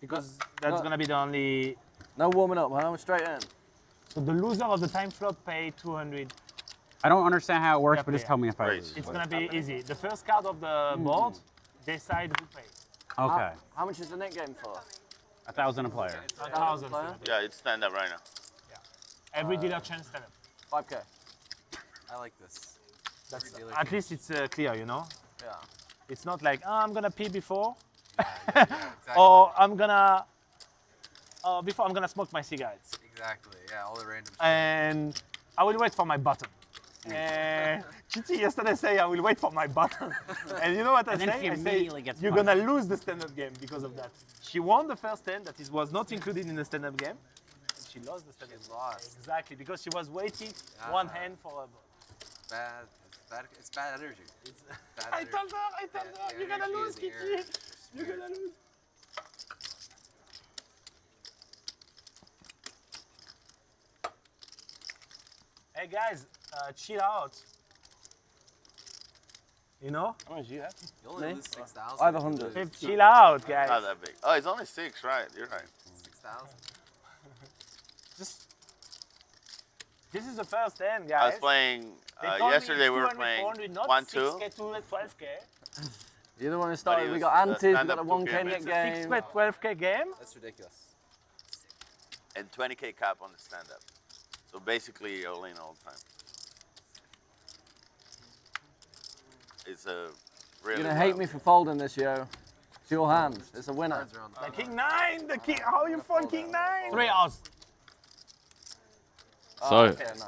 because that's gonna be the only. No warming up, huh? Straight in. So the loser of the time slot pay 200. I don't understand how it works, but just tell me if I lose. It's gonna be easy. The first card of the board decide who pays. Okay. How much is the net game for? 1,000 a player. 1,000. Yeah, it's stand up right now. Yeah. Every dealer chance stand up. 5K. I like this. That's, at least it's clear, you know? Yeah. It's not like, oh, I'm gonna pee before. Exactly. Or I'm gonna, before I'm gonna smoke my cigarettes. Exactly. Yeah, all the random. And I will wait for my button. And Kitty yesterday said, I will wait for my button. And you know what I say? I say, you're gonna lose the stand-up game because of that. She won the first 10 that was not included in the stand-up game. And she lost the stand-up game. Lost. Exactly, because she was waiting one hand for a Bad. It's bad energy. It's bad I energy. told her, you're gonna lose, Kitty. You're gonna lose. Hey guys, chill out. You know? How much do you have? You only Me? lose 6,000. I have 100. Chill out, guys. Not that big. Oh, it's only 6, right? You're right. 6,000. Just, this is the first 10, guys. I was playing, yesterday we were playing 1-2. 6K, 12K. You're the one who started. But We it got was antes, we stand-up got a 1K game. net It's a game. 6K, 12K game. That's ridiculous. And 20K cap on the stand up. So basically, you're all in all the time. It's a really. You're gonna hate me for folding this, yo. It's your hand. It's a winner. Cards are on the King 9, the king. How you fold King 9? 3 hours. So, Okay, nice.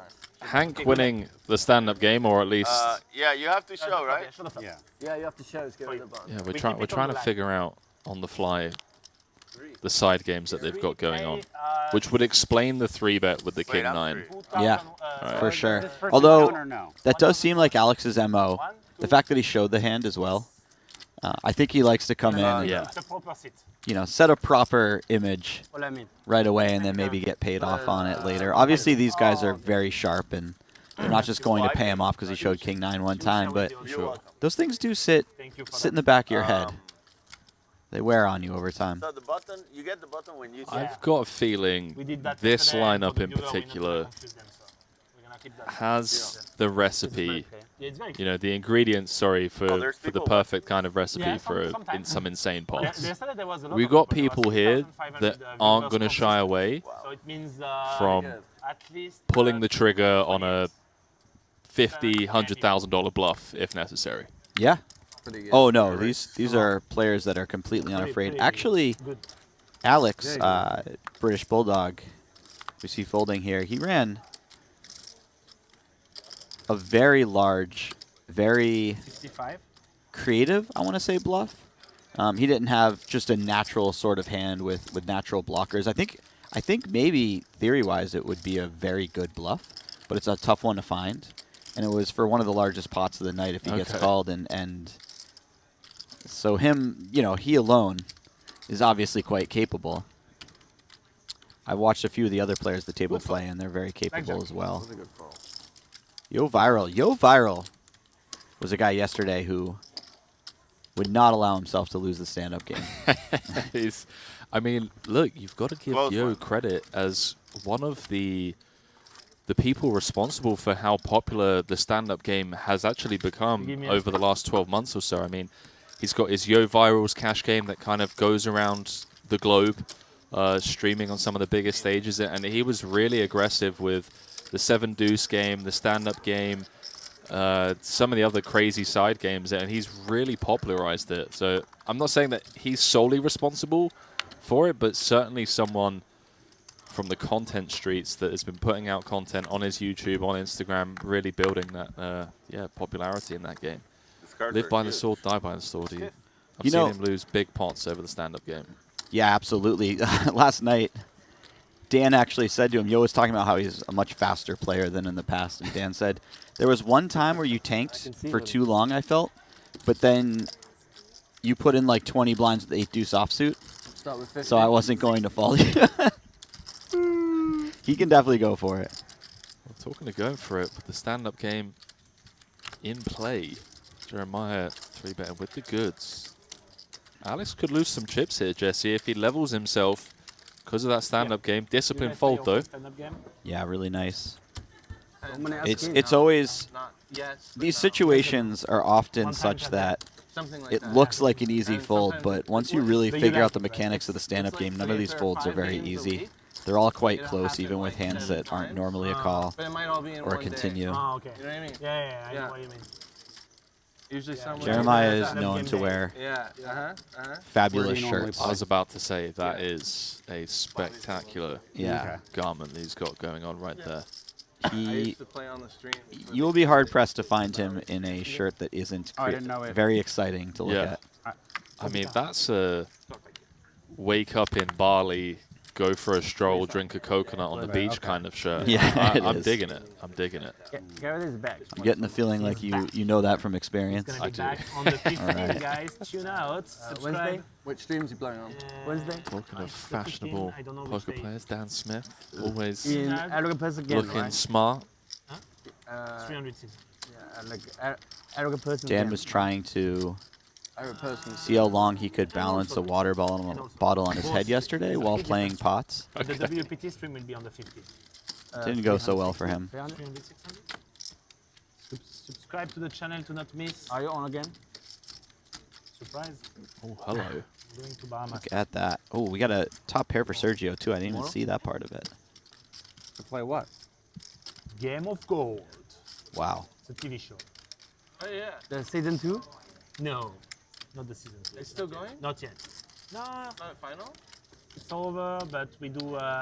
Hank winning the stand-up game, or at least, Yeah, you have to show, right? Yeah. Yeah, you have to show. Get rid of the button. yeah, we we're keep it trying on to the figure out on the fly the side games that they've got going on, which would explain the 3-bet with the Wait, King I'm 9. free. Yeah. Right. For sure. Is this person Although down or no? that does seem like Alex's MO. The fact that he showed the hand as well. I think he likes to come in and, Yeah. The proper sit. you know, set a proper image What I mean. right away and then maybe get paid off on it later. Obviously, these guys are very sharp and they're not just going to pay him off because he showed King 9 one time, but You're welcome. those things do sit Thank you for in that. the back of your head. They wear on you over time. So the button, you get the button when you say. I've got a feeling We did that this yesterday, and for lineup the in viewer, we're not gonna particular confuse them, so we're gonna keep that. has the recipe, Yeah, it's very you know, the ingredients, sorry, Oh, there's for the people perfect kind of recipe Yeah, for sometimes. some insane pots. Yesterday there was a lot We've of got people. people There was here 2,500, that aren't going to viewers shy consistent. away So it means from at least pulling the trigger on a $50,000, $100,000 $100,000 bluff if necessary. Yeah. Pretty good. Oh, no. These are players that are completely unafraid. Actually, good. Alex, British Bulldog, we see folding here. He ran a very large, very 65. creative, I want to say, bluff. He didn't have just a natural sort of hand with natural blockers. I think maybe theory-wise it would be a very good bluff, but it's a tough one to find. And it was for one of the largest pots of the night if he gets Okay. called. And so him, you know, he alone is obviously quite capable. I watched a few of the other players at the table play, and they're very capable as well. That's a good fold. Yo Viral was a guy yesterday who would not allow himself to lose the stand-up game. I mean, look, you've got to give Close Yo one. credit as one of the people responsible for how popular the stand-up game has actually become Give me a over the last 12 months or so. I mean, he's got his Yo Virals cash game that kind of goes around the globe, streaming on some of the biggest stages, and he was really aggressive with the 7 Deuce game, the stand-up game, some of the other crazy side games, and he's really popularized it. So I'm not saying that he's solely responsible for it, but certainly someone from the content streets that has been putting out content on his YouTube, on Instagram, really building that popularity in that game. These cards Live are by the good. sword, die by the sword. I've You seen know- him lose big pots over the stand-up game. Yeah, absolutely. Last night, Dan actually said to him, Yo was talking about how he's a much faster player than in the past, and Dan said, there was one time where you tanked for too long, I felt, but then you put in like 20 blinds with 8 deuce offsuit, Start with 50. so I wasn't going to fold you. He can definitely go for it. Well, talking of going for it, with the stand-up game in play, Jeremiah 3-betting with the goods. Alex could lose some chips here, Jesse, if he levels himself because of that stand-up game. Discipline fold, though. Yeah, really nice. It's It's always not yes. these situations are often such that Something like it that. looks like an easy And fold, sometimes but once you really But you figure like out the it, right? mechanics of the stand-up It's like game, none of these there are folds are 5 very games a easy. week. They're all quite It'll close, happen even with like hands 7 that aren't times. normally a call But it might all be in or a one day. continue. Oh, okay. You know what I mean? Yeah, I Yeah. know what you mean. Usually someone. Jeremiah is Stand-up known game to day. wear Yeah. fabulous Where do you normally shirts. I was about to say, that is a spectacular Yeah, garment that he's got going on right there. I he. used to play on the stream. You will be hard pressed to find him in a shirt that isn't Oh, I didn't know it. very exciting to look Yeah. at. I mean, that's a wake up in Bali, go for a stroll, drink a coconut on the beach kind of shirt. Yeah, it I'm is. digging it. I'm digging it. Get rid of his bag. I'm getting the feeling like you know that from experience. Gonna be do. back on the 15th, Alright. guys. Tune out. Subscribe. Wednesday? Which streams you playing on? Wednesday? Talking of 15, fashionable I don't know which poker day. players, Dan Smith, always In Yeah. Arrogant again, looking right? smart. 360. Yeah, like Arrogant person. Dan was trying to I would post them. see how long he could balance a water bottle on his head yesterday while playing pots. But the WPT stream will be on the 15th. Didn't go so well for him. 300, 600. Subscribe to the channel to not miss. Are you on again? Surprise. Oh, hello. I'm going to Bahamas. Look at that. Oh, we got a top pair for Sergio too. I didn't even see that part of it. To play what? Game of Gold. Wow. It's a TV show. Oh yeah. The season 2? No, not the season 2. It's still going? Not yet. No, Not a final? it's over, but we do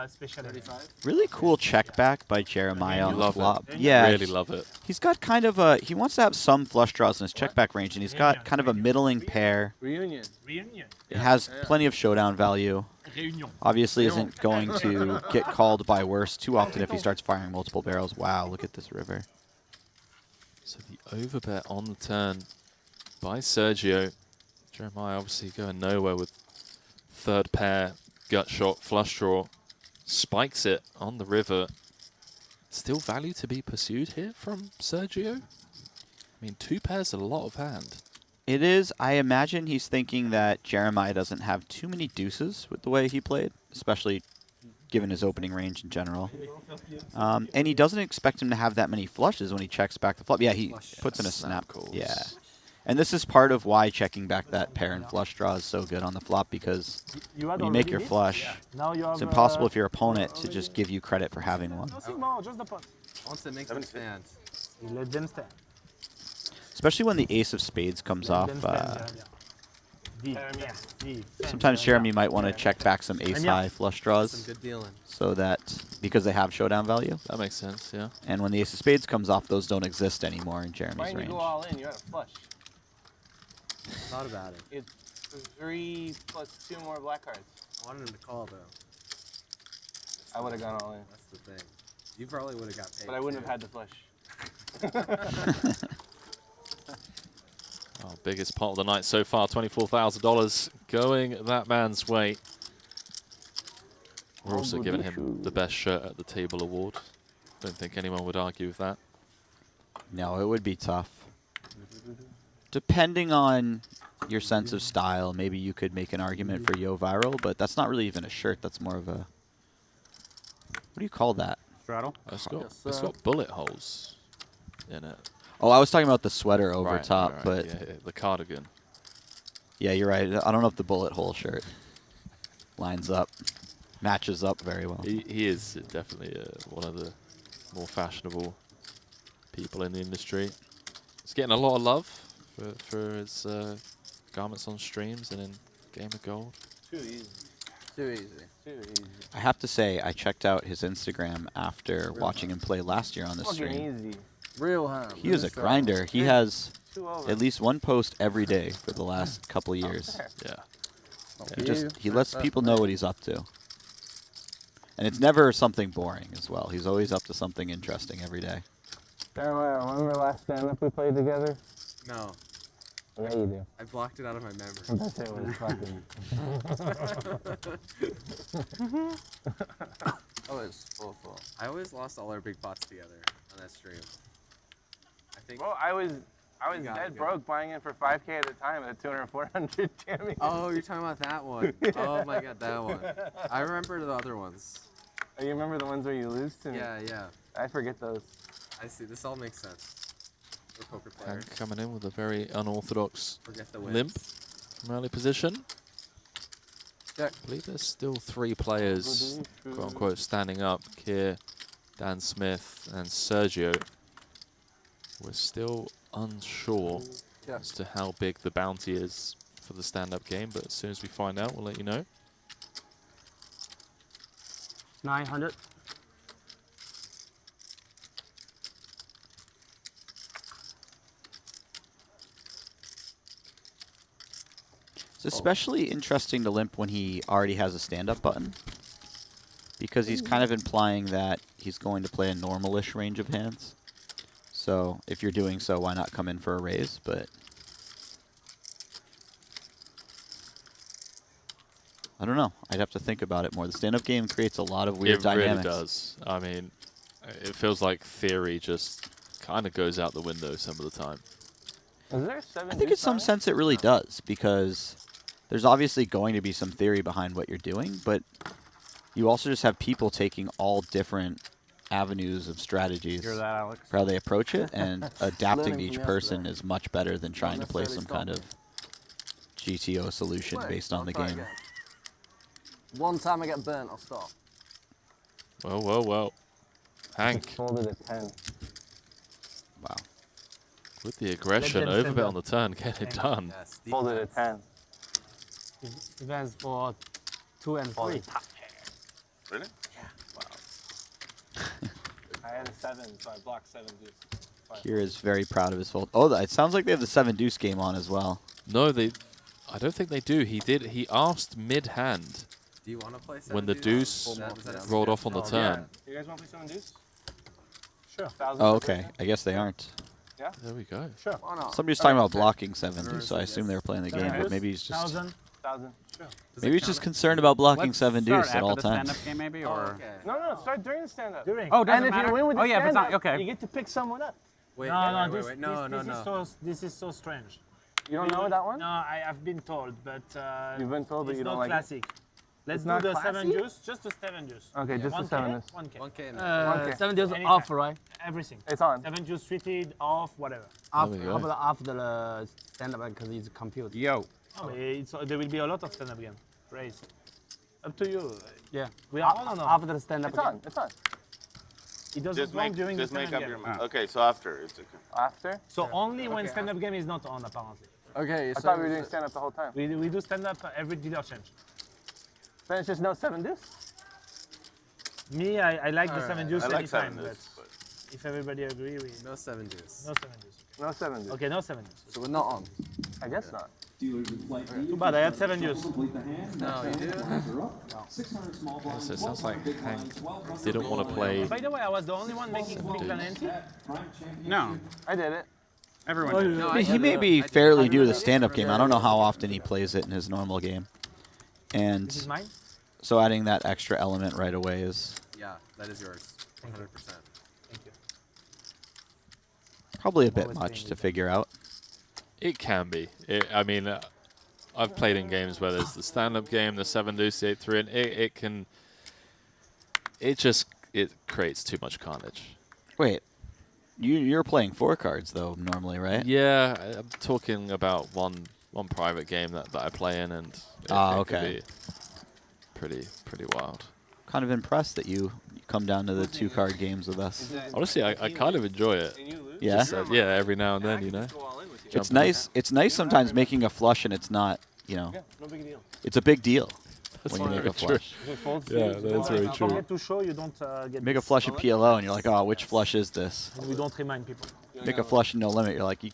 special events. 35? Really cool check back by Jeremiah on the Love it. flop. Yeah, Really love it. he's got kind of a. He wants to have some flush draws in his check back range, and he's got kind of a middling pair. Reunion. Reunion. It has plenty of showdown value. Reunion. Obviously, isn't going to get called by worse too often if he starts firing multiple barrels. Wow, look at this river. So the overbet on the turn by Sergio. Jeremiah obviously going nowhere with third pair, gut shot, flush draw. Spikes it on the river. Still value to be pursued here from Sergio? I mean, 2 pairs a lot of hand. It is. I imagine he's thinking that Jeremiah doesn't have too many deuces with the way he played, especially given his opening range in general. And he doesn't expect him to have that many flushes when he checks back the flop. Yeah, he puts in a snap. calls. Yeah. And this is part of why checking back that pair and flush draw is so good on the flop, because You had when you make already your this? flush, Now you have, it's impossible for your opponent to just give you credit for having one. Nothing more, just the pot. Once they make them stand. You let them stand. Especially when the ace of spades comes Let off. them stand, Jeremiah. Sometimes Jeremy might want to check back some ace-high flush Some draws good dealing. so that, because they have showdown value. That makes sense, yeah. And when the ace of spades comes off, those don't exist anymore in Jeremy's Why didn't you range. go all in? You had a flush. Thought about it. It's 3 plus 2 more black cards. I wanted him to call though. I would have gone all in, That's the thing. You probably would have got paid. but I wouldn't have had the flush. Oh, biggest pot of the night so far, $24,000 going that man's way. We're also giving him the best shirt at the table award. Don't think anyone would argue with that. No, it would be tough. Depending on your sense of style, maybe you could make an argument for Yo Viral, but that's not really even a shirt. That's more of a... What do you call that? Straddle? It's got bullet holes in it. Oh, I was talking about the sweater over Right, top, right, but yeah, the cardigan. yeah, you're right. I don't know if the bullet hole shirt lines up, matches up very well. He is definitely one of the more fashionable people in the industry. He's getting a lot of love for his garments on streams and in Game of Gold. Too easy. Too easy. Too easy. I have to say, I checked out his Instagram after watching him play last year on the Fucking stream. easy. Real ham. He is a grinder. He has 2 over. at least one post every day for the last couple of years. Yeah. He lets people know what he's up to. And it's never something boring as well. He's always up to something interesting every day. Jeremiah, remember last stand-up we played together? No, Yeah, you do. I blocked it out of my memory. That's it was fucking... Oh, it's full. I always lost all our big pots together on that stream. I think. Well, I was I was got it, dead good. broke buying it for 5K at a time at a 200, 400 jamming. Oh, you're talking about that one. Oh my god, that one. I remember the other ones. Oh, you remember the ones where you lose to me? Yeah, yeah. I forget those. I see. This all makes sense. We're poker players. Hank coming in with a very unorthodox Forget the wins. limp from early position. Check. I believe there's still 3 players, quote unquote, standing up. Kier, Dan Smith, and Sergio. We're still unsure Yeah. as to how big the bounty is for the stand-up game, but as soon as we find out, we'll let you know. 900. It's especially interesting to limp when he already has a stand-up button, because he's kind of implying that he's going to play a normal-ish range of hands. So if you're doing so, why not come in for a raise? But I don't know. I'd have to think about it more. The stand-up game creates a lot of weird It dynamics. really does. I mean, it feels like theory just kind of goes out the window some of the time. Is there 7 I think in some sense it really does, because there's obviously going to be some theory behind what you're doing, but you also just have people taking all different avenues of strategies Hear that, Alex? for how they approach it, and adapting to Learning each from person yesterday. is much better than trying to play necessarily some kind of GTO solution Wait, based on I'll the try game. again. One time I get burnt, I'll stop. Well, well, well. Hank, Folded a 10. Wow. with the aggression, them stand overbet up. on the turn, get it done. Yes, Folded a defense. 10. Events for 2 and 3. Really? I had a 7, so I blocked 7 deuce. Kier is very proud of his fold. Oh, it sounds like they have the 7 deuce game on as well. No, I don't think they do. He asked mid-hand Do you want to play when the 7 deuce Is that rolled off on the turn. You guys want to play 7 deuce? Sure. Oh, okay. I guess they aren't. There we go. Sure. Why not? Somebody's talking about sure. blocking 7 deuce, so I assume they were playing the game, but maybe he's just 1,000. 1,000. Sure. Does maybe it he's just count concerned about blocking Let's 7 start deuce at after all the times. stand-up game, maybe, Oh, or okay. No, start during the stand-up. During. Oh, And doesn't if matter. you win with the Oh, yeah, if it's stand-up, not okay. you get to pick someone up. Wait, No, yeah, no, wait, this, wait, no, this, no, this is so strange. You don't know that one? No, I've been told, but You've been told, but it's you don't not like it? classic. Let's It's do not the 7 classy? deuce, just the 7 deuce. Okay, just the 1K? 7 deuce. 1K. 1K now. 1K. 7 days Anytime. off, right? Everything. It's on. 7 deuce treated, off, whatever. After, we go. how about after the stand-up because it's computer? Yo. Oh, there will be a lot of stand-up game. Raise. Up to you. Yeah. We are on or not? After the stand-up. It's on. It's on. It doesn't Just work make, during just the make stand-up up your game. mind. Okay, so after it's okay. After? So only when Okay, stand-up game is not on, apparently. Okay, I so thought we were doing stand-up the whole time. We do stand-up every dealer change. Then it's just no 7 deuce? Me, I like the 7 Alright. deuce I like anytime, 7 but deuce, but if everybody agree, we no 7 deuce. no 7 deuce. No 7 deuce. Okay, no 7 deuce. So we're not on. I guess not. Too bad, I had 7 deuce. No, you do? So it sounds like Hank didn't want to play. By the way, I was the only one making big penalty. No. I did it. Everyone did. No, I mean, he may did be it. fairly I new to the did it. stand-up game. I don't know how often he plays it in his normal game. This is And mine. so adding that extra element right away is Yeah, that is yours. 100%. Thank you. probably a bit Always much playing to with figure out. It can be. I mean, I've played in games where there's the stand-up game, the 7 deuce, the 8-3, and it can. It creates too much carnage. Wait, you're playing 4 cards though normally, right? Yeah, I'm talking about one private game that I play in, and it can okay. be pretty wild. Kind of impressed that you come down to the 2-card games with us. Honestly, I kind of enjoy it. Yeah, Just, yeah, every now and then, you know. it's Jump in. nice. It's nice sometimes making a flush, and it's not. You know, No big deal. it's a big deal That's when you make very a true. flush. Yeah, that's very true. Forget to show, you don't get Make a this. flush at PLO, and you're like, oh, which flush is this? And we don't remind people. Make a flush in No Limit. You're like, you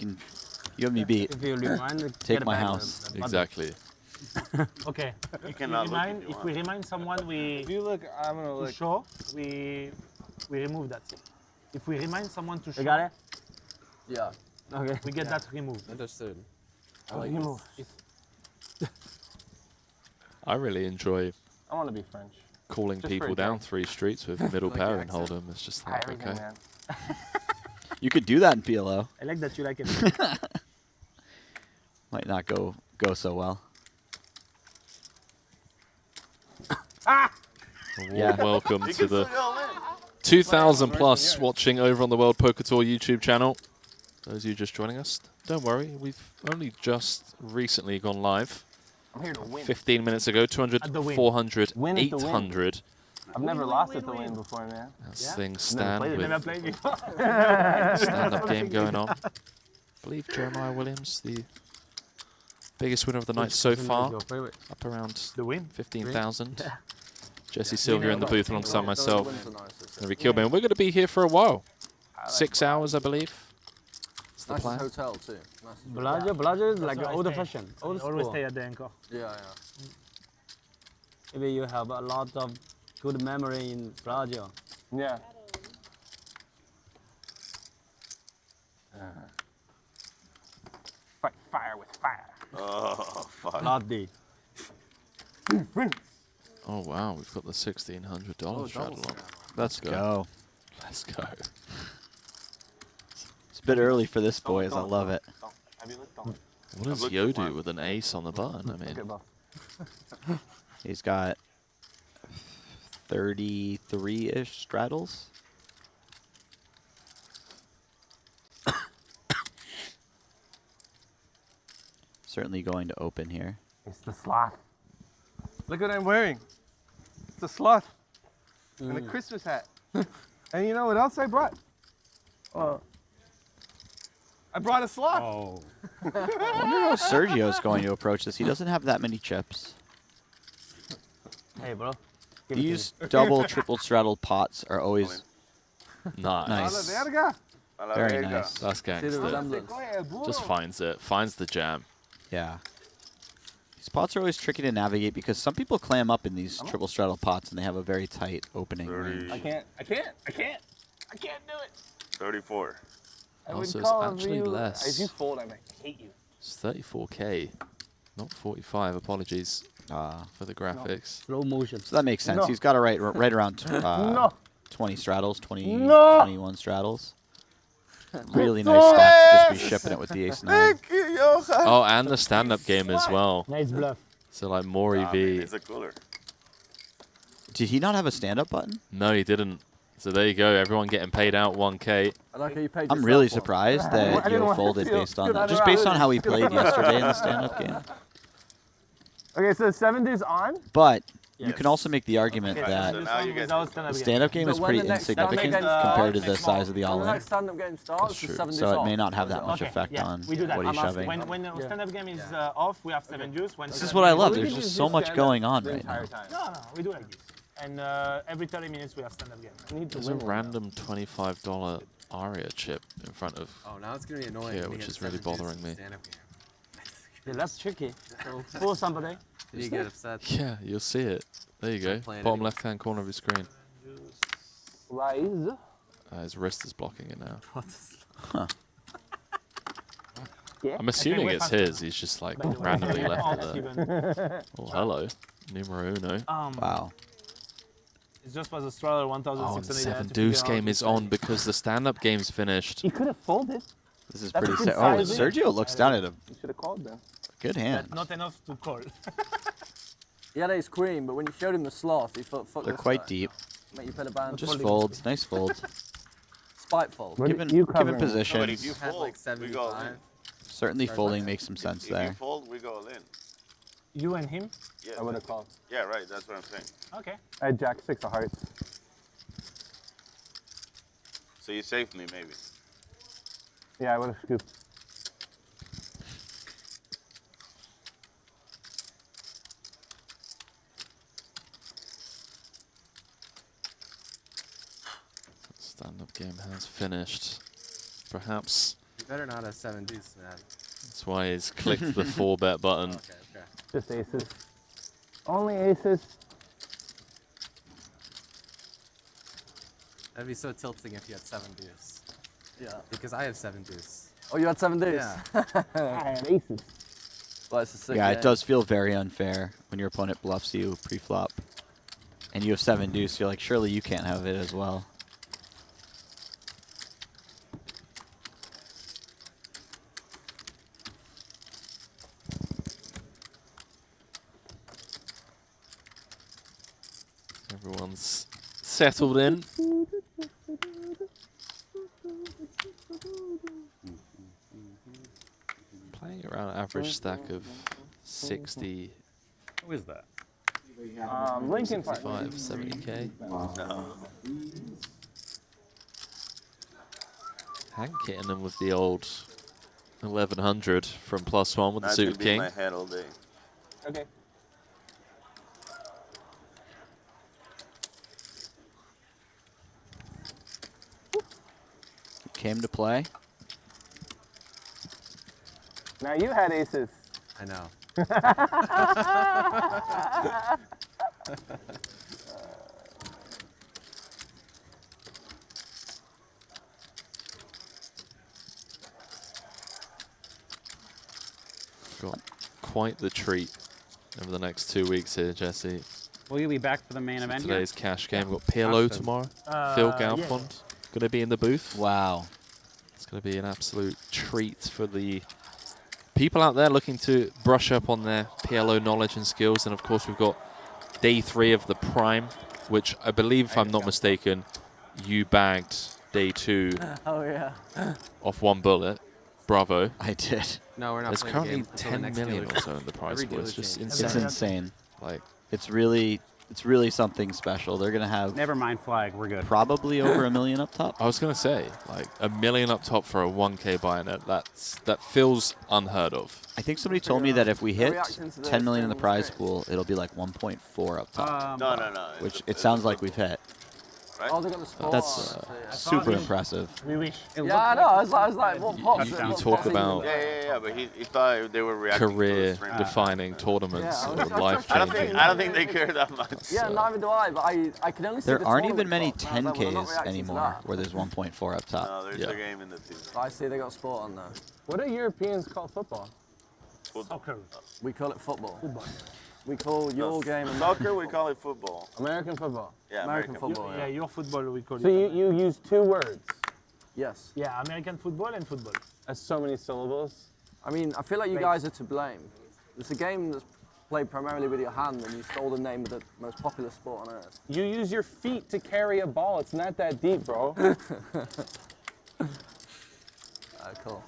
have me beat. If you remind, Take my house. Exactly. Okay. you cannot look if you If want. we remind someone If you look, I'm going to to look. show, we remove that. If we remind someone to show, You got it? Yeah. Okay. we get that removed. Understood. I like move. I really enjoy I want to be French. calling Just for people a down joke. 3 streets with middle Like pair your and accent. hold'em. It's just Hi, like, everything, okay. man. You could do that in PLO. I like that you like it. Might not go so well. A warm welcome You to can the still go in. 2,000 plus watching over on the World Poker Tour YouTube channel. Those of you just joining us, don't worry, we've only just recently gone live. I'm here to win. 15 minutes ago, 200, At the Wynn. 400, Win at the Wynn. 800. I've never lost at the Win before, man. As Yeah? things Never stand played it. with Never played before. stand-up game going on. I believe Jeremiah Williams, the biggest winner of the night so far, Your favorite. up around The Win. 15,000. Jesse Sylvia in the booth alongside myself, Wins are nice. Henry Kilburn. We're going to be here for a while. 6 hours, I believe. That's the Nice plan. hotel too. Nice. Bellagio is like That's where I old stay. fashioned, I old always school. stay at the Anchor. Yeah. Maybe you have a lot of good memory in Bellagio. Yeah. Fight fire with fire. Oh, fuck. Bloody. Oh, wow. We've got the $1,600 straddle on. Let's go. Let's go. It's a bit early for this, boys. I love it. What does looked Yo at do mine. with an ace on the button? I mean, Okay, buff. He's got 33-ish straddles. Certainly going to open here. It's the sloth. Look what I'm wearing. It's a sloth and a Christmas hat. And you know what else I brought? I brought a sloth. Oh. I wonder how Sergio's going to approach this. He doesn't have that many chips. Hey, bro. Give it to These double, triple straddle pots are always nice. Nice. Verga. very nice. That's See the gangster. resemblance. Just finds it. Finds the jam. Yeah. These pots are always tricky to navigate because some people clam up in these triple straddle pots and they have a very tight opening range. I can't do it. 34. I Oh, would so it's call actually you, less. If you fold, I might hate you. It's 34K, not 45. Apologies for the graphics. Slow motion. So that makes sense. No. He's got it right around No. 20 straddles, 20, No. 21 straddles. Really nice stack to just be shipping it with the ace 9. Thank you, Johan. Oh, and the stand-up game as well. Nice bluff. So like more Nah, man, EV. it's a cooler. Did he not have a stand-up button? No, he didn't. So there you go. Everyone getting paid out 1K. I like how you paid I'm really yourself one. surprised I that didn't Yo want to folded feel based on good that. on Just the based round. on how he played yesterday in the stand-up game. Okay, so 7 deuce on. But you Yes. can also make the argument Okay, that so now you get without the stand-up the game. stand-up game So is when pretty the next stand-up insignificant game compared to the starts, size of the When the all-in. next stand-up game starts, That's the true. 7 So deuce it may off. not have that much Okay, effect yeah, on we do that. what he's I'm shoving. When Yeah. stand-up game is off, we have 7 juice. When This is stand-up what I game love. is There's on, just so much going on the right now. entire time. No, we do like this. And every 30 minutes we have stand-up game. I need to There's a win. random $25 Aria chip in front of. Oh, now it's gonna be annoying. Yeah, when you which get is really 7 deuce bothering in the me. stand-up game. Yeah, that's tricky. So for somebody. You get upset. Yeah, you'll see it. There you go. playing Bottom anymore. left-hand corner of your screen. Rise. His wrist is blocking it now. Yeah. I'm assuming we're it's fine. his. He's just like randomly left Oh, it there. Steven. Oh, hello. Numero uno. Wow. It just was a straddle Oh, 1,600. and the I had 7 to deuce figure out game which is one. on because the stand-up game's finished. He could have folded. This is That's pretty a good sick. Oh, size, Sergio looks down at a You should have called then. good hand. But not enough to call. He had ace queen, but when you showed him the sloth, he thought, fuck They're this quite guy. deep. Make you put a band. Just folds. Nice folds. Spiteful. What Given you given covering? No, but if positions, you Had fold, like we go all in. 75. certainly folding makes some sense If you there. fold, we go all in. You and him? Yeah, I would have called. yeah, right. That's what I'm saying. Okay. I had Jack 6 of hearts. So you saved me, maybe. Yeah, I would have scooped. Stand-up game has finished. Perhaps You better not have 7 deuce, man. that's why he's clicked the 4-bet button. Okay, okay. Just aces. Only aces. That'd be so tilting if you had 7 deuce. Yeah. Because I have 7 deuce. Oh, you had 7 deuce? Yeah. I had aces. Well, it's a sick Yeah, game. it does feel very unfair when your opponent bluffs you pre-flop, and you have 7 deuce. You're like, surely you can't have it as well. Everyone's settled in. Playing around an average stack of 60, Who is that? Lincoln Park. 65, 70k. Hank hitting them with the old 1100 from +1 with the Not suited to be in king. my head all day. Okay. Came to play. Now you had aces. I know. Got quite the treat over the next 2 weeks here, Jesse. Will you be back for the main event here? Today's cash game. We've got PLO Awesome. tomorrow. Phil yeah. Galfond going to be in the booth. Wow. It's going to be an absolute treat for the people out there looking to brush up on their PLO knowledge and skills. And of course, we've got day 3 of the Prime, which I believe, if I'm not mistaken, you bagged day 2 Oh, yeah. off one bullet. Bravo. I did. No, we're not There's playing currently the game until the 10 next million dealer. or so in the prize Every pool. It's dealer just changes. insane. It's insane. Like, It's really something special. They're gonna have Never mind flag, we're good. probably over $1 million up top. I was going to say, like, $1 million up top for a 1K buy-in. That feels unheard of. I think somebody told me that if we hit reaction to the 10 million in the thing prize was great. pool, it'll be like 1.4 up top, No. which It's it a sounds flip, like we've hit. right? Oh, they got the sport. That's super impressive. We wish. Yeah, I know. I was like, what pops? touchdown. You talk about Yeah, but he thought they were reacting to the stream. career-defining tournaments Yeah, I or was- life-changing. I don't think they care that much. Yeah, so. neither do I. But I can only see There the aren't even tournament many spots, and I was like, well, they're not 10Ks reacting to anymore that. where there's 1.4 up top. No, there's Yeah. a game in the team. I see they got sport on there. What do Europeans call football? Soccer. We call it football. We call your game Soccer, we call it football. American football. Yeah, American football. Yeah, your football we call So it. you use 2 words. Yes. Yeah, American football and football. That's so many syllables. I mean, I feel like you guys are to blame. It's a game that's played primarily with your hand, and you stole the name of the most popular sport on earth. You use your feet to carry a ball. It's not that deep, bro. Cool.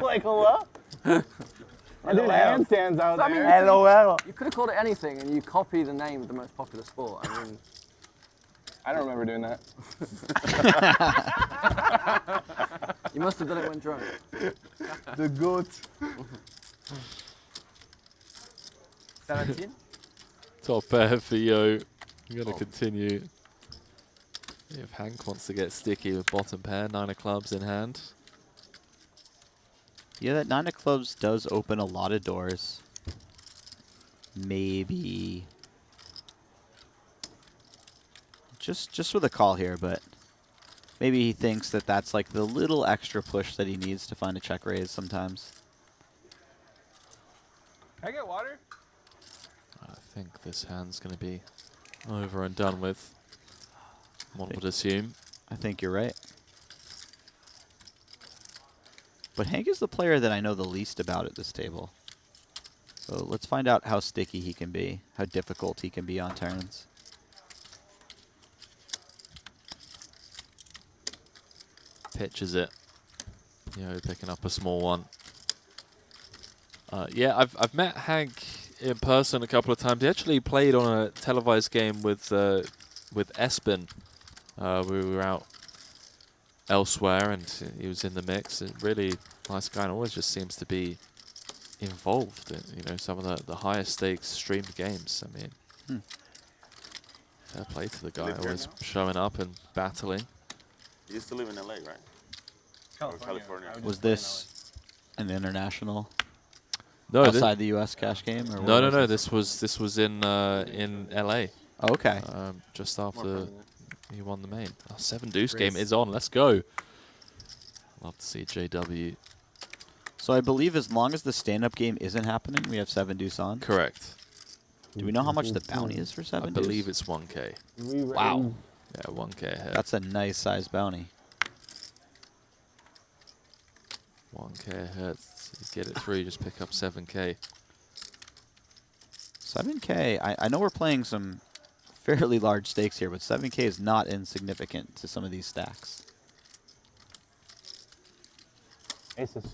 Like, hello? I did handstands out I mean, there. LOL. you could have called it anything, and you copy the name of the most popular sport. I mean, I don't remember doing that. you must have done it when drunk. The goat. 17? Top pair for Yo. We're going to continue. If Hank wants to get sticky with bottom pair, 9 of clubs in hand. Yeah, that 9 of clubs does open a lot of doors. Maybe just with a call here, but maybe he thinks that that's like the little extra push that he needs to find a check raise sometimes. Can I get water? I think this hand's going to be over and done with. One would assume. I think you're right. But Hank is the player that I know the least about at this table. So let's find out how sticky he can be, how difficult he can be on turns. Pitches it. Picking up a small one. Yeah, I've met Hank in person a couple of times. He actually played on a televised game with Espen. We were out elsewhere, and he was in the mix. A really nice guy, and always just seems to be involved in some of the highest stakes streamed games. I mean, fair play to the guy, Live here always now? showing up and battling. You used to live in LA, right? California. Was this an international No, outside the U.S. cash game? Or no, where no, was no. this? This was in LA. Oh, okay. Just after he won the main. Our 7 deuce game is on. Let's go. Love to see JW. So I believe as long as the stand-up game isn't happening, we have 7 deuce on. Correct. Do we know how much the bounty is for 7 I deuce? believe it's 1K. Wow. Yeah, 1K ahead. That's a nice size bounty. 1K ahead. So you get it through, just pick up 7K. 7K. I know we're playing some fairly large stakes here, but 7K is not insignificant to some of these stacks. Aces.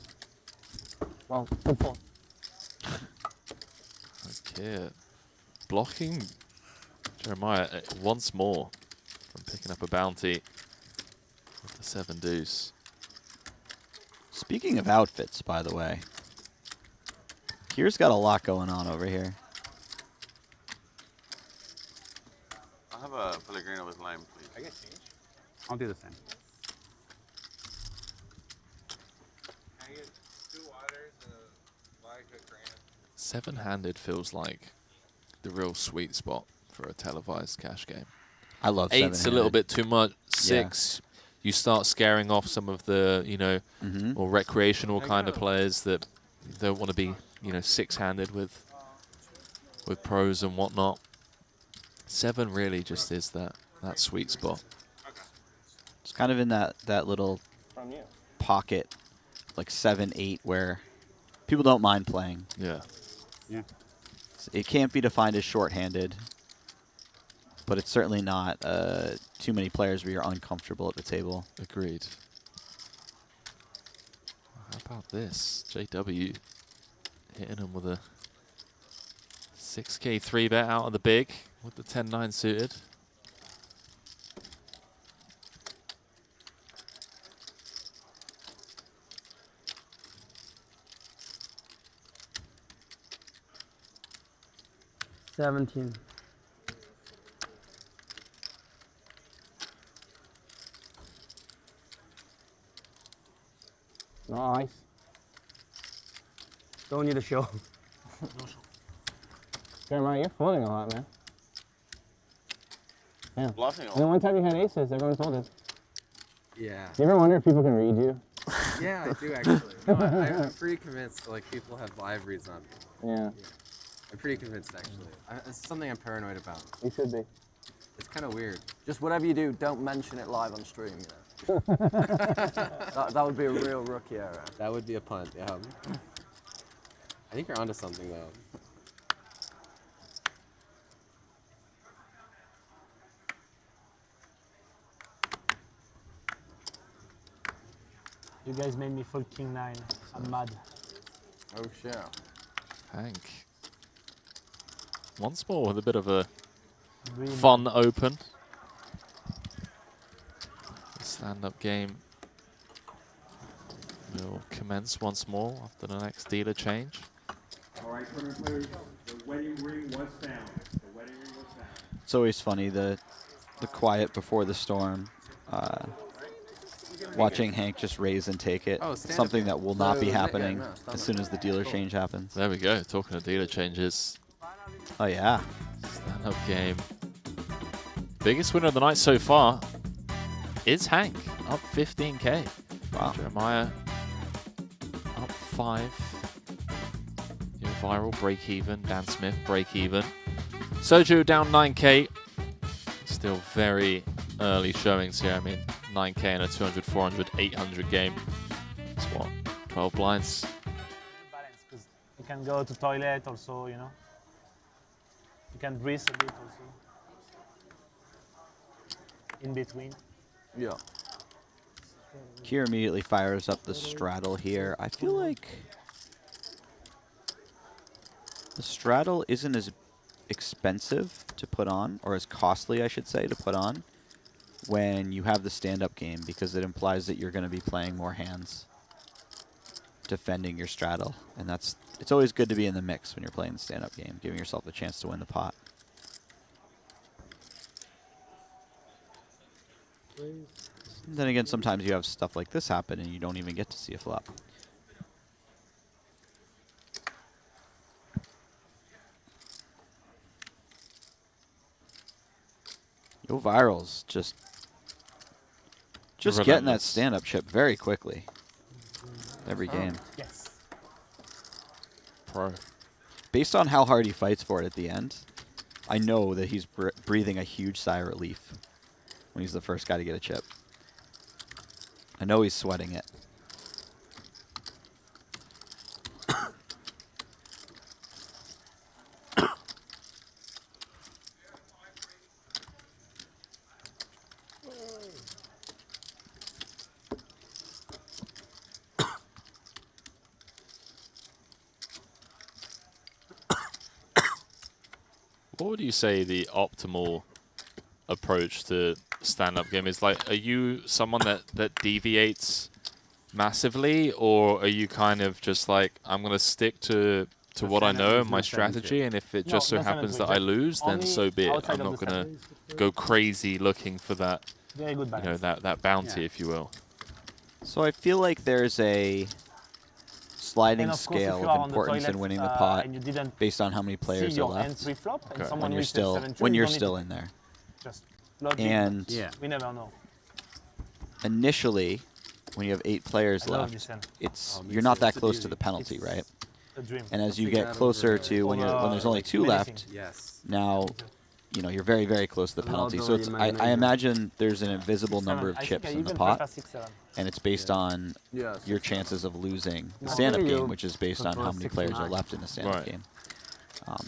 Well, good four. Okay. Blocking Jeremiah once more from picking up a bounty with the 7 deuce. Speaking of outfits, by the way, Kier's got a lot going on over here. I'll have a Pellegrino with lime, please. I get change. I'll do the same. Can I get 2 waters and a vodka cran? 7-handed feels like the real sweet spot for a televised cash game. I love 8's a little bit too much. 6, you start scaring off some of the, you know, more recreational kind of players that don't want to be, you know, 6-handed with pros and whatnot. 7 really just is that sweet spot. It's kind of in that little pocket, like 7, 8, where people don't mind playing. Yeah. Yeah. It can't be defined as short-handed, but it's certainly not too many players where you're uncomfortable at the table. Agreed. How about this? JW hitting him with a 6K 3-bet out of the big with the 10-9 suited. $17. Nice. Don't need a show. Jeremiah, you're folding a lot, man. Yeah. Bluffing And then one time you had aces, everyone folded. Yeah. You ever wonder if people can read you? Yeah, I do actually. No, I'm pretty convinced like people have live reads on me. Yeah, I'm pretty convinced actually. It's something I'm paranoid about. you should be. It's kind of weird. Just whatever you do, don't mention it live on stream, you know. that would be a real rookie error. That would be a punt, yeah. I think you're onto something though. You guys made me full king 9. I'm mad. Oh shit. Hank. Once more with a bit of a Really fun open. The stand-up game will commence once more after the next dealer change. All right, tournament players, the wedding ring was found. The wedding ring was found. It's always funny, the quiet before the storm. Watching Hank just raise and take it. Oh, stand-up Something game. that will not be No, happening yeah, no, as stand-up soon as the dealer change happens. There we go. Talking of dealer changes. Oh, yeah. Stand-up game. Biggest winner of the night so far is Hank, up 15K. Wow. Jeremiah up 5. Your viral break even. Dan Smith break even. Soju down 9K. Still very early showings here. I mean, 9K in a 200, 400, 800 game. It's what? 12 blinds. balance, because you can go to toilet also, you know. You can breathe a bit also. In between. Yeah. Kier immediately fires up the straddle here. I feel like the straddle isn't as expensive to put on, or as costly, I should say, to put on when you have the stand-up game, because it implies that you're going to be playing more hands defending your straddle. And it's always good to be in the mix when you're playing the stand-up game, giving yourself a chance to win the pot. And then again, sometimes you have stuff like this happen and you don't even get to see a flop. Yo, Viral's just getting that stand-up chip very quickly. Every game. Yes. Pro. Based on how hard he fights for it at the end, I know that he's breathing a huge sigh of relief when he's the first guy to get a chip. I know he's sweating it. would you say the optimal approach to stand-up game is? Like, are you someone that deviates massively, or are you kind of just like, I'm gonna stick to what I know and my strategy, and if it just so happens that I lose, then so be it. I'm not gonna go crazy looking for that, Very good you balance. know, that bounty, if you will. So I feel like there's a sliding And of course, if scale you are of on the importance in toilet, winning the pot and you didn't based on how many see players are your left entry flop, and Okay. someone when you're reaches still 7-2, when you you're don't need still to in there. just plug in. And Yeah. We never know. initially, when you have 8 players I love this left, hand. it's me you're too. not that It's a close to beauty. the penalty, right? A dream. And as you think get out closer over to when there's only 2 menacing. left, Yes. now you know you're very, very close to the A lot penalty. of So it's, I imagination. imagine there's an invisible number of I think chips I in the even pot, prefer 6-7. and it's based on Yeah. your chances of losing the I stand-up think game, you which is based on prefer how many 6 players and are 9. left in the stand-up Right. game.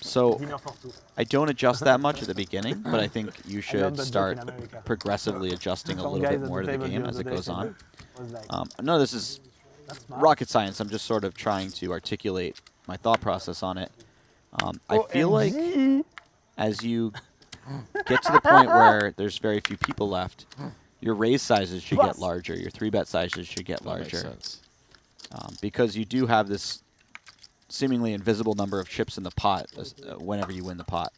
So Winner for 2. I don't adjust that much at the beginning, but I think you love should that joke start in America. progressively adjusting a Some little guys bit at more to the the table game the as it other day goes on. Was like, No, this is that's smart. rocket science. I'm just sort of trying to articulate my thought process on it. I feel like OMG. as you get to the point where there's very few people left, your raise sizes should get Plus. larger. Your 3-bet sizes should get That makes larger. sense. Because you do have this seemingly invisible number of chips in the pot whenever you win the pot.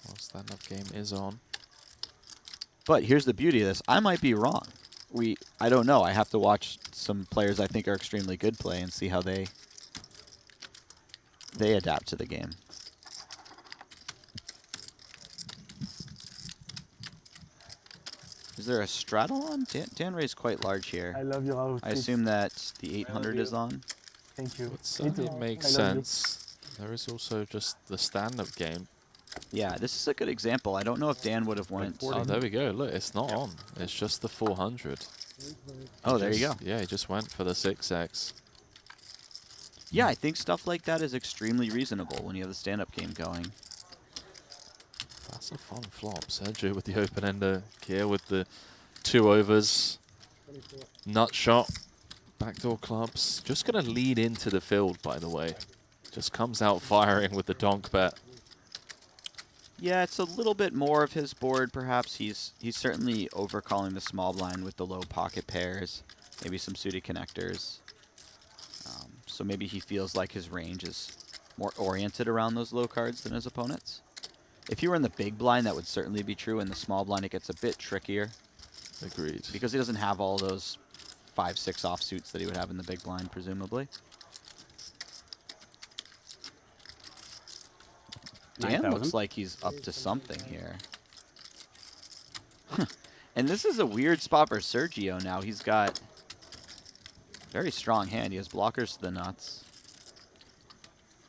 Well, stand-up game is on. But here's the beauty of this. I might be wrong. I don't know. I have to watch some players I think are extremely good play and see how they adapt to the game. Is there a straddle on? Dan raised quite large here. I love your outfit. I assume that the 800 is on. Thank you. It certainly makes I love you. sense. There is also just the stand-up game. Yeah, this is a good example. I don't know if Dan would have went. Oh, there we go. Look, it's not on. It's just the 400. Oh, there you go. Yeah, he just went for the 6x. Yeah, I think stuff like that is extremely reasonable when you have the stand-up game going. That's a fun flop. Sergio with the open-ender, Kier with the 2 overs. Nut shot, backdoor clubs. Just going to lead into the field, by the way. Just comes out firing with the donk bet. Yeah, it's a little bit more of his board, perhaps. He's certainly overcalling the small blind with the low pocket pairs, maybe some suited connectors. So maybe he feels like his range is more oriented around those low cards than his opponents. If you were in the big blind, that would certainly be true. In the small blind, it gets a bit trickier. Agreed. Because he doesn't have all those 5-6 offsuits that he would have in the big blind, presumably. Dan looks like he's up to something here. And this is a weird spot for Sergio now. He's got very strong hand. He has blockers to the nuts.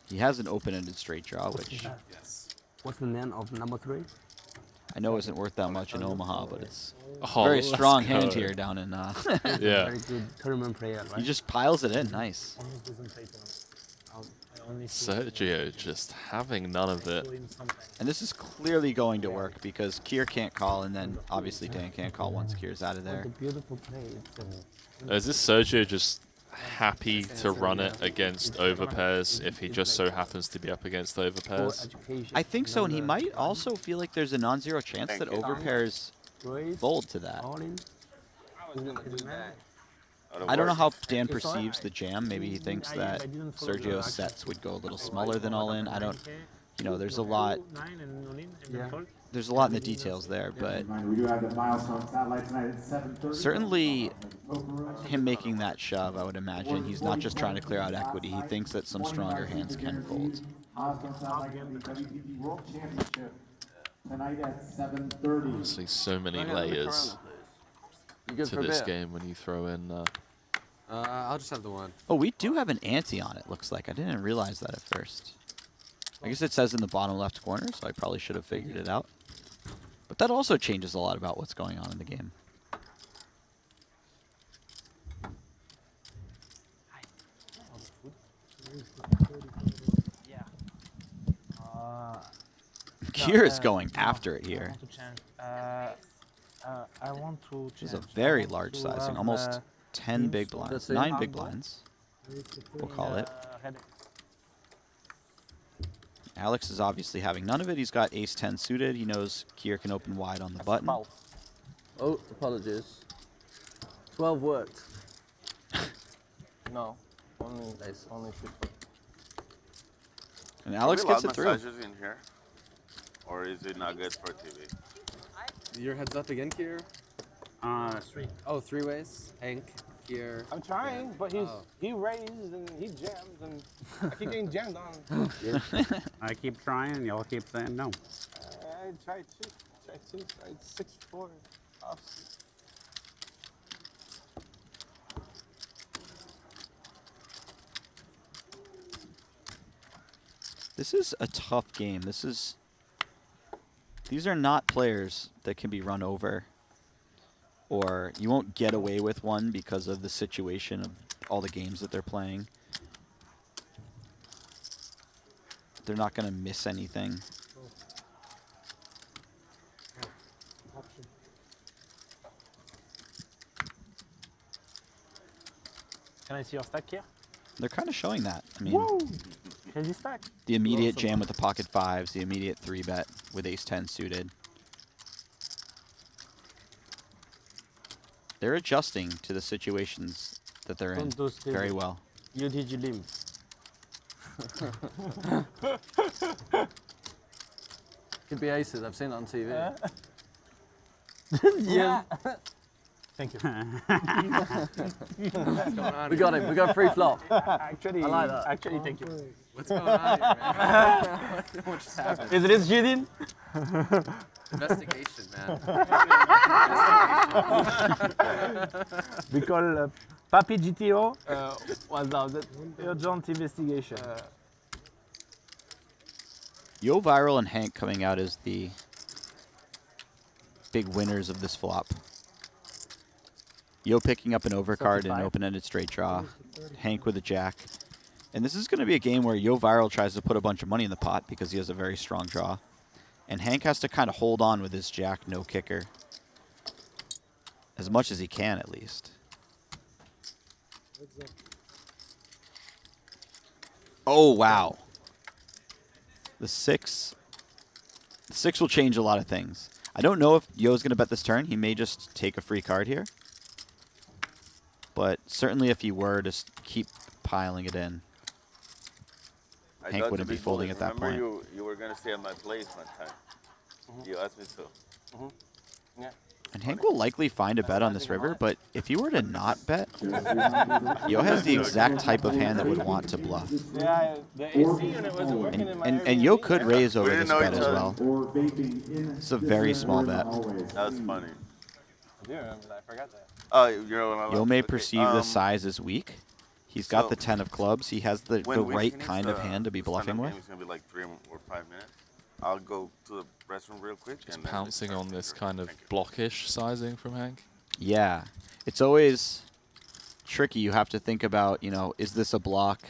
He has an open-ended straight draw, which Yes. What's the name of number 3? I know isn't worth that much in Omaha, but it's Oh, a very let's strong hand go. here down in... Yeah. Very good tournament player, right? He just piles it in. Nice. Almost doesn't play tennis. I only see Sergio just having none of it. in sometimes. And this is clearly going to work because Kier can't call, and then obviously Dan can't call once Kier's out of What there. a beautiful play. Is this Sergio just happy to run it against overpairs if he just so happens to be up against overpairs? I think so, and he might also feel like there's a non-zero chance that overpairs fold to that. All in. I don't know how Dan perceives the jam. Maybe he thinks that Sergio's sets would go a little smaller than all in. I don't, you know, there's a lot. There's a lot in the details there, but We do have the milestone satellite tonight at 7:30. certainly him making that shove, I would imagine he's not just trying to clear out equity. He thinks that some stronger hands can fold. Milestone satellite game, the WPT World Championship tonight at 7:30. Obviously, so many layers You good to for a this bit? game when you throw in. I'll just have the one. Oh, we do have an ante on it, looks like. I didn't realize that at first. I guess it says in the bottom left corner, so I probably should have figured it out. But that also changes a lot about what's going on in the game. Kier is going after it here. I want to This is a very large sizing, almost 10 big blinds, 9 big blinds, we'll call it. Alex is obviously having none of it. He's got ace-10 suited. He knows Kier can open wide on the button. Oh, apologies. 12 worked. No, only ace, only 50. And Alex gets it through. Massages in here, or is it not good for TV? Your heads up again, Kier? Three. Oh, three ways. Hank, Kier. I'm trying, but he raised and he jammed, and I keep getting jammed on. I keep trying, and y'all keep saying no. I tried two, tried 6-4 offsuit. This is a tough game. These are not players that can be run over, or you won't get away with one because of the situation of all the games that they're playing. They're not going to miss anything. Can I see your stack here? They're kind of showing that. I mean, Crazy stack. the immediate jam with the pocket fives, the immediate 3-bet with ace-10 suited. They're adjusting to the situations that they're in very well. You did your limb. Could be aces, I've seen it on TV. Yeah. Thank you. We got him, we got free flop. Actually, I like that. Actually, thank you. What's going on here, man? What just happened? Is it cheating? Investigation, man. We call Papi GTO. What's out? Urgent investigation. Yo Viral and Hank coming out as the big winners of this flop. Yo picking up an overcard and an open-ended straight draw. Hank with a jack. And this is going to be a game where Yo Viral tries to put a bunch of money in the pot because he has a very strong draw. And Hank has to kind of hold on with his jack no kicker. As much as he can, at least. Oh, wow. The six will change a lot of things. I don't know if Yo's going to bet this turn. He may just take a free card here. But certainly if he were to keep piling it in, Hank wouldn't be folding at that point. Remember you were going to stay at my place one time. You asked me to. Yeah. And Hank will likely find a bet on this river, but if he were to not bet, Yo has the exact type of hand that would want to bluff. Yeah, the AC unit wasn't working in my And Yo could raise over this bet as other. well. It's a very small bet. That's funny. I do remember that. I forgot that. Oh, you know what I Yo may perceive the size as weak. He's got so the 10 of clubs. He has the when we right finish kind of hand to be bluffing with. It's going to be like 3 or 5 minutes. I'll go to the restroom real quick. Just and then pouncing on this kind of blockish sizing from Hank. Yeah. It's always tricky. You have to think about, you know, is this a block?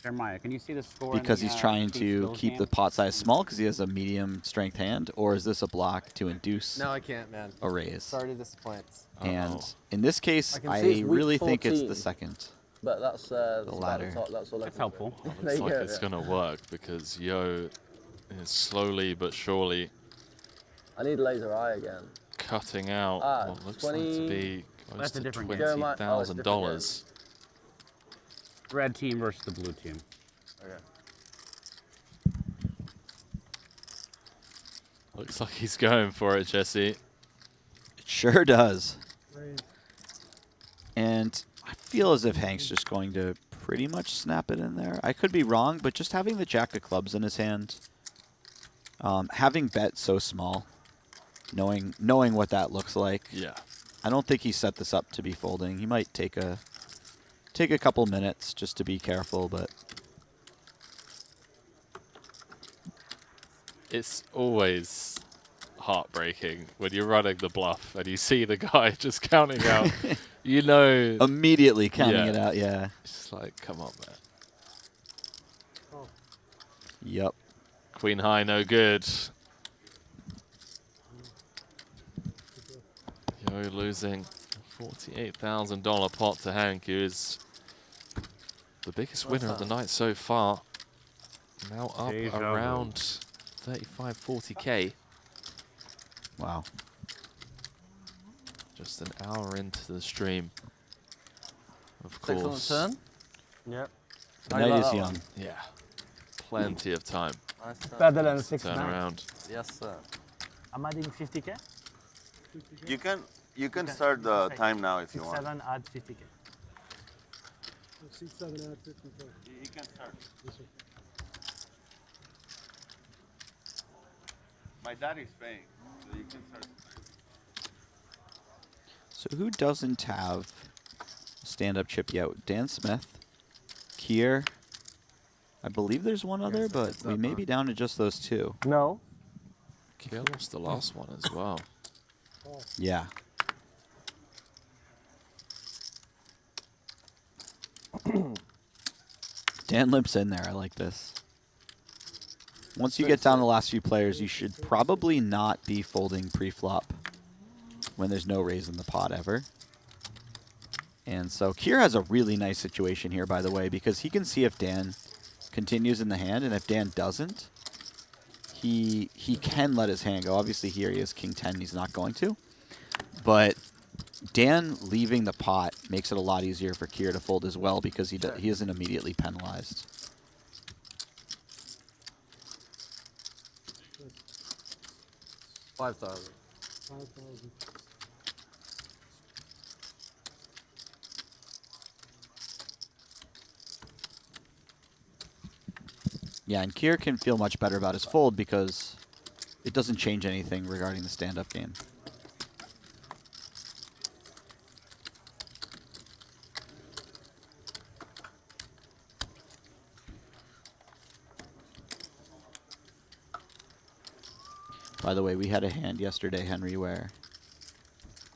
Jeremiah, can you see the score? Because he's trying to keep the pot size small because he has a medium strength hand, or is this a block to induce No, I can't, man. a raise? Sorry to disappoint. And in this case, I can see it's I week really think it's 14. the second. But that's the latter. That's all That's helpful. Looks like it's going to work because Yo is slowly but surely I need laser eye again. cutting out what looks like to be close That's a to different game. $20,000. Red team versus the blue team. Okay. Looks like he's going for it, Jesse. It sure does. And I feel as if Hank's just going to pretty much snap it in there. I could be wrong, but just having the jack of clubs in his hand, having bet so small, knowing what that looks like, Yeah. I don't think he set this up to be folding. He might take a couple minutes just to be careful, but It's always heartbreaking when you're running the bluff and you see the guy just counting out. You know, immediately counting Yeah. it out, yeah. it's just like, come on, man. Yep. Queen high, no good. Yo losing $48,000 pot to Hank, who is the biggest winner of the night so far. Now up around 35, 40K. Wow. Just an hour into the stream. Of 6 on the course. turn. Yep. The night is young. Yeah. Plenty of time. Nice turn. Better than to 6 turn around. Yes, sir. I'm adding 50K. You can start the time now if you want. 7 add 50K. 6-7 add 50K. You can start. My dad is paying, so you can start. So who doesn't have a stand-up chip yet? Dan Smith, Kier. I believe there's one other, but we may be down to just those two. No. Kier lost the last one as well. Yeah. Dan limps in there. I like this. Once you get down to the last few players, you should probably not be folding pre-flop when there's no raise in the pot ever. And so Kier has a really nice situation here, by the way, because he can see if Dan continues in the hand, and if Dan doesn't, he can let his hand go. Obviously here he is King 10, he's not going to. But Dan leaving the pot makes it a lot easier for Kier to fold as well, because he isn't immediately penalized. $5,000. 5,000. Yeah, and Kier can feel much better about his fold because it doesn't change anything regarding the stand-up game. By the way, we had a hand yesterday, Henry, where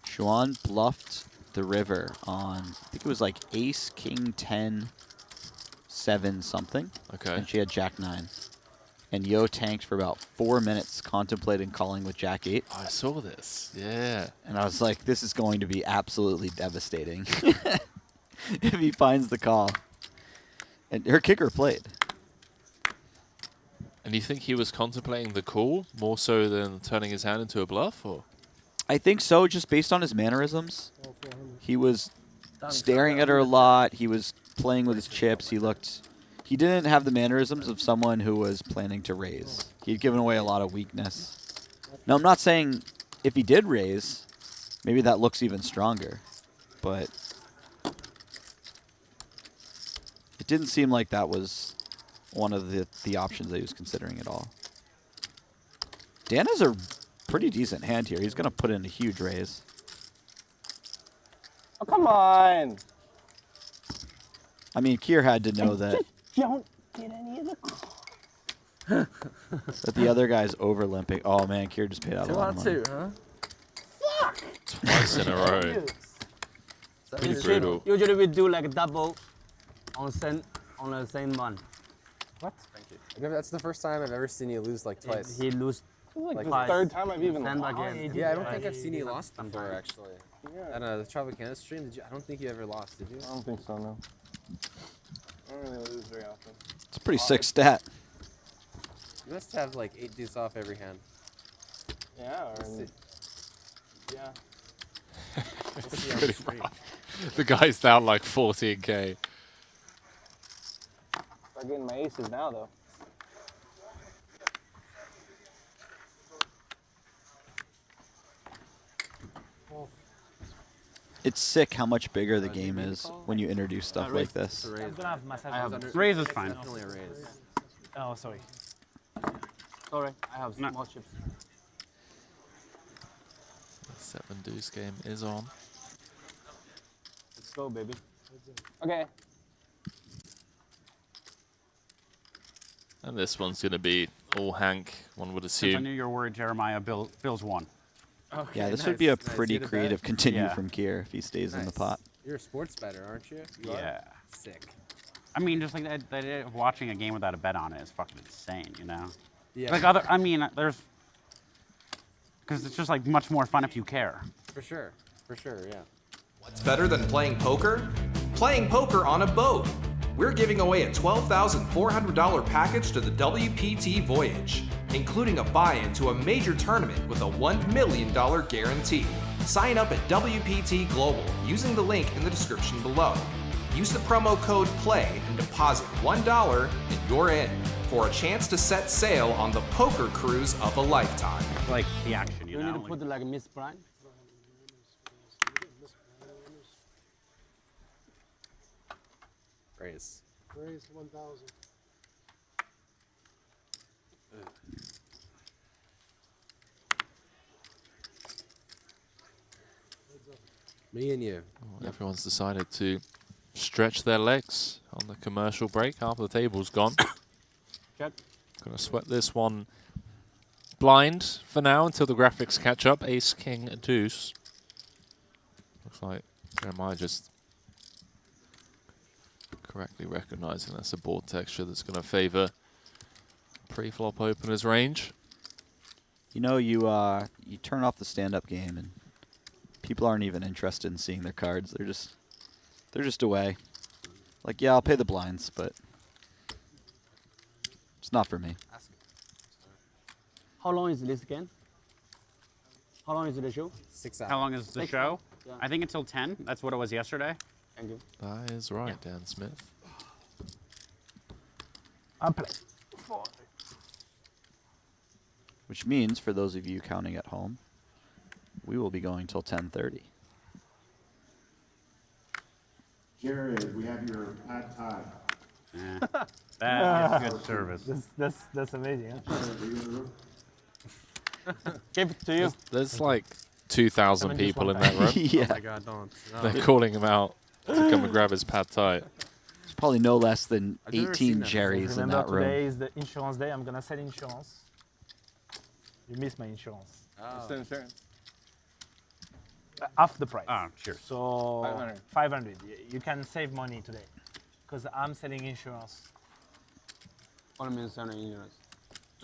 Xuan bluffed the river on, I think it was like ace, king 10, 7 something. Okay. And she had jack 9. And Yo tanked for about 4 minutes contemplating calling with jack 8. I saw this. Yeah. And I was like, this is going to be absolutely devastating if he finds the call. And her kicker played. And you think he was contemplating the call more so than turning his hand into a bluff, or? I think so, just based on his mannerisms. He was staring at her a lot. He was playing with his chips. He didn't have the mannerisms of someone who was planning to raise. He'd given away a lot of weakness. Now, I'm not saying if he did raise, maybe that looks even stronger. But it didn't seem like that was one of the options that he was considering at all. Dan has a pretty decent hand here. He's going to put in a huge raise. Oh, come on. I mean, Kier had to know that, Don't get any of the that the other guy's over limping. Oh, man, Kier just paid out a 2 lot out of of money. 2, huh? fuck. Twice in a row. Pretty brutal. Usually we do like a double on the same one. What? Thank you. That's the first time I've ever seen you lose like twice. He lose Like the twice. third time I've even Stand lost. again. Yeah, I don't think I've seen you lost before, Sometimes. actually. Yeah. At the Tropicana stream, I don't think you ever lost, did you? I don't think so, no. I don't really lose very often. It's a pretty sick stat. You must have like 8 deuce off every hand. Yeah, or Let's see. yeah. Let's see on the stream. The guy's down like 14K. Start getting my aces now, though. It's sick how much bigger the game is when you introduce stuff like this. I'm gonna have massage. I have Raise is fine. definitely a raise. Oh, sorry. Sorry, I have small chips. 7 deuce game is on. Let's go, baby. Okay. And this one's going to be all Hank, one would Since I assume. knew your word, Jeremiah, Bill's won. Okay, Yeah, this nice, would be a nice. pretty You had a bet? creative continue Yeah. from Kier if he stays in the Nice. pot. You're a sports bettor, aren't you? You Yeah. Are? Sick. I mean, just like that, watching a game without a bet on it is fucking insane, you know? Yeah. Like there's, because it's just like much more fun if you care. For sure. For sure, yeah. What's better than playing poker? Playing poker on a boat. we're giving away a $12,400 package to the WPT Voyage, including a buy-in to a major tournament with a $1 million guarantee. Sign up at WPT Global using the link in the description below. Use the promo code PLAY and deposit $1 and you're in for a chance to set sail on the poker cruise of a lifetime. Like the action, You need to put like a Miss Prime. Raise. Raise 1,000. Me and you. Well, everyone's decided to stretch their legs on the commercial break. Half the table's gone. Check. Gonna sweat this one blind for now until the graphics catch up. Ace, king, deuce. Looks like Jeremiah just correctly recognizing that's a board texture that's going to favor pre-flop opener's range. You know, you turn off the stand-up game and people aren't even interested in seeing their cards. They're just away. Like, yeah, I'll pay the blinds, but it's not for me. How long is this again? How long is the show? 6 hours. How long is the 6 show? hours? Yeah. I think until 10. That's what it was yesterday. Thank you. That is right, Dan Smith. I'll play. 4. Which means, for those of you counting at home, we will be going till 10:30. Jared, we have your pad thai. Yeah. That is good service. That's amazing. Huh? Jared, are you in the room? Give it to you. There's like 2,000 Haven't just people in one that room. Yeah. Oh my God, don't. No. They're calling him out to come and grab his pad thai. There's probably no less than I've never seen 18 that. Jerrys in Remember, that room. today is the insurance day. I'm gonna sell insurance. You missed my insurance. What's the insurance? Half the price. Oh, cheers. So 500. 500. You can save money today, because I'm selling insurance. What means selling insurance?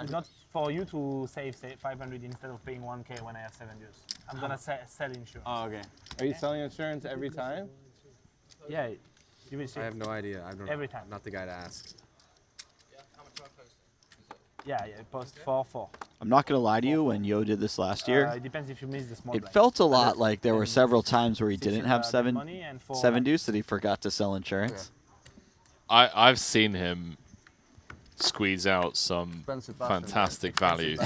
It's not for you to save 500 instead of paying 1K when I have 7 years. I'm gonna sell insurance. Oh, okay. Are you selling insurance every time? Yeah, you will see. I have no idea. I don't. Every time. I'm not the guy to ask. Yeah, post 4. I'm not going to lie to you, when Yo did this last year, It depends if you miss the small it blind. felt a lot like there were several times where he Six didn't in have big seven money and 4 deuce that he forgot to sell insurance. I've seen him squeeze out some Expensive fashion. fantastic value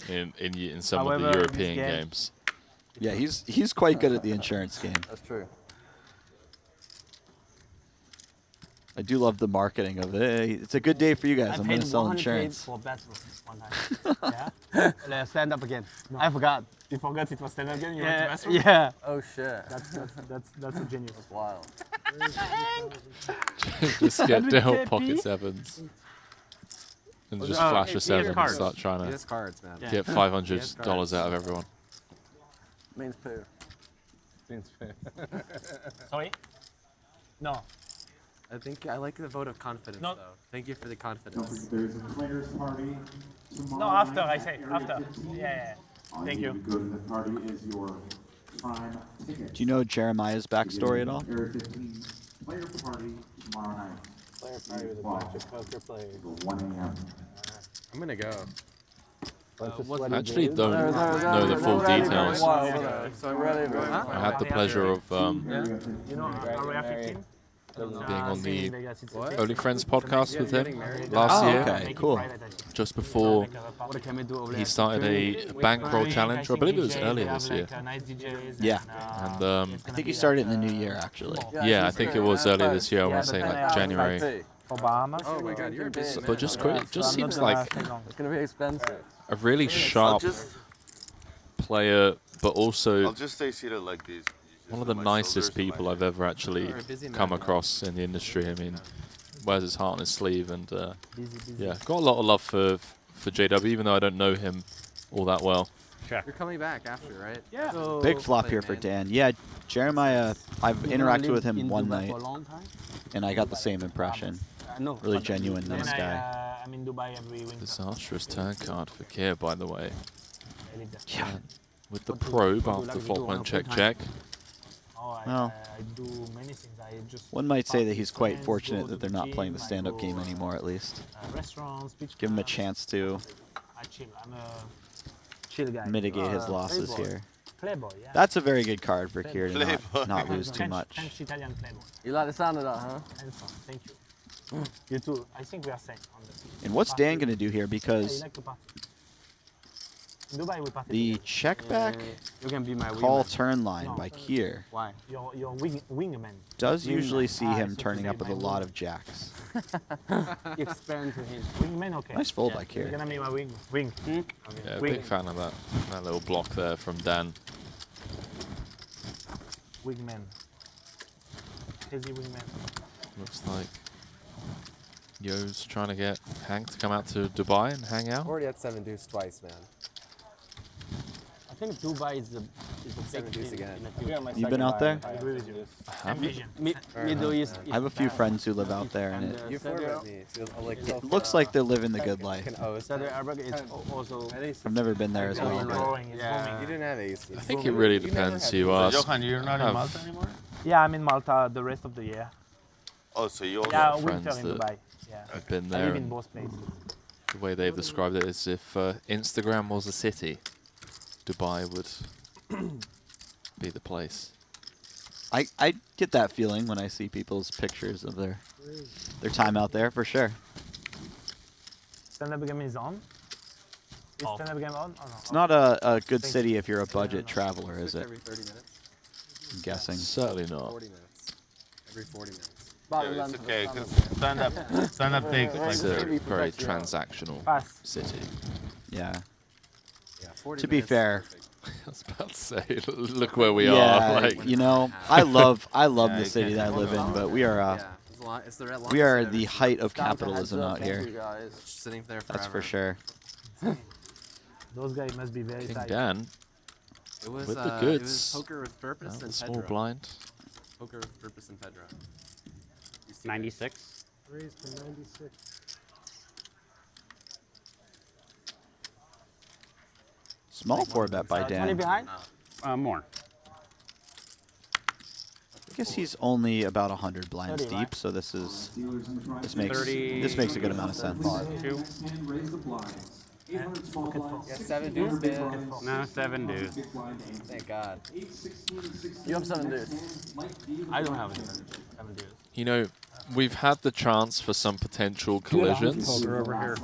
in some of However, the in this European game- games. Yeah, he's quite good at the insurance game. That's true. I do love the marketing of it. Hey, it's a good day for you guys. I'm going to sell 100K insurance. for bathroom one time. Yeah. Stand up again. I forgot. You forgot it was stand-up again? You Yeah. went to bathroom? Yeah. Oh shit. That's a genius. That's wild. Just get dealt 100K pocket P? sevens. And just Oh, flash a it's 7 and cards. start trying to Yes, cards, man. get $500 out of everyone. Means poo. Sorry? No. I think I like the vote of confidence, No. though. Thank you for the Don't confidence. forget, there's a players party tomorrow. No, after, night I at say. Area After. 15. Yeah. All Thank you you. need to go to the party is your prime ticket. Do you know Jeremiah's backstory at all? Area 15 player party tomorrow night. Player party with a bunch of poker players. Till 1 a.m. I'm gonna go. I actually don't know the full details. So I'm ready. I had the pleasure of You know, Area 15? being on the What? Only Friends podcast with getting him married. last Oh, year, okay, cool. just before What can we do over he there? started a bankroll challenge, or I believe it was earlier this year. Yeah. And I think he started in the new year, actually. yeah, I think it was earlier this year. I want to say like January. For Bahamas? Oh my God, you're a busy man. But just quick, it just I'm not seems gonna like stay long. It's gonna be expensive. a really I'll sharp just player, but also I'll just stay seated like this. one of the nicest people I've ever actually You're a busy man, come man. across in the industry. I mean, wears his heart on his sleeve, and yeah, got a lot of love for JW, even though I don't know him all that well. You're coming back after, right? Yeah. So Big flop play, here for man. Dan. Yeah, Jeremiah, I've you're gonna interacted live with him in one Dubai night, for a long time? and I got the same impression. No. Really but genuine, Then nice guy. I'm in Dubai every winter. Disastrous turn card for Kier, by the way. I live there. Yeah. With the What do- probe what do you after like to flop do on one a check full check. time? Well, I do many things. I just one might say that he's quite friends, fortunate go that to they're the not playing the gym, I stand-up go, game anymore, at least. Restaurants, beach Give him a clubs. chance to I chill. I'm a chill guy. mitigate his losses playboy. here. Playboy, yeah. That's a very good card for Kier to Playboy. not lose too French, much. French Italian playboy. You like the sound of that, huh? Handsome. Thank you. You too. I think we are same on this. And what's Dan going to do here? Yeah, you Because like to party. In Dubai we party. the together. check back You can be my call wingman. turn line No. by Kier Why? Your wingman. does usually see Ah, him so turning today up with a my lot wingman. of jacks. Explain to him. Wingman, okay. Nice fold Yeah, by You're Kier. gonna be my wing. Yeah, Wing. big fan of that little block there from Dan. Wingman. Crazy wingman. Looks like Yo's trying to get Hank to come out to Dubai and hang out. Already had 7 deuce twice, man. I think Dubai is the Seven big deuce thing again. in the future. You been out there? I agree with you. Have you? Vision. Middle East. I have a few friends who live out there, and it, You forwarded me. So like, it looks like they're living the good life. Saudi Arabia is also. I've never been there as well, but Growing, it's Yeah. booming. You didn't have aces. I think it really depends who you ask. Johan, you're not in Have- Malta anymore? Yeah, I'm in Malta the rest of the year. Oh, so you also Yeah, friends winter in that Dubai. Yeah. I've been I there. live in And both places. the way they've described it is if Instagram was a city, Dubai would be the place. I get that feeling when I see people's pictures of their time out there, for sure. Stand-up game is on. Is stand-up game on? Oh, no. It's not a good Thanks. city if you're a budget traveler, is it? Every 30 minutes? I'm guessing. Certainly not. 40 minutes. Every 40 minutes. About the Yeah, length it's of a okay, stand-up. because stand-up takes like It's a very transactional Pass. city. Yeah. Yeah, 40 To be minutes is fair, perfect. I was about to say, look where we yeah, are. Like, you know, I love Yeah, the you city can't that I live in, but we are Yeah, it's a lot- it's the we are longest the I've height of Down to capitalism heads up, out thank here. you guys. ever- Sitting there forever. That's for sure. Those guys must be very King tight. Dan It was, with the it was goods. poker with purpose The and small Pedro. blind. Poker with purpose and Pedro. You see 96. Raised to 96. Small 4-bet by 20 Dan. behind? More. I guess he's only about 100 blinds 30, deep, right? so this makes 30. this makes a good amount of sense. 2. Next hand, raise the blinds. 800 small blinds. Yeah, 7 deuce, man. No, 7 deuce. Big blind and Thank God. 8, 16, 16. You have 7 Next deuce. hand, Mike D. I don't have it. I haven't do it. You know, we've had the chance for some potential collisions, Poker over here.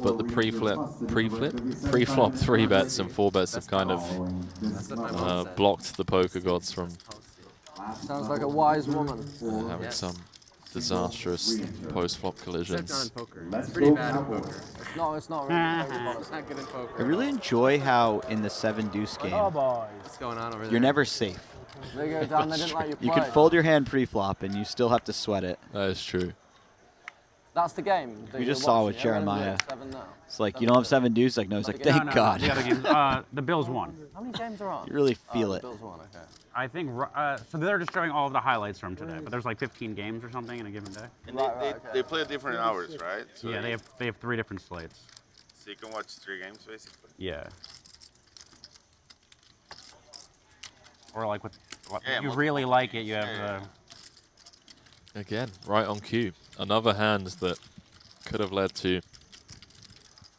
but the pre-flop 3-bets and 4-bets have kind of That's what my mom said. blocked the poker gods from Sounds like a wise woman. having Yes. some disastrous post-flop Except not collisions. in poker. It's pretty bad in poker. It's not really. It's not good in poker. I really enjoy how in the 7-deuce Oh, game, boys. What's going on over there? you're never safe. They go down, they didn't like your play. You can fold your hand pre-flop, and you still have to sweat it. That is true. That's the game. that We you're just saw watching. with Yeah, we're gonna Jeremiah. do 7 now. It's like, you don't have 7-deuce? Like, no. He's like, No, thank No, God. The other games. The Bills won. How many games are on? You really feel the it. Bills won, okay. I think. So they're just showing all of the highlights from today, but there's like 15 games or something in a given day. And Right, they, okay. they play at different hours, right? So Yeah, they have 3 different slates. So you can watch 3 games basically. Yeah. Or like with, Yeah, if you multiple really like it, games, you have. yeah. Again, right on cue. Another hand that could have led to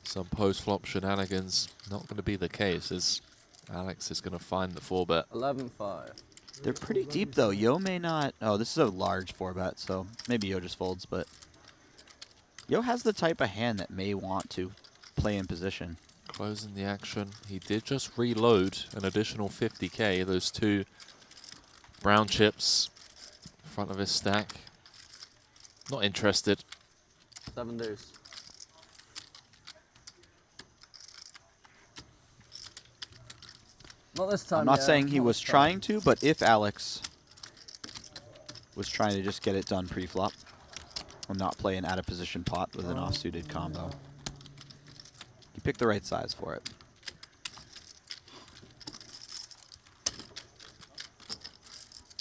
some post-flop shenanigans. Not going to be the case, as Alex is going to find the 4-bet. 11-5. They're pretty deep, though. Yo may not... Oh, this is a large 4-bet, so maybe Yo just folds, but... Yo has the type of hand that may want to play in position. Closing the action. He did just reload an additional 50k. Those 2 brown chips in front of his stack. Not interested. 7 deuce. Not this time. I'm not yeah, saying he not was this time. trying to, but if Alex was trying to just get it done pre-flop, or not play an out-of-position pot with an off-suited combo, he picked the right size for it.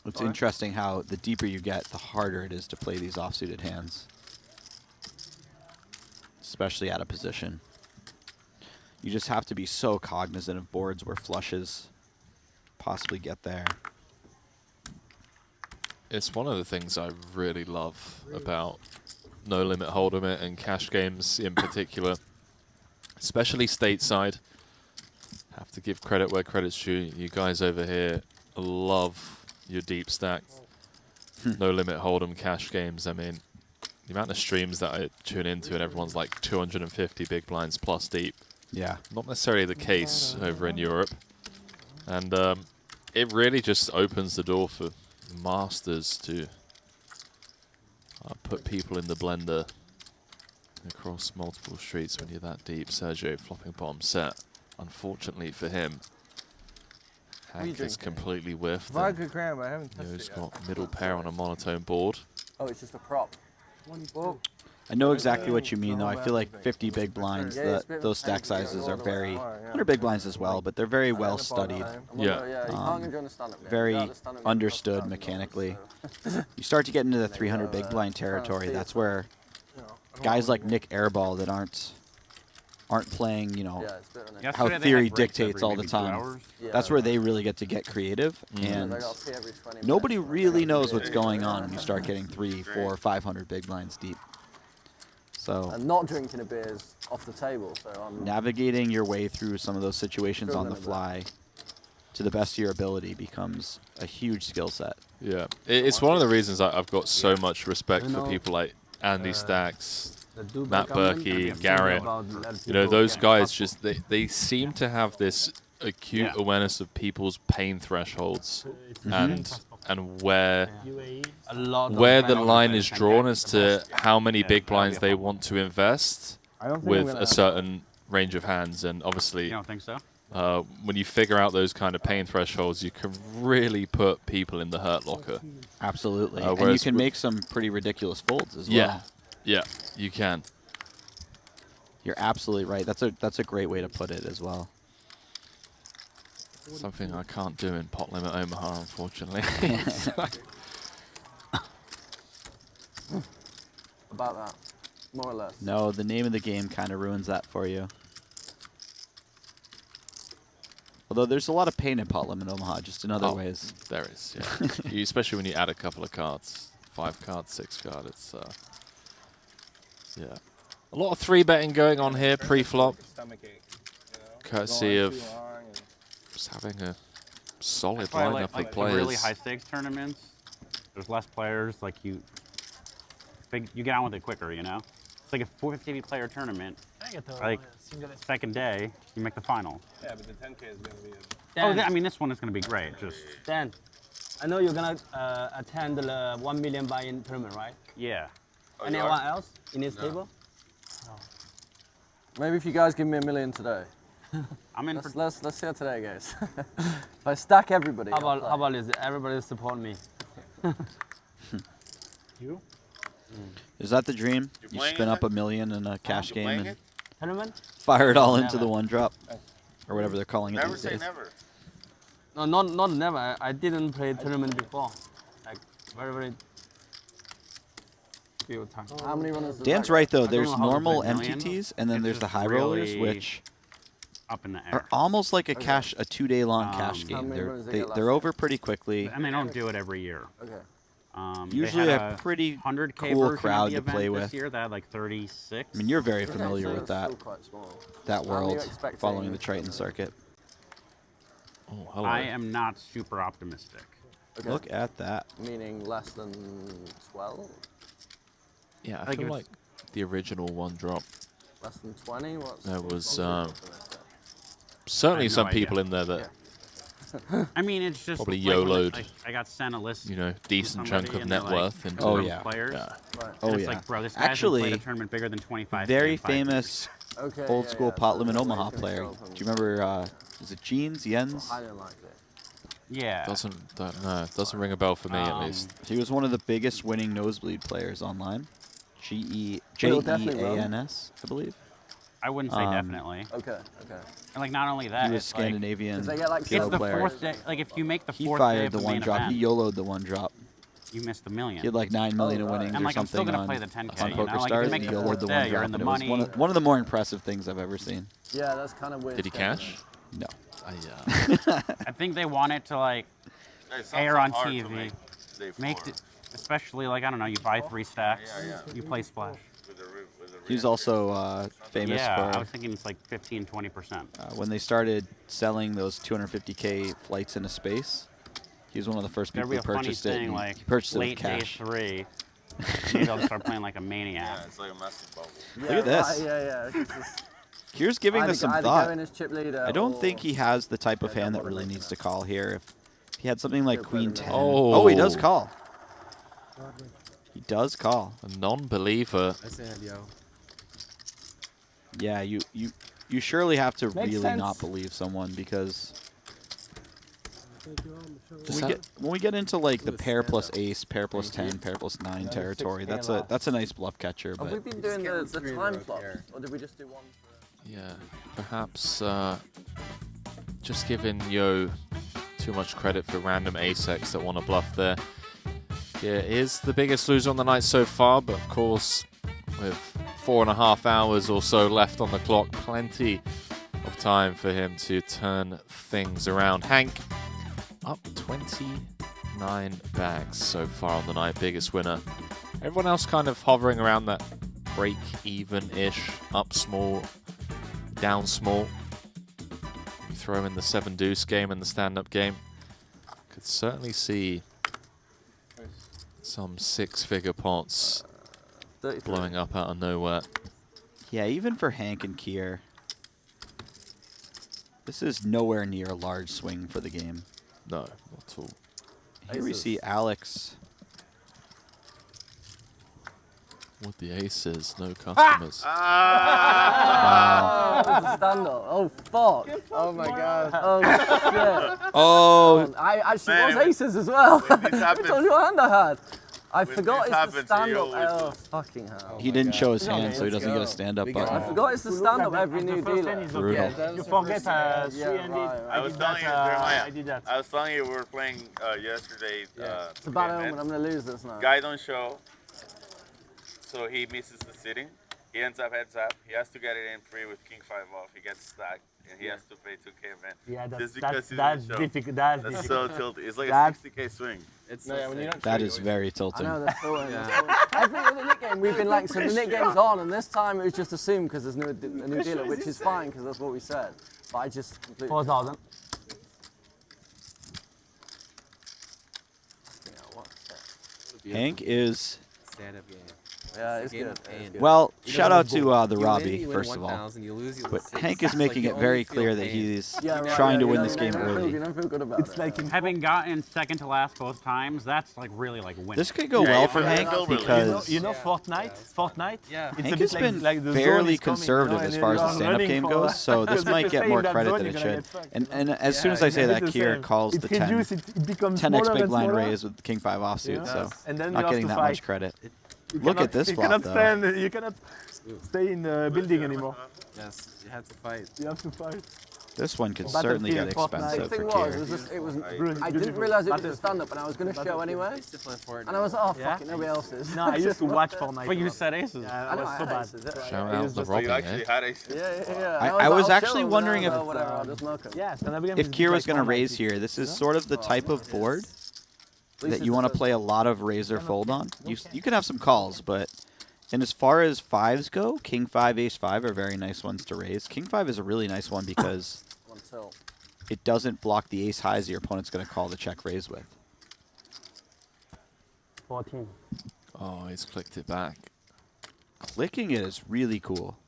It's interesting how the deeper you get, the harder it is to play these off-suited hands, especially out of position. You just have to be so cognizant of boards where flushes possibly get there. It's one of the things I really love about No Limit Hold'em and cash games in particular, especially stateside. Have to give credit where credit's due. You guys over here love your deep stacked No Limit Hold'em cash games. I mean, the amount of streams that I tune into and everyone's like 250 big blinds plus deep. Yeah. Not necessarily the case over in Europe. And it really just opens the door for masters to put people in the blender across multiple streets when you're that deep. Sergio flopping bottom set. Unfortunately for him, Hank is completely whiffed. Vodka cram, I haven't touched He's it got yet. middle pair on a monotone board. Oh, it's just a prop. Whoa. I know exactly what you mean, though. I feel like 50 big blinds, those stack sizes are very, 100 big blinds as well, but they're very well studied. Yeah. Very understood mechanically. You start to get into the 300 big blind territory. That's where guys like Nick Airball that aren't playing, you know, how theory dictates all the time. That's where they really get to get creative, and nobody really knows what's going on when you start getting 300, 400, 500 big blinds deep. So and not drinking a beer is off the table. So I'm navigating your way through some of those situations on the fly to the best of your ability becomes a huge skill set. Yeah, it's one of the reasons I've got so much respect for people like Andy Stacks, Matt Berkey, Garrett. You know, those guys just they seem to have this acute awareness of people's pain thresholds and where the line is drawn as to how many big blinds they want to invest with a certain range of hands. And obviously, You don't think so? When you figure out those kind of pain thresholds, you can really put people in the hurt locker. Absolutely, and you can make some pretty ridiculous folds as well. Yeah, you can. You're absolutely right. That's a great way to put it as well. Something I can't do in Pot Limit Omaha, unfortunately. about that, more or less. No, the name of the game kind of ruins that for you. Although there's a lot of pain in Pot Limit Omaha, just in other ways. There is, yeah. Especially when you add a couple of cards. 5 card, 6 card, it's... yeah. A lot of 3-betting going on here, pre-flop. Courtesy of just having a solid lineup of players. Really high stakes tournaments, there's less players. Like you get on with it quicker, you know. It's like a 450 player tournament. Like second day, you make the final. Yeah, but the 10K is going to be. I mean, this one is going to be great. Just Dan, I know you're gonna attend the 1 million buy-in tournament, right? yeah. Anyone else in this table? Maybe if you guys give me $1 million today. I'm in. Let's see how today goes. If I stack everybody. How about this? Everybody support me. You? Is that the dream? You spin up $1 million in a cash game and Tournament? fire it all into the one drop, or whatever they're calling it these days. Never. No, not never. I didn't play tournament before. Like very few times. How many runners? Dan's right though. I don't There's know how normal to play million. MTTs, and then It's there's the just high rollers, really which up in the air. are almost like a cash, a 2-day-long cash how game. many runners they get They're over pretty quickly. And they don't do it every year. Okay. Usually they a had pretty 100K cool version of crowd the to play event with. This year they had like 36. I mean, you're very familiar with that Quite small. that How many world, are you expecting? following the Triton circuit. Oh, hello. I am not super optimistic. Okay. Look at that. Meaning less than 12? Yeah, I Like feel it's- like the original one drop. Less than 20? There was I certainly have some no people idea. in there that I mean, it's just probably like, when YOLO'd. I got sent a list. You know, from decent somebody chunk of and they're net like, worth into Oh, those yeah. players. Yeah. Right. Oh And it's yeah. like, bro, this guy hasn't played a tournament bigger than 25. Very 25 years. famous Okay, old yeah, school yeah, Pot so Limit they're Omaha making player. themselves Do you remember? Is it Jeans Jens? I don't like it. Yeah. Doesn't ring a bell for me at least. He was one of the biggest winning nosebleed players online. definitely Jeans, I believe. I wouldn't say definitely. Okay. And like not only that, He was it's like, Scandinavian Does they get, like, it's PO the player. fourth day. Like if you make the He fourth day fired of the the one main drop. event, He YOLO'd the one drop. you missed the million. He had like 9 million of winnings And or like I'm still something gonna on, play the 10K. on you know? Poker Like, if Stars, you and make he the YOLO'd fourth the day, one you're drop. in the And it was money. one of the more impressive things I've ever seen. Yeah, that's kind of weird. Did he cash? No. I think they wanted to like It's air also on hard to TV. day Make four. Especially like I don't know, you buy 3 stacks, you play splash. He's also famous yeah, for. I was thinking it's like 15-20%. When they started selling those 250K flights into space, he was one of the first people who purchased it. Thing, like he purchased it with late cash. day 3, maybe I'll start playing like a maniac. Yeah, it's like a massive bubble. Look at this. Yeah. Kier's giving this some thought. I don't or- think he has the type of hand that really needs to call here. If he had something like Queen 10. Oh. He does call. He does call. A non-believer. I stand, yo. Yeah, you surely have to Makes really sense. not believe someone because Just when we get into like the pair plus ace, pair plus 10, pair plus 9 territory, that's a nice bluff catcher. Have we But been doing the time flops, or did we just do one? Yeah, perhaps just giving Yo too much credit for random ace-X that want to bluff there. Yeah, is the biggest loser on the night so far, but of course, with 4.5 hours or so left on the clock, plenty of time for him to turn things around. Hank, up 29 bags so far on the night, biggest winner. Everyone else kind of hovering around that break-even-ish, up small, down small. You throw in the 7-deuce game and the stand-up game. Could certainly see some 6-figure pots blowing up out of nowhere. yeah, even for Hank and Kier, this is nowhere near a large swing for the game. No, not at all. Here we see Alex. With the aces, no customers. Stand-up. Oh, fuck. Oh my god. Oh, shit. Oh, I actually Man, was aces as well. when this It's happens- on your hand I had. I when forgot this it's the happens, he stand-up. always Oh, loses. fucking hell. he didn't show his Okay, hand, so he let's doesn't get a go. stand-up We button. got I forgot it's the stand-up every new dealer. Brutal. You forget 3-handed. I was telling you, I did that. I was telling you we were playing yesterday. It's a bad omen. I'm going to lose this now. Guy don't show, so he misses the sitting. He ends up heads up. He has to get it in free with king 5 off. He gets stacked, and he has to pay 2K event. Yeah, Just because he that's didn't show. difficult. That's That's difficult. so tilted. It's like That's- a 60K swing. It's No, yeah, when you're not That sure, is you very I tilting. know, that's cool. Every other Nick game, we've been like, so the Nick game's on, and this time it was just assumed because there's a new dealer, which is fine because that's what we said. But I just completely. 4,000. Hank is. stand-up game. Yeah, it's Game good. of pain. Well, You shout know, out to the you win, Robbie, you win first of all. 1,000, you lose, you But lose 6. Hank is It's making like it you very only feel clear that pain. he's Yeah, right, trying to yeah, win you this don't- game you don't feel- early. You don't feel good about It's it. like in Having gotten second to last both times, that's like really like winning. This could go Yeah, well yeah, for yeah, Hank yeah, because you know Fortnite? Fortnite? Yeah. It's a Hank bit has like, been like the zone fairly is coming, conservative and as you far as the are stand-up running game for- goes, so this because if might you get stay more in that credit zone, than you're it gonna should. get fucked. And as soon as I say It's that, the Kier same. calls It the 10. reduces, it becomes 10x smaller big and blind smaller. raise with king 5 offsuit, Yeah. so And then you not have getting to that fight. much credit. You Look cannot- at this you flop, cannot though. stand. You cannot stay in the building anymore. Yes, you had to fight. You have to fight. This one could certainly get Battlefield, Fortnite. expensive The for thing was, Kier. it was Brilliant, I didn't beautiful. realize it was a Battlefield. stand-up, and I was going to show anyway. Used to play Fortnite. And I was, oh, Yeah? fucking nobody else is. No, I used to watch Fortnite. But you said aces. Yeah, I that know, was I so had bad. aces, yeah. Shout It out was the just So Robbie, you actually eh? had aces. Yeah. I And was like, I'll actually show them, wondering and if- I'll go, whatever, I'll just smoke 'em. Yeah, stand-up game If is Kier like was going to Fortnite. raise here, this is sort of the type of board that Least you want to it's play a lot of razor fold on. You can have some calls, but and as far as 5s go, king 5, ace 5 are very nice ones to raise. King 5 is a really nice one because on tilt. it doesn't block the ace highs your opponent's going to call the check raise with. 14. Oh, he's clicked it back. Clicking it is really cool.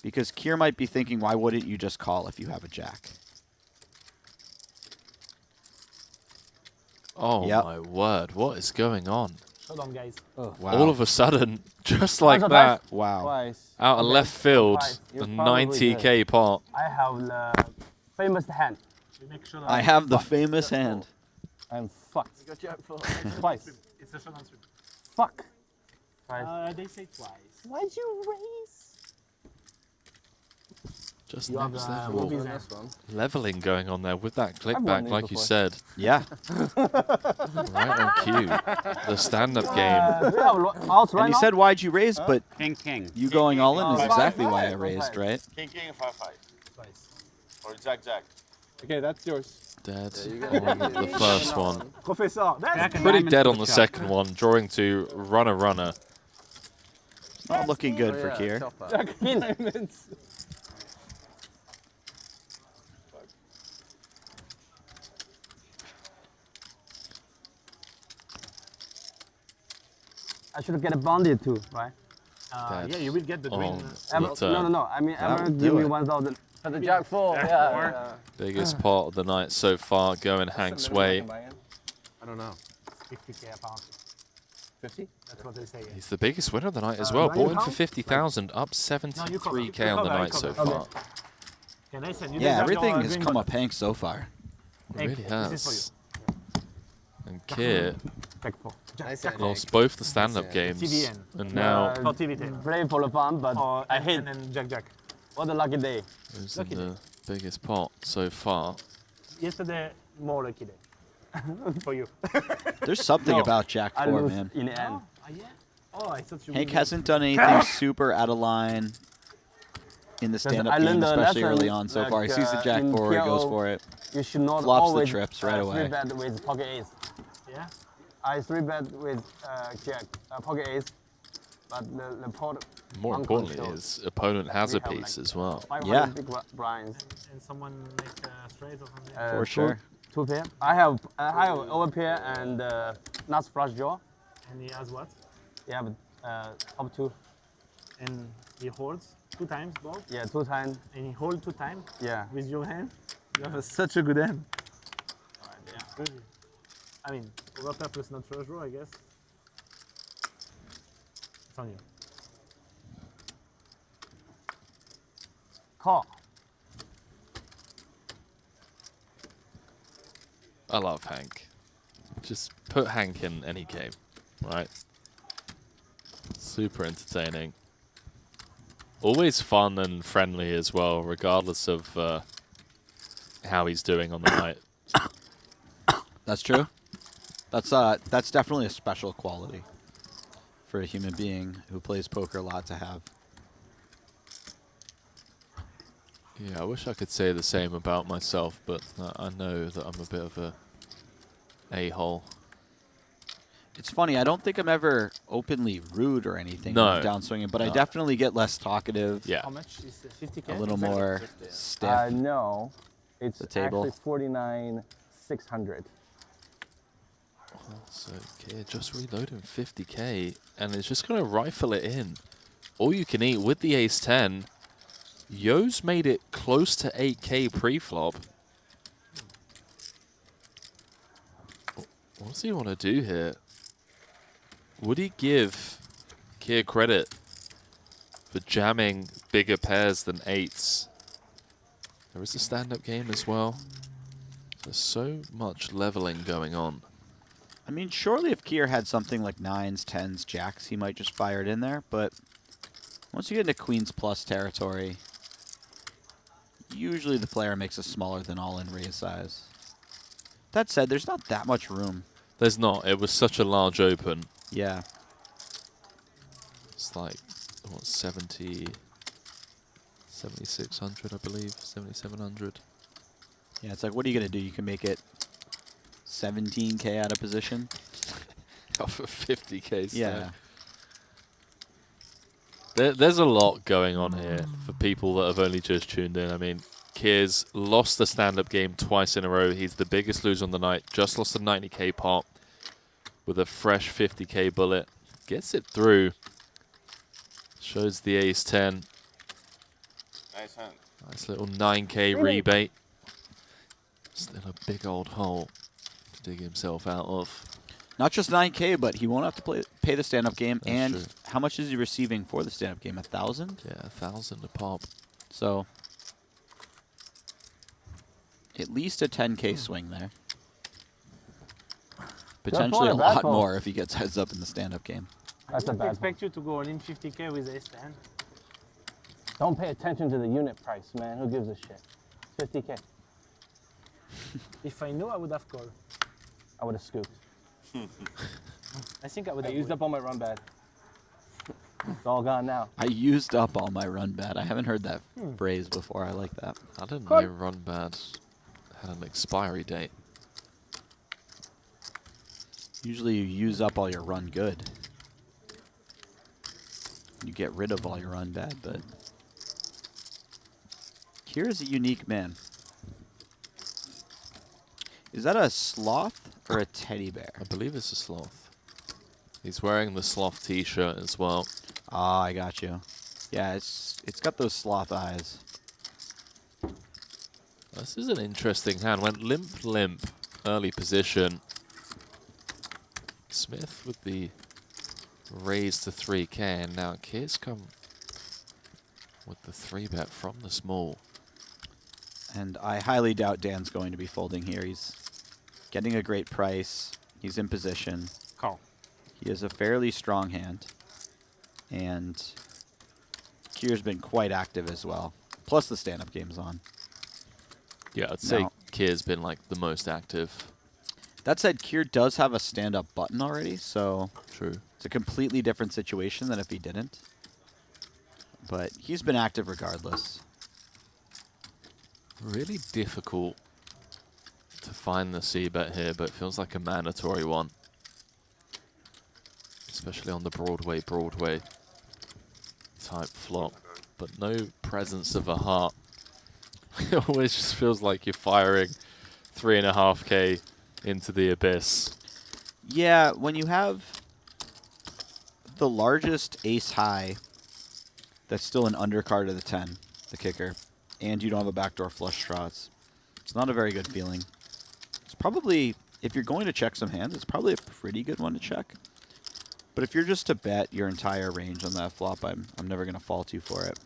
Because Kier might be thinking, why wouldn't you just call if you have a jack? Oh Yep. my word, what is going on? Hold on, guys. Wow. All of a sudden, just like Twice or that, Wow. Twice. out of Okay. left field, Five. the You're probably 90K pot. I have the Famous hand. make sure that I have the famous hand. I'm fucked. You got jack four. Twice. it's a showdown swing. Fuck. They say twice. Why'd you raise? Just You have next the level. Ruby's This one. Leveling going on there with that click I've back, won these like you before. said. Yeah. Right on cue. The stand-up game. We have out right And he now. said, why'd you raise? But King. you going all in is Five. exactly why I Five. raised, right? King, king, 5, 5. Twice. Or jack, jack. Okay, that's yours. Dead you go. on the first one. Professor, that's Pretty dead on the second one, drawing to runner. It's not looking good for Kier. Diamonds. I should get a bounty too, right? yeah, you will get the green. No. I mean, That ever would give do me it. 1,000. For the Jack 4, yeah. Biggest pot of the night so far, going Hank's way. I don't know. 50K apparently. 50? That's what they say. He's the biggest winner of the night as well. do you Bought in for count? 50,000, up 73K on the night so far. Okay, nice. And you Yeah, deserve your, everything has green come button. up Hank so far. It really This is for has. you. And Kier Jack 4. Nice lost both the stand-up games, TVN. and now For TVT. Play for the fun, but I hate. And then Jack. What a lucky day. is in the biggest pot so far. Yesterday, more lucky day. For you. There's something No, about Jack I 4, lose man. in the end. Yeah? Oh, I thought you Hank would- hasn't done anything super out of line in the stand-up I game, learned a especially lesson, early on so far. He like, sees the Jack in 4, he goes PO, for it. You should not Flops the always trips right away. 3-bet with pocket ace. Yeah? I 3-bet with Jack, pocket ace, but the pot. More one importantly, control. his opponent has a We have, piece like, as well. 500 Yeah. big blinds. And someone make a straight or something. For sure. Two pair. I have over pair and nuts flush draw. And he has what? Yeah, but top two. And he holds 2 times both. Yeah, 2 times. And he holds 2 times Yeah. with your hand. You have such a good hand. Yeah. Good. I mean, overpair plus not flush draw, I guess. It's on you. Call. I love Hank. Just put Hank in any game, right? Super entertaining. Always fun and friendly as well, regardless of how he's doing on the night. That's true. That's definitely a special quality for a human being who plays poker a lot to have. Yeah, I wish I could say the same about myself, but I know that I'm a bit of a a-hole. It's funny, I don't think I'm ever openly rude or anything when I'm downswinging, but I definitely get less talkative. Yeah. How much is 50K? A little more stiff. No, it's The table. actually 49,600. So Kier just reloading 50K, and it's just going to rifle it in. All you can eat with the ace-10. Yo's made it close to 8K pre-flop. What does he want to do here? Would he give Kier credit for jamming bigger pairs than 8s? There is a stand-up game as well. There's so much leveling going on. I mean, surely if Kier had something like 9s, 10s, jacks, he might just fire it in there, but once you get into queens plus territory, usually the player makes a smaller than all-in raise size. That said, there's not that much room. There's not. It was such a large open. Yeah. It's like, what, 7,600, I believe, 7,700. Yeah, it's like, what are you going to do? You can make it 17K out of position. Off of 50K. Yeah. There's a lot going on here for people that have only just tuned in. I mean, Kier's lost the stand-up game twice in a row. He's the biggest loser on the night. Just lost a 90K pot with a fresh 50K bullet. Gets it through. Shows the ace-10. Nice hand. Nice little 9K rebate. Still a big old hole to dig himself out of. Not just 9K, but he won't have to pay the stand-up game. That's and true. how much is he receiving for the stand-up game? 1,000? Yeah, 1,000 a pop. So at least a 10K swing there. Potentially a lot more if he gets heads up in the stand-up game. That's a I bad expect you to go all in 50K with ace-10. Don't pay attention to the unit price, man. Who gives a shit? 50K. If I knew, I would have called. I would have scooped. I think I would have used up all my run bad. It's all gone now. I used up all my run bad. I haven't heard that phrase before. I like that. I didn't know run bad had an expiry date. Usually you use up all your run good. You get rid of all your run bad, but Kier's a unique man. Is that a sloth or a teddy bear? I believe it's a sloth. He's wearing the sloth t-shirt as well. Ah, I got you. Yeah, it's got those sloth eyes. This is an interesting hand. Went limp, early position. Smith with the raise to 3K, and now Kier's come with the 3-bet from the small. And I highly doubt Dan's going to be folding here. He's getting a great price. He's in position. Call. He has a fairly strong hand. And Kier's been quite active as well. Plus the stand-up game's on. Yeah, I'd say Kier's been like the most active. That said, Kier does have a stand-up button already, so true. It's a completely different situation than if he didn't. But he's been active regardless. Really difficult to find the C-bet here, but it feels like a mandatory one. Especially on the Broadway type flop. But no presence of a heart. It always just feels like you're firing 3.5K into the abyss. Yeah, when you have the largest ace high that's still an undercard of the 10, the kicker, and you don't have a backdoor flush draw, it's not a very good feeling. It's probably, if you're going to check some hands, it's probably a pretty good one to check. But if you're just to bet your entire range on that flop, I'm never going to fault you for it.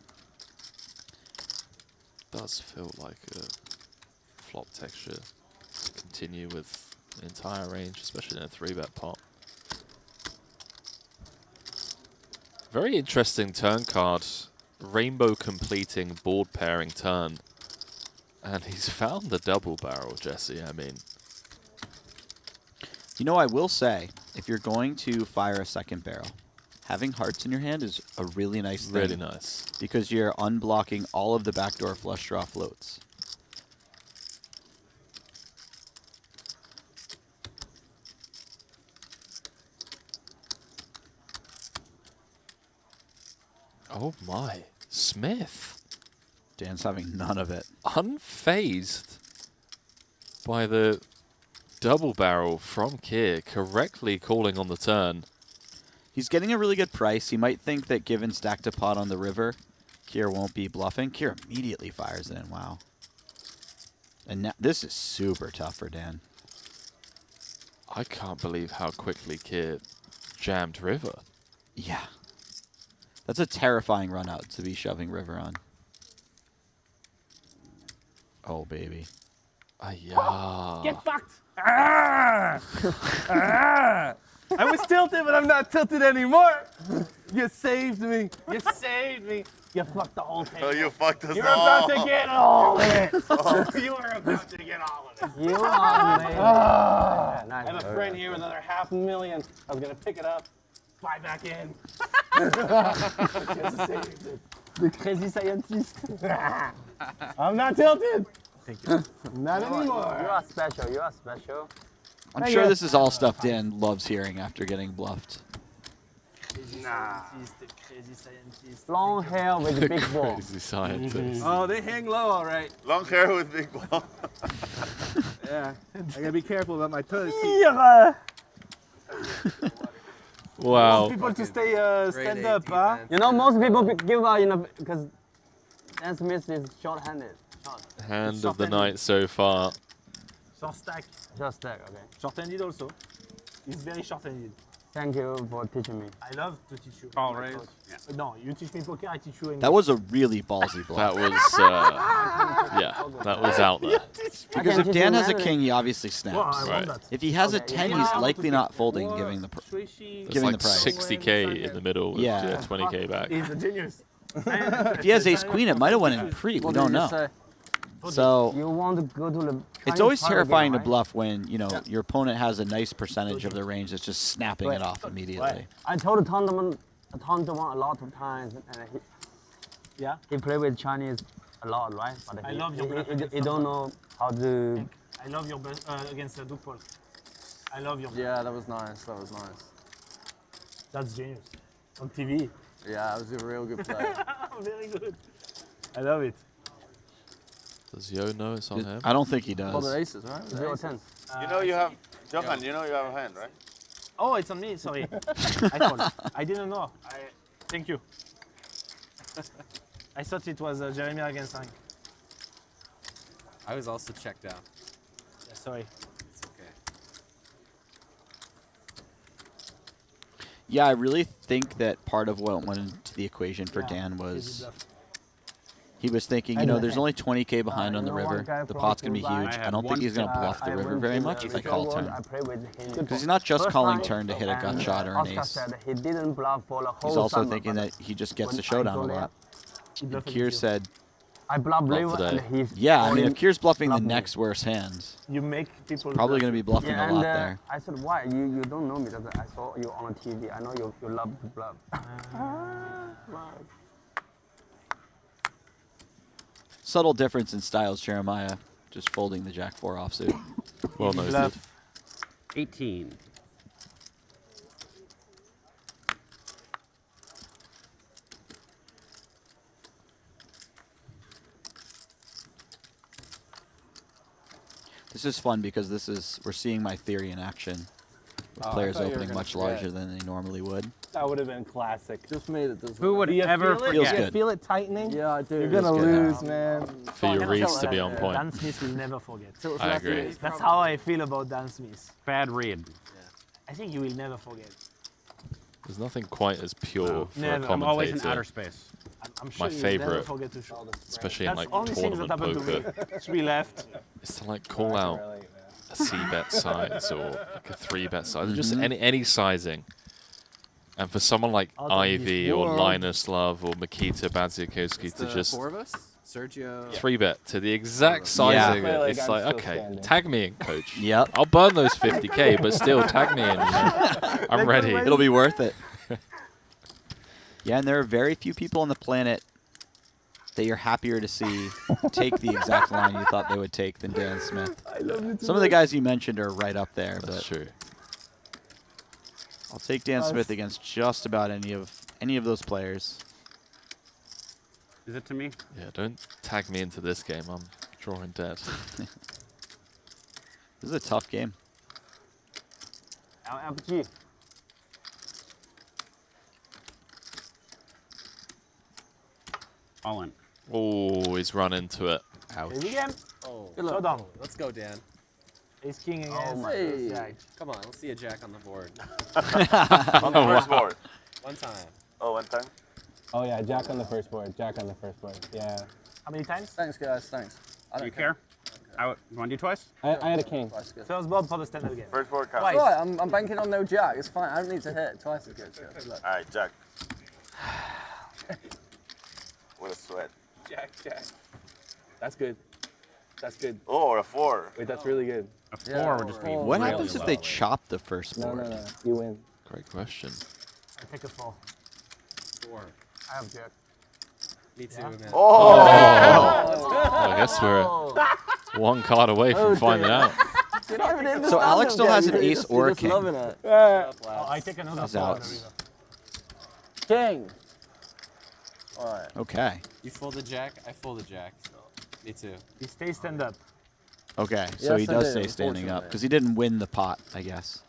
Does feel like a flop texture to continue with the entire range, especially in a 3-bet pot. Very interesting turn card. Rainbow completing board pairing turn. And he's found the double barrel, Jesse. I mean, you know, I will say, if you're going to fire a second barrel, having hearts in your hand is a really nice thing. Really nice. Because you're unblocking all of the backdoor flush draw floats. oh my. Smith. Dan's having none of it. Unfazed by the double barrel from Kier, correctly calling on the turn. He's getting a really good price. He might think that given stacked a pot on the river, Kier won't be bluffing. Kier immediately fires it in. Wow. And now, this is super tough for Dan. I can't believe how quickly Kier jammed river. Yeah. That's a terrifying run out to be shoving river on. Oh, baby. Yeah. Get fucked! Ah! Ah! I was tilted, but I'm not tilted anymore. You saved me. You saved me. You fucked the whole table. Oh, you fucked us You're all. about to get all of it. You are about to get all of it. You are amazing. Ah. Nice. I have a friend here with another $500,000. I was gonna pick it up, fly back in. Just saved it. The crazy scientist. I'm not tilted. Thank you. Not anymore. You are special. You are special. I'm sure this is all stuff Dan loves hearing after getting bluffed. Nah. Crazy scientist. Long hair with a big ball. Crazy scientist. Oh, they hang low, all right. Long hair with big ball. Yeah, I gotta be careful about my toes. Wow. People to stay stand up, huh? You know, most people give up, you know, because Dan Smith is short-handed. Hand of the night so far. Short stack. Just that, okay. Short-handed also. He's very short-handed. Thank you for teaching me. I love to teach you. All right. No, you teach me poker, I teach you English. That was a really ballsy bluff. That was, yeah, that was out there. Because if Dan has a king, he obviously snaps. Well, I want Right. that. If he has a 10, he's likely not folding, giving the There's giving like the price. 60K in the middle with Yeah. 20K back. He's a genius. If he has ace queen, it might have went in pre. We don't know. So You want to go to the. it's always terrifying to bluff when your opponent has a nice percentage of their range that's just snapping it off immediately. I told the tournament a lot of times, and Yeah. He play with Chinese a lot, right? But I he, love your bluffing he stuff. don't know how to. I love your best against Duke Paul. I love your. Yeah, that was nice. That was nice. That's genius. On TV. Yeah, it was a real good play. Very good. I love it. Does Yo know it's on him? I don't think he does. For the aces, right? 0-10. You know you have, Johan, you know you have a hand, right? Oh, it's on me. Sorry. I thought. I didn't know. Thank you. I thought it was Jeremy against Hank. I was also checked out. Yeah, sorry. It's okay. Yeah, I really think that part of what went into the equation for Dan was he was thinking, you know, there's only 20K behind on the river. The pot's going to be huge. I don't think he's going to bluff the river very much if I call turn. Because he's not just calling turn to hit a gut shot or an ace. He didn't bluff for the whole He's also summer, thinking but that he just gets the showdown a lot. And Kier said, I bluff river and he's yeah, I mean, if calling Kier's bluffing the bluff me. next worst hands, You make people probably going to be bluffing a and lot there. I said, why? You don't know me because I saw you on TV. I know you love to bluff. Subtle difference in styles, Jeremiah. Just folding the Jack 4 offsuit. Well noted. 18. This is fun because we're seeing my theory in action. With players opening much larger than they normally would. That would have been classic. Just made it. Who would ever feel it? Feels Do you good. feel it tightening? Yeah, I do. You're gonna lose, man. For your reads to be on point. Dan Smith will never forget. I agree. That's how I feel about Dan Smith. Bad read. I think he will never forget. There's nothing quite as pure for a Never. I'm always in commentator. outer space. I'm sure My he will never favorite, forget to show. especially That's in like only things that tournament happened poker, to me. 3 left. is to like call out a C-bet size or like a 3-bet size, just any sizing. And for someone like Out of Ivy this or world. Linus Love or Makita Badziakowski It's to the just 4 of us? Sergio. 3-bet to the exact sizing, Yeah. it's I'm like, still okay, standing. tag me in, coach. Yep. I'll burn those 50K, but still tag me in. You know? I'm ready. It'll be worth it. Yeah, and there are very few people on the planet that you're happier to see take the exact line you thought they would take than Dan Smith. Some of the guys you mentioned are right up there, That's but true. I'll take Dan Smith against just about any of those players. Is it to me? Yeah, don't tag me into this game. I'm drawing dead. This is a tough game. LFG. All in. Oh, he's run into it. Here we go. Oh, Showdown. let's go, Dan. Ace King against Hey. Jack. Come on, let's see a jack on the board. On the first board. One time. Oh, one time? Oh yeah, Jack on the first board. Jack on the first board. Yeah. How many times? Thanks, guys. Thanks. I Do don't you care? You want to do twice? I had a king. Twice is good. First board for the standard game. First board counts. Twice. It's all right, I'm banking on no jack. It's fine. I don't need to hit. Twice is good. Good luck. All right, Jack. What a sweat. Jack. That's good. That's good. Oh, or a 4. Wait, that's really good. A 4 would just be What really happens if low. they chop the first No, board? no, no. You win. Great question. I take a 4. 4. I have Jack. Me too, Yeah. man. Oh! I guess we're one card away from finding out. You're not even in the So Alex stand-up still has game. an You're ace just- or a you're just king. loving it. Oh, I take another He's 4 on out. the river. King. All right. Okay. You fold the jack, I fold the jack. Me too. He stays stand up. Okay, so Yes, he I does do, stay standing up unfortunately. because he didn't win the pot, I guess.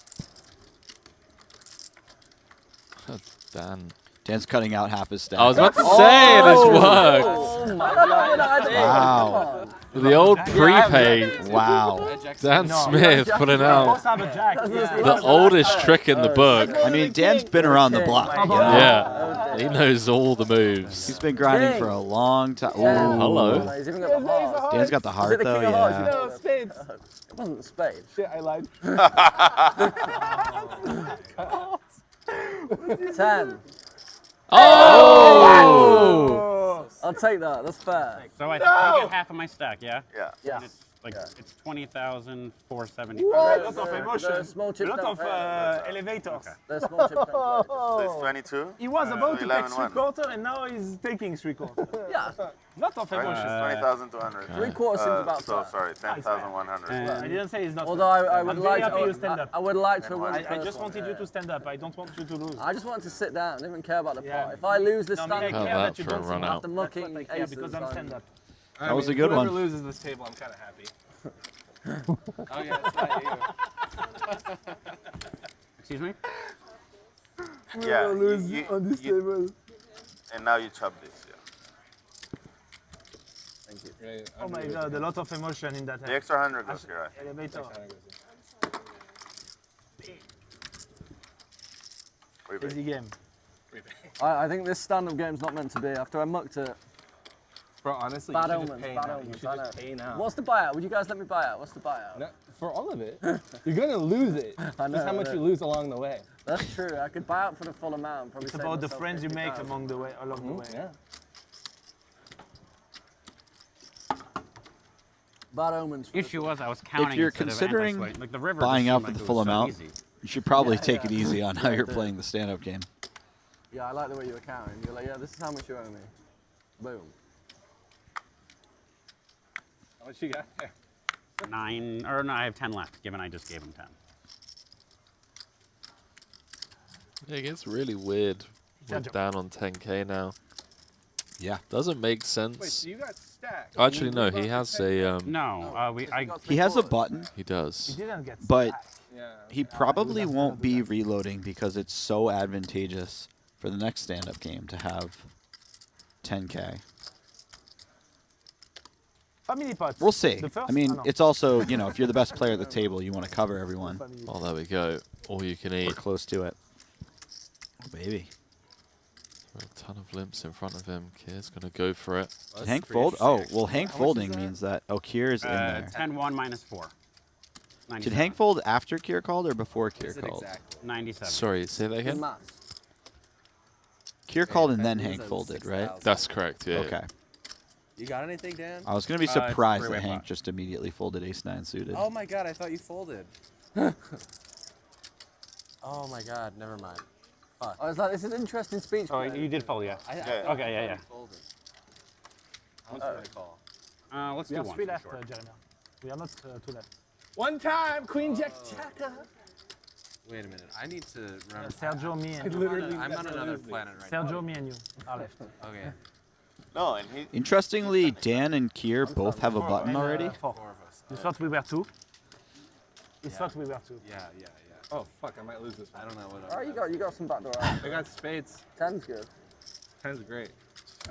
Dan. Dan's cutting out half his stack. I was about to say, this worked. Oh my God. Wow. The old prepay. Wow. Dan Smith putting out Have a Jack. the oldest trick in the book. I mean, Dan's been around the block. You know? Yeah, he knows all the moves. He's been grinding for a long time. Ooh. Hello. He's even got the heart. Dan's got the Is it heart, the though, king of hearts? yeah. No, spades. It wasn't a spade. Shit, I lied. 10. Oh! I'll take that. That's fair. So I get half of my stack, yeah? Yeah. Yeah. Like it's 20,475. A lot of The emotion. small A chips lot don't of play. elevators. The small chips don't play. So it's 22. He was about to take 11-1. 3/4 and now he's taking 3/4. Yeah. Lot of emotion. 20,200. 3/4 seems about So fair. sorry, 10,100. I didn't say he's not. Although I would I'm very like happy to, you stand up. I would like to win. I just wanted you to stand up. I don't want you to lose. I just want to sit down. I don't even care about the Yeah. pot. If I lose this No, I mean, I stand, care that that you for a don't run stand out. up. the That's mucking what I care aces. because I'm stand up. That was a good one. Whoever loses this table, I'm kind of happy. Oh yeah, it's not you. Excuse me? Yeah. lose on this table. And now you chop this. Yeah. Thank you. Oh my god, a lot of emotion in that. The extra 100 goes here. Elevator. Easy game. I think this stand-up game's not meant to be. After I mucked it. Bro, honestly, Bad you should omens, just pay bad now. omens, You should I just know. pay now. What's the buyout? Would you guys let me buy out? What's the buyout? No, for all of it. You're gonna lose it. I know, Just how I much know. you lose along the way. That's true. I could buy out for the full amount. Probably It's save about the myself friends you make £50. along the way. Yeah. Bad omens. The issue was I was counting. If you're instead of considering anti-swing. Like the river buying just out seemed for like the it full was so amount, easy. you should probably Yeah, take it yeah. easy on how Yeah, you're do. playing the stand-up game. Yeah, I like the way you were counting. You're like, yeah, this is how much you owe me. Boom. How much you got there? 9, or no, I have 10 left, given I just gave him 10. Yeah, it gets really weird. We're Judge. down on 10k now. Yeah. Doesn't make Wait, sense. so you got stacked. Actually, You no, moved he up to has 10K? a No, He has a button, he He does. didn't get but stacked. Yeah. he probably won't be reloading because it's so advantageous for the next stand-up game to have 10k. Family pots. We'll see. The first? I mean, Oh, no. it's also, you know, if you're the best player at the table, you want to cover everyone Oh, there we go. All you can eat. or close to it. Oh, baby. A ton of limps in front of him. Kier's gonna go for it. Did Hank fold? Oh, well, Hank folding means that. Oh, Kier is in there. 10-1 minus 4. Did 97. Hank fold after Kier called or before What Kier is it called? exactly? 97. Sorry, say that Good again. maths. Kier called and if I then lose, Hank I'm folded, right? 6,000. That's correct. Yeah. Okay. You got anything, Dan? I was going to be it's surprised that three-way Hank pot. just immediately folded ace-9 suited. Oh my god, I thought you folded. Oh my god, never mind. Fuck. I was like, it's an interesting speech. Oh, Greg. you did fold, yeah. I Yeah. thought Okay, you yeah. folded. How much did I call? Let's We do have one. 3 for left, sure. Jeremy. We are not 2 left. One time, Queen Jack Chaka. Wait a minute, I need to remember. Sergio, me, and you. Literally I'm on never another lose me. planet right now. Sergio, me, and you are left. Okay. No, and he. Interestingly, Dan and Kier both have a button And, already. 4. Four of us. You thought we were 2? You thought we were 2. Yeah. Oh fuck, I might lose this I one. don't know what. All right, you got some backdoor. Right? I got spades. 10's good. 10's great.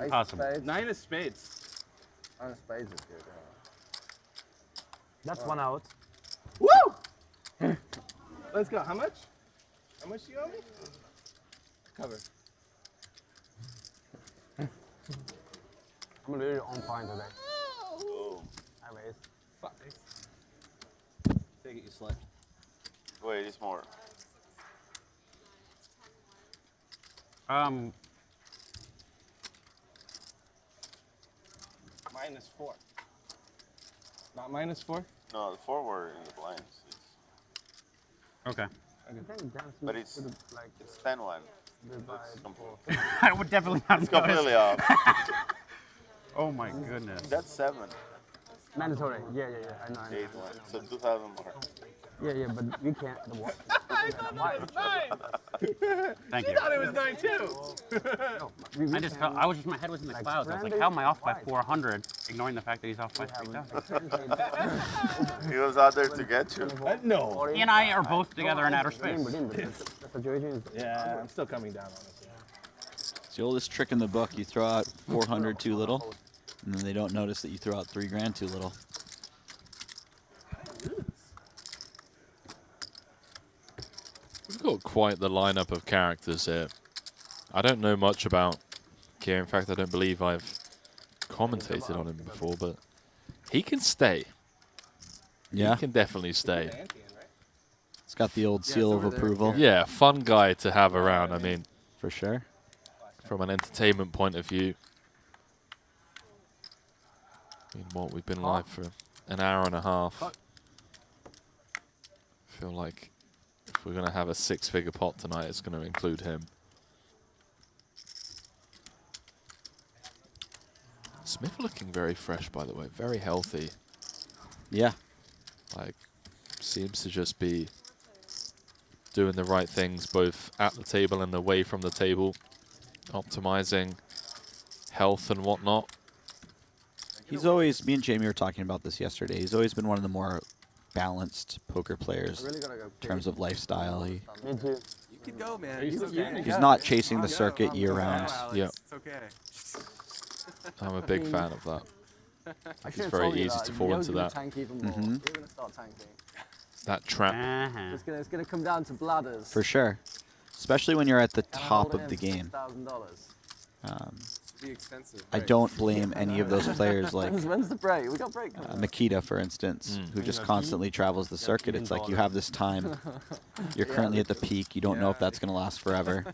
Ace Awesome. of spades. 9 is spades. Nine of spades is good. Yeah. That's 1 out. Woo! Let's go. How much? How much do you owe me? Cover. I'm really on point today. I raise. Fuck. Take it, you slut. Wait, it's more. -4. Not -4? No, the 4 were in the blinds. Okay. But it's 10-1. It's completely, I would definitely not it's notice. completely off. Oh my goodness. That's 7. Mandatory. Yeah. I know. 8-1. So 2,000 more. Yeah, but you can't. The what? I thought it was 9! Thank You you. thought it was 9 too! I just felt, my head was in the clouds. I was like, how am I off by 400, ignoring the fact that he's off by 3,000? He was out there to get you. No. He and I are both together in outer space. The situation is. Yeah, I'm still coming down on this. It's the oldest trick in the book. You throw out 400 too little, and then they don't notice that you throw out 3 grand too little. We've got quite the lineup of characters here. I don't know much about Kier. In fact, I don't believe I've commentated on him before, but he can stay. Yeah, He can definitely stay. it's got the old seal of approval. Yeah, fun guy to have around, I mean, For sure. from an entertainment point of view. I mean, what, we've been live for an hour and a half. I feel like if we're going to have a 6-figure pot tonight, it's going to include him. Smith looking very fresh, by the way, very healthy. Yeah. Like, seems to just be doing the right things both at the table and away from the table, optimizing health and whatnot. He's always, me and Jamie were talking about this yesterday, he's always been one of the more balanced poker players in terms of lifestyle. You can go, man. He's not chasing the circuit year round. Yeah. It's okay. I'm a big fan of that. I It's very easy to fall into that. Tank even more. We're going to start tanking. That trap. It's going to come down to bladders. For sure. Especially when you're at the top of the game. Be expensive. I don't blame any of those players like When's the break? We got break. Makita, for instance, who just constantly travels the circuit. It's like you have this time. You're currently at the peak. You don't know if that's going to last forever.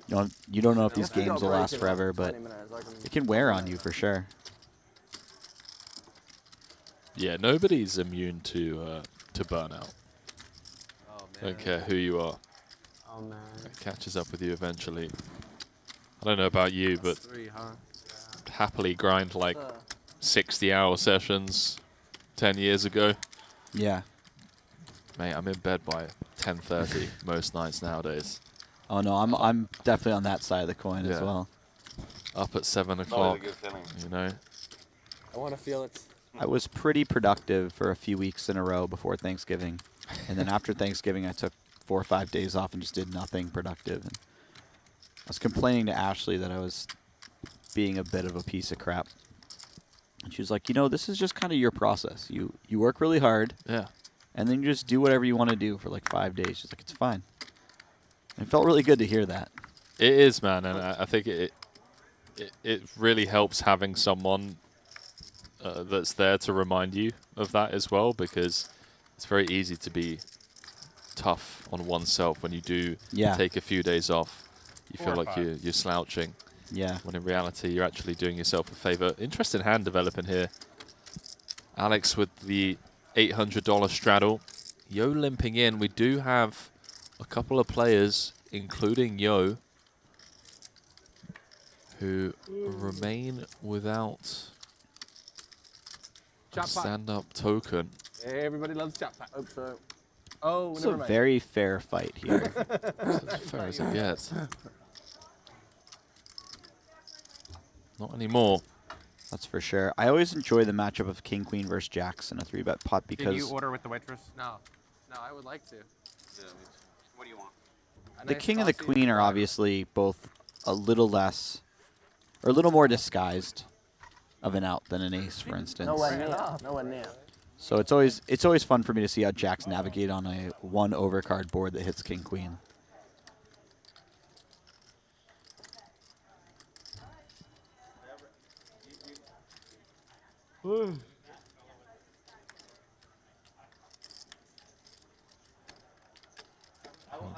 You don't know if these games will last forever, but it can wear on you for sure. Yeah, nobody's immune to burnout. Don't care who you are. Oh man. It catches up with you eventually. I don't know about you, but happily grind like 60-hour sessions 10 years ago. Yeah. Mate, I'm in bed by 10:30 most nights nowadays. Oh no, I'm definitely on that side of the coin as well. Up at 7 o'clock, you know. I want to feel it. I was pretty productive for a few weeks in a row before Thanksgiving. And then after Thanksgiving, I took 4 or 5 days off and just did nothing productive. And I was complaining to Ashley that I was being a bit of a piece of crap. And she was like, you know, this is just kind of your process. You work really hard. Yeah. And then you just do whatever you want to do for like 5 days. She's like, it's fine. And it felt really good to hear that. It is, man. And I think it really helps having someone that's there to remind you of that as well, because it's very easy to be tough on oneself when you do take a few days off. You feel like you're slouching. Yeah. When in reality, you're actually doing yourself a favor. Interesting hand developing here. Alex with the $800 straddle. Yo limping in. We do have a couple of players, including Yo, who remain without a stand-up token. Everybody loves chop pack. Hope so. Oh, It's a very fair fight here. It's as fair as it gets. Not anymore. That's for sure. I always enjoy the matchup of King Queen versus Jacks in a 3-bet pot because. Did you order with the waitress? No, I would like to. What do you want? The King and the Queen are obviously both a little less, or a little more disguised of an out than an ace, for instance. Nowhere near. Nowhere near. So it's always fun for me to see how Jacks navigate on a 1 overcard board that hits King Queen.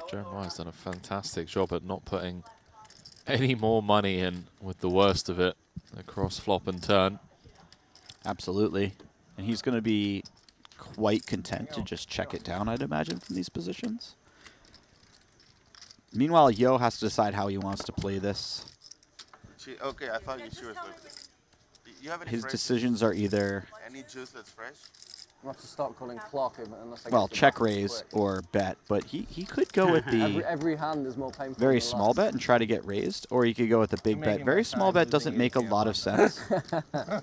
Jeremiah's done a fantastic job at not putting any more money in with the worst of it across flop and turn. Absolutely. And he's going to be quite content to just check it down, I'd imagine, from these positions. Meanwhile, Yo has to decide how he wants to play this. Okay, I thought she was. You have any His fresh? decisions are either, Any juice that's fresh? We'll have to start calling clock unless I well, get the check button raise quick. or bet. But he could go with the Every hand is more painful. very than the small last. bet and try to get raised, or you could go with the big bet. Very small bet doesn't make a lot of sense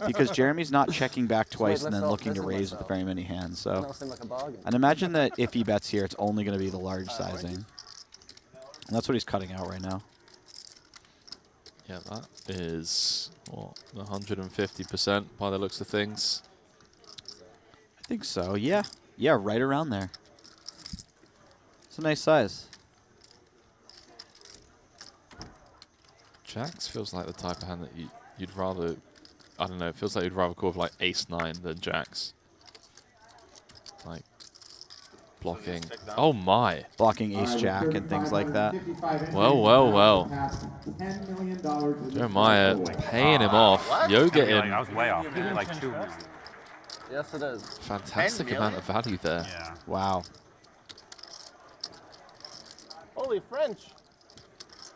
because Jeremy's not checking back twice and then looking to raise with very many hands. So, That seemed like a bargain. and imagine that if he bets here, it's only going to be the large sizing. And that's what he's cutting out right now. Yeah, that is, what, 150% by the looks of things. I think so, yeah. Yeah, right around there. It's a nice size. Jacks feels like the type of hand that you'd rather, I don't know, it feels like you'd rather call with like ace-9 than jacks. Like, blocking. Oh my. Blocking ace-jack and things like that. Well, well, well. Jeremiah paying him off. Yo getting I was way off. Maybe like 2 million. Yes, it is. Fantastic amount of value there. Yeah. Wow. Holy French.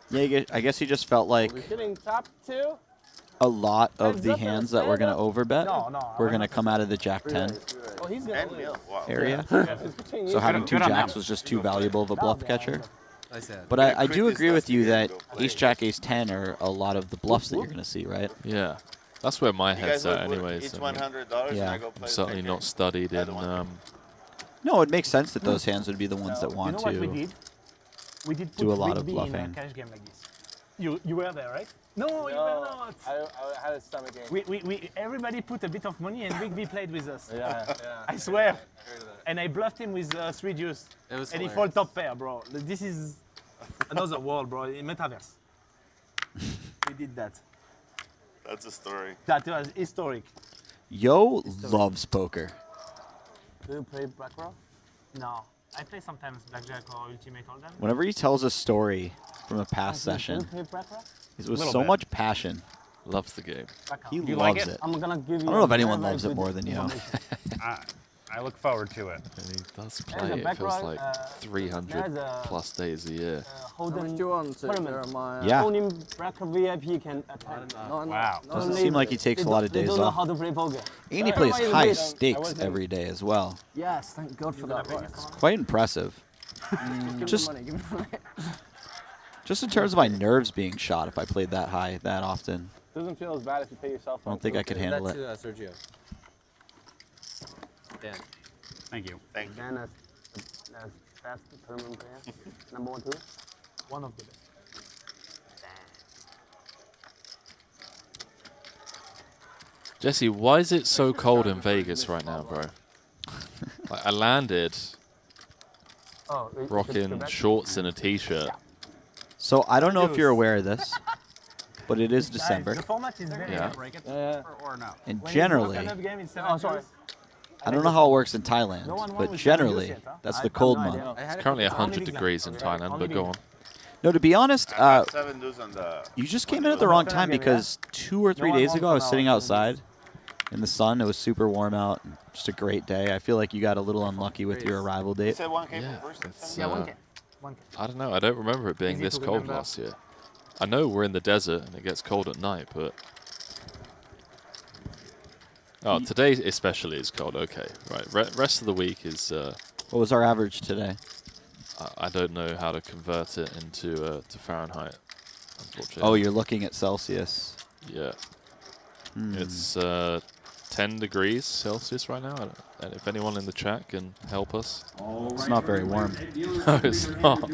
Yeah, I guess he just felt like We're hitting top 2. a lot of Heads the up and hands that we're going to overbet No, were going to come out of the Jack 10 Oh, he's going to lose. area. It's between you So having two. two Good on jacks them. was just too valuable of a bluff catcher. I said. But I do agree with you that Ace Jack, Ace 10 are a lot of the bluffs that you're going to see, right? Yeah. That's where my You head's guys at would anyways. each I mean, $100 and Yeah. I go play I'm the certainly next not game. studied in... No, it makes sense that those hands would be the ones that You want know what we to. did? We did do put a lot Big of B in bluffing. a cash game like this. You were there, right? No, you were not. I had a stomach ache. We everybody put a bit of money and Big B played with us. Yeah. I swear. And I bluffed him with 3 deuce. It was And he hilarious. fold top pair, bro. This is another world, bro. In metaverse. We did that. That's a story. That was historic. Yo loves poker. Do you play Baccarat? No. I play sometimes blackjack or ultimate hold'em. Whenever he tells a story from a past Do you session, play Baccarat? it's with Little so bit. much passion. Loves the game. He You loves like it. I'm gonna give you. I don't know if a anyone very loves it good more than you. information. I look forward to it. And he does There's play a it, feels background, like 300 there's a- plus days a year. How much Hold'em do you want to tournament. Jeremiah? Yeah. Only Baccarat VIP can attend. Wow. Doesn't seem like he takes a lot of They days don't know off. how to play poker. And he Sorry. plays Everybody high wins. I stakes wasn't- every day as well. Yes, thank God for that. Right. Quite impressive. Give Just- me the money. Give me the money. Just in terms of my nerves being shot if I played that high that often. Doesn't feel as bad if you pay yourself. I don't think I could handle That's it. Sergio. Dan. Thank you. Thank you. Dan as best tournament player. Number 1, 2. One of the best. Jesse, why is it so cold in Vegas right now, bro? Like, I landed Oh, rocking shorts and a t-shirt. So I don't know if you're aware of this, but it is December. The format is very Yeah. Break it Yeah. or no? And When generally, it's not enough game, it's Oh, sorry. I don't know how it works in Thailand, No one won but with generally, San Jose, huh? that's I the have cold no month. idea. It's currently Only 100 big degrees in land. Thailand, Only but go big on. No, to be honest, I got 7 dudes on the. you just came in at the wrong time game, because 2 or 3 one days won ago I was from sitting our- outside in the sun. It was super warm out. Just a great day. I feel like you got a little unlucky with your arrival You date. said 1K Yeah, per person? it's, Yeah, uh, 1K. 1K. I don't know. I don't remember it being Easy this to cold remember. last year. I know we're in the desert and it gets cold at night, but... Oh, today especially is cold. Okay, right. Rest of the week is... What was our average today? I don't know how to convert it into to Fahrenheit, unfortunately. Oh, you're looking at Celsius. Yeah. Hmm. It's 10 degrees Celsius right now. And if anyone in the chat can help us. It's not very warm. No, it's not.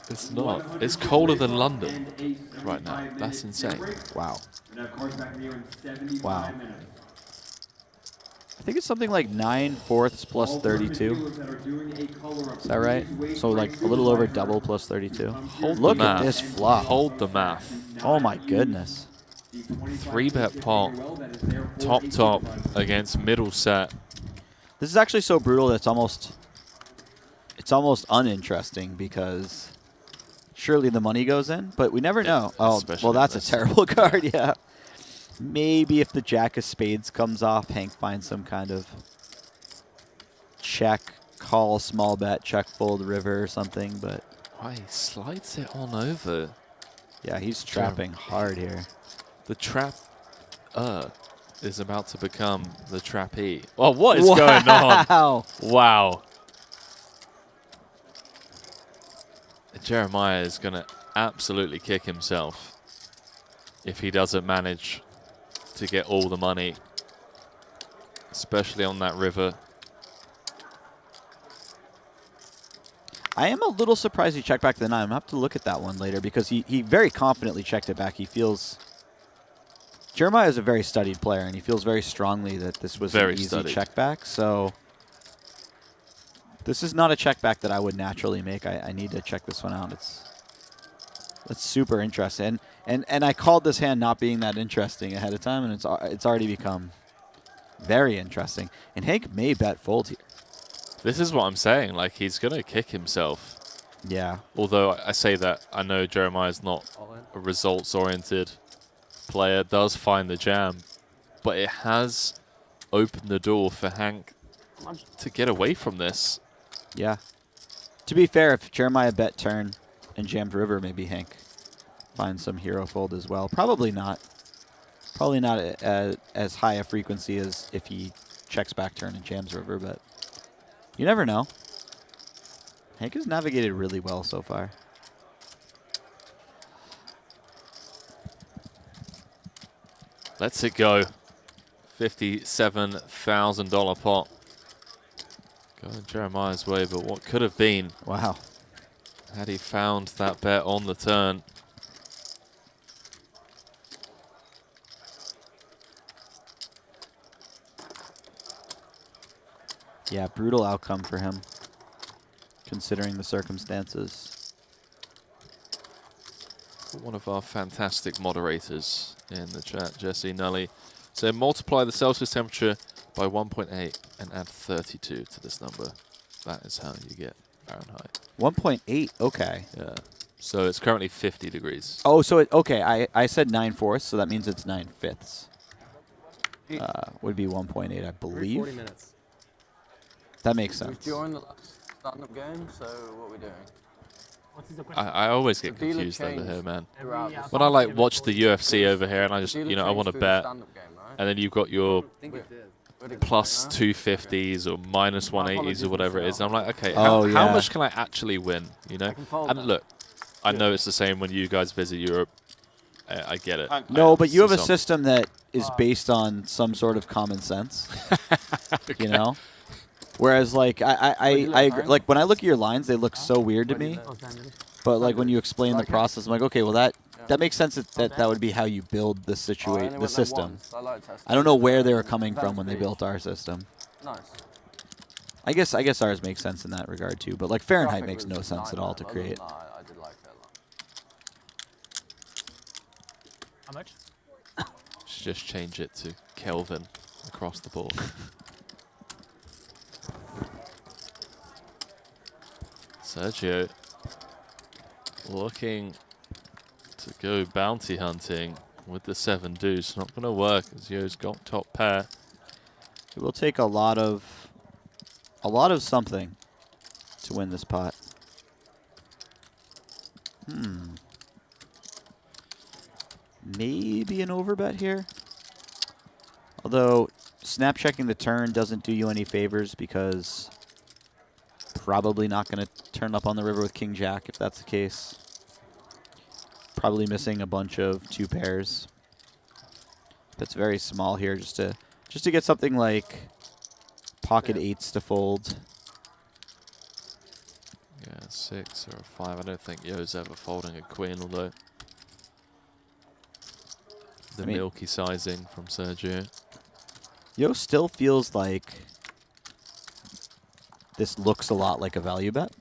It's not. It's colder than London right now. That's insane. Wow. And of course, back here in 75 Wow. minutes. I think it's something like 9/4 plus 32. Is that right? So like a little over double plus 32. Hold Look the math. at this flop. Hold the math. Oh my goodness. 3-bet pot. Top against middle set. This is actually so brutal that it's almost uninteresting because surely the money goes in, but we never know. Oh, Especially well, that's a this. terrible card, yeah. Maybe if the Jack of Spades comes off, Hank finds some kind of check, call, small bet, check, fold, river or something, but Why, he slides it on over. yeah, he's trapping hard here. The trap is about to become the trappee. Oh, what is going on? Wow. Wow. Jeremiah is going to absolutely kick himself if he doesn't manage to get all the money, especially on that river. I am a little surprised he checked back the 9. I'm going to have to look at that one later because he very confidently checked it back. He feels... Jeremiah is a very studied player, and he feels very strongly that this was Very an easy studied. check back. So this is not a check back that I would naturally make. I need to check this one out. That's super interesting. And I called this hand not being that interesting ahead of time, and it's already become very interesting. And Hank may bet fold here. This is what I'm saying. Like, he's going to kick himself. Yeah. Although I say that, I know Jeremiah's not a results-oriented player, does find the jam, but it has open the door for Hank to get away from this. Yeah. To be fair, if Jeremiah bet turn and jammed river, maybe Hank finds some hero fold as well. Probably not. Probably not as high a frequency as if he checks back turn and jams river, but you never know. Hank has navigated really well so far. Let's it go. $57,000 pot. Going Jeremiah's way, but what could have been? Wow. Had he found that bet on the turn. Yeah, brutal outcome for him, considering the circumstances. One of our fantastic moderators in the chat, Jesse Nully, said multiply the Celsius temperature by 1.8 and add 32 to this number. That is how you get Fahrenheit. 1.8, okay. Yeah. So it's currently 50 degrees. Oh, so okay, I said 9/4, so that means it's 9/5. Would be 1.8, I believe. 40 minutes. That makes We've sense. joined the stand-up game, so what are we doing? What is the question? I always get The dealer confused over changed here, man. throughout the When I like watch the UFC over here and I just, you know, I want to Dealer changed bet, through the stand-up game, right? and then you've got your We're plus 250s or minus 180s or whatever it is. And I'm like, okay, Oh, how yeah. much can I actually win? You know? can fold And that. look, I know it's the same when you guys visit Europe. I get it. No, but you have a Some- system that is based on some sort of common sense. You know? Whereas, like, I agree, like, when I look at your lines, they look so weird to me. But, like, when you explain the process, I'm like, okay, well, that makes sense that would be how you build the situation, the system. I don't know where they were coming from when they built our system. Nice. I guess ours makes sense in that regard, too. But, like, Fahrenheit makes no sense at all to create. I did like that a lot. How much? Should just change it to Kelvin across the board. Sergio looking to go bounty hunting with the 7 deuce. Not going to work as Yo's got top pair. It will take a lot of something to win this pot. Maybe an overbet here. Although snap checking the turn doesn't do you any favors because probably not going to turn up on the river with King Jack if that's the case. Probably missing a bunch of 2 pairs. That's very small here just to get something like pocket 8s to fold. Yeah, 6 or a 5. I don't think Yo's ever folding a queen, although the milky sizing from Sergio. Yo still feels like this looks a lot like a value bet.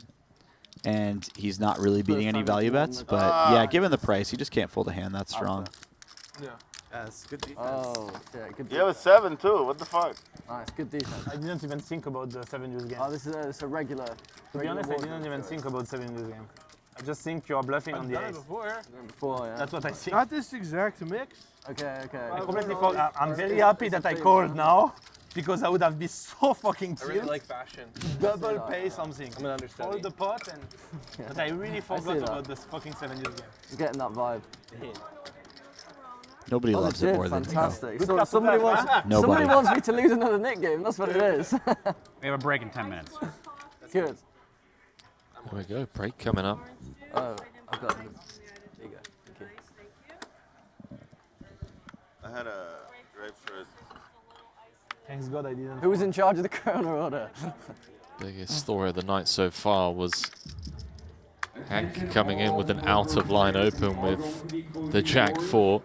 And he's not really beating any value bets. But yeah, given the price, you just can't fold a hand that strong. Yeah. That's good defense. Oh, yeah, good defense. You have a 7 too. What the fuck? Nice, good defense. I didn't even think about the 7 deuce game. Oh, this is a regular. To be honest, I didn't even think about 7 deuce game. I just think you are bluffing on the Done it ace. Before, yeah. That's what I think. Not this exact mix. Okay. I completely forgot. I'm very happy that I called now because I would have been so fucking I really chilled. like fashion. Double pay something. I'm an understudy. Fold the pot and. But I really forgot about this fucking 7 deuce game. You're getting that vibe. Nobody loves it more than you. Fantastic. So somebody wants me to lose another Nick game. That's what it is. We have a break in 10 minutes. Good. There we go. Break coming up. Oh, I've got it. There you go. Thank you. I had a grape first. Thanks God I didn't. Who was in charge of the Corona order? Biggest story of the night so far was Hank coming in with an out of line open with the Jack 4.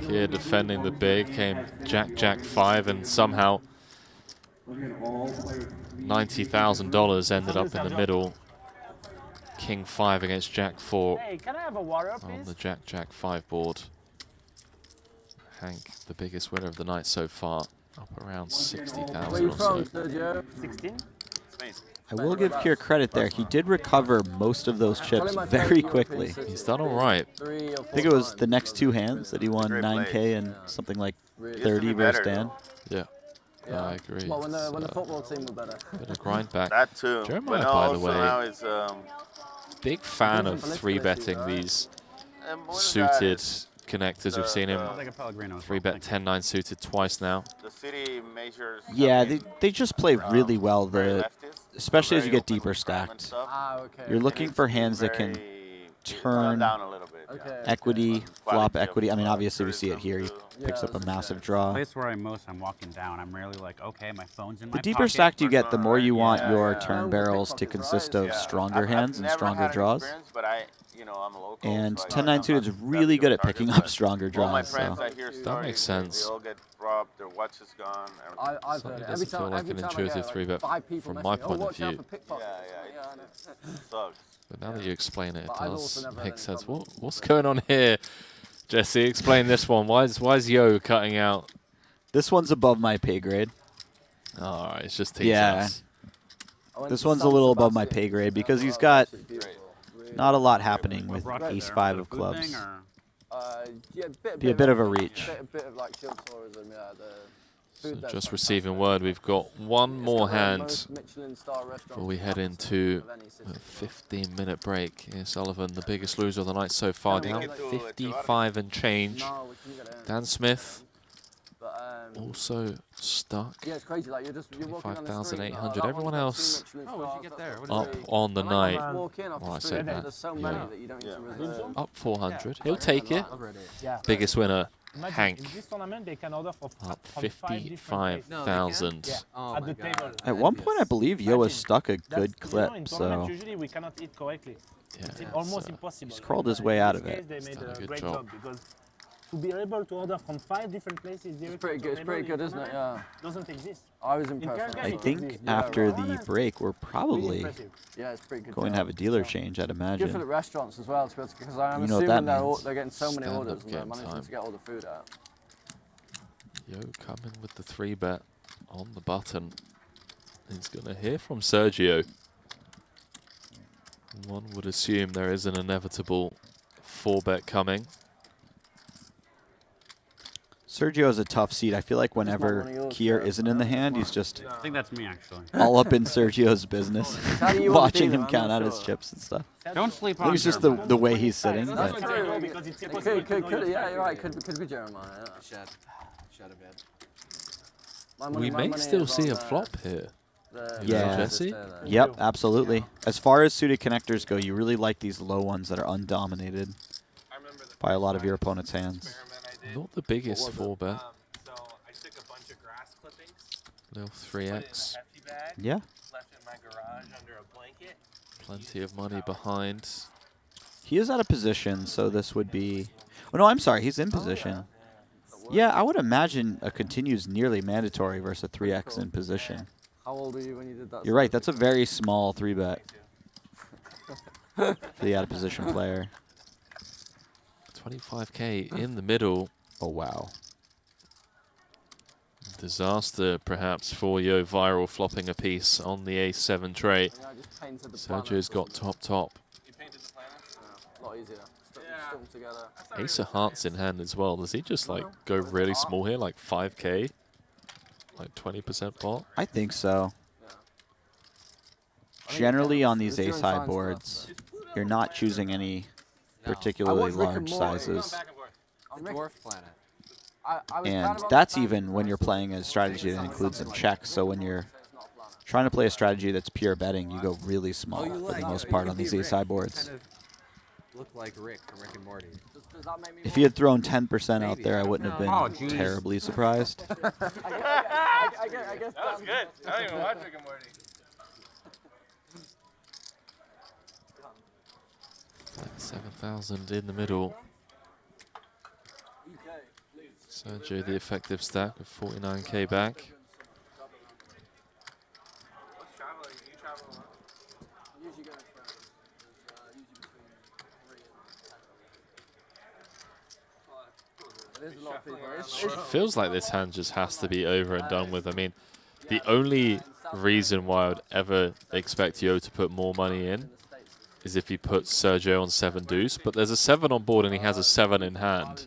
Here defending the big came Jack 5 and somehow $90,000 ended up in the middle. King 5 against Jack 4 Hey, can I have a water, on please? the Jack 5 board. Hank, the biggest winner of the night so far, up around 60,000 Where are you or from, so. Sergio? 16? I will give Kier credit there. He did recover most of those chips very quickly. He's done all right. I think it was the next 2 hands that he won 9K and something like 30 versus Dan. Yeah. I agree. Well, when the football team were better. Bit of grind back. That too. Jeremiah, But by the also way, now is, big fan of 3-betting these suited connectors. We've seen him 3-bet 10-9 suited twice now. the city measures. Yeah, they just play really well, especially as you get deeper stacked. Okay. You're looking for hands that can turn down a little bit. equity, flop equity. I mean, obviously we see it here. He picks up a massive draw. The place where I'm walking down, I'm really like, okay, my phone's in my The deeper pocket. stacked you get, the more you want your turn barrels to consist of stronger hands and stronger draws. But I'm local. And 10-9 suited is really good at picking up stronger All my draws. friends, So. I hear stories, That makes sense. They all get robbed, their watch is gone. I've So heard it it. doesn't feel like an intuitive 3-bet from my point of view. Sucks. But now that you explain it, it But I've does also never had make any sense. problems. What's going on here? Jesse, explain this one. Why is Yo cutting out? This one's above my pay grade. All right, it's just Yeah. This one's a little above my pay grade because he's got not a lot happening with ace-5 of clubs. Be a bit of a reach. Bit of like shield tourism, yeah. So just receiving word, we've got one more hand before we head into a 15-minute break. Here's Sullivan, the biggest loser of the night so far, down 55 and change. Dan Smith also stuck. Yeah, it's crazy. Like you're walking on the street, 5,800. Everyone else Oh, what did you get there? What is up it? on the night. Well, I said that. There's so many that you don't need to reserve. Up 400. He'll take it. Yeah. Biggest winner, Imagine, Hank. in this tournament, they can order Up from 5 different places. 55,000. Yeah, Oh at my the God. table. At one point, I believe Yo has stuck a good clip, in so tournaments, usually we cannot eat correctly. Yeah, It's it's, almost impossible. he's crawled his way out of In it. this case, they done a made a good great job. job because to be able to order from 5 different places It's pretty good. It's pretty good, isn't it? Yeah. doesn't exist. I was impressed. I think after the break, we're probably Yeah, it's pretty good. going to have a dealer change, I'd Good for the imagine. restaurants as well, because I'm You know what that assuming means. they're getting so many Stand-up orders and they're game managing time. to get all the food out. Yo coming with the 3-bet on the button. He's going to hear from Sergio. One would assume there is an inevitable 4-bet coming. Sergio is a tough seat. I feel like whenever Kier isn't in the hand, he's just I think that's me, actually. all up in Sergio's business, How do you want watching to him do it? count I'm out not his sure. chips and stuff. Don't sleep I on think it's just Jeremiah. the way he's sitting. That's But true. because it's It impossible to know your yeah, you're right. strategy. Could be Jeremiah. Yeah. Shut a bit. We may still see a flop here. Yeah. Jesse? Yep, absolutely. As far as suited connectors go, you really like these low ones that are undominated by a lot of your opponent's hands. Not the biggest 4-bet. So I took a bunch of grass clippings, Little put it in a 3x. hefty bag, Yeah. left it in my garage under a blanket. Plenty of money behind. He is out of position, so this would be... Oh, no, I'm sorry. He's in position. Yeah, I would imagine a continues nearly mandatory versus a 3x in position. How old were you when you did that? You're right. That's a very small 3-bet for the out-of-position player. 25k in the middle. Oh, wow. Disaster, perhaps, for Yo Viral flopping a piece on the A7 tray. Sergio's got top. You painted the planets? A lot easier. Stuck them together. Ace of hearts in hand as well. Does he just like go really small here, like 5k? Like 20% pot? I think so. Generally on these ace-high boards, you're not choosing any particularly large sizes. The dwarf planet. And that's even when you're playing a strategy that includes some checks. So when you're trying to play a strategy that's pure betting, you go really small for the most part on these ace-high boards. Kind of look like Rick from Rick and Morty. If he had thrown 10% out there, I wouldn't have Oh, been geez. terribly surprised. I guess That was good. I don't even watch Rick and Morty. 7,000 in the middle. Sergio, the effective stack of 49k back. It feels like this hand just has to be over and done with. I mean, the only reason why I would ever expect Yo to put more money in is if he puts Sergio on 7 deuce, but there's a 7 on board and he has a 7 in hand.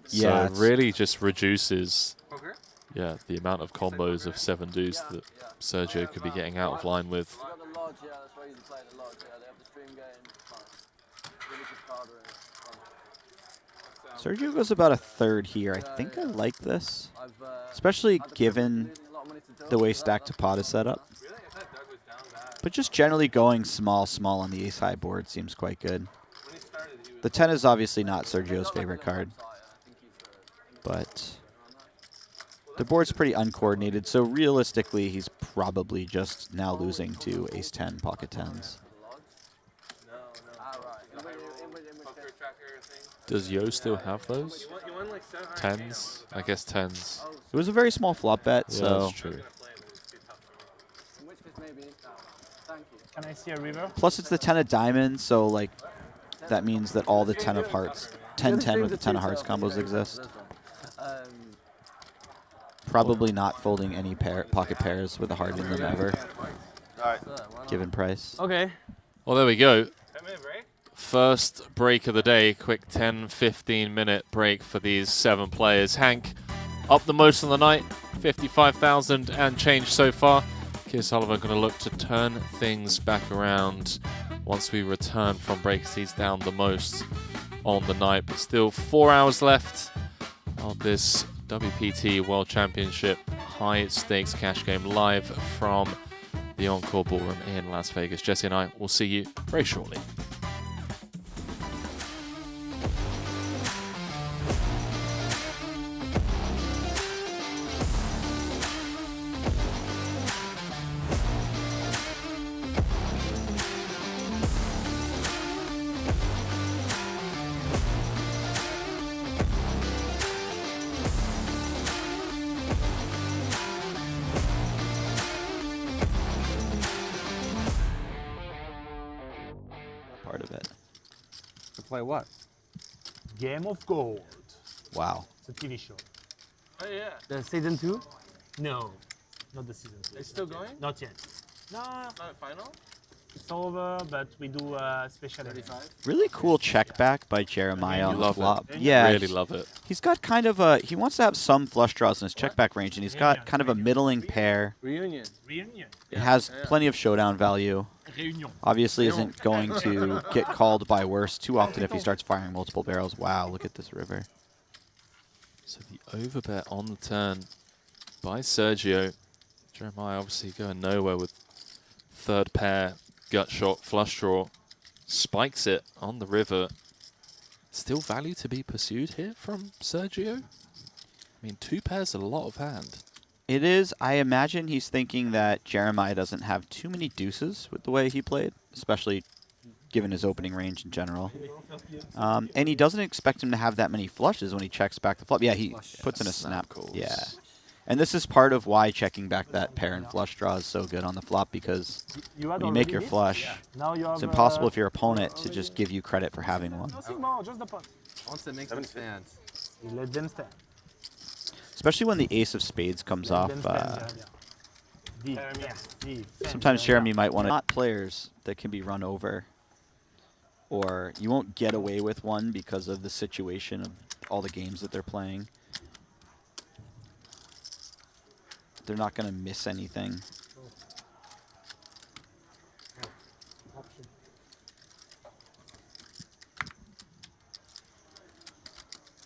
Yeah, So it really just reduces the amount of combos of 7 deuce that Sergio could be getting out of line with. Sergio goes about a third here. I think I like this, especially given the way stack to pot is set up. But just generally going small on the ace-high board seems quite good. The 10 is obviously not Sergio's favorite card, but the board's pretty uncoordinated, so realistically he's probably just now losing to ace-10 pocket 10s. Does Yo still have those? 10s? I guess 10s. It was a very small flop bet, Yeah, so... that's true. Can I see a river? Plus it's the 10 of diamonds, so like that means that all the 10 of hearts, 10-10 with the 10 of hearts combos exist. Probably not folding any pocket pairs with a heart in them ever, given price. Okay. Well, there we go. First break of the day. Quick 10-15 minute break for these 7 players. Hank up the most on the night, 55,000 and change so far. Keir Sullivan going to look to turn things back around once we return from break. He's down the most on the night, but still 4 hours left of this WPT World Championship high stakes cash game live from the Encore Ballroom in Las Vegas. Jesse and I will see you very shortly. Part of it. To play what? Game of Gold. Wow. It's a TV show. Oh yeah. The season 2? No, not the season 2. It's still going? Not yet. No, Not a final? it's over, but we do a special event. Really cool check back by Jeremiah on the Love flop. it. Yeah, Really love it. He's got kind of a, he wants to have some flush draws in his check back range, and he's got kind of a middling pair. Reunion. Reunion. It has plenty of showdown value. Reunion. Obviously isn't going to get called by worse too often if he starts firing multiple barrels. Wow, look at this river. So the overbet on the turn by Sergio. Jeremiah obviously going nowhere with third pair, gut shot, flush draw. Spikes it on the river. Still value to be pursued here from Sergio? I mean, 2 pairs, a lot of hand. It is. I imagine he's thinking that Jeremiah doesn't have too many deuces with the way he played, especially given his opening range in general. And he doesn't expect him to have that many flushes when he checks back the flop. Yeah, he puts in a snap. Yeah. And this is part of why checking back that pair and flush draw is so good on the flop, because when you make your flush, it's impossible for your opponent to just give you credit for having one. Nothing more, just the pot. Once it makes them stand. You let them stand. Especially when the ace of spades comes off. Deep. Sometimes Jeremy might want to not players that can be run over, or you won't get away with one because of the situation of all the games that they're playing. They're not going to miss anything.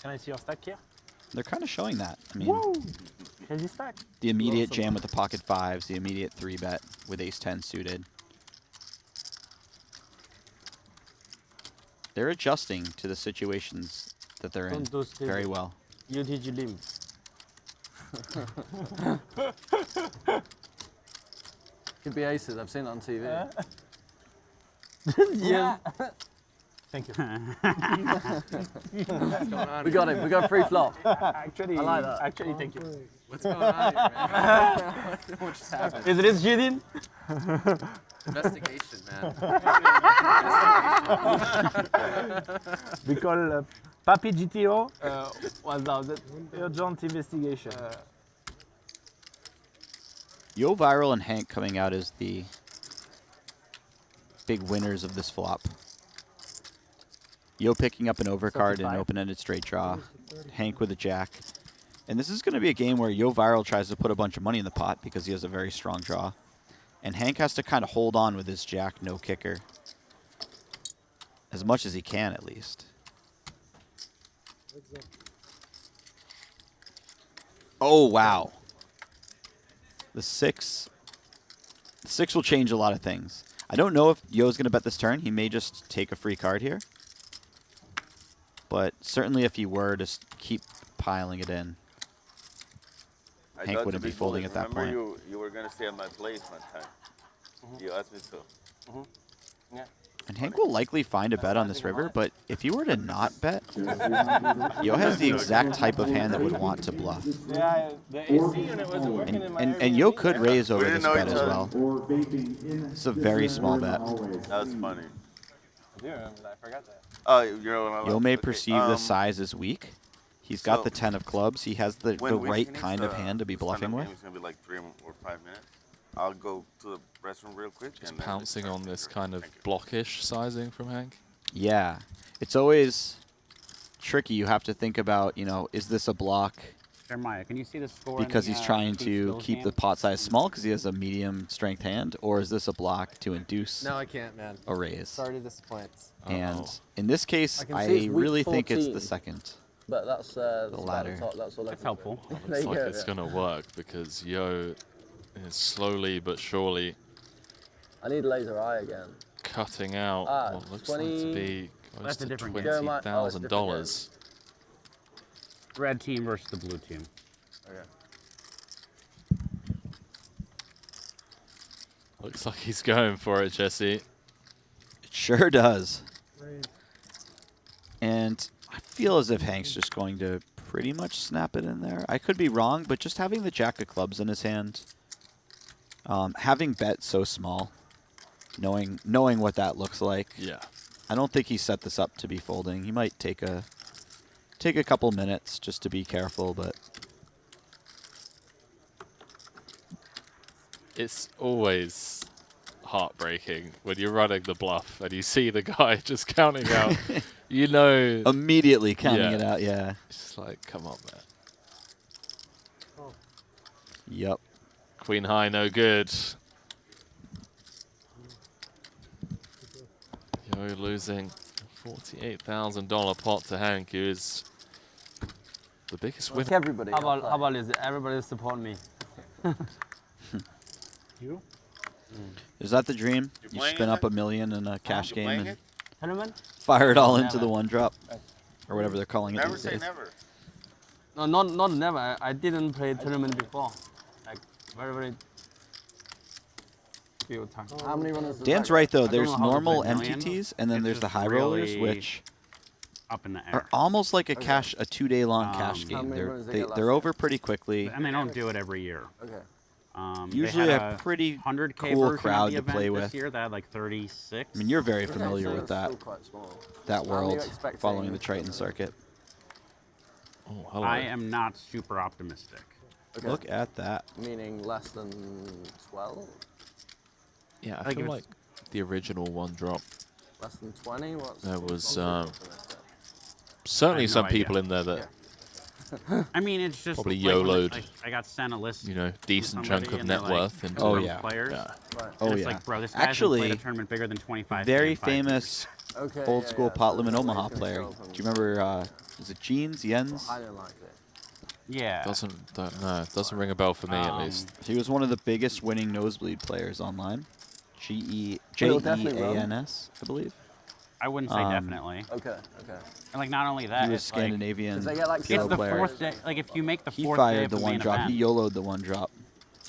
Can I see your stack here? They're kind of showing that. I mean, Woo! Crazy stack. the immediate jam with the pocket 5s, the immediate 3-bet with ace-10 suited. They're adjusting to the situations that they're in very well. You did your limb. Could be aces. I've seen it on TV. Yeah. Thank you. We got him. We got free flop. Actually, I like that. Actually, thank you. What's going on here, man? What just happened? Is this cheating? Investigation, man. We call Papi GTO What's that? urgent investigation. Yo Viral and Hank coming out as the big winners of this flop. Yo picking up an overcard and an open-ended straight draw. Hank with a jack. And this is going to be a game where Yo Viral tries to put a bunch of money in the pot because he has a very strong draw. And Hank has to kind of hold on with his jack, no kicker. As much as he can, at least. Oh, wow. The 6 will change a lot of things. I don't know if Yo's going to bet this turn. He may just take a free card here. But certainly if he were to keep piling it in, Hank wouldn't be folding at that point. Remember you were going to stay at my place one time. You asked me to. Yeah. And Hank will likely find a bet on this river, but if you were to not bet, Yo has the exact type of hand that would want to bluff. Yeah, the AC unit wasn't working in my And Yo could raise over didn't this know bet each as other. well. It's a very small bet. That was funny. I do remember that. I forgot that. Oh, you know what I Yo may perceive the size as weak. He's got so the 10 of clubs. He has the when we right finish kind of the hand to be stand-up bluffing with. game, it's going to be like 3 or 5 minutes. I'll go to the restroom real quick. Just and then pouncing on this kind of blockish sizing from Hank. Yeah. It's always tricky. You have to think about, is this a block? Jeremiah, can you see the score? Because in he's the, trying Pete to Stills keep game? the pot size small because he has a medium strength hand, or is this a block to induce No, I can't, man. a raise? Sorry to disappoint. And in this case, I can see it's I week really think it's 14. the second. But that's The about latter. top, that's all I That's can helpful. say. There Looks you like go, it's yeah. going to work because Yo is slowly but surely I need laser eye again. cutting out what looks like to be close That's a to different game. $20,000. Red team versus the blue team. Looks like he's going for it, Jesse. It sure does. And I feel as if Hank's just going to pretty much snap it in there. I could be wrong, but just having the jack of clubs in his hand, having bet so small, knowing what that looks like. Yeah. I don't think he set this up to be folding. He might take a couple minutes just to be careful, but It's always heartbreaking when you're running the bluff and you see the guy just counting out. immediately counting Yeah. it out, yeah. It's just like, come on, man. Yep. Queen high, no good. Yo losing $48,000 pot to Hank, who is the biggest winner. Everybody. How about this? Everybody support me. You? Is that the dream? You playing spin it? up $1 million in a cash You game playing and it? Tournament? fire it all into Never. the one drop, or whatever they're calling it Never these say days. never. No, not never. I didn't play tournament before. Like very few times. How many runners does Dan's that right though. don't There's know how to normal play million. MTTs, and then It's there's the just high rollers, really which Up in the air. are almost like a 2-day-long cash How game. many runners they They're get last they're year? over pretty quickly. And they don't do it every year. Okay. They Usually had a pretty 100K cool version crowd of the to play event with. This year they had like 36. I mean, you're very Okay, familiar so with it's that still quite small. that How many world, are you expecting? following the Triton circuit. Oh, hello. I am not super optimistic. Okay. Look at that. Meaning less than 12? Yeah, I Like feel it was- like the original one drop. Less than 20? What's There was what's optimistic? certainly I have some no people idea. in there that I mean, it's just Probably like, when YOLO'd. I got sent a list. decent from somebody chunk of and they're net like, worth into Oh, those yeah. players. Yeah. Right. Oh, And it's yeah. like, bro, this guy hasn't played a tournament bigger than 25. very in 5 years. famous Okay, old yeah, school yeah, pot so limit it's Omaha always gonna player. show Do from- you remember, is it Jeans? Jens? I don't like it. Yeah. Doesn't ring a bell for me at least. He was one of the biggest winning nosebleed players online. He'll definitely run. Jens, I believe. I wouldn't say definitely. Okay, okay. And like not only that, He was it's like, Scandinavian 'Cause they get, like, pro it's the player. fourth day. Like if you make the He fourth day fired of the the one main drop. event, He YOLO'd the one drop.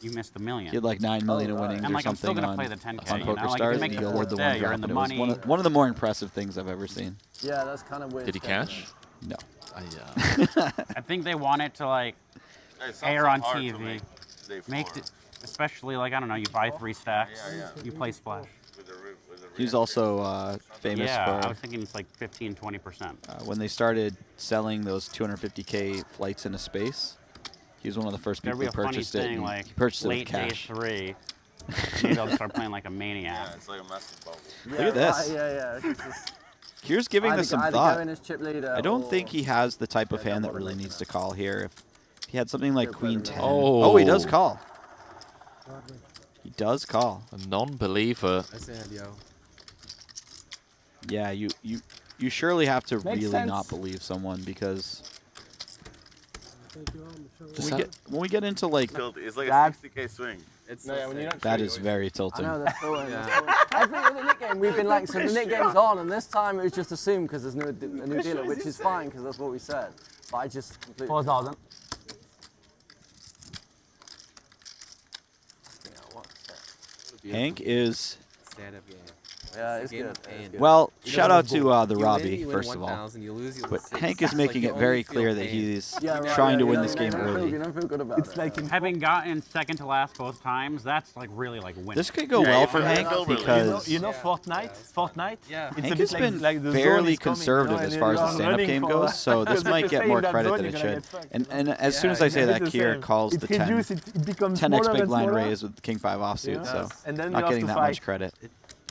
you missed the million. He had like 9 million in Oh, right. winnings And, or like, I'm still something gonna on, play the 10K, on you Poker know? Like, if you Stars, and make he the YOLO'd fourth the day, one you're drop. in the And it was money. one of the more impressive things I've ever seen. Yeah, that's kind of weird. Did he stuff, cash? No. I think they wanted to like It sounds air so on hard to TV. make day It, especially like I don't know, you buy 3 stacks, Yeah, you play splash. with the He's also famous Yeah, I for was thinking it's like 15-20%. when they started selling those 250K flights into space. He was one of the first people There'd who be a funny purchased it. thing And like he purchased it with late day cash. 3. Maybe they'll start playing like a maniac. Yeah, it's like a basketball. Look at this. Yeah. Kier's giving this some thought. I don't or- think he has the type of hand that really needs to call here. If he had something like Queen 10. Oh. He does call. He does call. A non-believer. I said, yo. Yeah, you surely have to Makes really sense. not believe someone because Does when we get into like It's like a That- 60K swing. It's No, yeah, when you're not that sure, is you- very I tilting. know that's cool. Every other Nick game we've been like, so the Nick game's on, and this time it was just assumed because there's a new dealer, which is fine because that's what we said. But I just completely. 4,000. Hank is Stand-up game. Yeah, it's Game good. of pain. well. You Shout know, out to the you Robbie win, you win first of all. 1,000, you lose, you But lose 6. Hank is It's making like it you very only feel clear that pain. he's Yeah, right, trying to yeah, win you this don't- game you don't feel- early. You don't feel good about It's it. like in Having gotten second to last both times, that's like really like winning. This could go Yeah, well you for feel Hank really- because You know Fortnite? Fortnite? Yeah. It's a Hank bit has like, been like the zone fairly is coming, conservative and as far as you the are stand-up running game for- goes, so this because if might you get stay more in that credit zone, than you're it gonna should. get fucked. And as soon as Yeah, I say it's that, the Kier same. calls It the 10, reduces, it becomes 10x smaller big and blind smaller. raise with King 5 offsuit, so And then you not have getting to that fight. much credit.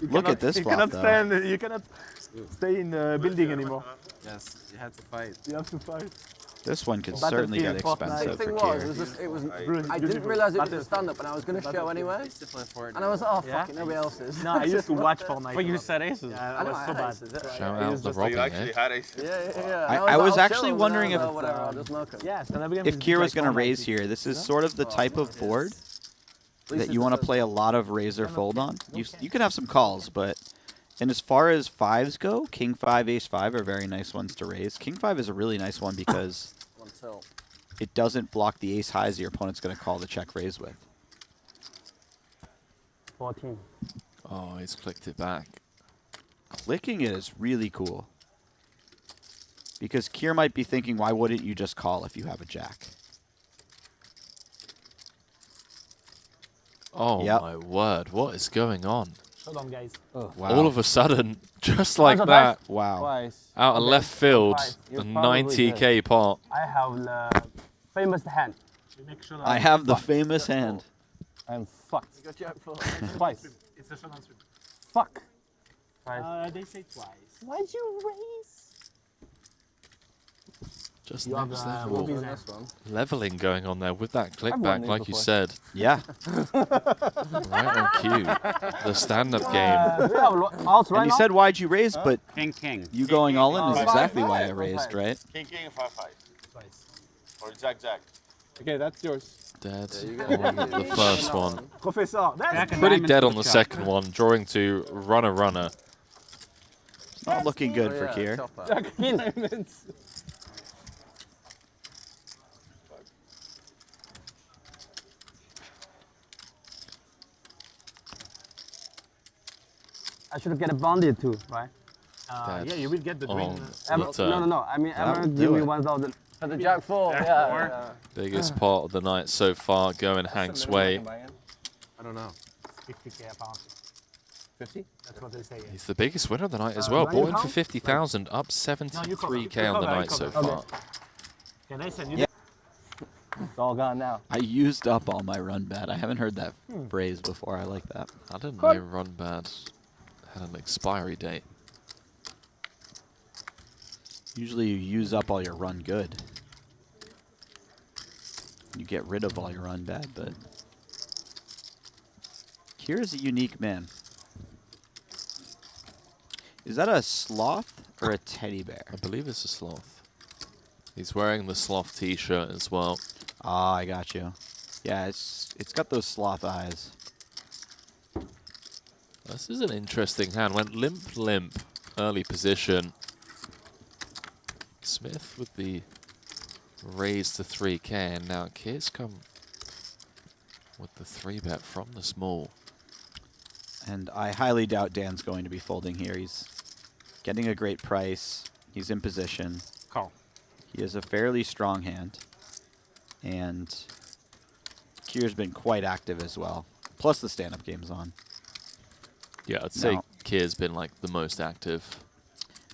You Look at cannot- this you flop cannot though. stand. You cannot stay in the building anymore. Yes, you had to fight. You have to fight. This one could certainly get Battlefield, Fortnite. expensive The for thing was, Kier. it was Brilliant, I didn't beautiful. realize it was a Battlefield. stand-up, and I was going to show anyway. Used to play Fortnite. And I was like, oh, Yeah? fucking nobody else is. No, I used to watch Fortnite. But you said aces. Yeah, I I know, was I so had bad. aces, Shout It out was the just- So Robbie, you actually eh? had aces. Yeah. I was actually wondering if Kier if Kier was going to raise here. This is sort of the type of board that you want to play a lot of raise or fold on. You can have some calls, but and as far as fives go, King 5, Ace 5 are very nice ones to raise. King 5 is a really nice one because it doesn't block the ace highs your opponent's going to call the check raise with. 14. Oh, he's clicked it back. Clicking it is really cool. Because Kier might be thinking, why wouldn't you just call if you have a jack? Oh Yep. my word, what is going on? Hold on, guys. Wow. All of a sudden, just like Twice or that, Wow. Twice. out of Okay. left field, Twice. a You're probably 90k pot. I have the famous hand. Make sure I have the famous hand. I'm fucked. You got jack four. Twice. It's a short answer. Fuck. Twice. They say twice. Why'd you raise? Just You have next the level. rubies on this one. Leveling going on there with that click I've back, won these like you before. said. Yeah. Right on cue. The stand-up game. We have outs right And you now. said, why'd you raise? But King. you going all in is King, exactly king. why I Five. raised, right? King, king, 5, 5. Twice. Or jack, jack. Okay, that's yours. Dead you go. on the first one. Professor. That's Jack and Pretty diamonds dead for on the chop. second one, drawing to runner. It's not looking good for Oh, Kier. Diamonds. I should get a bandit too, right? Dead yeah, you will get the green. on Ever, the turn. no. I mean, That ever would give do me it. 1,000. For the jack four, yeah. Biggest pot of the night so far, going Hank's way. I don't know. 50K apparently. 50? That's what they say. He's the biggest winner of the night as well. you Bought in for count? 50,000, up No, you cover. 73k on the You night so cover. far. Can I send you? Yeah. It's all gone now. I used up all my run bad. I haven't heard that phrase before. I like that. I didn't know Run Bad had an expiry date. Usually you use up all your run good. You get rid of all your run bad, but Kier's a unique man. Is that a sloth or a teddy bear? I believe it's a sloth. He's wearing the sloth t-shirt as well. Ah, I got you. Yeah, it's got those sloth eyes. This is an interesting hand. Went limp, early position. Smith with the raise to 3k, and now Kier's come with the 3-bet from the small. And I highly doubt Dan's going to be folding here. He's getting a great price. He's in position. Call. He has a fairly strong hand. And Kier's been quite active as well. Plus the stand-up game's on. Yeah, I'd say No. Kier's been like the most active.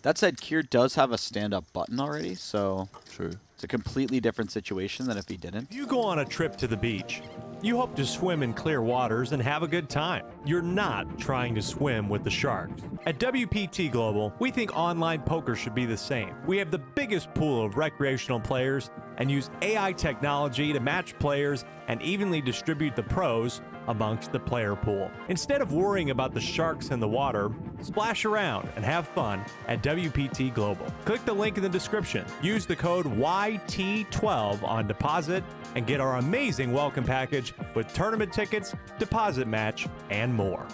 That said, Kier does have a stand-up button already, so True. It's a completely different situation than if he didn't. If you go on a trip to the beach, you hope to swim in clear waters and have a good time. You're not trying to swim with the sharks. At WPT Global, we think online poker should be the same. We have the biggest pool of recreational players and use AI technology to match players and evenly distribute the pros amongst the player pool. Instead of worrying about the sharks in the water, splash around and have fun at WPT Global. Click the link in the description. Use the code YT12 on deposit and get our amazing welcome package with tournament tickets, deposit match, and more.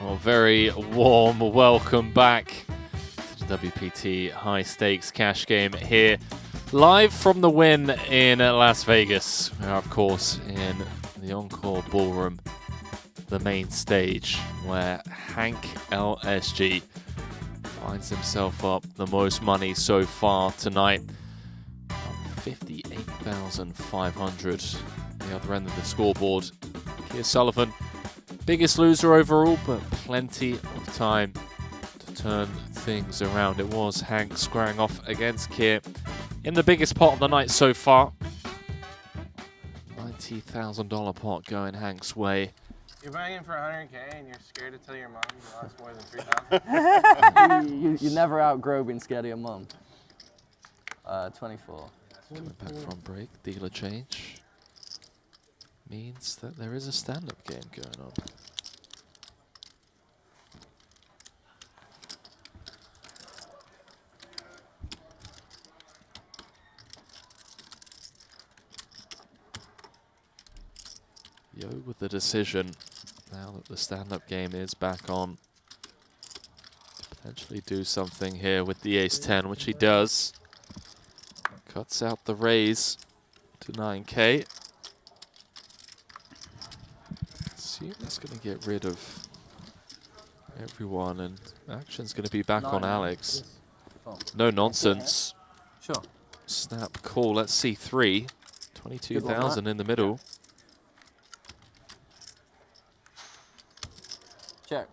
Well, very warm welcome back to the WPT High Stakes Cash Game here, live from the Wynn in Las Vegas. We are, of course, in the Encore Ballroom, the main stage, where Hank LSG finds himself up the most money so far tonight. 58,500. The other end of the scoreboard, Keir Sullivan, biggest loser overall, but plenty of time to turn things around. It was Hank squaring off against Keir in the biggest pot of the night so far. $90,000 pot going Hank's way. You're buying it for 100K and you're scared to tell your mom you lost more than 3,000? you never outgrow being scared of your mum. 24. Coming back from break, dealer change means that there is a stand-up game going on. Yo with the decision, now that the stand-up game is back on, to potentially do something here with the ace-10, which he does. Cuts out the raise to 9K. Assume that's going to get rid of everyone, and action's going to be back on Alex. No nonsense. Sure. Snap call. Let's see 3. 22,000 in the middle. Check.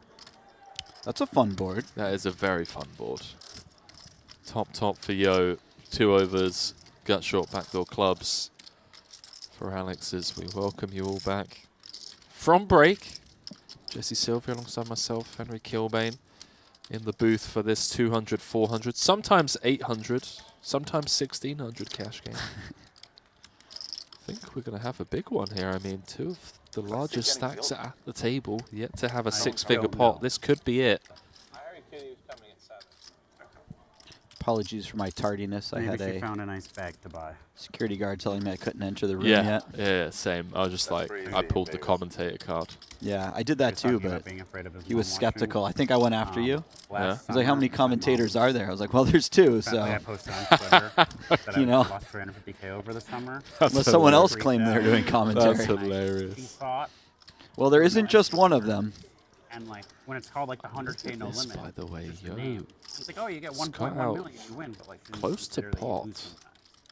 That's a fun board. That is a very fun board. Top for Yo. 2 overs. Gut short backdoor clubs for Alex as we welcome you all back from break. Jesse Sylvia alongside myself, Henry Kilbane, in the booth for this 200, 400, sometimes 800, sometimes 1,600 cash game. I think we're going to have a big one here. I mean, 2 of the largest stacks at the table, yet to have a 6-figure pot. This could be it. Apologies for my tardiness. Maybe I had she found a nice bag to buy. Security guard telling me I couldn't enter the room yet. Yeah, same. I was just like, I pulled the commentator card. Yeah, I did that too, but he was skeptical. I think I went after you. Yeah. He's like, how many commentators are there? I was like, well, there's 2, so. I posted on Twitter that you know, I lost 350K over the summer. Unless someone else claimed they're doing commentary. That's hilarious. Well, there isn't just one of them. And like when it's called like the 100K no This, limit. by the way, Yo. It's like, oh, you get 1.1 cut out million, you win, but like close to pot.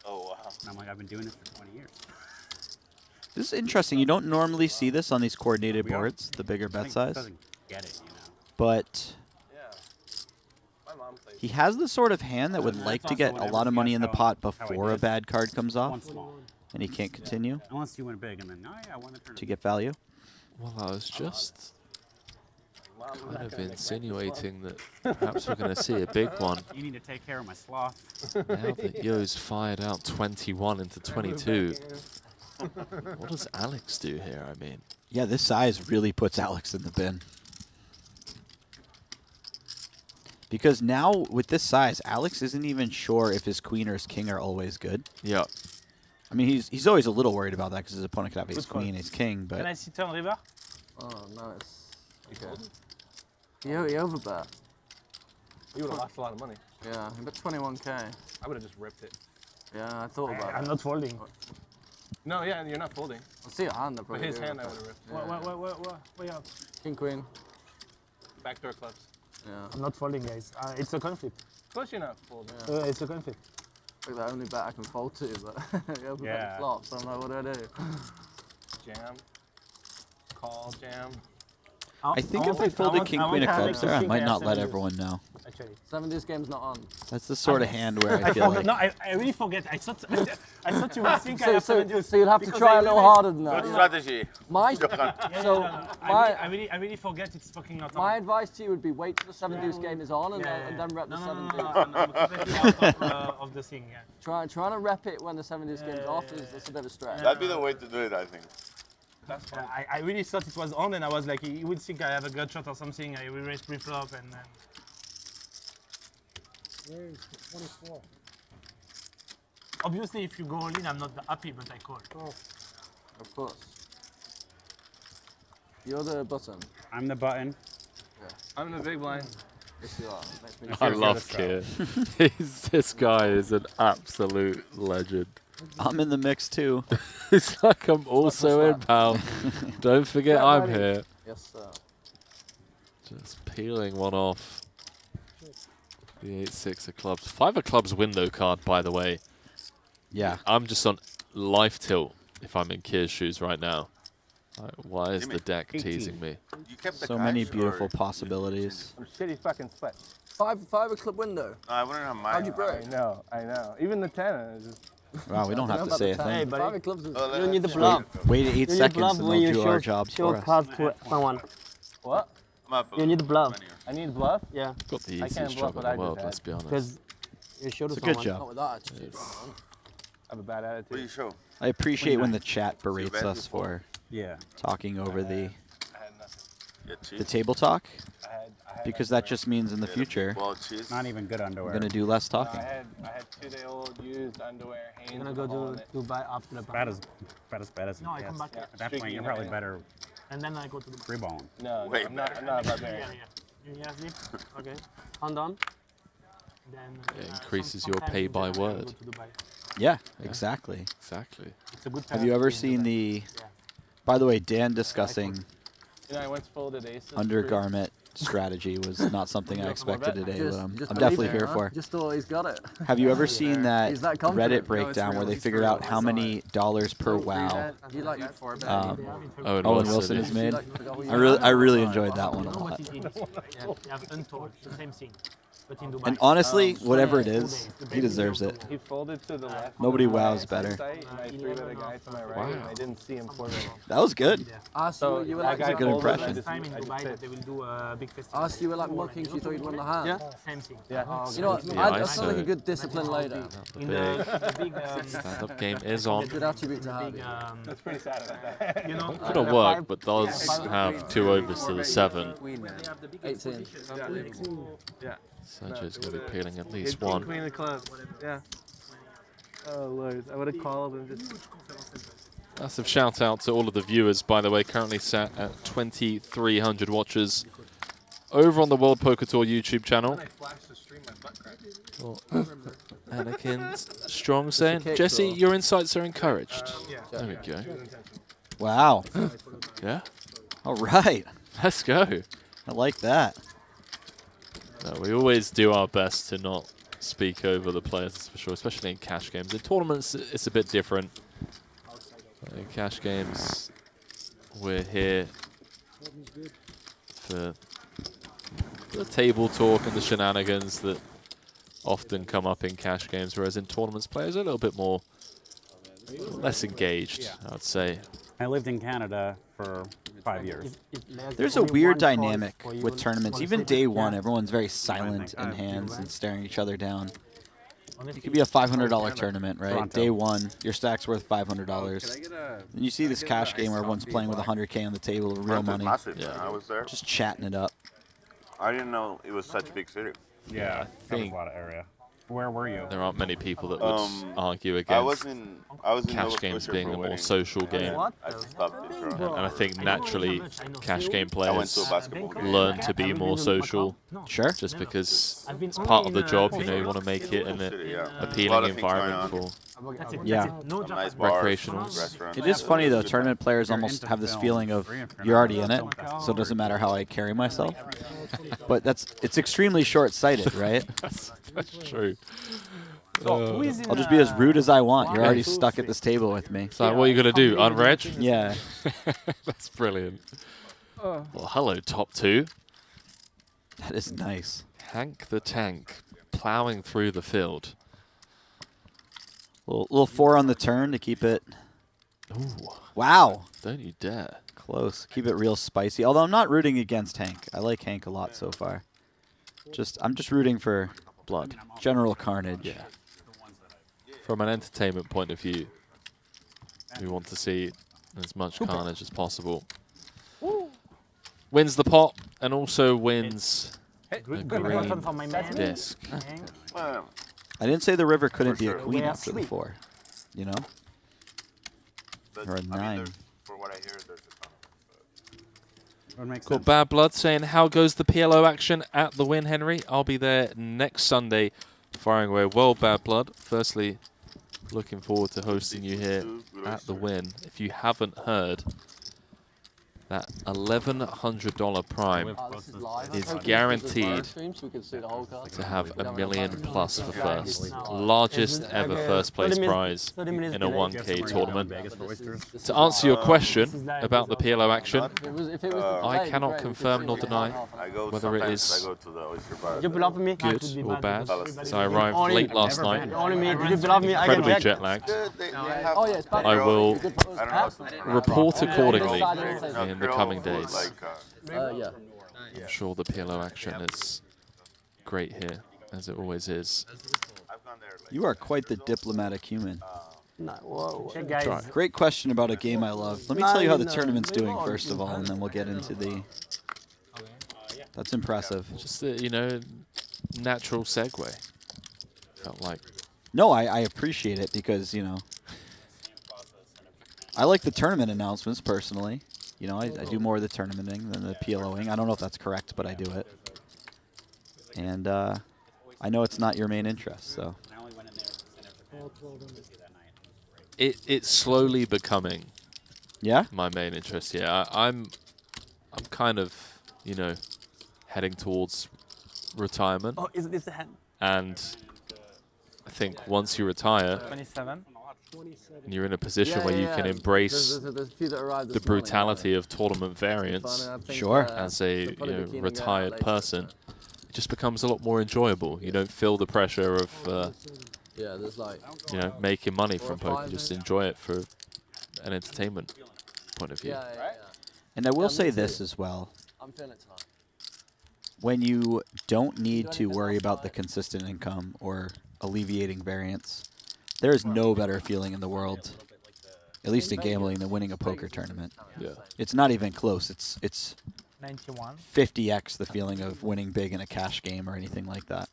Oh wow! And I'm like, I've been doing this for 20 years. This is interesting. You don't normally see this on these coordinated boards, the bigger bet size. Doesn't get it, you know. But he has the sort of hand that would like to get a lot of money in the pot before a bad card comes off, and he can't continue Unless you win big, and then oh yeah, I won the tournament. to get value. Well, I was just kind of insinuating that perhaps we're going to see a big one. You need to take care of my sloth. Now that Yo's fired out 21 into 22, what does Alex do here, I mean? Yeah, this size really puts Alex in the bin. Because now, with this size, Alex isn't even sure if his queen or his king are always good. Yeah. I mean, he's always a little worried about that because his opponent could have ace queen, ace king, but... Can I see turn river? Oh, nice. Okay. He overbet. You would have lost a lot of money. Yeah, he bet 21K. I would have just ripped it. Yeah, I thought about it. I'm not folding. No, yeah, you're not folding. I'll see your hand, though, But probably. his do hand, I rip would it. have ripped. What you have? King, queen. Backdoor clubs. Yeah. I'm not folding, guys. It's a conflict. Of course you're not folding. It's a conflict. Like the only bet I can fold to, but he overbet the flop, so I'm like, what do I do? Jam. call jam. I think if I folded king queen of clubs there, I might not let everyone know. Actually. 7 deuce game's not on. That's the sort of hand where I feel like. No, I really forget. I thought you would think I have 7 deuce. So you'll have to try a little harder than that. Good strategy. My, I really forget it's fucking not on. my advice to you would be wait till the 7 deuce game is on and then rep the 7 deuce. I'm completely out of the thing, yeah. Trying to rep it when the 7 deuce game's off is that's a bit of a stretch. That'd be the way to do it, I think. I really thought it was on, and I was like, he would think I have a gut shot or something. I will raise pre-flop, and then. Raise 24. Obviously, if you go all in, I'm not happy, but I call. Oh. Of course. You're the button. I'm the button. I'm the big blind. Yes, you are. Makes me I love Kier. This guy is an absolute legend. I'm in the mix too. It's like I'm also in, pal. Don't forget I'm here. Yes, sir. Just peeling one off. The 8-6 of clubs. 5 of clubs window card, by the way. Yeah. I'm just on life tilt if I'm in Kier's shoes right now. Like, why is the deck 18. teasing me? You kept the So many cash, beautiful or- possibilities. Some shitty fucking split. 5 of club window. No, I wouldn't have mine. How'd you break? I know. Even the 10 is just. Wow, we don't have to say a Hey, thing. buddy. 5 of clubs is. You need the bluff. Wait 8 You need seconds bluff and when they'll you do our jobs show for us. card to someone. What? You need the bluff. I need bluff? Yeah. Got the I can't easiest bluff job in what the I just world, had. let's be honest. Because you show to It's a someone. good job. Not with that attitude. I have a bad attitude. What do you show? I appreciate when the chat berates bet us before? for Yeah. talking over the I had nothing. the table talk, I had because that just means in the future Well, cheese. Not even good we're underwear. gonna do less No, talking. I had 2-day-old used underwear. Hanes I'm gonna with go a hole in to it. Dubai after the Bad as No, I yes. come back. Yeah. At that point, Streaky you're and probably everything. better And then I go to Dubai. free balling. No, Way I'm not. better. I'm not a barbarian. You hear me? Okay. Hand on. Then, It increases your sometimes pay you by can go word. to Dubai. Yeah, exactly. Exactly. It's a good Have you ever seen the? By the way, Dan discussing You know, I once folded aces. undergarment strategy was not something I expected today, but I'm Just definitely believe it, here huh? for it. Just thought he's got it. Have you ever seen that He's that confident. Reddit No, breakdown where they he's figured real. out how many dollars per wow You like that? Owen Wilson has is- made? Like, I really enjoyed that one a No, lot. but you have untold, the same thing. But in Dubai. And honestly, whatever it is, he deserves it. He folded to the left. Nobody of my wows better. site, and I threw the guy to my right, and I didn't see him for me. That was good. So you were like, that guy good folded, impression. I just- Time in I just Dubai said- that they will do a big festival. asked you were like mocking, so you thought you'd won the hand. Yeah. Same thing. Yeah. You know what? Yeah, That sounds like a ISO. good discipline later. The In big the big stand-up game is on. Good attribute to have. big, That's pretty sad about that. you know. Could work, but does have 2 overs to the 7. 18. Yeah. Sanchez going to be peeling at least King, one. queen of clubs. Yeah. Oh Lord, I would have called him just. Massive shout out to all of the viewers, by the way, currently sat at 2,300 watchers over on the World Poker Tour YouTube channel. Anakin's strong saying, Jesse, your insights are encouraged. There we go. Wow. Yeah, All right. let's go. I like that. No, we always do our best to not speak over the players, that's for sure, especially in cash games. In tournaments, it's a bit different. In cash games, we're here for the table talk and the shenanigans that often come up in cash games, whereas in tournaments, players are a little bit more, less engaged, I would say. I lived in Canada for 5 years. There's a weird dynamic with tournaments. Even day one, everyone's very silent in hands and staring each other down. It could be a $500 tournament, right? Toronto. Day one, your stack's worth $500. And you see this cash game where everyone's playing with 100K on the table, real Toronto's money, massive, man. I was there. just chatting it up. I didn't know it was such a big city. Yeah, I think a lot of area. Where were you? there aren't many people that would argue I was against in cash Nova games Scotia being for a more wedding. social game. I stopped in Toronto. And I think naturally cash game I went to a players basketball game. learn to be more social. Sure. Just because it's part of the job, you know, you want to make it an A lot appealing of things going environment on. for Yeah. Some nice bars, recreationals. restaurants. It is funny though, tournament players almost have this feeling of you're already in it, so it doesn't matter how I carry myself. But it's extremely short-sighted, right? That's true. So who is in, I'll just be as rude as I want. You're already stuck at this table with me. So what are you going to do, unreg? Yeah. That's brilliant. Well, hello, top two. That is nice. Hank the Tank plowing through the field. Little 4 on the turn to keep it. Ooh. Wow. Don't you dare. Close. Keep it real spicy. Although I'm not rooting against Hank. I like Hank a lot so far. I'm just rooting for blood. General carnage. Yeah. From an entertainment point of view, we want to see as much carnage as possible. Wins the pot and also wins the green disc. I didn't say the river couldn't be a queen after the 4. You know? Or a 9. For what I hear, there's a ton. Got Bad Blood saying, how goes the PLO action at the Wynn, Henry? I'll be there next Sunday firing away. Well, Bad Blood, firstly, looking forward to hosting you here at the Wynn. If you haven't heard, that $1,100 prime is guaranteed to have $1 million plus for first. Largest ever first place prize in a 1K tournament. To answer your question about the PLO action, I cannot confirm nor deny whether it is good or bad. So I arrived late last night, incredibly jet lagged. I will report accordingly in the coming days. I'm sure the PLO action is great here, as it always is. You are quite the diplomatic human. Hey guys. Great question about a game I love. Let me tell you how the tournament's doing first of all, and then we'll get into the... That's impressive. Just a, you know, natural segue. Felt like. No, I appreciate it because, you know, I like the tournament announcements personally. You know, I do more of the tournamenting than the PLOing. I don't know if that's correct, but I do it. And I know it's not your main interest, so. It's slowly becoming. Yeah? My main interest. Yeah, I'm kind of, you know, heading towards retirement. Oh, is this the hand? And I think once you retire, 27. and you're in a position where you can embrace the brutality of tournament variance. Sure. As a retired person, it just becomes a lot more enjoyable. You don't feel the pressure of you know, making money from poker. You just enjoy it for an entertainment point of view. And I will say this as well. When you don't need to worry about the consistent income or alleviating variance, there is no better feeling in the world, at least in gambling, than winning a poker tournament. Yeah. It's not even close. It's 91. 50x the feeling of winning big in a cash game or anything like that.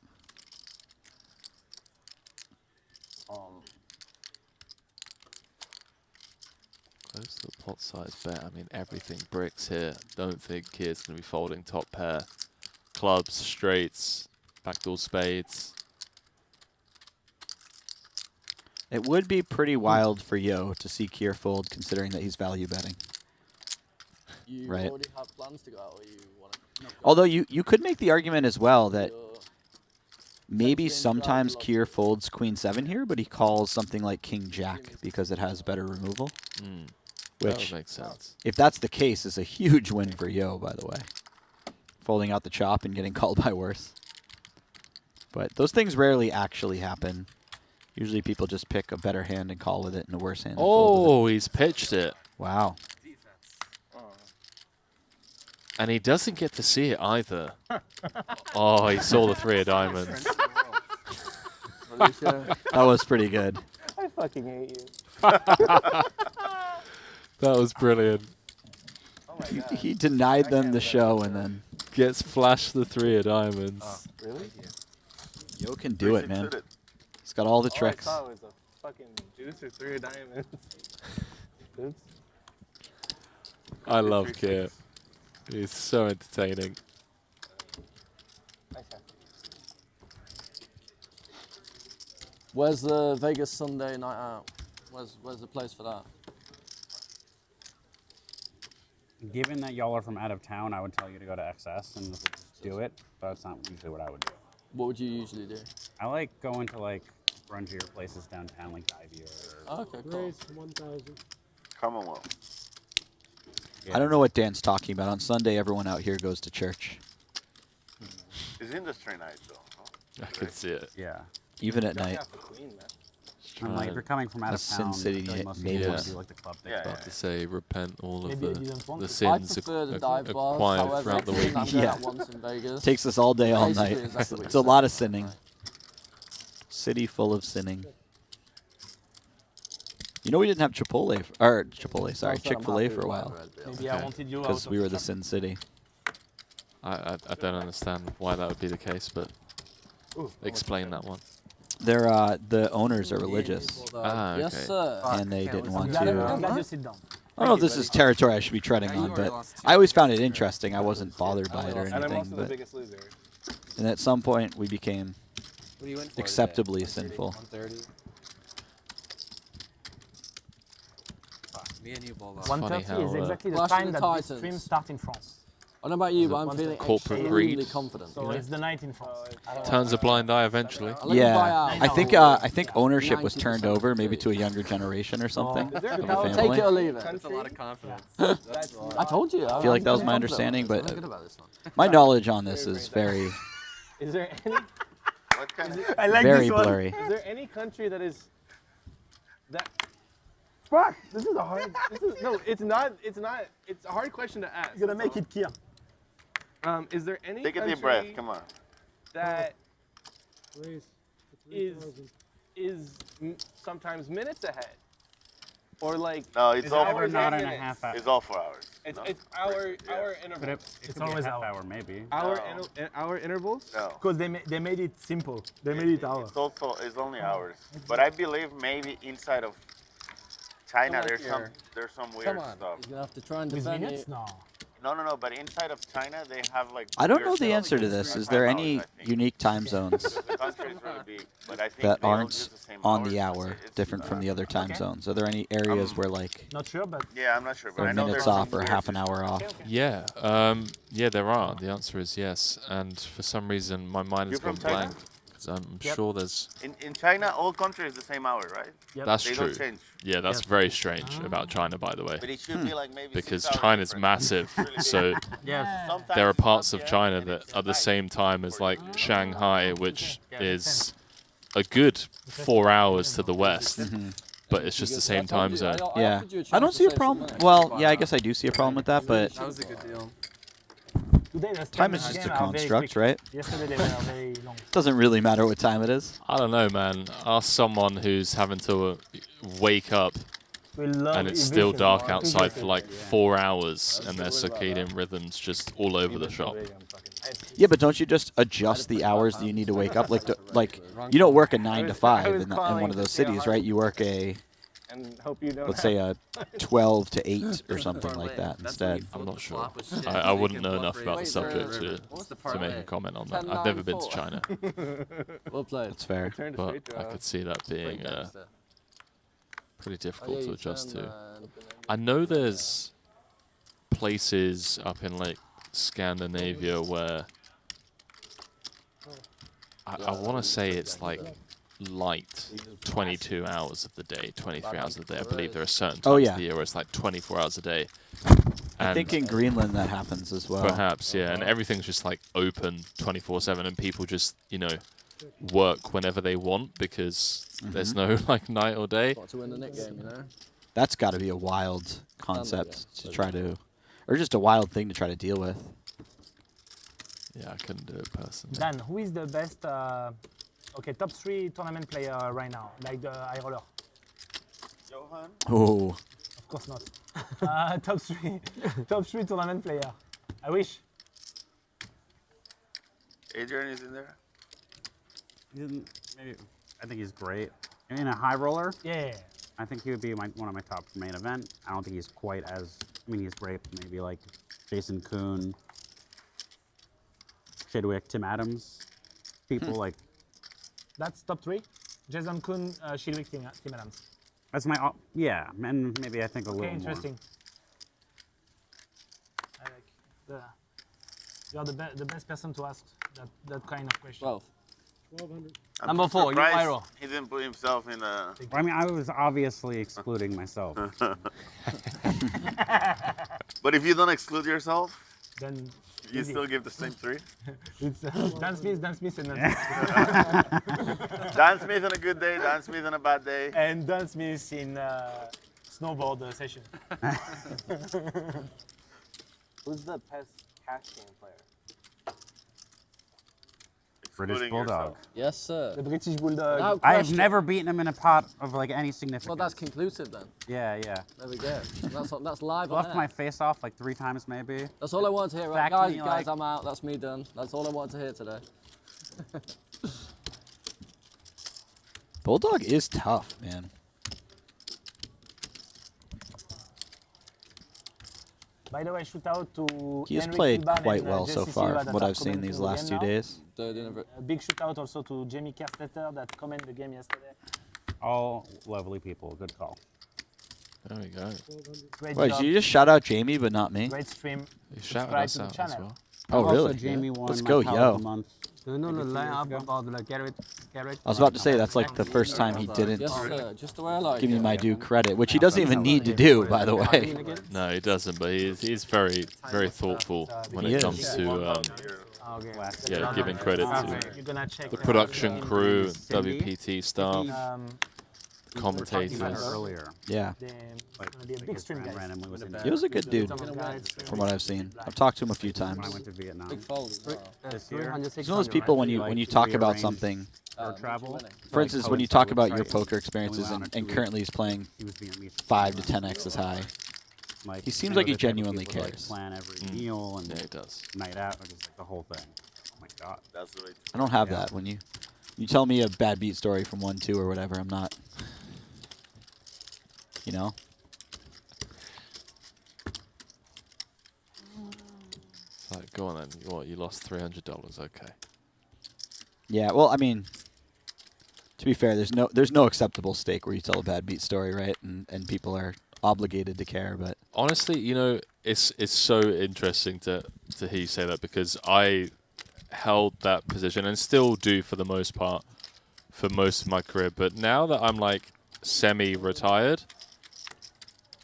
Close to the pot size bet. I mean, everything bricks here. Don't think kid's going to be folding top pair. Clubs, straights, backdoor spades. It would be pretty wild for Yo to see Kier fold, considering that he's value betting. You right. already have plans to go out, or you want to? Although you could make the argument as well that maybe sometimes Kier folds Queen 7 here, but he calls something like King Jack because it has better removal. Which that makes sense. If that's the case, is a huge win for Yo, by the way. Folding out the chop and getting called by worse. But those things rarely actually happen. Usually people just pick a better hand and call with it and a worse hand. Oh, he's pitched it. Wow. And he doesn't get to see it either. Oh, he saw the 3 of diamonds. That was pretty good. I fucking hate you. That was brilliant. He denied them the show and then gets flashed the 3 of diamonds. Really? Yo can do it, man. He's got all the tricks. I thought it was a fucking juice or 3 of diamonds. Oops. I love Kier. He's so entertaining. Where's the Vegas Sunday night out? Where's the place for that? Given that y'all are from out of town, I would tell you to go to XS and do it, but that's not usually what I would do. What would you usually do? I like going to like grungier places downtown, like Ivy or. Okay, cool. Raise 1,000. Commonwealth. I don't know what Dan's talking about. On Sunday, everyone out here goes to church. It's industry night, though. I could see it. Yeah. Even at night. I'm like, if you're coming from out of Sin town, City I feel like most native. people do like the club thing. About to say, repent all of Maybe I didn't want the it. sins prefer the dive bars, acquired however, throughout the I'm week. going out once in Vegas. Takes us all day, all Basically night. exactly what It's you a said. lot of sinning. City full of sinning. You know we didn't have Chipotle, sorry, Chick-fil-A for a while. Maybe I wanted you out Because of we the were the shop. Sin City. I don't understand why that would be the case, but explain that one. They're the owners are religious. Ah, okay. Yes, sir. And they didn't want I'm to. glad you sit down. I don't know if this is territory I should be treading on, but I always found it interesting. I wasn't bothered by it or And I'm anything. also the But biggest loser. and at some point, we became What are you in for acceptably today? sinful. 130. Me and you both. 1:30 is exactly the Clash of time the that this Titans. stream starts in France. I don't know about you, but I'm feeling corporate extremely greed. confident. So it's the night in France. Turns a blind eye eventually. Yeah, I think ownership was turned over maybe to a younger generation or something of the Take family. it or leave it. That's a lot of confidence. I told you. I feel like that was my understanding, but my knowledge on this is very, Is there any? What kind of? I like very this one. blurry. Is there any country that is that? Fuck! This is a hard. No, it's not. It's not. It's a hard question to ask. You're gonna make it clear. Is there any Take a country deep breath. Come on. that Raise for is 3,000. sometimes minutes ahead, or like No, it's all Never for not and and a minutes. half hour. It's all 4 hours. It's no? it's our But interval. it It's could be always a half hour. hour, maybe. Our intervals. No. Because they made it simple. They made it hour. It's also it's only hours. But I believe maybe inside of China Come on, there's some weird Come on. stuff. He's going to have to try and With defend minutes? it. No. No. But inside of China they have like. I don't weird know the stuff. answer to this. Is there any unique time zones The country is really big, but I think that they all aren't use the same on hours. the hour, It's- different from the other time Okay. zones? Are there any areas where like Not sure, but Yeah, I'm not sure, but there I are know minutes there's off some or weird half an hour off? Yeah, yeah, there are. The answer is yes, and for some reason my mind has You're gone from China? blank. 'Cause I'm Yep. sure there's. In China, all countries the same hour, right? Yep. That's They true. don't change. Yeah, that's very strange about China, by the way, But it should be like maybe because 6 hours China's difference. massive. Really big. So yes. Sometimes there are it's parts not of yet, China and that it's are the night. same time as like Shanghai, which Yeah, makes is a good 4 hours to the west, Mm-hmm. but it's just the same time zone. Yeah, I don't see a problem. Well, yeah, I guess I do see a problem with that, but That was a good deal. Today the time is standard just a game are very construct, quick. right? Yesterday they were very long. Doesn't really matter what time it is. I don't know, man. Ask someone who's having to wake up We love and it's still evasion. dark outside for like 4 hours and their circadian rhythms just all over the shop. Yeah, but don't you just adjust the hours that you need to wake up? Like you don't work a 9 to 5 in one of those cities, right? You work a, And hope you don't. let's say a 12 to 8 or something like that instead. I'm not sure. I wouldn't know enough about the subject to make a comment on that. I've never been to China, Well played. That's fair. but I could see that being pretty difficult to adjust to. I know there's places up in like Scandinavia where I want to say it's like light 22 hours of the day, 23 hours of the day. I believe there are certain times of the year where it's like 24 hours a day. I think in Greenland that happens as well. Perhaps, yeah, and everything's just like open 24/7, and people just, you know, work whenever they want because there's no like night or day. Got to win the Nick game, you know. That's got to be a wild concept to try to, or just a wild thing to try to deal with. Yeah, I couldn't do it personally. Dan, who is the best? Okay, top 3 tournament player right now, like the high roller. Johan? Oh, Of course not. Top 3, top 3 tournament player. I wish. Adrian is in there? Maybe, I think he's great. In a high roller, Yeah. I think he would be one of my top for main event. I don't think he's quite as, I mean, he's great, but maybe like Jason Kuhn, Chidwick, Tim Adams, people like. That's top 3. Jason Kuhn, Chidwick, Tim Adams. That's my, yeah, and maybe I think a Okay, little interesting. I like the. You are the best person to ask that kind of question. Well, 1200. Number 4, you Surprised Iroh. he didn't put himself in a. I mean, I was obviously excluding myself. But if you don't exclude yourself, Then you easy. still give the same 3. It's Dan Smith, and Dan Smith. Dan Smith on a good day, Dan Smith on a bad day. And Dan Smith in snowboard session. Who's the best cash game player? British Excluding Bulldog. yourself. Yes, sir. The British Bulldog. Without I've question. never beaten him in a pot of like any significance. Well, that's conclusive then. Yeah. There we go. That's live on Left air. my face off like 3 times maybe. That's all I wanted to hear. Right, Back to guys, me, guys, like- I'm out. That's me done. That's all I wanted to hear today. Bulldog is tough, man. By the way, shout out to He has Henrik played Ilban quite and, well so Jesse far, Silva from that what are I've seen commenting these the last game 2 now. days. A big shout out also to Jamie Kerstetter that commented the game yesterday. All lovely people. Good call. There we go. Great Wait, job. did you just shout out Jamie but not me? Great stream. You shouted Subscribe us to the out as channel. well. Oh, Also, really? Jamie won Let's my go, Pal yo. of the Month. Do you know the Maybe 2 years line up ago. about the carrot? I was about to say that's like the first time he didn't Yes, sir. Just the way I like give me it. my due credit, which he doesn't even need to do, by the way. No, he doesn't, but he's very, very thoughtful when He it is. comes to yeah, giving credit You're gonna check to the production the crew, Cindy. WPT staff, We were talking about commentators. her earlier. Yeah. It's gonna be a big stream, guys. Randomly was in He was a good dude, Guys, from what I've seen. I've talked to him a few when I times. went to Vietnam. Big fold as well. This year. He's one of those people when you talk about something, Or travel. for instance, when you talk about your poker experiences and currently he's playing He was Vietnamese. 5 to 10x as high, Like, he seems I know like he the type of genuinely people that, like, cares. plan every meal and Yeah, he does. night out, like, it's like the whole thing. Oh my god. That's the way to I don't have that. When you tell me a bad beat story from 1-2 or whatever, I'm not, you know? It's like, go on then. What, you lost $300? Okay. Yeah, well, I mean, to be fair, there's no acceptable stake where you tell a bad beat story, right? And people are obligated to care, but Honestly, you know, it's so interesting to hear you say that, because I held that position and still do for the most part for most of my career. But now that I'm like semi-retired,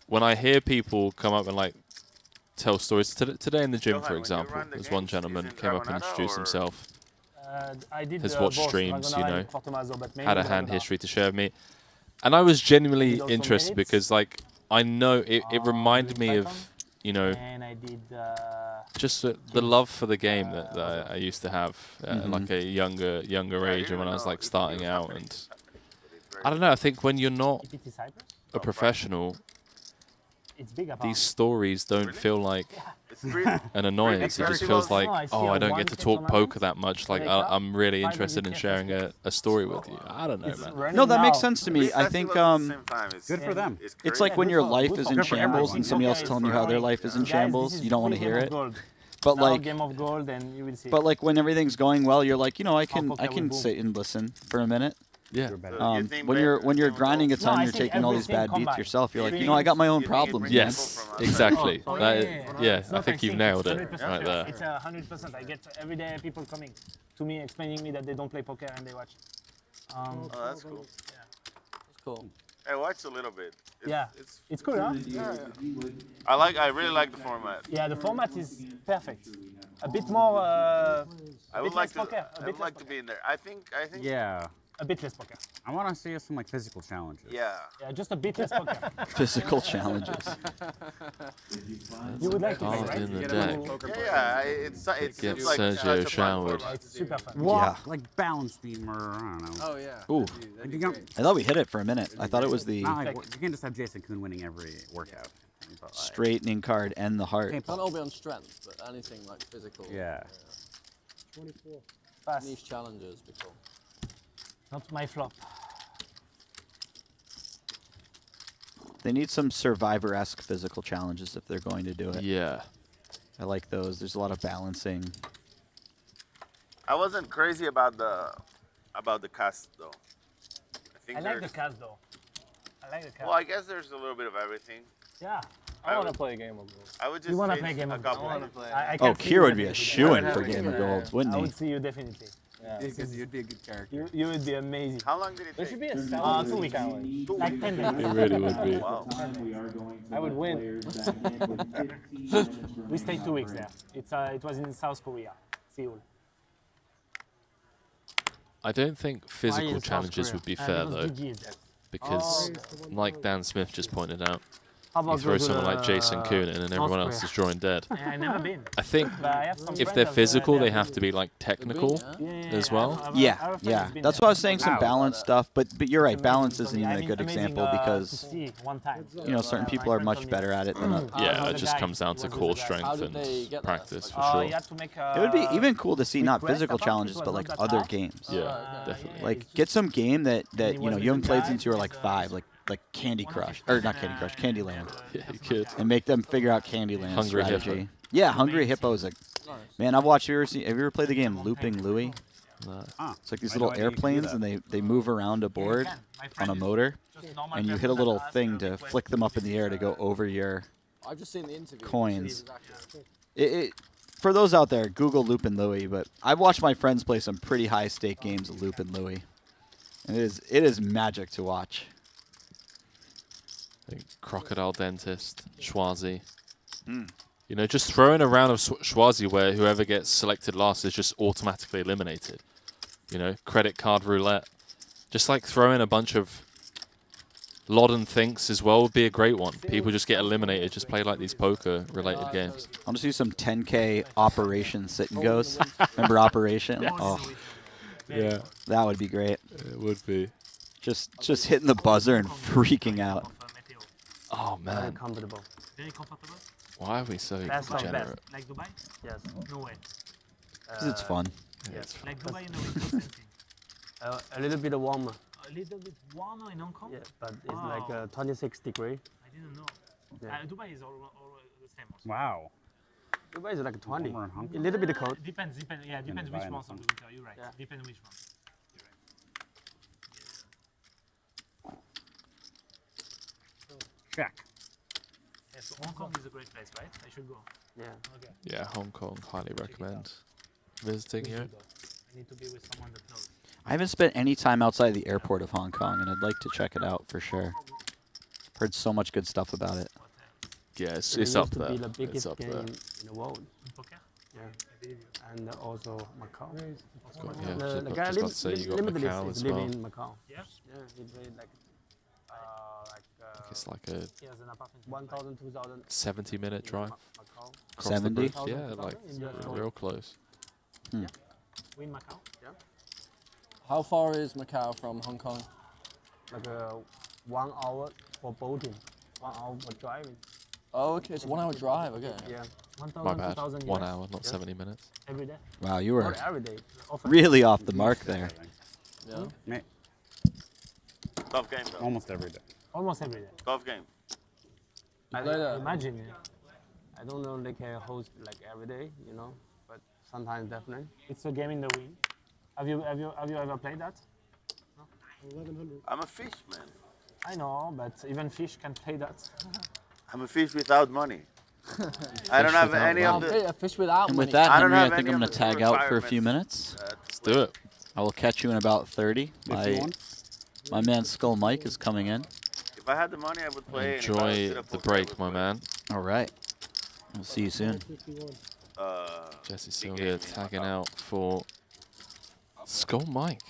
when I hear people come up and like tell stories today in the gym, for example, there's one gentleman came up and introduced himself. I did Has watched both streams, you Dragonara know, and Quartomazo, but mainly had a hand Dragonara. history to share with me, and I was genuinely Did also interested minutes. because like I know it reminded me of, you know, And I did just the love for the game that I used to have at like a younger age, and when I was like starting out. And I don't know, I think when you're not WPT Cyprus. a professional, It's big these stories don't feel like an annoyance. It just feels like, oh, I don't get to talk poker that much. Like I'm really interested in sharing a story with you. I don't know, man. no, that makes sense to me. I think Good for them. it's like when your life is in Good for shambles everyone. and somebody else telling you how their life is in shambles, you don't want to hear it. But Now, like, Game of Gold, and you will see. but like when everything's going well, you're like, you know, I poker can will sit and listen for a minute. Yeah. When you're grinding a ton, I you're think taking all these everything bad beats combined. yourself. You're like, you know, I got my own problems. man. Yes, exactly. Oh, That yeah. I think you've nailed it 100%. right there. It's 100%. I get every day people coming to me explaining me that they don't play poker and they watch. Oh, that's cool. That's cool. I watched a little bit. It's cool, huh? I really like the format. Yeah, the format is perfect. A bit more. I would bit like less poker. I would like to be in there. I think. Yeah. A bit less poker. I want to see some like physical challenges. Yeah. Yeah, just a bit less poker. Physical challenges. You would like to play, Card right? in the deck. Yeah, it's Get like Sergio such a fun showered. format. It's super fun. Walk, like balance beam or I don't know. Oh yeah. Ooh, Like, you don't, I thought we hit it for a minute. I thought it was the not like, you can't just have Jason Kuhn winning every workout. But, like, straightening card and the heart. Can't all be on strength, but anything like physical. Yeah. 24. Fast. Niche challenges before. Not my flop. They need some Survivor-esque physical challenges if they're going to do it. Yeah. I like those. There's a lot of balancing. I wasn't crazy about the cast though. I like the cast though. I like the cast. Well, I guess there's a little bit of everything. Yeah. I want to play a game of Gold. I would just You want to change play Game a of couple. Gold? Oh, Kier would be a shoo-in for Game of Gold, wouldn't I he? would see you definitely. Because you'd be a good character. You would be amazing. How long did it There take? should be a 2 salad weeks. challenge. Like 10 days. It really would be. Wow. We are going to I would let win. players back in with 15 minutes We remaining stayed 2 on weeks break. there. It was in South Korea, Seoul. I don't think physical in South challenges Korea? would be fair because though, DG is there. because like Dan Smith just pointed out, How you about throw go to someone like Jason the Coonan and North everyone Korea? else is drawing dead. I never been. I think But I have some if friends they're that physical, they're they have to be like technical as well. Yeah, yeah. That's why I was saying some balance stuff, but you're right. Balance isn't even a good example because you know certain people are much better at it than others. Yeah, it just comes down to core strength and practice for sure. It would be even cool to see not physical challenges, but like other games. Yeah, definitely. Like get some game that you know you haven't played since you were like 5, like Candy Crush or not Candy Crush, Candyland. Yeah, you could. And make them figure out Candyland Hungry strategy. Hippo. Yeah, Hungry Hippo is a man. I've watched. Have you ever played the game Looping Louie? It's like these little airplanes and they move around a board on a motor, and you hit a little thing to flick them up in the air to go over your I've just seen the interview. coins. For those out there, Google Loopin' Louie, but I've watched my friends play some pretty high stake games of Loopin' Louie. And it is magic to watch. Like Crocodile Dentist, Schwazi. You know, just throwing a round of Schwazi where whoever gets selected last is just automatically eliminated. You know, credit card roulette. Just like throwing a bunch of Loddon Thinks as well would be a great one. People just get eliminated. Just play like these poker-related games. I'll just do some 10K Operation Sit and Goes. Remember Operation? Oh, yeah, that would be great. It would be. Just hitting the buzzer and freaking out. Oh Very man, comfortable. Very comfortable. why are we so Best of degenerate? best. Like Dubai? Yes. No way. Because it's fun. Yeah, it's Like Dubai, no, it's the same thing. A little bit warmer. A little bit warmer in Hong Kong? Yeah, but it's like 26 degree. I didn't know. Yeah. Dubai is all the same also. Wow. Dubai is like 20. Warmer in Hong A little bit cold. Depends, yeah, depends which Dubai and month of Hong the winter. You're right. Yeah. Depends which month. Check. Yeah, so Hong Kong is a great place, right? I should go. Yeah. Okay. Yeah, Hong Kong, highly recommend visiting here. I need to be with someone that knows. I haven't spent any time outside the airport of Hong Kong, and I'd like to check it out for sure. Heard so much good stuff about it. Yeah, it's It up used to there. be the It's biggest up game there. in the world. In poker? Yeah. And also Macau. Yeah, The just guy about to say you got limited Macau is as living well. in Macau. Yeah? Yeah, he played like It's like a He has an apartment. 1,000, 2,000. 70-minute drive. Macau. Across the 70? bridge. Yeah, like real close. Win Macau? Yeah. How far is Macau from Hong Kong? Like 1 hour for boating, 1 hour for driving. Oh, okay, it's a 1 hour drive, okay. Yeah. My 1,000, bad. 2,000 1 US. hour, not Yeah. 70 minutes. Every day? Wow, you were Not every day. Often. really off the mark there. Yeah. Tough game though. Almost every day. Almost every day. Tough game. I Later. imagine. I don't know they can host like every day, you know, but sometimes definitely. It's a game in the Wynn. Have you ever played that? 1100. I'm a fish, man. I know, but even fish can play that. I'm a fish without money. I don't have any of the. A fish without And money. with that, I don't Henry, I have think any I'm of going to the tag out for a few minutes. Let's do it. I will catch you in about 30. 51? My man Skull Mike is coming in. If I had the money, I would play. and if I Enjoy stood up the poker, I break, would my play. man. All right. We'll see you soon. 51. Jesse big Sylvia game in tagging Macau. out for Skull Mike.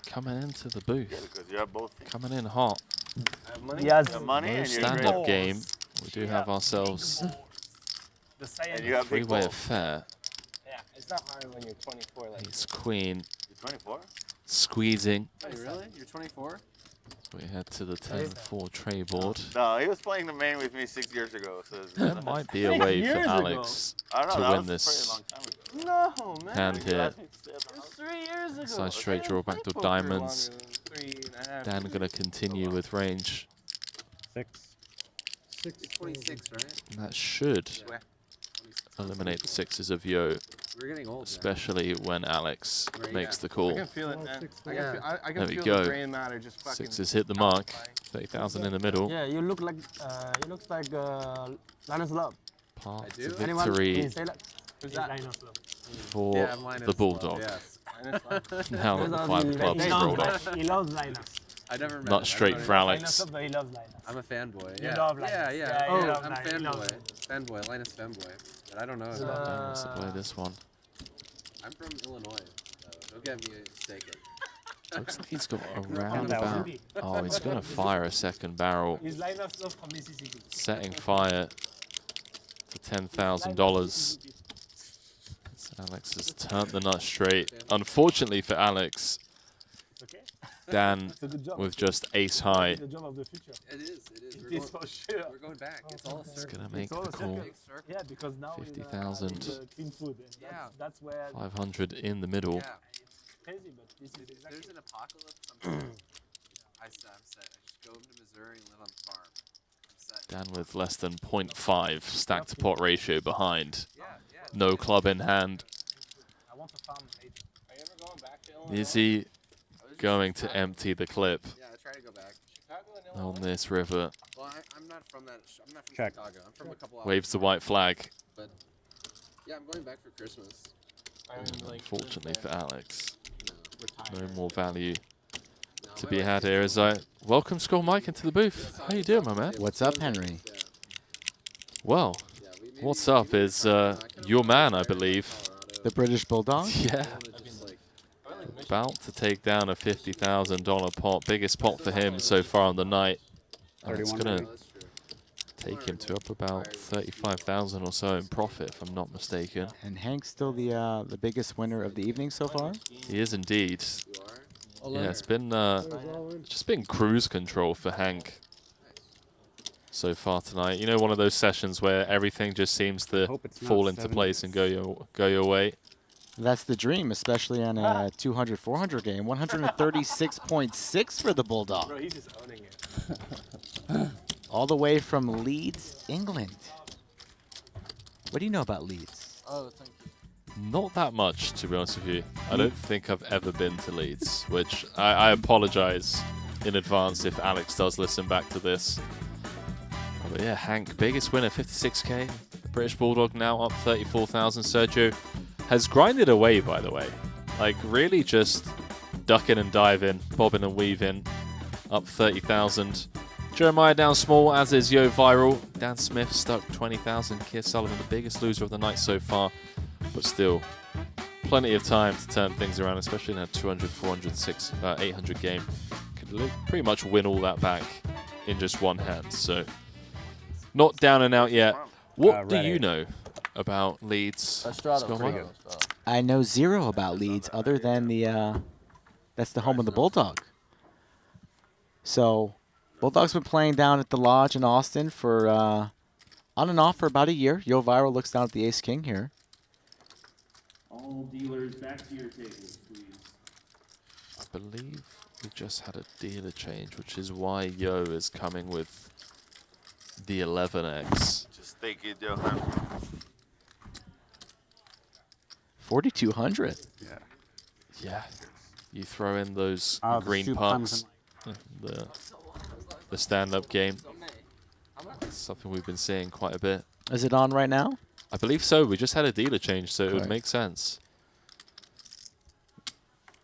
Coming into the Yeah, booth. because you have both. Coming in hot. I have money. Yes. You have money No and you're stand-up great. game. We do have ourselves And you have big three-way balls. affair. Yeah, it's not hard when you're 24. Like, Ace Queen You're 24. squeezing. Wait, really? You're 24? We head to the 10-4 tray board. No, he was playing the main with me 6 years ago. So That might be a way for years ago. Alex I don't know. to that win was this a pretty long time ago. no, man. hand here. It was 3 years ago. Side straight I draw, didn't play backdoor poker diamonds. longer than 3.5 Dan years. gonna continue with range. 6. 26, right? And that should eliminate the sixes of Yo, We're getting old. especially when Alex makes the I call. can feel it, man. I Yeah. can There we feel go. the brain matter just fucking. Sixes hit the mark. 30,000 in the middle. Yeah, you look like Linus Love. Path do? to Anyone victory can say that? Who's that? Linus Love. for Yeah, Linus the Love, Bulldog. yes. Now that the 5 of clubs is rolled off. He loves lineups. I never met Not him. straight for Alex. But he loves lineups. I'm a fanboy. You Yeah. love Linus. Yeah, Yeah, yeah. you Oh, love I'm Linus. He loves fanboy. Fanboy, Linus fanboy. But I don't know. Dan wants to play this one. I'm from Illinois, so don't get me mistaken. Looks like he's got a roundabout. Oh, he's going to fire a second barrel, His lineups are from Mississippi. setting fire to $10,000. Alex has turned the nut straight. Unfortunately for Alex, Dan with just ace high. The job of the future. It is. It is for sure. We're going back. It's all a He's circle. going to make It's all the a call. circle. Yeah, because now 50,000. clean food. And that's where 500 in the middle. Yeah. it's crazy, but this is If exactly. there's an apocalypse, I'm set. I just go to Missouri and live on the farm. I'm set. Dan with less than 0.5 stack to pot ratio behind. Yeah. No club in hand. I want to farm later. Are you ever going back to Illinois? Is he going to empty the clip Yeah, I try to go back. Chicago and Illinois? on this river? Well, I'm not from that. I'm not from Check. Chicago. I'm from a couple hours. Waves the white flag. But yeah, I'm going back for Christmas. Unfortunately for Alex, no Retire. more value to my be wife had is here. As I welcome Skull Mike into the booth. How you doing, my man? What's up, Henry? Well, what's up is your man, I believe. The British Bulldog? Yeah. About to take down a $50,000 pot, biggest pot for him so far on the night. And it's 31 gonna take him to up about 35,000 or so in profit, if I'm not mistaken. And Hank's still the biggest winner of the evening so far? He is indeed. Yeah, it's been just been cruise control for Hank so far tonight. You know, one of those sessions where everything just seems to fall into place and go your way. That's the dream, especially on a 200, 400 game. 136.6 for the Bulldog. Bro, he's just owning it. All the way from Leeds, England. What do you know about Leeds? Oh, thank you. Not that much, to be honest with you. I don't think I've ever been to Leeds, which I apologize in advance if Alex does listen back to this. But yeah, Hank, biggest winner, 56K. British Bulldog now up 34,000. Sergio has grinded away, by the way. Like, really just ducking and diving, bobbing and weaving, up 30,000. Jeremiah down small, as is Yo Viral. Dan Smith stuck 20,000. Keir Sullivan, the biggest loser of the night so far. But still, plenty of time to turn things around, especially in a 200, 400, 800 game. Could pretty much win all that back in just one hand. So, not down and out yet. What do you know about Leeds? I know zero about Leeds other than that's the home of the Bulldog. So, Bulldog's been playing down at the Lodge in Austin for on and off for about a year. Yo Viral looks down at the Ace King here. All dealers back to your tables, please. I believe we just had a dealer change, which is why Yo is coming with the 11x. Just take it, Johan. 4,200. Yeah. Yeah. You throw in those the green soup pucks, comes the stand-up game. It's something we've been seeing quite a bit. Is it on right now? I believe so. We just had a dealer change, so it would Right. make sense.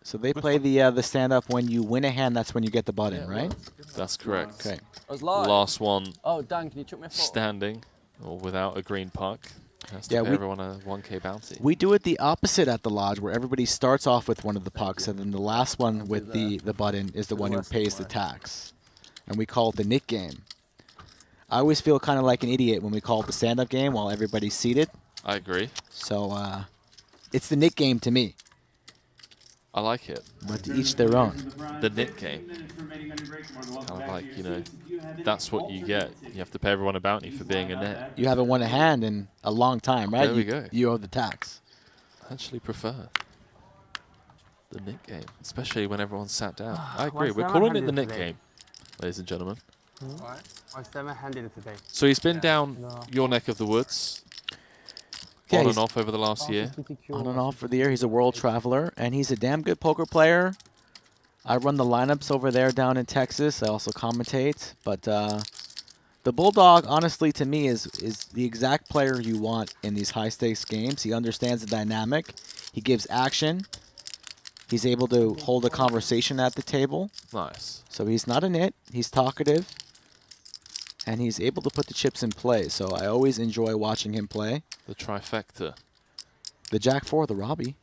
So they play the stand-up when you win a hand, that's when you get the button, right? That's correct. Okay. Last one Oh, Dan, can you chuck me a photo? standing, or without a green puck, has to Yeah, pay we- everyone a 1K bounty. We do it the opposite at the Lodge, where everybody starts off with one of the pucks, and then the last one with the button is the one who pays the tax. And we call it the Nick game. I always feel kind of like an idiot when we call it the stand-up game while everybody's seated. I agree. So it's the Nick game to me. I like it. But to each their own. The Nick game. Kind of like, you know, that's what you get. You have to pay everyone a bounty for being a net. You haven't won a hand in a long time, right? There we go. You owe the tax. I actually prefer the Nick game, especially when everyone's sat down. I agree. We're calling it the Nick game, ladies and gentlemen. What? I seven-handed today. So he's been down your neck of the woods, Yeah, on he's and off over the last year. On and off for the year. He's a world traveler, and he's a damn good poker player. I run the lineups over there down in Texas. I also commentate. But the Bulldog, honestly, to me, is the exact player you want in these high-stakes games. He understands the dynamic. He gives action. He's able to hold a conversation at the table. Nice. So he's not a nit. He's talkative. And he's able to put the chips in play. So I always enjoy watching him play. The trifecta. The Jack 4, the Robbie.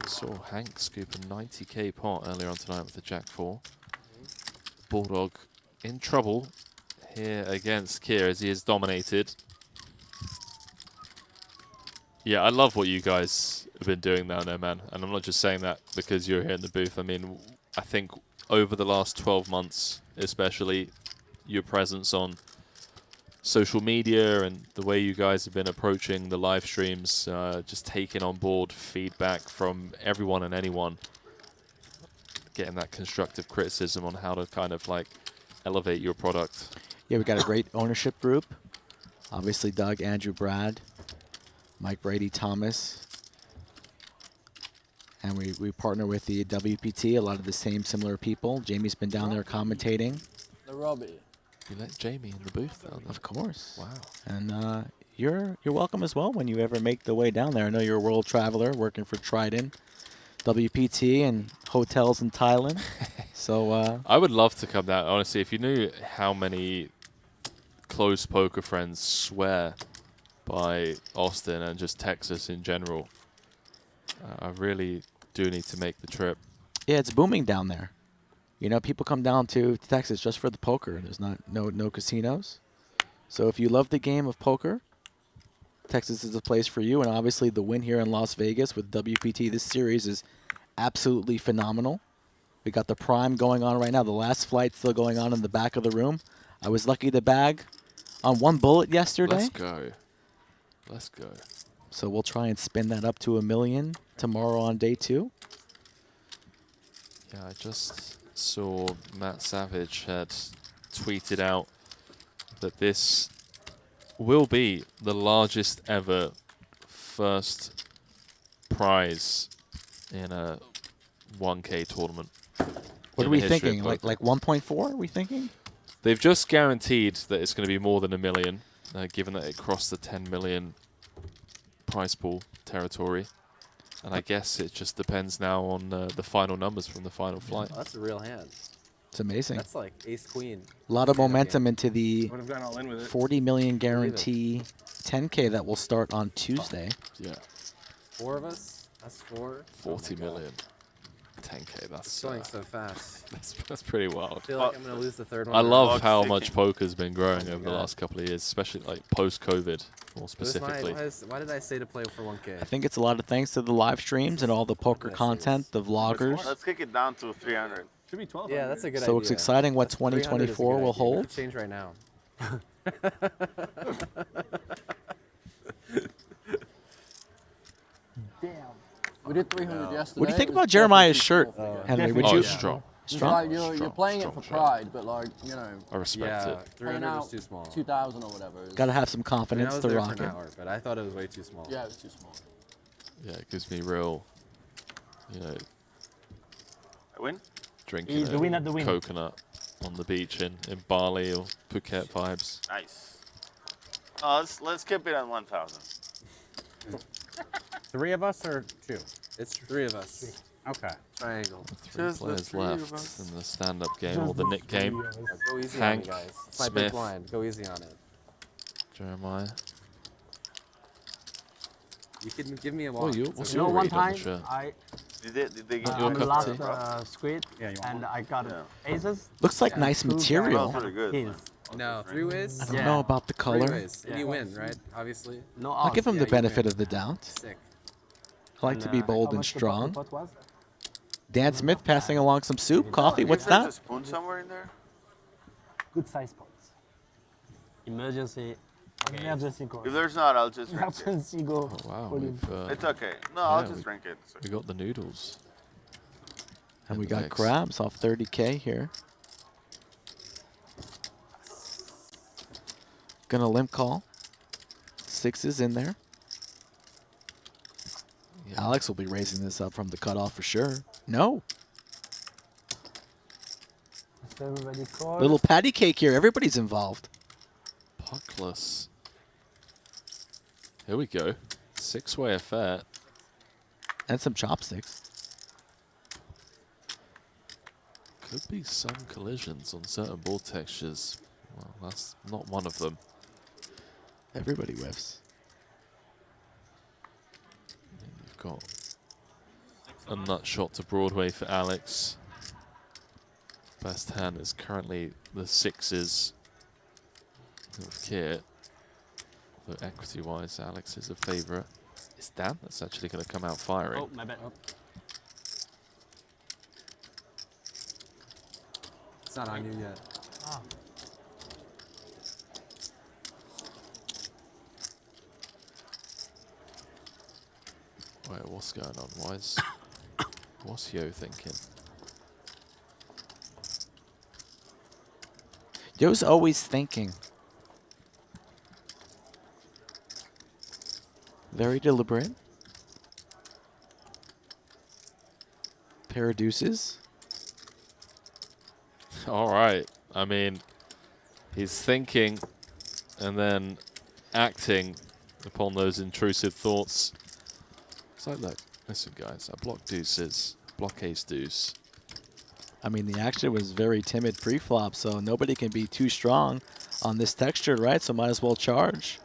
I saw Hank scoop a 90k pot earlier on tonight with the Jack 4. Bulldog in trouble here against Kier as he is dominated. Yeah, I love what you guys have been doing down there, man. And I'm not just saying that because you're here in the booth. I mean, I think over the last 12 months, especially, your presence on social media and the way you guys have been approaching the live streams, just taking on board feedback from everyone and anyone, getting that constructive criticism on how to kind of like elevate your product. Yeah, we got a great ownership group. Obviously, Doug, Andrew, Brad, Mike, Brady, Thomas. And we partner with the WPT, a lot of the same similar people. Jamie's been down there commentating. The Robbie. You let Jamie in the booth down there? Of course. Wow. And you're welcome as well when you ever make the way down there. I know you're a world traveler working for Trident, WPT, and hotels in Thailand. So I would love to come down. Honestly, if you knew how many close poker friends swear by Austin and just Texas in general, I really do need to make the trip. yeah, it's booming down there. You know, people come down to Texas just for the poker. There's no casinos. So if you love the game of poker, Texas is the place for you. And obviously the Wynn here in Las Vegas with WPT, this series is absolutely phenomenal. We got the Prime going on right now. The last flight still going on in the back of the room. I was lucky to bag on one bullet yesterday. Let's go. Let's go. So we'll try and spin that up to $1 million tomorrow on day 2. Yeah, I just saw Matt Savage had tweeted out that this will be the largest ever first prize in a 1K tournament. What are we thinking? Like 1.4? Are we thinking? They've just guaranteed that it's going to be more than $1 million, given that it crossed the 10 million prize pool territory. And I guess it just depends now on the final numbers from the final flight. Oh, that's a real hand. It's amazing. That's like ace queen. A lot of momentum into the Would have gone all in with it. 40 million guarantee 10K that will start on Tuesday. Yeah. 4 of us? That's 4? 40 million. 10K, that's It's going so fast. that's pretty wild. I feel like I'm going to lose the third one. I love how much poker's been growing over the last couple of years, especially like post-COVID, more specifically. Why did I say to play for 1K? I think it's a lot of thanks to the live streams and all the poker content, the vloggers. Let's kick it down to 300. Should be 12. Yeah, that's a good idea. So it's exciting what 2024 will hold. Change right now. We did 300 yesterday. What do you think about Jeremiah's shirt, Henry? Would you? Strong. It's like you're playing it for pride, but like, you know. I respect it. 300 was too small. 2,000 or whatever. Got to have some confidence to rock it. But I thought it was way too small. Yeah, it was too small. Yeah, it gives me real, you know, I win? drinking He's the win at the win. coconut on the beach in Bali or Phuket vibes. Nice. Let's keep it at 1,000. 3 of us or 2? It's 3 of us. Okay. Triangle. 3 players left in the stand-up game or the Nick game. Go easy Hank, on me, guys. It's my big Smith, blind. Go easy on it. Jeremiah. You can give me a Oh, walk. you, It's what's okay. your one read on the time shirt? Did they give you I'm a the cup of last tea? squid, and I got aces. Looks like nice material. Smells really good. His. No, 3 ways? I don't know about the 3 color. ways. And you win, right? Obviously. No I'll odds. give him Yeah, the you benefit win. of the doubt. Sick. I like to be bold How and much the strong. pot was? Dan Smith passing along some soup, coffee. What's There's a that? spoon somewhere in there? Good size pots. Emergency. Emergency goal. If there's not, I'll just drink it. Emergency goal. Oh, wow. Volume. It's okay. No, I'll yeah, just we- drink it. We got the noodles. And we the got mix. crabs off 30K here. Gonna limp call. 6 is in there. Yeah. Alex will be raising this up from the cutoff for sure. No. So everybody call. Little patty cake here. Everybody's involved. Puckless. Here we go. 6-way affair. And some chopsticks. Could be some collisions on certain board textures. Well, that's not one of them. Everybody whiffs. And you've got a nut shot to Broadway for Alex. Best hand is currently the sixes of Kit. But equity-wise, Alex is a favourite. It's Dan that's actually going to come out firing. Oh, my bad. Oh. It's not on you yet. Ah. Wait, what's going on? What's Yo thinking? Yo's always thinking. Very deliberate. Pair of deuces. All right. I mean, he's thinking and then acting upon those intrusive thoughts. It's like, look, listen, guys, I block deuces, block ace deuce. I mean, the action was very timid pre-flop, so nobody can be too strong on this texture, right? So might as well charge.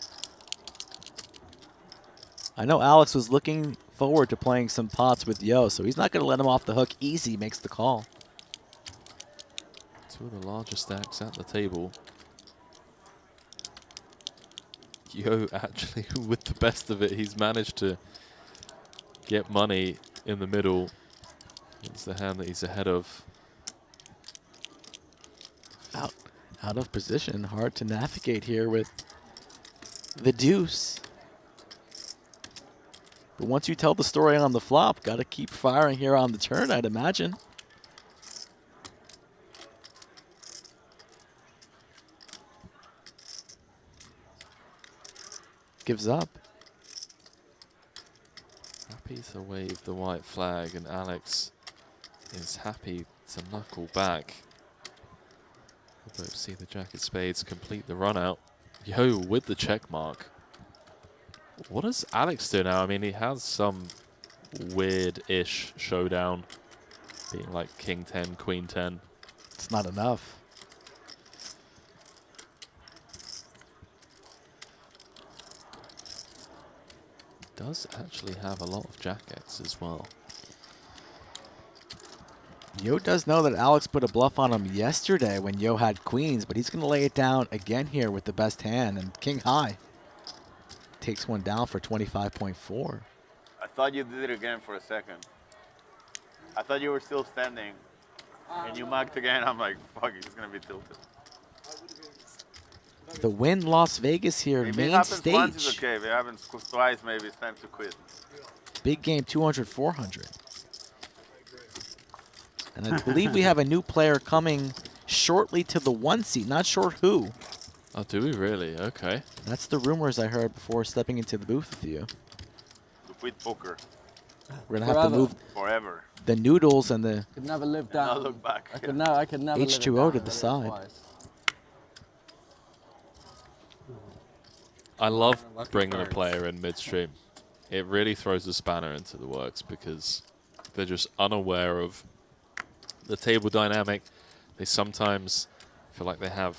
I know Alex was looking forward to playing some pots with Yo, so he's not going to let him off the hook easy, makes the call. Two of the largest stacks at the table. Yo, actually, with the best of it, he's managed to get money in the middle. It's the hand that he's ahead of. Out of position, hard to navigate here with the deuce. But once you tell the story on the flop, got to keep firing here on the turn, I'd imagine. Gives up. Happy to wave the white flag, and Alex is happy to knuckle back. We'll both see the jack of spades complete the run out. Yo with the check mark. What does Alex do now? I mean, he has some weird-ish showdown, being like king 10, queen 10. It's not enough. Does actually have a lot of jack X as well. Yo does know that Alex put a bluff on him yesterday when Yo had queens, but he's going to lay it down again here with the best hand, and king high takes one down for 25.4. I thought you did it again for a second. I thought you were still standing, and you mugged again. I'm like, fuck, he's gonna be tilted. The Wynn Las Vegas here, If it main happens stage. once, it's okay. If it happens twice, maybe it's time to quit. Big game, 200, 400. And I believe we have a new player coming shortly to the 1 seat. Not sure who. Oh, do we really? Okay. That's the rumors I heard before stepping into the booth with you. To quit poker. We're going to have to move forever. The noodles and the Could never live down. Not look back. I could never live it H2O down to and the live it side. twice. I love bringing a player in midstream. It really throws a spanner into the works because they're just unaware of the table dynamic. They sometimes feel like they have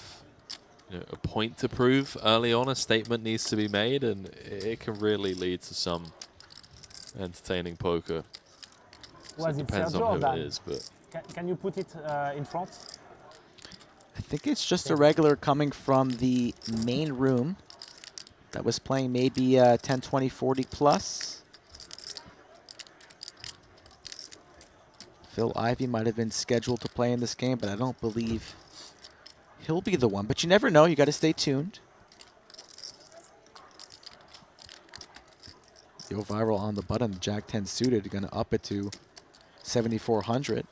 a point to prove early on. A statement needs to be made, and it can really lead to some entertaining poker. So it depends on who it is, but Can you put it in front? I think it's just a regular coming from the main room that was playing maybe 10, 20, 40 plus. Phil Ivey might have been scheduled to play in this game, but I don't believe he'll be the one. But you never know. You got to stay tuned. Yo viral on the button. Jack 10 suited. Going to up it to 7,400.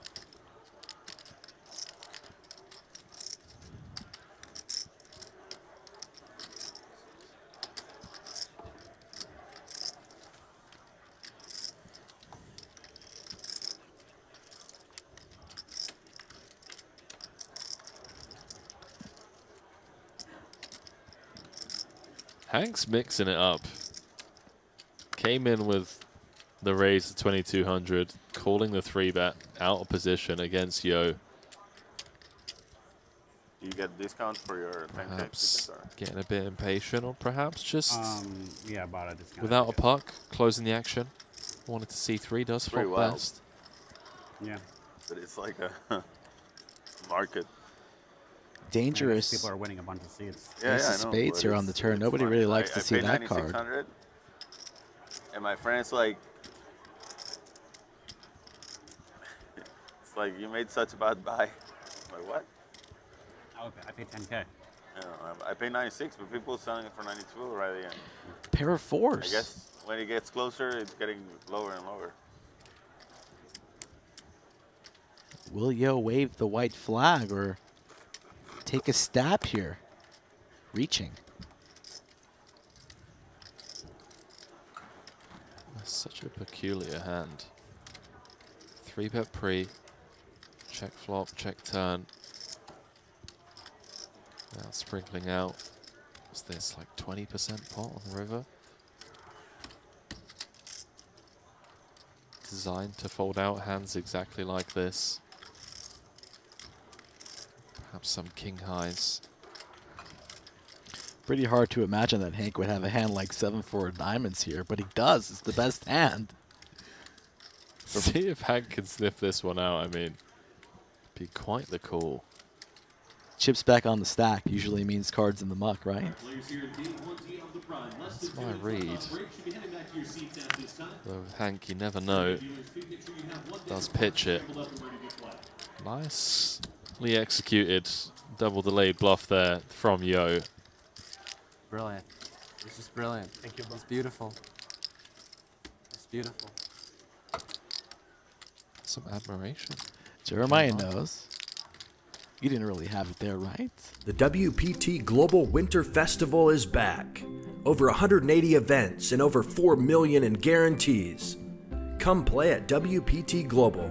Hank's mixing it up. Came in with the raise to 2,200, calling the 3-bet out of position against Yo. Do you get discounts for your 10K Perhaps tickets? Or? getting a bit impatient, or perhaps just Yeah, about a discount. without a puck, closing the action. Wanted to see 3 does Pretty flop wild. best. Yeah. But it's like a market. Dangerous. People are winning a bunch of seats. Yeah, Ace yeah, of I know, spades but here on the it's- turn. it's Nobody fun. really likes I to see paid that card. 9,600, and my friend's like, it's like you made such a bad buy. I'm like, what? Okay, I paid 10K. Yeah, I paid 96, but people are selling it for 92 already. And Pair of fours. I guess when it gets closer, it's getting lower and lower. Will Yo wave the white flag or take a stab here? Reaching. That's such a peculiar hand. 3-bet pre, check flop, check turn. Now sprinkling out. What's this, like 20% pot on the river? Designed to fold out hands exactly like this. Perhaps some king highs. Pretty hard to imagine that Hank would have a hand like 7-4 diamonds here, but he does. It's the best hand. See if Hank can sniff this one out. I mean, be quite the call. Chips back on the stack usually means cards in the muck, right? That's my read. Though with Hank, you never know. Does pitch it. Nicely executed double delayed bluff there from Yo. Brilliant. This is brilliant. Thank you, bro. It's beautiful. It's beautiful. Some admiration. Jeremiah knows. You didn't really have it there, right? The WPT Global Winter Festival is back. Over 180 events and over 4 million in guarantees. Come play at WPT Global.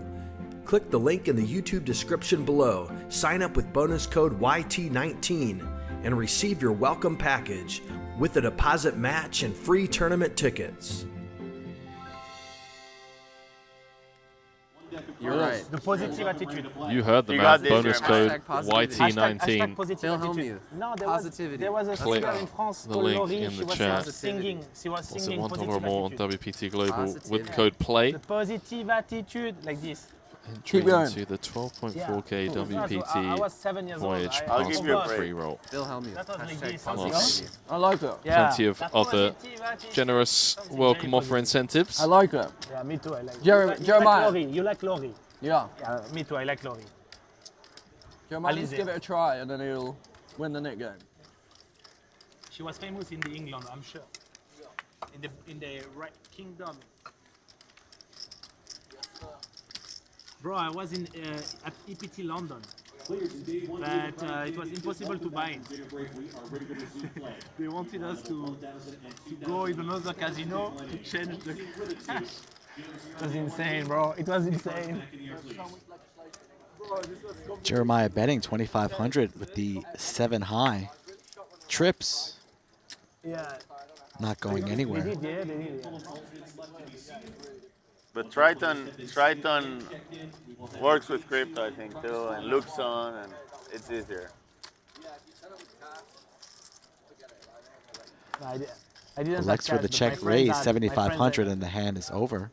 Click the link in the YouTube description below, sign up with bonus code YT19, and receive your welcome package with a deposit match and free tournament tickets. You're right. The positive attitude. You heard the You math. got this, Bonus code Jeremiah. YT19. Hashtag positive Phil attitude. Hellmuth. No, Positivity. there was a Click singer in France the called link Laurie. in She the was chat. singing. She was Was it singing $1 positive or more on attitude. WPT Global with Positivity. code PLAY? The positive attitude, like this. Entry going. into the 12.4K Yeah. I WPT was 7 years old. Voyage I'll pass give you a with break. free roll. Phil Hellmuth. That was like Hashtag this. positivity. I like it. Yeah. Plenty of That other positive attitude. generous Something welcome very offer positive. incentives. I like it. Yeah, me too. I like. Jeremiah. You like Laurie. Yeah. Yeah, me too. I like Laurie. Jeremiah, just Alizé. give it a try and then he'll win the Nick game. She was famous in the England, I'm sure. In the right kingdom. Bro, I was in at EPT London, but it was impossible to buy it. They wanted us to go in another casino to change the cash. It was insane, bro. It was insane. Jeremiah betting 2,500 with the 7 high. Trips Yeah. not going They anywhere. did, yeah, they did. But Triton works with crypto, I think, too, and looks on, and it's easier. No, I didn't have Alex for cash, the but my check friends raise, had- my 7,500, friends and the hand is over.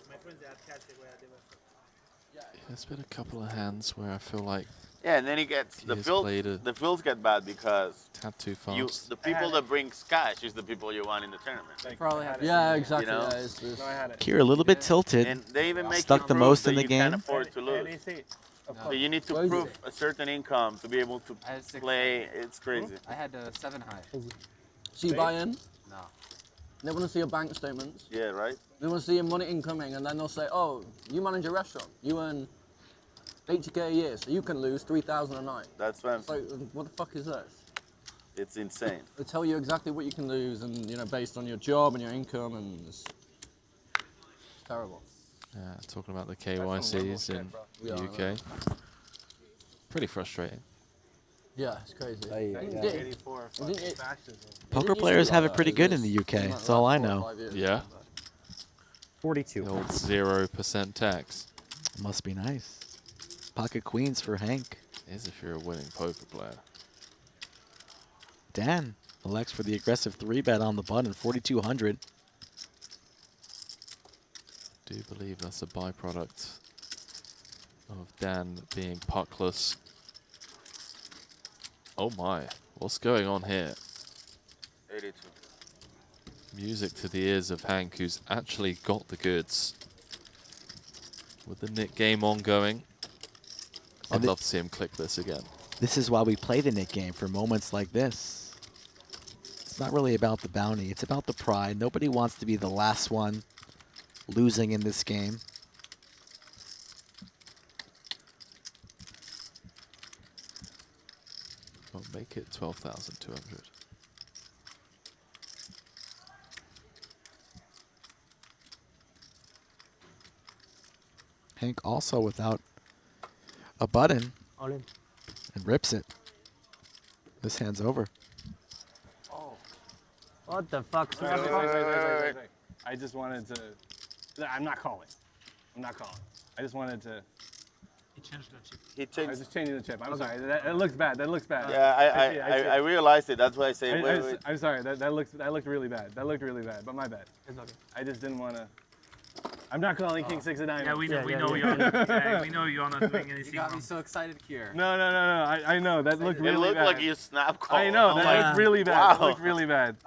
My friends they had cash, they were There's been a couple of hands where I feel like Yeah, and then he gets the has fills. played a The fills get bad because tad too fast. the people that bring cash is the people you want in the tournament. Probably had Yeah, exactly. You know? Yeah, it's Here a little bit tilted. And they even make Stuck you the prove most that in the you can't game. afford to lose. So you need to Crazy. prove a certain income to be able to I had 6 play. It's crazy. I had 7 high. So you buy in, No. they want to see your bank statements, Yeah, right. they want to see your money incoming, and then they'll say, oh, you manage a restaurant, you earn 80K a year, so you can lose 3,000 a night. That's what I'm It's like, what the fuck is this? It's insane. They tell you exactly what you can lose, and based on your job and your income, and it's terrible. Yeah, talking about the KYCs in the UK. Pretty frustrating. Yeah, it's crazy. Poker players have it pretty good in the UK. That's all I know. Yeah. 42. The old 0% tax. Must be nice. Pocket queens for Hank. Is if you're a winning poker player. Dan elects for the aggressive 3-bet on the button, 4,200. Do believe that's a byproduct of Dan being puckless. Oh my, what's going on here? 82. Music to the ears of Hank, who's actually got the goods. With the Nick game ongoing, I'd love to see him click this again. This is why we play the Nick game, for moments like this. It's not really about the bounty, it's about the pride. Nobody wants to be the last one losing in this game. Well, make it 12,200. Hank also without a button All in. and rips it. This hand's over. What the fuck? Wait. I just wanted to. I'm not calling. I'm not calling. I just wanted to. He changed the chip. He changed. I was just changing the chip. I'm sorry. That looks bad. That looks bad. Yeah, I realized it. That's why I say wait. I'm sorry. That looked really bad. That looked really bad. But my bad. It's okay. I just didn't want to. I'm not calling King 6 of diamonds. Yeah, we know you're not. We know you're not doing anything You got me wrong. so excited here. No. I know. That looked really bad. It looked like you snap called. I know. That looked really bad. Wow. That looked really bad.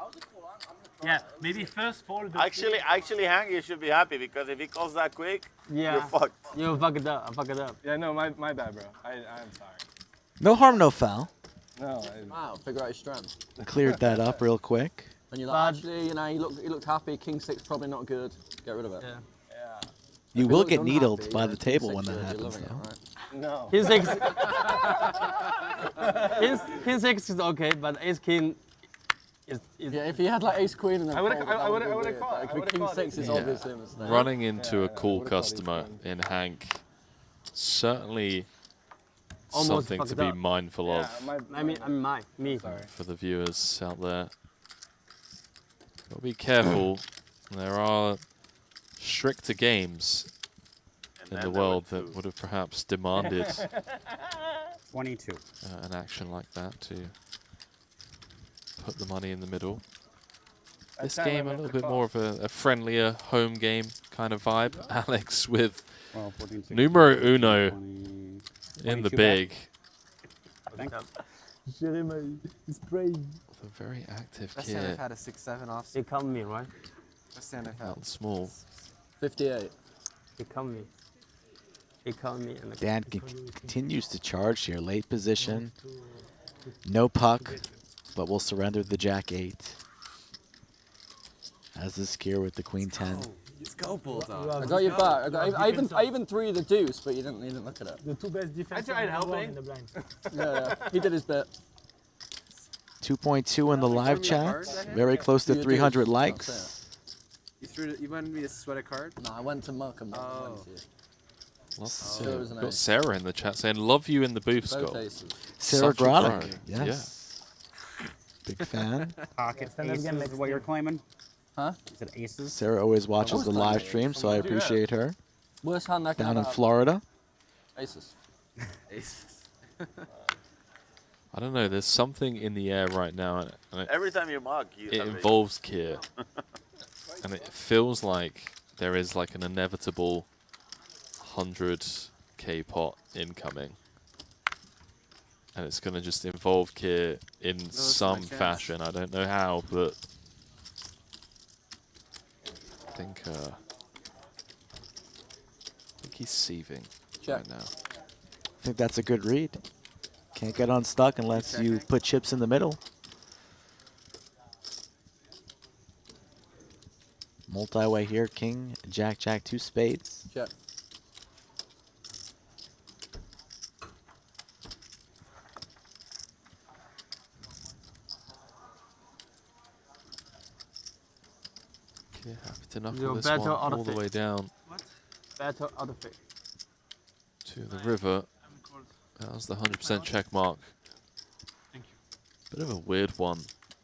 Yeah, maybe first fold. Actually, Hank, you should be happy because if he calls that quick, you're fucked. You fuck it up. I fuck it up. Yeah, no, my bad, bro. I'm sorry. No harm, no foul. No. Wow, figure out his strength. Cleared that up real quick. And you're like, actually, you know, he looked happy. King 6 probably not good. Get rid of it. Yeah. You If will he looks get unhappy, needled by you the know, table King when 6, that you're happens, loving it, though. right? No. King 6 is okay, but Ace King is Yeah, if he had like Ace Queen and then I would've- folded, that I would would've be weird. called it. Like, I with would've King called 6 it. is Yeah. obviously a mistake. Running into a I cool would've called these customer ones. in Hank, certainly Almost something fucked to it be up. mindful Yeah, of me. Sorry. for the viewers out there. But be careful. There are stricter games in the world that would have perhaps demanded 22. an action like that to put the money in the middle. This That's game kinda a little like bit the more of a friendlier home game kind of vibe. Alex with 12, 14, 16, numero uno 20, in the 22 big. Thank you. Jeremy, it's brave. A very active Best hand I've kid. had a 6-7 off. He come me, right? Best hand I've had. Not small. 58. He come me. He come me. And Dan continues to charge here. Late position. No puck, but will surrender the Jack 8. As is Kier with the Queen 10. Let's go, Bulldog. I got your back. I even threw you the deuce, but you didn't look at it. The two best defense. I tried helping. in the blind. Yeah, he did his bit. 2.2 in the live me a chat. card, that hand? Very close to You 300 did. likes. You wanted me to sweat a card? No, I went to Mark and Oh. Love to see So it. it was an Got ace. Sarah in the chat saying, love you in the booth, Both Scott. aces. Sarah Such a Groddick. pro. Yes. Big fan. Pocket Stand up aces again is next what you're year. claiming? Huh? Is it aces? Sarah always watches the fine. live stream, so I appreciate her. Worst hand I can Down in have. Florida. Aces. Aces. I don't know, there's something in the air right now, and Every time you mug, you it have involves Kier. And it feels like there is like an inevitable 100k pot incoming. And it's going to just involve Kier in that's some my chance. fashion. I don't know how, but I think he's seething right now. I think that's a good read. Can't get unstuck unless you put chips in the middle. Multi-way here, king, jack, jack, 2 spades. Check. Kier happy to knuckle You're this better one out of all the it. way down Better out of it. to the river. That was the 100% check mark. Thank you. Bit of a weird one.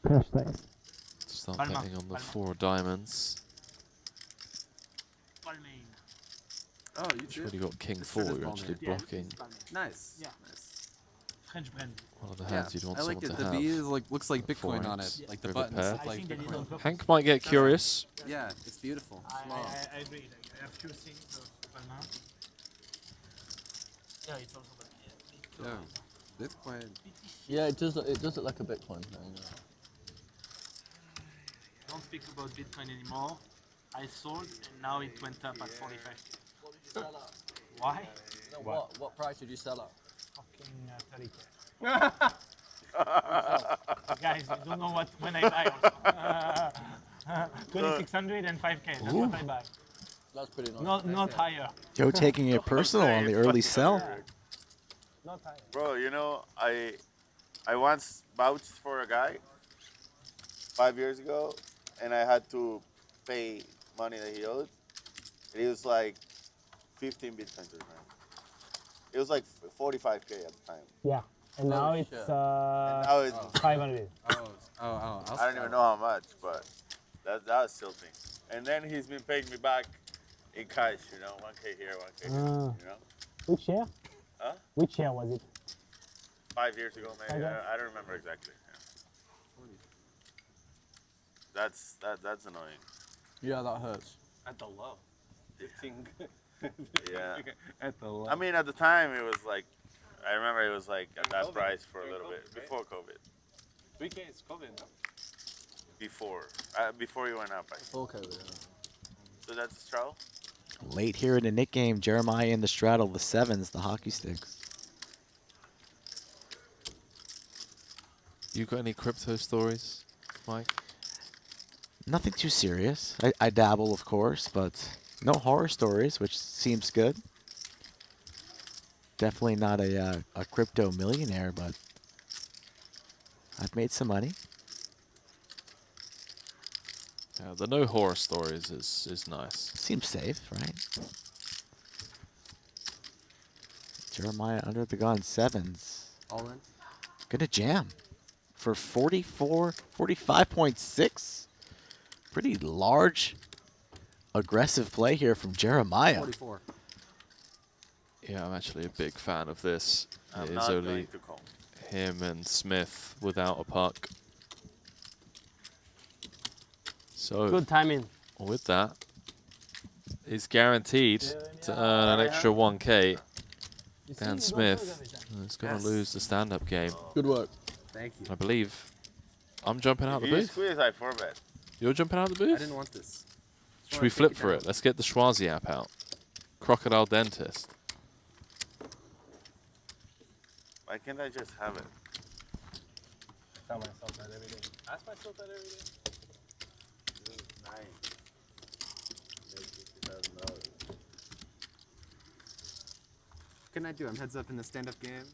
Crash size. Start Palma, betting on the palma. 4 diamonds. Oh, you Which did? when you got king This 4, is you're ball actually man. blocking. Nice. Yeah. Nice. One of the hands you'd want I like someone it. to The have. V is like looks like The Bitcoin on it. four-eights, Like the river buttons pair. look like Bitcoin. Hank might get curious. Yeah, it's beautiful. Small. I agree. I have few things of Superman. Yeah, it's also Yeah, Bitcoin. Yeah, it does look like a Bitcoin thing. Yeah. Don't speak about Bitcoin anymore. I sold and now it went up at 45k. Why? No, What? what price did you sell at? Fucking 30k. Guys, you don't know what when I buy also. 2600 and 5k. That's Ooh. what I buy. That's pretty nice. Not higher. Joe taking it personal on the early sell. Not higher. Bro, you know, I once vouched for a guy 5 years ago, and I had to pay money that he owed. And it was like 15 bitcoins or something. It was like 45k at the time. Yeah. And now it's And now it's 500. I don't even know how much, but that was tilting. And then he's been paying me back in cash, you know, 1k here, 1k here, you know. Which year? Huh? Which year was it? 5 years ago, maybe. Okay. I don't remember exactly. Yeah. That's annoying. Yeah, that hurts. At the low. 15. Yeah. At the low. I mean, at the time, it was like, I remember it was like at that price for a little bit before COVID. 3K is COVID, no? Before you went up. I Before COVID. Yeah. So that's a straddle. Late here in the Nick game, Jeremiah in the straddle, the sevens, the hockey sticks. You got any crypto stories, Mike? Nothing too serious. I dabble, of course, but no horror stories, which seems good. Definitely not a crypto millionaire, but I've made some money. Yeah, the no horror stories is nice. Seems safe, right? Jeremiah under the gun, sevens. All in. Gonna jam for 45.6. Pretty large, aggressive play here from Jeremiah. 44. Yeah, I'm actually a big fan of this. I'm It is not only going to call. him and Smith without a puck. So Good timing. with that, he's guaranteed to earn an extra 1k. Dan Smith is going to lose the stand-up game. Good work. Thank you. I believe I'm jumping out If the you booth. squeeze, I 4-bet. You're jumping out the I booth? didn't want this. Should we flip for it? Let's get the Schwazi app out. Crocodile Dentist. Why can't I just have it? Tell myself that every day. Ask myself that every day. What can I do? I'm heads up in the stand-up game.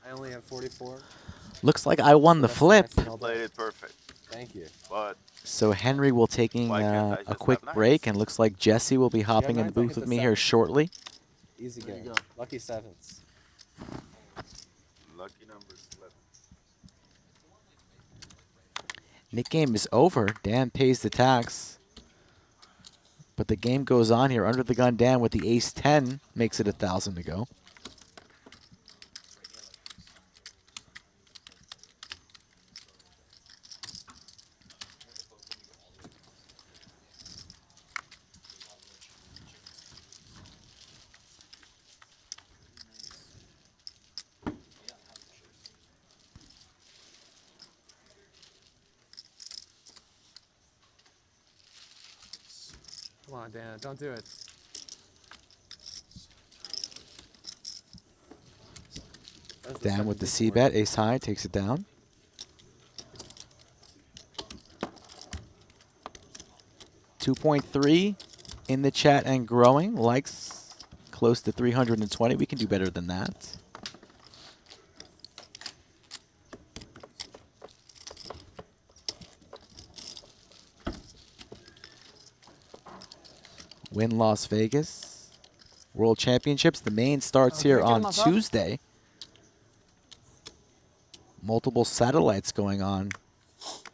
I only have 44. Looks like I won the flip. Played it perfect. Thank you. But So Henry will taking Why can't I a just quick have nines? break, and looks like Jesse will be hopping in the nines, I booth hit with the me here sevens. shortly. Easy There you game. go. Lucky sevens. lucky numbers 11. Nick game is over. Dan pays the tax. But the game goes on here. Under the gun, Dan with the ace-10 makes it 1,000 to go. Come on, Dan. Don't do it. Dan with the C-bet, ace-high, takes it down. .3 in the chat and growing. Likes close to 320. We can do better than that. Wynn Las Vegas World Championships. The main starts here on Tuesday. Multiple satellites going on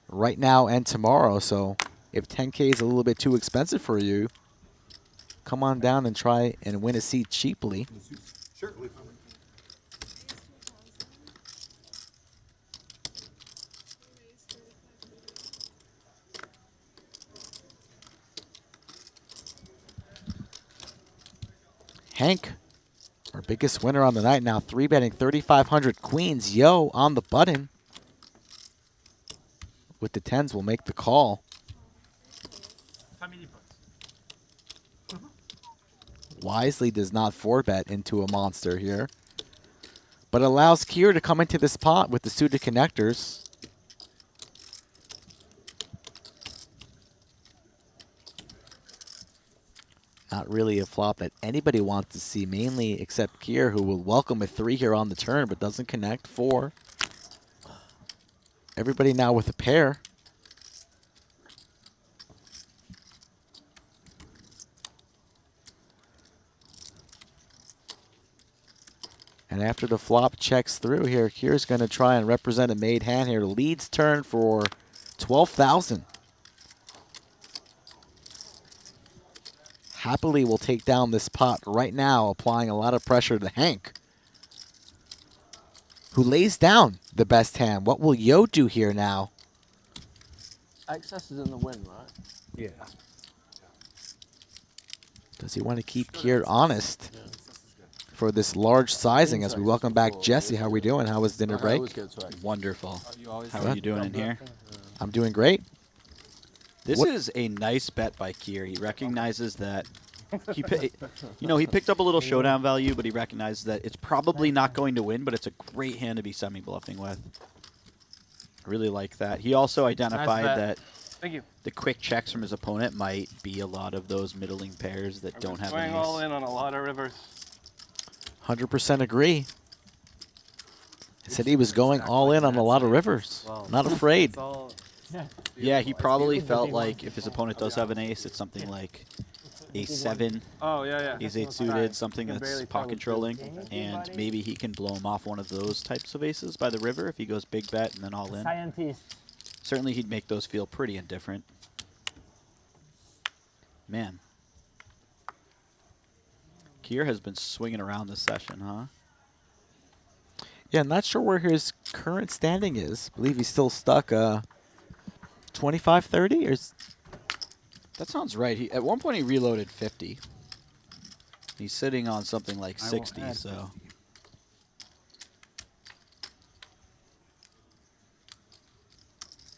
right now and tomorrow. So if 10K is a little bit too expensive for you, come on down and try and win a seat cheaply. Hank, our biggest winner on the night now, 3-betting 3,500 queens. Yo on the button. With the 10s, will make the call. Wisely does not 4-bet into a monster here, but allows Kier to come into this pot with the suited connectors. Not really a flop that anybody wants to see, mainly except Kier, who will welcome a 3 here on the turn, but doesn't connect. 4. Everybody now with a pair. And after the flop checks through here, Kier's going to try and represent a made hand here. Leads turn for 12,000. Happily will take down this pot right now, applying a lot of pressure to Hank, who lays down the best hand. What will Yo do here now? Excess is in the win, right? Yeah. Does he want to keep Kier honest for this large sizing as we welcome back Jesse? How we doing? How was dinner break? Wonderful. How are you doing in here? I'm doing great. This is a nice bet by Kier. He recognizes that he picked up a little showdown value, but he recognizes that it's probably not going to win, but it's a great hand to be semi-bluffing with. I really like that. He also identified that the quick checks from his opponent might be a lot of those middling pairs that don't have an ace. Going all in on a lot of rivers. 100% agree. He said he was going all in on a lot of rivers. Not afraid. Yeah, he probably felt like if his opponent does have an ace, it's something like ace-7, Oh, yeah. ace-8 suited, something that's pot controlling, and maybe he can blow him off one of those types of aces by the river if he goes big bet and then all in. Scientist. Certainly he'd make those feel pretty indifferent. Man. Kier has been swinging around this session, huh? Yeah, not sure where his current standing is. I believe he's still stuck 25-30 or that sounds right. At one point he reloaded 50. He's sitting on something like 60, so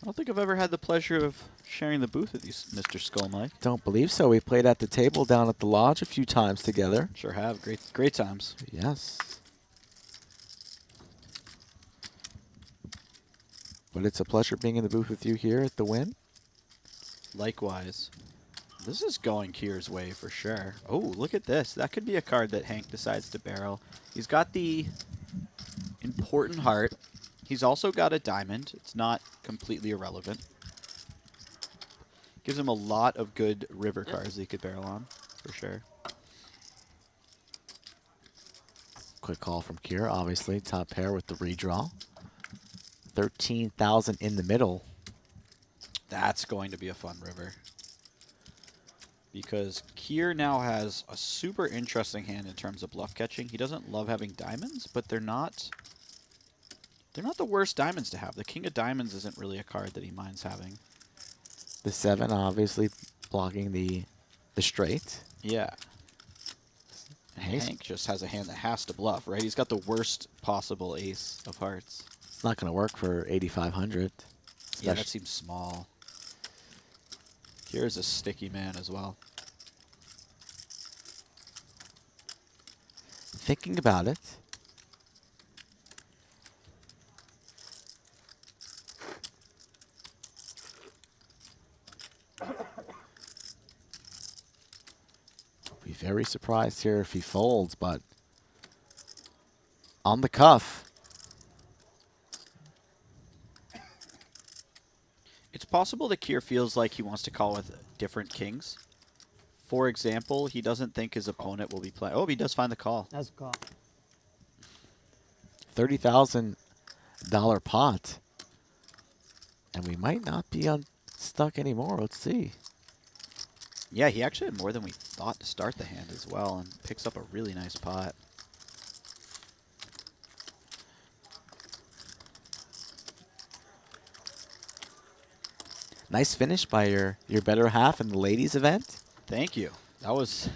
I don't think I've ever had the pleasure of sharing the booth with you, Mr. Skull Mike. Don't believe so. We played at the table down at the lodge a few times together. Sure have. Great times. Yes. But it's a pleasure being in the booth with you here at the Wynn. Likewise. This is going Kier's way for sure. Oh, look at this. That could be a card that Hank decides to barrel. He's got the important heart. He's also got a diamond. It's not completely irrelevant. Gives him a lot of good river cards that he could barrel on, for sure. Quick call from Kier, obviously. Top pair with the redraw. 13,000 in the middle. That's going to be a fun river. Because Kier now has a super interesting hand in terms of bluff catching. He doesn't love having diamonds, but they're not the worst diamonds to have. The king of diamonds isn't really a card that he minds having. The 7 obviously blocking the straight. Yeah. Hank just has a hand that has to bluff, right? He's got the worst possible ace of hearts. It's not going to work for 8,500. Yeah, that seems small. Here's a sticky man as well. Thinking about it. Be very surprised here if he folds, but on the cuff. It's possible that Kier feels like he wants to call with different kings. For example, he doesn't think his opponent will be playing. Oh, he does find the call. That's a call. $30,000 pot. And we might not be unstuck anymore. Let's see. Yeah, he actually had more than we thought to start the hand as well, and picks up a really nice pot. Nice finish by your better half in the ladies event. Thank you. That was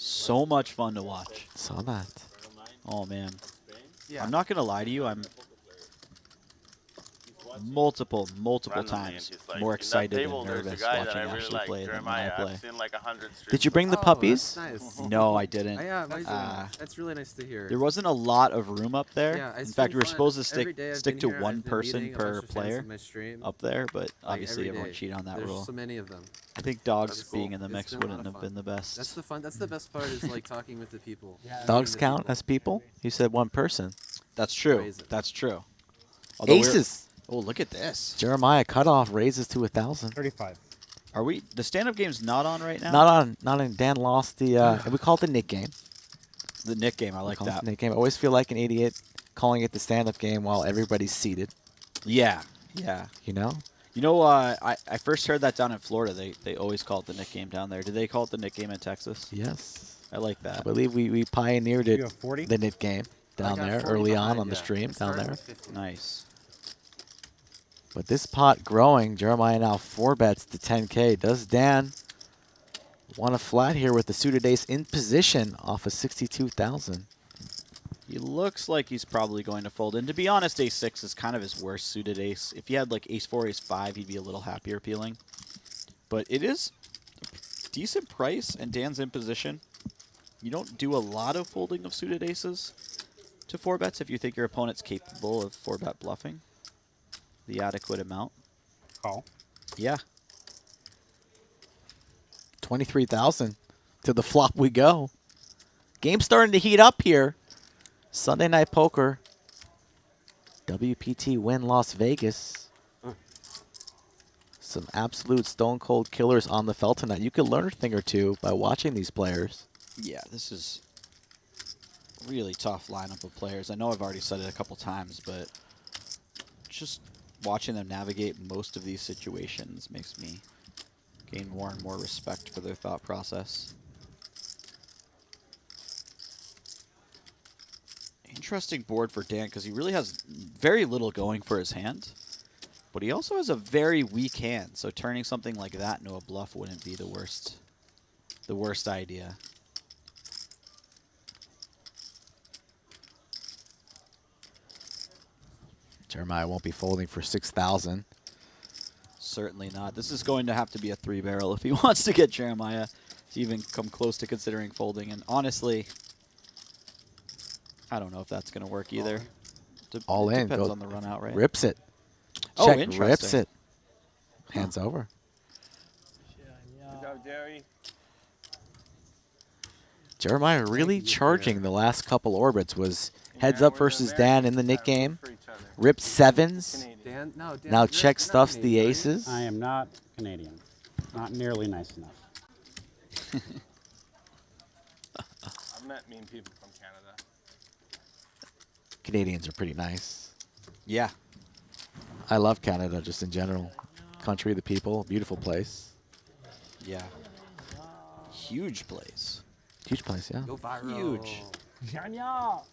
So much fun to watch. Saw that. Oh man. Yeah. I'm not gonna lie to you. I'm multiple Randomly, times and he's like, more "In that excited table, and there's a nervous guy watching that I really Ashley like, play than when Jeremiah. I play. I've seen like 100 streams. Did you bring the Oh, puppies? That's nice. No, I didn't. Yeah, that's really nice to hear. There wasn't a lot of room up there. Yeah, In it's fact, been we were fun. supposed to Every day I've stick been to here, one I've been person meeting a per bunch of fans player of my stream. up there, but Like, obviously every everyone day. cheated on that There's rule. so many of them. I think dogs That's being cool. in the It's mix been a lot wouldn't of have fun. been the best. That's the fun. That's the best part is like talking with the people. Dogs Meeting the count people. as people? You said one person. That's true. Crazy. That's true. Although we're- Aces. Oh, look at this. Jeremiah cutoff raises to 1,000. 35. Are we? The stand-up game's not on right now. Not on. Not on. Dan lost the. We call it the Nick game. The Nick game. I like We call it that. the Nick game. I always feel like an idiot calling it the stand-up game while everybody's seated. Yeah. Yeah. You know. You know, I first heard that down in Florida. They always call it the Nick game down there. Did they call it the Nick game in Texas? Yes. I like that. I believe we pioneered You it. have 40? The Nick game down got there 40 early behind, on the yeah. stream I down started there. with 50. Nice. But this pot growing. Jeremiah now 4 bets to 10K. Does Dan want a flat here with the suited ace in position off of 62,000? He looks like he's probably going to fold. And to be honest, ace-6 is kind of his worst suited ace. If he had like ace-4, ace-5, he'd be a little happier peeling. But it is a decent price, and Dan's in position. You don't do a lot of folding of suited aces to 4 bets if you think your opponent's capable of 4-bet bluffing the adequate amount. Call. Yeah. 23,000 to the flop we go. Game's starting to heat up here. Sunday Night Poker. WPT Wynn Las Vegas. Some absolute stone cold killers on the felt tonight. You can learn a thing or two by watching these players. Yeah, this is a really tough lineup of players. I know I've already said it a couple times, but just watching them navigate most of these situations makes me gain more and more respect for their thought process. Interesting board for Dan because he really has very little going for his hand, but he also has a very weak hand. So turning something like that into a bluff wouldn't be the worst idea. Jeremiah won't be folding for 6,000. Certainly not. This is going to have to be a 3-barrel if he wants to get Jeremiah to even come close to considering folding. And honestly, I don't know if that's going to work either. All in. Depends Go, on the run out, right? Rips it. Oh, Check, interesting. rips it. Hands over. Good job, Jerry. Jeremiah really charging the last couple orbits. Was heads up versus Dan in the Nick game. Ripped 7s. Dan, no, Dan, Now you're check not stuffs the Canadian, right? aces. I am not Canadian. Not nearly nice enough. I've met mean people from Canada. Canadians are pretty nice. Yeah. I love Canada just in general. Country, the people, beautiful place. Yeah. Huge place. Huge place, yeah. Go viral. Huge. Genial.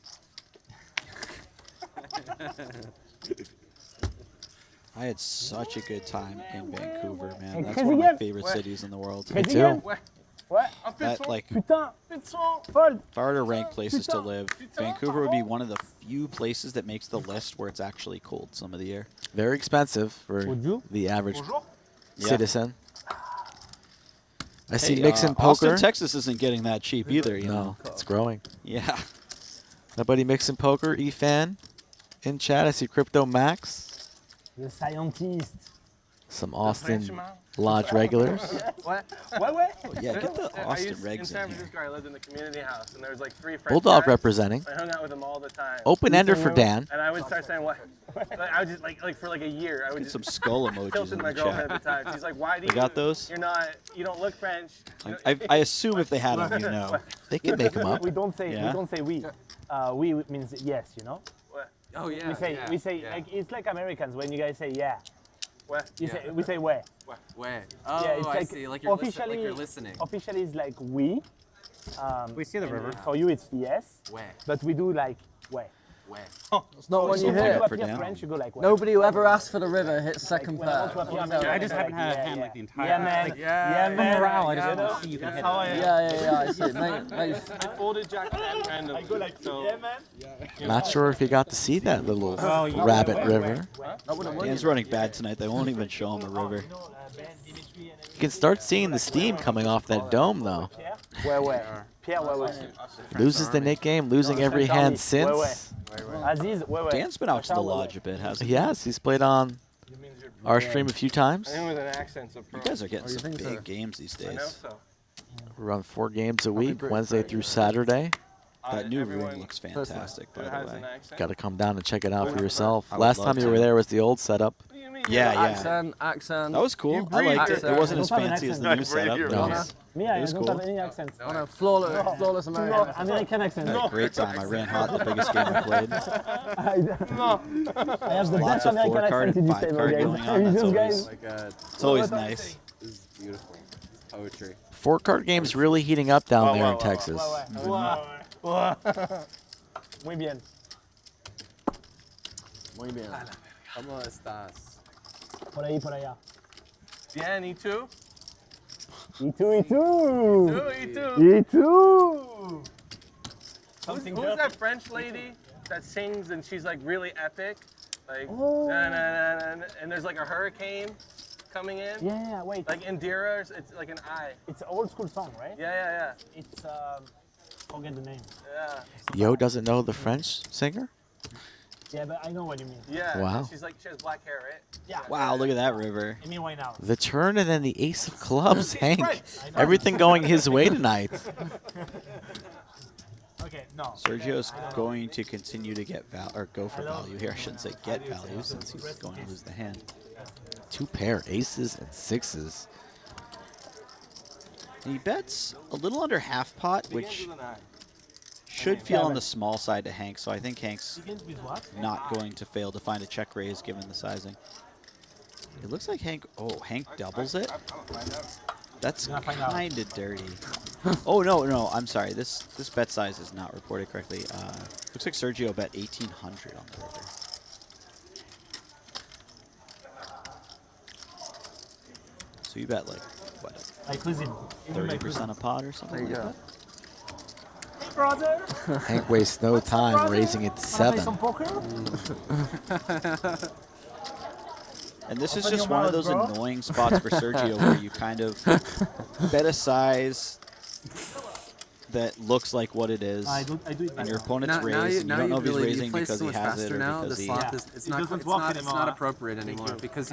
I had such a good time in Vancouver, man. Hey, That's crazy one of my game. favorite Ouais. cities in the world. Me Crazy too. game. Ouais. That, like, Putain. Fold. if I were to rank places to live, Vancouver would be one of the few places that makes the list where it's actually cold some of the year. Very expensive for Would you? the average Yeah. citizen. I see Hey, mixing Austin, poker. Texas isn't getting that cheap either, you No, know. it's growing. Yeah. My buddy mixing poker, E-Fan, in chat. I see Crypto Max. The scientist. Some Austin Lodge regulars. What? Yeah, get the I Austin used, in regs San in here. Francisco, I lived in the community house, and there was like 3 French Bulldog guys. representing. I hung out with them all the time. Open ender for Dan. And I would start saying what? Like, I would just like for like a year, I would Get just some skull emojis tilted in my the girlfriend chat. at the time. She's like, "Why do We you? got those? You don't look French." I assume if they had them, you know. They can make them up. We don't say Yeah? we. We means yes, you know. What? Oh yeah. We say yeah. like it's like Americans when you guys say yeah. What? You say we say where. Where? Oh, Yeah, it's I like see. Like you're, officially, like you're listening. Officially, it's like we. We see the and river. For you, it's yes. Where? But we do like where. It's not when you hit. French, you go like, Nobody who ever asked for the river hits second pair. I just haven't had a hand like the entire. Yeah, man. Yeah, man. morale. I just want to see you can hit it. Yeah, I see it. Nice. I folded Jack 10 randomly. I go like, so, yeah, man. Not sure if you got to see that little rabbit river. Dan's running bad tonight. They won't even show him a river. You can start seeing the steam coming off that dome, though. Where? Pierre, where? Loses the Nick game, losing every hand since. Aziz, Dan's been out to the lodge a bit, hasn't he? Yes, he's played on our stream a few times. I think with an accent, so You guys are getting some big games these I know days. so. We run 4 games a week, Wednesday through Saturday. That new room looks fantastic, by the way. Got to come down and check it out for yourself. I would Last love time you to. were there was the old setup. Yeah. Accent. That was cool. I liked it. It wasn't as fancy as the new setup. No. Me, I don't have any accents. No, flawless American. No, American accent. I had a great time. I ran hot, the biggest game I played. I have the Lots best of American 4-card accent and in this table, 5-card guys. going on. That's These guys. always, it's always nice. This is beautiful. It's poetry. 4-card games really heating up down there in Texas. Muy bien. Muy bien. ¿Cómo estás? Por ahí, por allá. Bien, E2? E2. Who's that French lady that sings and she's like really epic? Like, Oh. na, na, na, na, na, and there's like a hurricane coming in? Yeah, wait. Like Indira, it's like an I. It's an old school song, right? Yeah. It's, forget the name. Yeah. Yo doesn't know the French singer? Yeah, but I know what you mean. Yeah. Wow. She's like, she has black hair, right? Yeah. Wow, look at that river. I mean, why now? The turn and then the ace of clubs, Hank. Everything going his way tonight. Okay, no. Sergio's going to continue to get go for value here. I shouldn't say get value since he's going to lose the hand. 2 pair, aces and 6s. He bets a little under half pot, which should feel on the small side to Hank, so I think Hank's not going to fail to find a check raise given the sizing. It looks like Hank doubles it. That's kind of dirty. Oh, no, I'm sorry. This bet size is not reported correctly. Looks like Sergio bet 1,800 on the river. So you bet like, what, 30% a pot or something like that? Hey, brother. Hank wastes no time raising it to 7. Some poker? And this is just one of those annoying spots for Sergio where you kind of bet a size that looks like what it is, and your opponent's raised, and you don't know if he's raising because he has it or because he It's not appropriate anymore because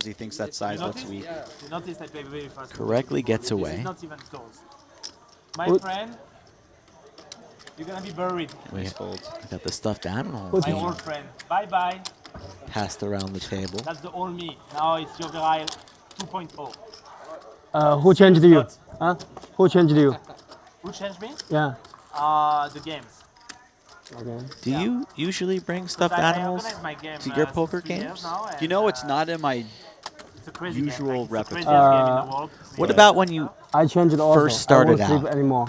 he thinks that size looks weak. You notice I play very fast. Correctly gets away. It's not even close. My friend, you're gonna be buried. We got the stuffed animal My being old friend. Bye-bye. passed around the table. That's the old me. Now it's your virile 2.0. Who changed you? Huh? Who changed you? Who changed me? Yeah. The games. Okay. Do you usually bring stuffed I animals organize my game, to your since poker 3 years games? now, You know, it's not in my It's a crazy usual game. Like, it's the repertoire. craziest game in the world. What about when you I changed it also. first started I won't sleep out? anymore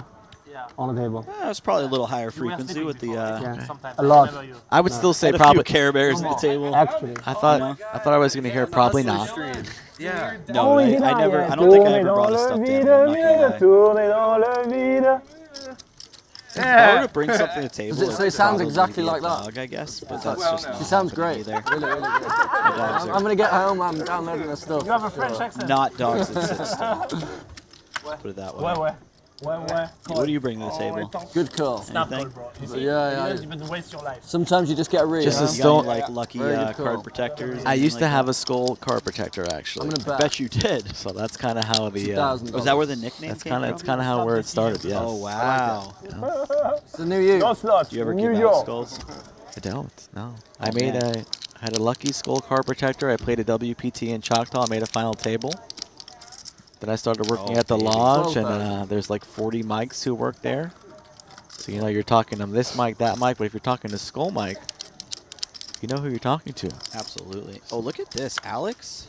on the table. It's probably a little higher frequency with the. A lot. I would still say Had a probably few Care Bears at the table. Actually. I thought I was going to hear probably not. Yeah. No, I don't think I ever brought a stuffed animal. I'm not gonna lie. If I were to bring something to the table, So it it'd sounds probably exactly be a like that. dog, I guess, but that's just not She sounds happening great. either. Really good. dogs I'm gonna get home. I'm downloading the stuff. You have a French accent. Not dogs that sit still. Put it that way. What do you bring to the table? Good call. Snap Anything? call, bro. You see, Yeah. you don't waste your life. Sometimes you just get a read. Just huh? a You got any, stone. like lucky Very good call. card protectors? I used to anything have a like skull card protector actually. I'm gonna that? I bet. bet you did. So that's kind of how the. Was that where the nickname That's came kind of from? it's kind of how where it started. Yes. Oh wow! It's the new you. No slot. Do you ever New keep out York. skulls? I don't. No. Oh, I made man. I had a lucky skull card protector. I played a WPT in Choctaw. I made a final table. Then I started working at the baby. lodge, Well and there's like 40 mics who work there. So you know you're talking to this mic, that mic, but if you're talking to Skull Mike, you know who you're talking to. Absolutely. Oh, look at this, Alex.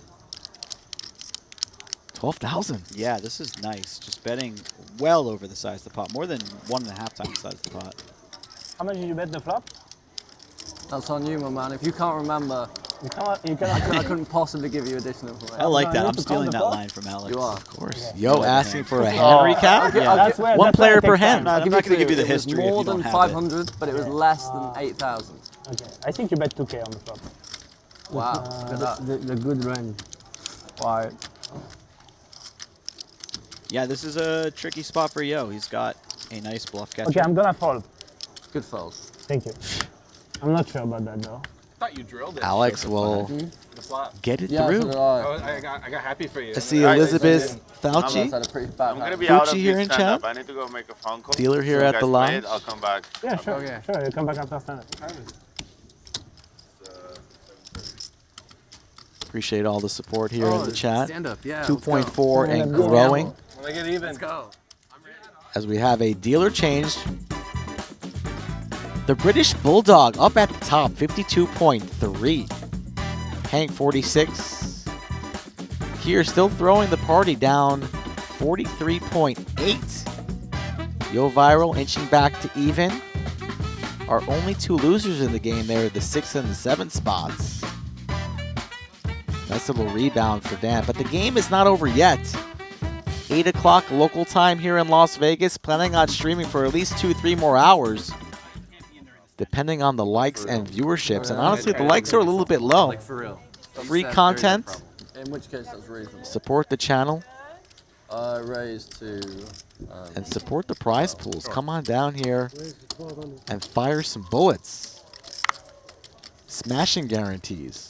12,000. Yeah, this is nice. Just betting well over the size of the pot, more than 1.5 times the size of the pot. How much did you bet the flop? That's on you, my man. If you can't remember, you I couldn't possibly give you additional information. I like that. I'm stealing that line from Alex. You are. Of course. Yo, asking for a hand recap? Yeah. One player per hand. I'm not going to give you the It was history. more if you than don't have 500, but it was less than 8,000. Okay, I think you bet 2K on the flop. Wow, look at that. The good range. Why? Yeah, this is a tricky spot for Yo. He's got a nice bluff catcher. Okay, I'm gonna fold. Good fold. Thank you. I'm not sure about that though. I thought you drilled it. Alex will The flop. get it Yeah, so through. did I got happy for you. I see Elizabeth Almost had Fauci, a pretty bad I'm gonna hand. be out of Fucci here this in stand-up. chat. I need to go make a phone call. Dealer here So you at guys the play lounge. it, I'll come back. Yeah, sure. Okay. Sure, you come back after stand-up. Appreciate all the support here in the chat. Stand up, yeah. 2.4 and growing When I get even. Let's go. as we have a dealer change. The British Bulldog up at the top, 52.3. Hank 46. Kier still throwing the party down, 43.8. Yo Viral inching back to even. Our only two losers in the game there are the 6th and the 7th spots. Nice little rebound for Dan, but the game is not over yet. 8 o'clock local time here in Las Vegas. Planning on streaming for at least 2-3 more hours, depending on the likes and viewerships. And honestly, the likes are a little bit low. Like for real. Free content. In which case, that's reasonable. Support the channel Raise to. and support the prize pools. Come on down here and fire some bullets. Smashing guarantees.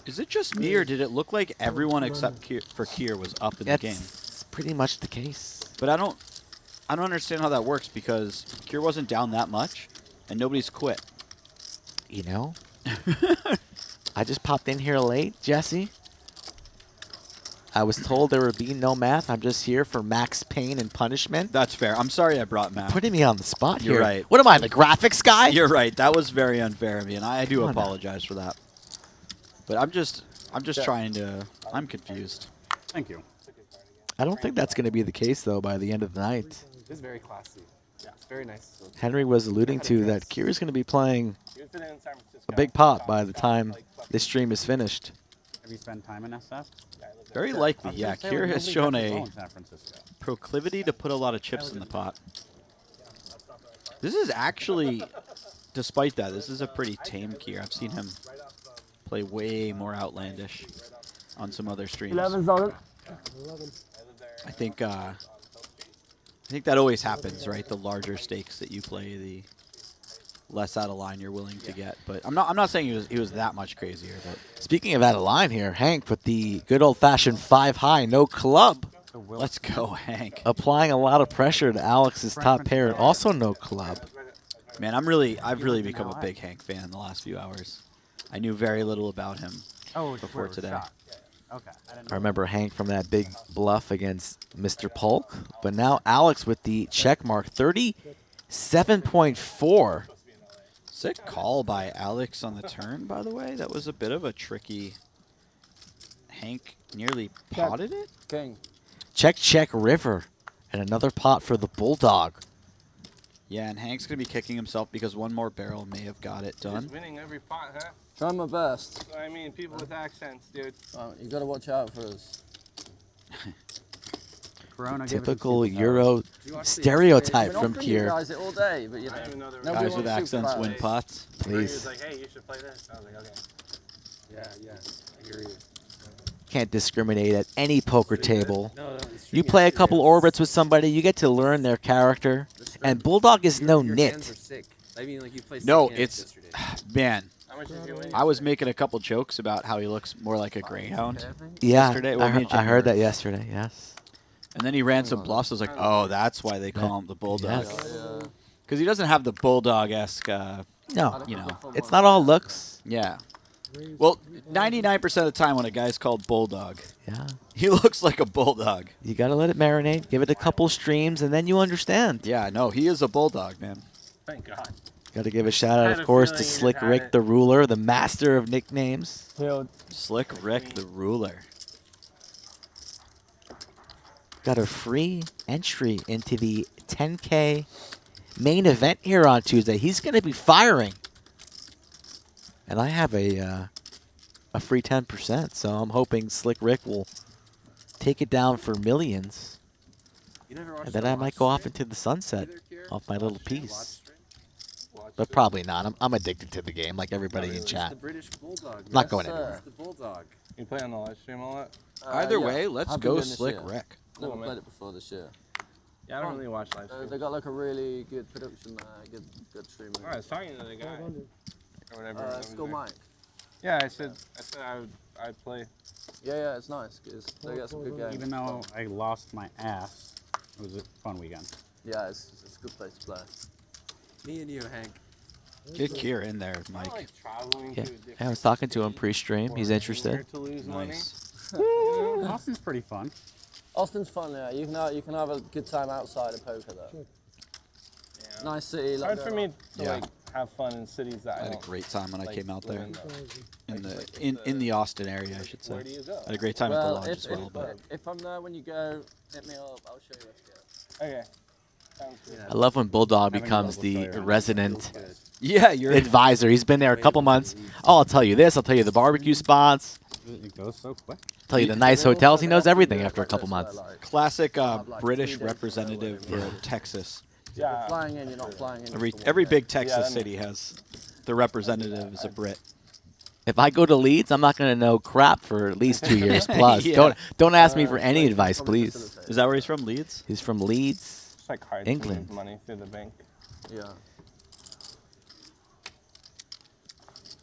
Is it just me, or did it look like everyone except Kier was up in the game? That's pretty much the case. But I don't understand how that works, because Kier wasn't down that much, and nobody's quit. You know? I just popped in here late, Jesse. I was told there would be no math. I'm just here for max pain and punishment. That's fair. I'm sorry I brought math. Putting me on the spot here. You're right. What am I, the graphics guy? You're right. That was very unfair of me, and I do Come on apologize for that. But I'm just trying to. I'm confused. Thank you. I don't think that's going to be the case, though, by the end of the night. It's very classy. Yeah, it's very nice. Henry was alluding to that Kier's going to be playing a big pot by the time this stream is finished. Have you spent time in SF? Very likely, yeah. Kier has shown a San Francisco. proclivity to put a lot of chips in the pot. This is actually, despite that, this is a pretty tame Kier. I've seen him play way more outlandish on some other streams. I think that always happens, right? The larger stakes that you play, the less out of line you're willing to get. But I'm not saying he was that much crazier. But Speaking of out of line here, Hank with the good old-fashioned 5 high, no club. Let's go, Hank. Applying a lot of pressure to Alex's top pair, also no club. Man, I've really become a big Hank fan in the last few hours. I knew very little about him before today. Okay. I remember Hank from that big bluff against Mr. Polk, but now Alex with the check mark, 37.4. Sick call by Alex on the turn, by the way. That was a bit of a tricky. Hank nearly potted it. King. Check river, and another pot for the Bulldog. Yeah, and Hank's gonna be kicking himself because one more barrel may have got it done. He's winning every pot, huh? Try my best. I mean, people with accents, dude. You gotta watch out for us. Corona gave us some Typical superpowers. Euro stereotype We're from offering you Kier. guys it all day, but you know. nobody Guys with wants accents superpowers. win pots. He Please. was like, hey, you should play this. I was like, okay. Yeah, I hear you. Can't discriminate at any poker table. You play a couple orbits with somebody, you get to learn their character. And Bulldog is no Your nit. hands are sick. I mean, like you played No, sick hands it's yesterday. man. How much did you win? I was making a couple jokes about how he looks more like a greyhound. Yeah, yesterday. Well, me and I Jimmy heard were- that yesterday, yes. And then he ran some bluffs. I was like, oh, that's why they call him the Bulldog. Yes. Because he doesn't have the Bulldog-esque, No, you know. it's not all looks. Yeah. Well, 99% of the time when a guy's called Bulldog, Yeah. he looks like a Bulldog. You got to let it marinate, give it a couple streams, and then you understand. Yeah, no, he is a Bulldog, man. Thank God. Got to give a shout out, I of had a course, to feeling you Slick had Rick it. the Ruler, the master of nicknames. Slick Rick the Ruler. Got a free entry into the 10K main event here on Tuesday. He's going to be firing And I have a free 10%, so I'm hoping Slick Rick will take it down for millions. You never watched And then the I watch might go off stream? into the sunset Either, Kier? off my little Watch piece. stream? But probably not. I'm addicted to the game, like everybody in It's chat. the British Bulldog. Not going anywhere. It's the Bulldog. You play on the live stream a lot? Either way, let's I've been go doing this Slick year. Rick. Never Cool, played man. it before this year. Yeah, I don't really watch live streams. They got like a really good production, good streaming. I was talking to the guy. Or whatever. that was School there. Mike. Yeah, I said I'd play. Yeah, it's nice because they got some good games. Even though I lost my ass, it was a fun weekend. Yeah, it's a good place to play. Me and you, Hank. Get Kier in there, Mike. Yeah. I was talking to him pre-stream. He's interested. Nice. Austin's pretty fun. Austin's fun, yeah. You can have a good time outside of poker though. Yeah. Nice city. It's hard for me to Yeah. like have fun in cities that I I had a don't great time when I like came out there. living In the Austin area, I should say. Where do you go? I had a great time at the Well, lodge as well. But if I'm there when you go, hit me up. I'll show you where to go. Okay. Sounds good. I love when Bulldog Having a becomes level the player. resident yeah, you're advisor. He's been there a couple months. Oh, I'll tell you this. I'll tell you the barbecue spots. It goes so quick. Tell you the nice hotels. He knows everything after a couple months. classic British representative for Texas. Yeah. You're flying in, you're not flying in. Every big Yeah, Texas that city has the representative is a Brit. If I go to Leeds, I'm not going to know crap for at least 2 years plus. Yeah. Don't ask me for any advice, please. Is that where he's from? Leeds? He's from Leeds, It's like hard to England. move money through the bank. Yeah.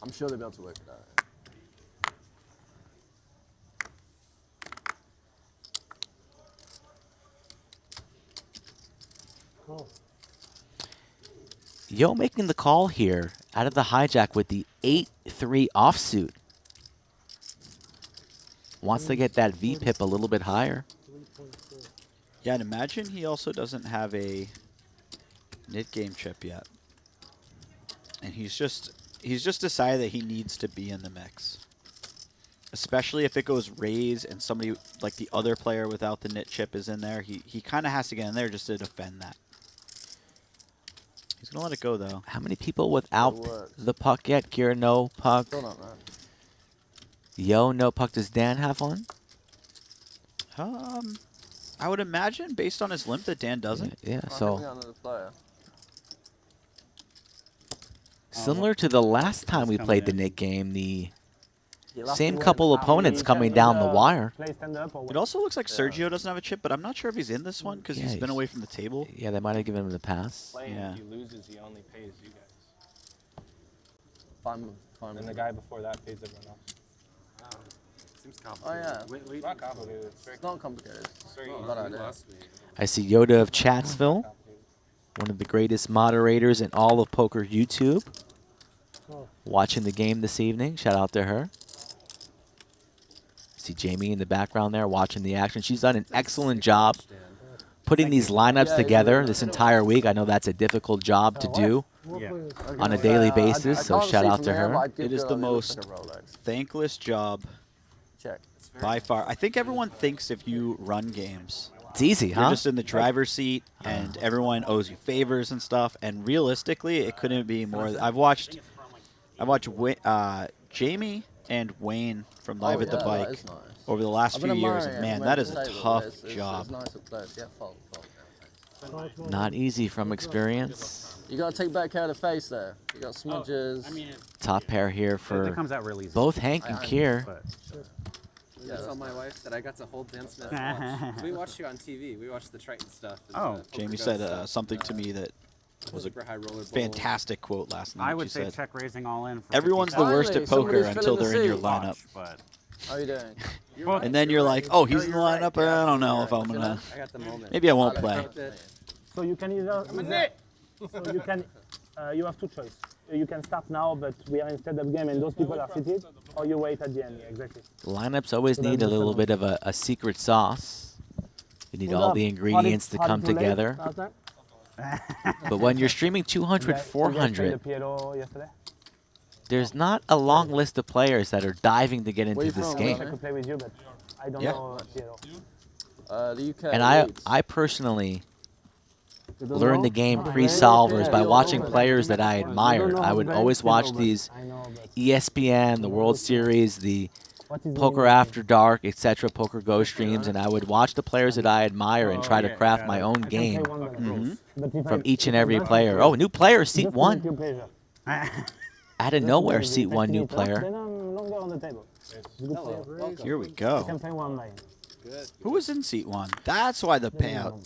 I'm sure they'll be able to work it out. Yo making the call here out of the hijack with the 8-3 offsuit. Wants to get that VPIP a little bit higher. Yeah, and imagine he also doesn't have a nit game chip yet. And he's just decided that he needs to be in the mix. Especially if it goes raise and somebody like the other player without the nit chip is in there. He kind of has to get in there just to defend that. He's going to let it go, though. How many people without the puck yet? Kira, no puck. Still not, man. Yo, no puck. Does Dan have one? I would imagine, based on his limp, that Dan doesn't. Yeah, I think we so got another player. similar to the last time we played the nit game, the same couple opponents coming down the wire. Play stand up or what? It also looks like Sergio doesn't have a chip, but I'm not sure if he's in this one because Yeah, he's been he's- away from the table. Yeah, they might have given him the pass. Playing, Yeah. if he loses, he only pays you guys. Fine. And the guy before that pays everyone else. Seems Oh complicated. yeah. It's not complicated. It's very It's not complicated. It's very Oh, easy. Bad you idea. lost me. I see Yoda of Chatsville, one of the greatest moderators in all of poker YouTube, watching the game this evening. Shout out to her. See Jamie in the background there watching the action. She's done an excellent job putting these lineups together this entire week. I know that's a difficult job to do on a daily basis, so shout out to her. It is the most thankless job Check. by far. I think everyone thinks if you run games, It's easy, you're huh? just in the driver's seat and everyone owes you favors and stuff. And realistically, it couldn't be more. I've watched Jamie and Wayne from Live at the that Bike is nice. over the last I've few been years. admiring And it man, from that the is a table, tough but it's job. nice to play. Yeah, fault. Not easy from experience. You gotta take back care of the face there. You got smudges. Top pair here It for comes out real easy. both Hank and Kier. I tell my wife that I got to hold Dan Smith. We watched you on TV. We watched the Triton stuff. and, Oh. Poker Jamie Ghost said stuff, something to me that was a Super High Roller Bowl. fantastic quote last night. I would She say said, check raising all in. For everyone's the worst at poker until they're in your lineup. But How you doing? And then you're like, oh, he's in the lineup. I don't know if I'm going to. I got the moment. Maybe I won't play. So you can either. So you can. You have two choices. You can start now, but we are in stand-up game and those people are seated, or you wait at the end. Yeah, exactly. Lineups always So need that's a little different. bit of a secret sauce. You need Hold all up. the ingredients to come together. But when you're streaming 200, You guys played 400, the Piero yesterday? there's not a long list of players that are diving to get Where into you this from, game. I could play with you, but I don't Yeah. know Piero. The UK. And I Leeds. personally learn the game pre-solvers by watching players that I admired. I would always watch these ESPN, the World Series, the Poker After Dark, etc., Poker Go streams, and I would watch the players that I admire and try to craft my own game from each and every player. Oh, new player, seat 1. Out of nowhere, seat 1 new player. Here we go. Who was in seat 1? That's why the payout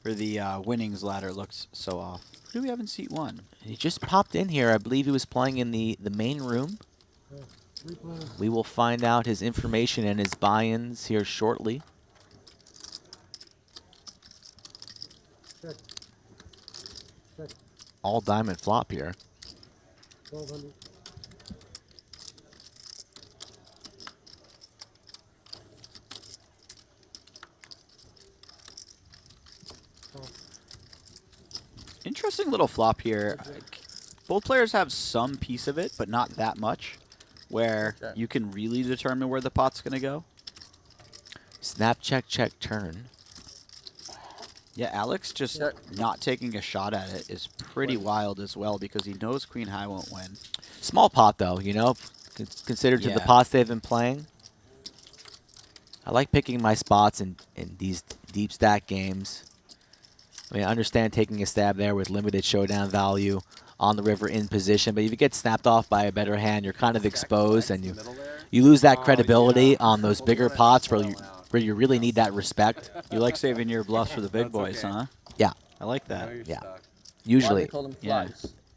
for the winnings ladder looks so off. Who do we have in seat 1? He just popped in here. I believe he was playing in the main room. We will find out his information and his buy-ins here shortly. All diamond flop here. Interesting little flop here. Both players have some piece of it, but not that much, where you can really determine where the pot's going to go. Snap, check, check, turn. Yeah, Alex just not taking a shot at it is pretty wild as well, because he knows queen high won't win. Small pot, though, you know, considered to the pots they've been playing. I like picking my spots in these deep stack games. I mean, I understand taking a stab there with limited showdown value on the river in position, but if you get snapped off by a better hand, you're kind of exposed, and you lose that credibility on those bigger pots where you really need that respect. You like saving your bluffs for the big boys, huh? Yeah. I like that. Yeah. Usually. Yeah.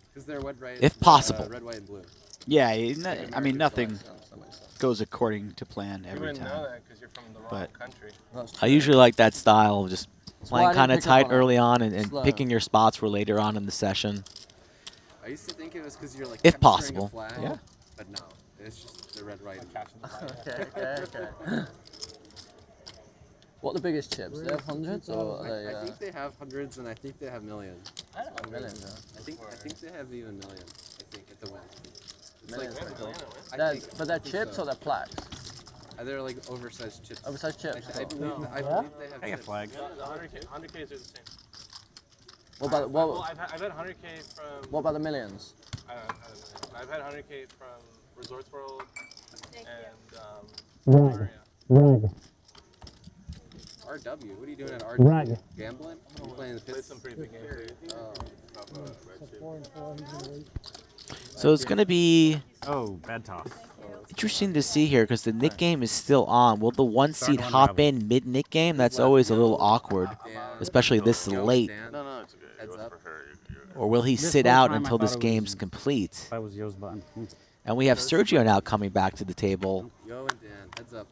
Because they're if possible. red, white, and blue. Yeah, I mean, nothing goes according to plan every time. Know that 'cause you're from the wrong country. I usually like that style of just playing kind of tight early on and picking your spots for later on in the session. I used to think it was because you're like if capturing possible. a flag, Yeah. but no, it's just the red, white, and catching the Okay, okay. What are the biggest chips? They have hundreds, or are they? I think they have hundreds, and I think they have millions. Millions, I think they have even millions. I think at the Wynn. It's Millions. like, But they're chips or they're plaques? They're like oversized chips. Oversized chips. I believe they have. I get flags. The 100Ks are the same. What about Well, I've had 100K from. What about the millions? I don't know. I've had 100K from Resorts World and Brag. RW. What are you doing at RW? Brag. Gambling? You playing the pits? Played some pretty big games. So it's going to be bad toss. interesting to see here because the Nick game is still on. Will the 1 seed hop in mid-Nick game? That's always a little awkward, especially this late. No, it's okay. It was for her. Or will he sit out until this game's complete? That was Yo's button. And we have Sergio now coming back to the table. Yo and Dan, heads up.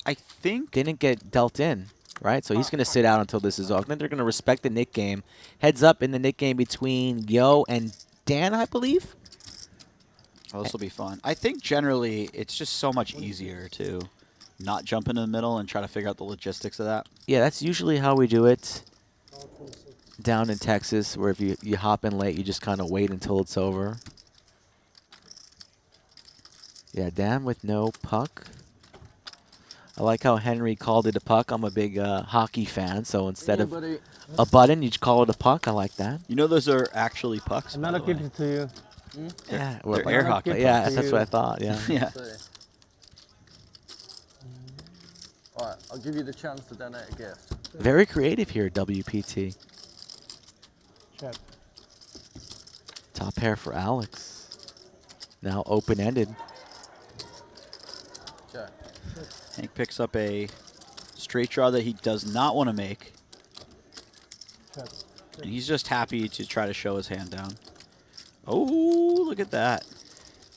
I think didn't get dealt in, right? So he's going to sit out until this is off. Then they're going to respect the Nick game. Heads up in the Nick game between Yo and Dan, I believe. Oh, this will be fun. I think generally it's just so much easier to not jump into the middle and try to figure out the logistics of that. Yeah, that's usually how we do it down in Texas, where if you hop in late, you just kind of wait until it's over. Yeah, Dan with no puck. I like how Henry called it a puck. I'm a big hockey fan, so instead of a button, you just call it a puck. I like that. You know those are actually pucks. Another gift to you. Yeah, they're air hockey. Yeah, that's what I thought. Yeah. Yeah. Alright, I'll give you the chance to donate a gift. Very creative here, WPT. Check. Top pair for Alex. Now open-ended. Check. Hank picks up a straight draw that he does not want to make. Check. And he's just happy to try to show his hand down. Oh, look at that.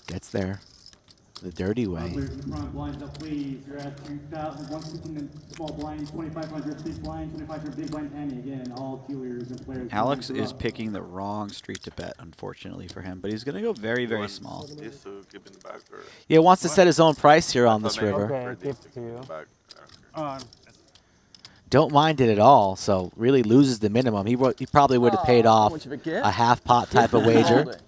Gets there the dirty way. Clears in front, blinds up, please. You're at 2,000, 116 small blind, 2,500 big blind, 2,500 big blind, and again, all dealers and players. Alex is picking the wrong street to bet, unfortunately for him, but he's going to go very, very small. Used to keep in the back or Yeah, wants to set his own price here on this river. Okay, gift to you. Don't mind it at all, so really loses the minimum. He probably would have paid off a half pot type of wager.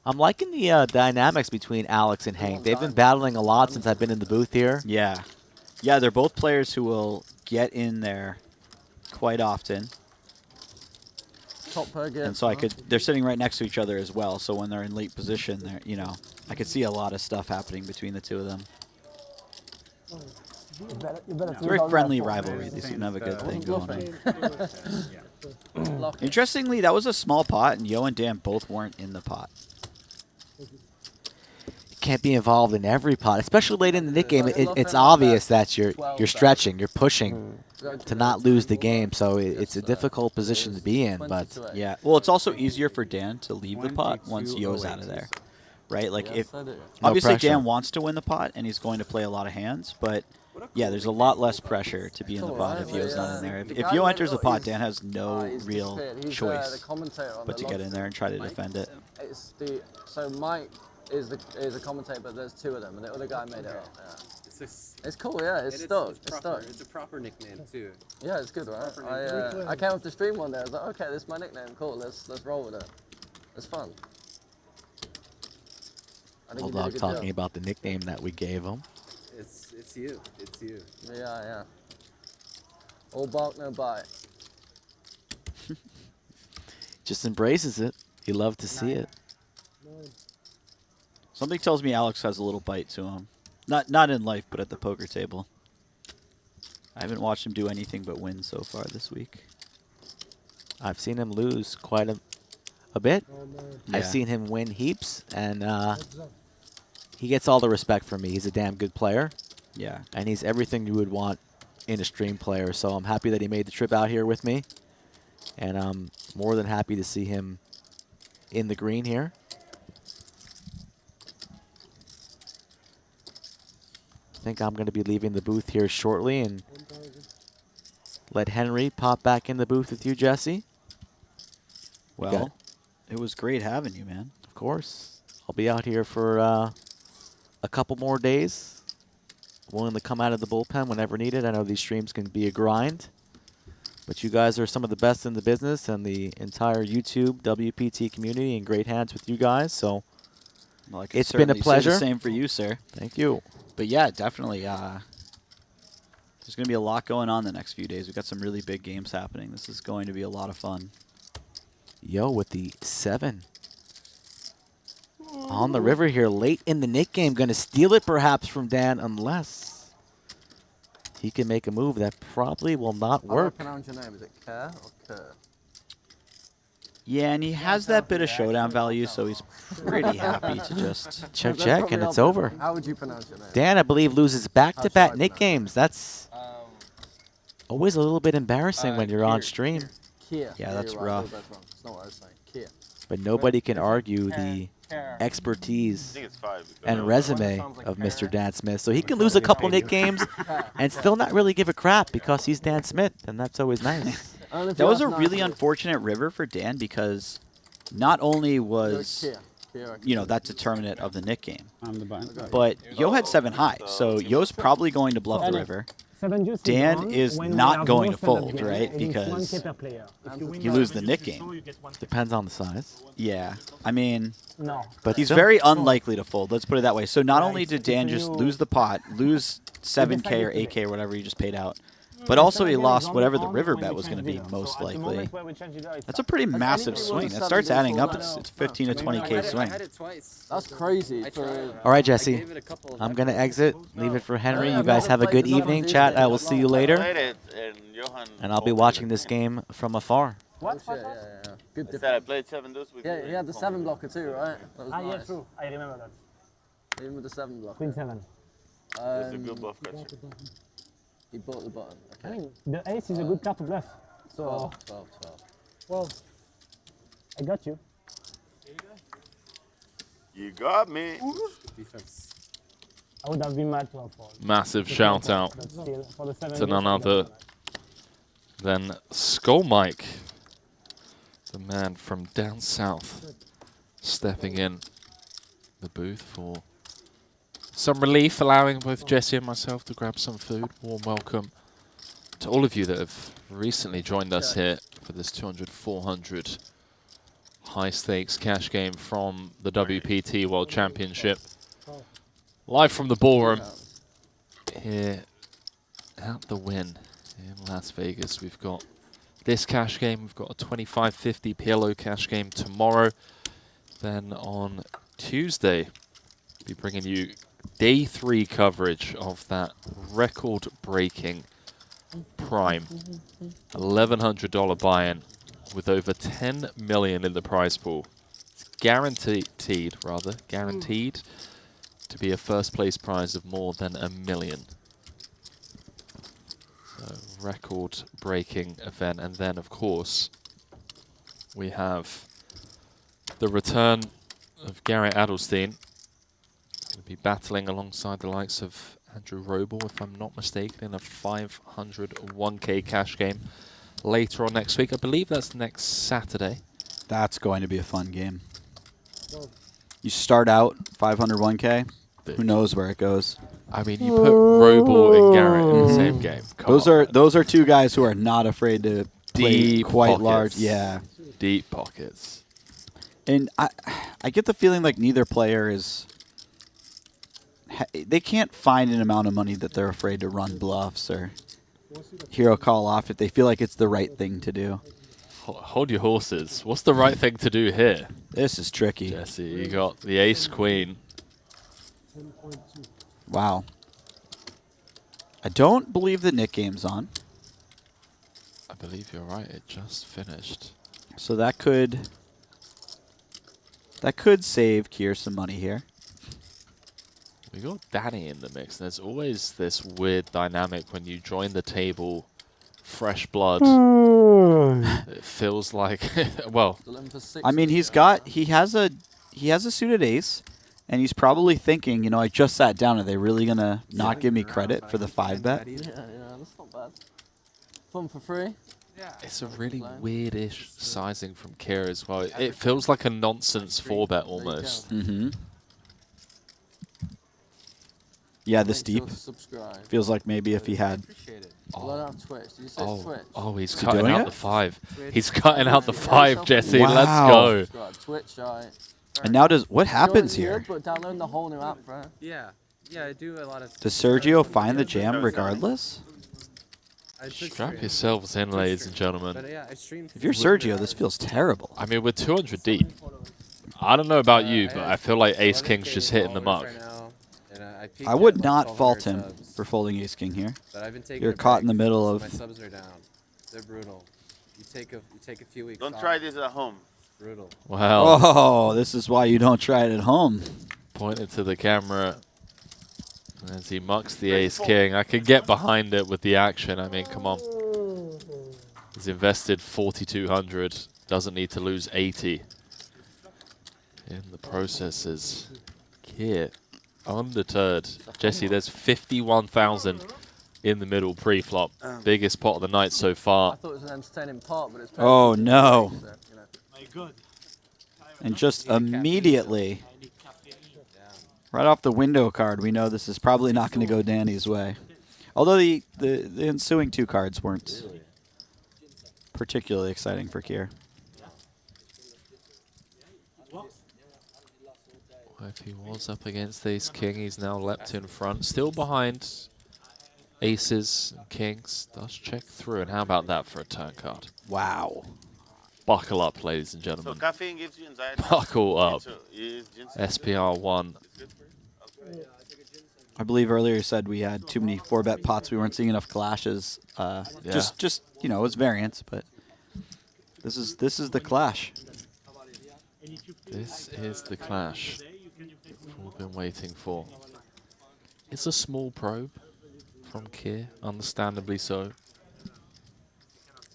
I'm liking the dynamics between Alex and Hank. They've been battling a lot since I've been in the booth here. Yeah. Yeah, they're both players who will get in there quite often. Top pair game. And so they're sitting right next to each other as well. So when they're in late position, I could see a lot of stuff happening between the two of them. It's a very friendly rivalry. They seem to have a good thing going on. Interestingly, that was a small pot, and Yo and Dan both weren't in the pot. You can't be involved in every pot, especially late in the Nick game. It's obvious that you're stretching, you're pushing to not lose the game. So it's a difficult position to be in. But yeah, well, it's also easier for Dan to leave the pot once Yo's out of there, right? Like if obviously Dan wants to win the pot and he's going to play a lot of hands, but yeah, there's a lot less pressure to be in the pot if Yo's not in there. If Yo enters the pot, Dan has no real choice but to get in there and try to defend it. So Mike is a commentator, but there's two of them, and the other guy made it up. Yeah. It's cool, yeah. It's stuck. It's a proper nickname too. Yeah, it's good, right? I came up to stream one day. I was like, okay, this is my nickname. Cool. Let's roll with it. It's fun. Bulldog talking about the nickname that we gave him. It's you. It's you. Yeah. All bark, no bite. Just embraces it. He loved to see it. Something tells me Alex has a little bite to him. Not in life, but at the poker table. I haven't watched him do anything but win so far this week. I've seen him lose quite a bit. Yeah. I've seen him win heaps, and he gets all the respect from me. He's a damn good player. Yeah. And he's everything you would want in a stream player. So I'm happy that he made the trip out here with me. And I'm more than happy to see him in the green here. I think I'm going to be leaving the booth here shortly and let Henry pop back in the booth with you, Jesse. Well, it was great having you, man. Of course. I'll be out here for a couple more days. Willing to come out of the bullpen whenever needed. I know these streams can be a grind. But you guys are some of the best in the business, and the entire YouTube WPT community in great hands with you guys. So well, it's been a pleasure. The same for you, sir. Thank you. But yeah, definitely. There's going to be a lot going on the next few days. We've got some really big games happening. This is going to be a lot of fun. Yo, with the 7 on the river here late in the Nick game. Going to steal it perhaps from Dan unless he can make a move that probably will not work. How do I pronounce your name? Is it Kerr or Kerr? Yeah, and he has that bit of showdown value, so he's pretty happy to just check, and it's over. How would you pronounce your name? Dan, I believe, loses back-to-back Nick games. That's always a little bit embarrassing when you're on stream. Kia. Yeah, that's rough. It's not what I was saying. Kia. But nobody can argue the expertise and resume of Mr. Dan Smith. So he can lose a couple Nick games and still not really give a crap because he's Dan Smith, and that's always nice. That was a really unfortunate river for Dan because not only was, that determinant of the Nick game, but Yo had 7 high, so Yo's probably going to bluff the river. Dan is not going to fold, right? Because you lose the Nick game. Depends on the size. Yeah. I mean, but he's very unlikely to fold. Let's put it that way. So not only did Dan just lose the pot, lose 7K or 8K or whatever he just paid out, but also he lost whatever the river bet was going to be most likely. That's a pretty massive swing. That starts adding up. It's 15 to 20K swing. That's crazy. All right, Jesse. I'm going to exit. Leave it for Henry. You guys have a good evening. Chat, I will see you later. And I'll be watching this game from afar. What? Yeah. Good. I played 7 deuce with you. He had the 7 blocker too, right? That was nice. Yeah, true. I remember that. Even with the 7 blocker. Queen 7. That's a good bluff catcher. He bought the button. Okay. I mean, the ace is a good card to bluff. So 12. Well, I got you. You got me. Defense. I would have been mad to have folded. Massive shout out to none other than Skull Mike, the man from down south, stepping in the booth for some relief, allowing both Jesse and myself to grab some food. Warm welcome to all of you that have recently joined us here for this 200-400 high-stakes cash game from the WPT World Championship. Live from the ballroom here at the Wynn in Las Vegas. We've got this cash game. We've got a 25.50 PLO cash game tomorrow. Then on Tuesday, we'll be bringing you day 3 coverage of that record-breaking prime $1,100 buy-in with over 10 million in the prize pool. It's guaranteed to be a first place prize of more than $1 million. So record-breaking event, and then of course we have the return of Garrett Adelstein. Going to be battling alongside the likes of Andrew Roble, if I'm not mistaken, in a 501k cash game later on next week. I believe that's next Saturday. That's going to be a fun game. You start out 501k. Who knows where it goes? I mean, you put Roble and Garrett in the same game. Those are two guys who are not afraid to play quite large. Yeah, deep pockets. And I get the feeling like neither player is. They can't find an amount of money that they're afraid to run bluffs or hero call off if they feel like it's the right thing to do. Hold your horses. What's the right thing to do here? This is tricky. Jesse, you got the ace queen. Wow. I don't believe the Nick game's on. I believe you're right. It just finished. So that could save Kier some money here. We got Danny in the mix. There's always this weird dynamic when you join the table, fresh blood. It feels like, well. I mean, he has a suited ace, and he's probably thinking, you know, I just sat down. Are they really gonna not give me credit for the 5-bet? Yeah, that's not bad. Fun for free. Yeah. It's a really weirdish sizing from Kier as well. It feels like a nonsense 4-bet almost. Mm-hmm. Yeah, this deep feels like maybe if he had. Oh, he's cutting out the 5. He's cutting out the 5, Jesse. Wow. Let's go. Twitch, and now what happens here? But download the whole new app, bro. Yeah, I do a lot of. Does Sergio find the jam regardless? Strap yourselves in, ladies and gentlemen. If you're Sergio, this feels terrible. I mean, we're 200 deep. I don't know about you, but I feel like Ace King's just hitting the mark. I would not fault him for folding Ace King here. You're caught in the middle of. My subs are down. They're brutal. You take a few weeks. Don't try this at home. Brutal. Wow. Oh, this is why you don't try it at home. Pointed to the camera as he mucks the Ace King. I can get behind it with the action. I mean, come on. He's invested 4,200. Doesn't need to lose 80 in the processes. Kier. Undeterred. Jesse, there's 51,000 in the middle pre-flop. Biggest pot of the night so far. I thought it was an entertaining pot, but it's oh, no. And just immediately, right off the window card, we know this is probably not going to go Danny's way. Although the ensuing 2 cards weren't particularly exciting for Kier. If he was up against Ace King, he's now leapt in front. Still behind Aces and Kings. Does check through. And how about that for a turn card? Wow. Buckle up, ladies and gentlemen. So caffeine gives you anxiety? Buckle up. SPR1. I believe earlier you said we had too many 4-bet pots. We weren't seeing enough clashes. Just you know, it's variance, but this is the clash. This is the clash we've been waiting for. It's a small probe from Kier, understandably so.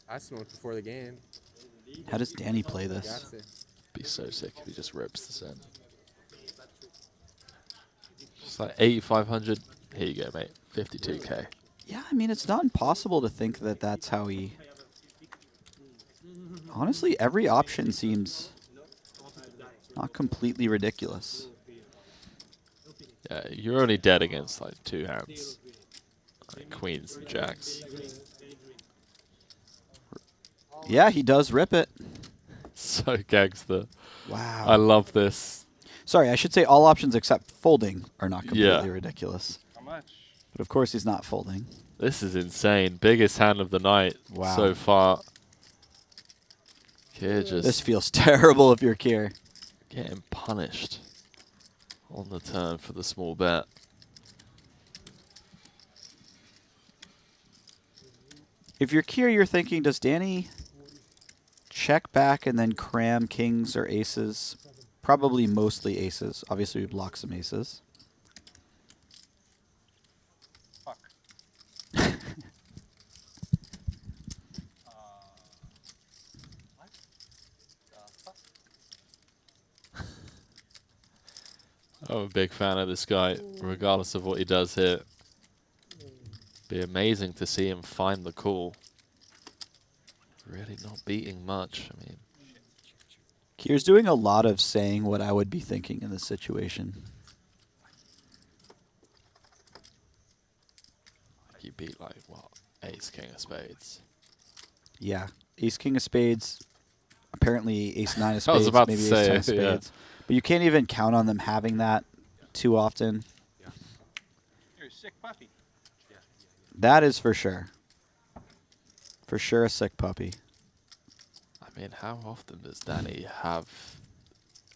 I smoked before the game. How does Danny play this? Be so sick if he just rips this in. Just like 8,500. Here you go, mate. 52k. Yeah, I mean, it's not impossible to think that that's how he... Honestly, every option seems not completely ridiculous. Yeah, you're only dead against like 2 hands. Like queens and jacks. Yeah, he does rip it. So gangster. Wow. I love this. Sorry, I should say all options except folding are not completely ridiculous. How much? But of course he's not folding. This is insane. Biggest hand of the night so far. Kier just This feels terrible if you're Kier. getting punished on the turn for the small bet. If you're Kier, you're thinking, does Danny check back and then cram kings or aces? Probably mostly aces. Obviously, we block some aces. Fuck. What the fuck? I'm a big fan of this guy, regardless of what he does here. Be amazing to see him find the call. Really not beating much. I mean, Kier's doing a lot of saying what I would be thinking in this situation. he beat like what, ace king of spades. Yeah, ace king of spades. Apparently, ace nine of I was spades. about to Maybe ace say, ten of yeah. spades. But you can't even count on them having that too often. You're a sick puppy. That is for sure. For sure, a sick puppy. I mean, how often does Danny have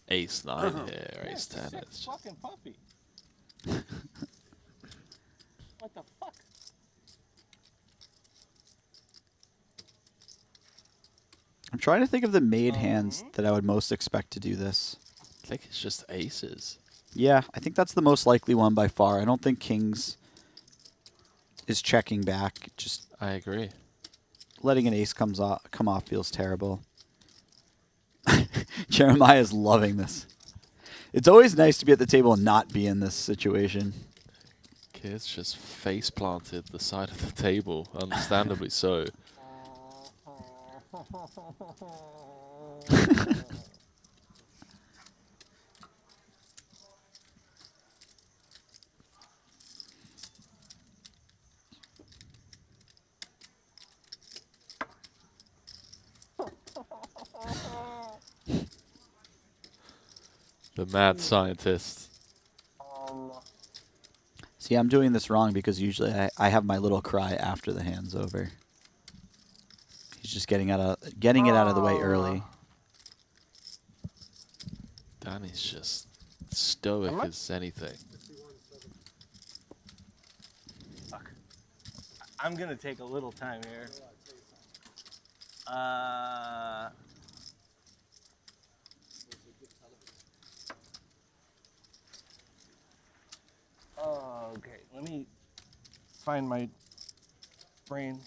ace 9 here, or ace 10? Sick It's fucking puppy. What the fuck? I'm trying to think of the made hands that I would most expect to do this. I think it's just aces. Yeah, I think that's the most likely one by far. I don't think kings is checking back. Just I agree. Letting an ace come off feels terrible. Jeremiah's loving this. It's always nice to be at the table and not be in this situation. Kids just face planted the side of the table, understandably so. The mad scientist. See, I'm doing this wrong because usually I have my little cry after the hand's over. He's just getting it out of the way early. Danny's just stoic as anything. Fuck. I'm gonna take a little time here. Okay, let me find my brain.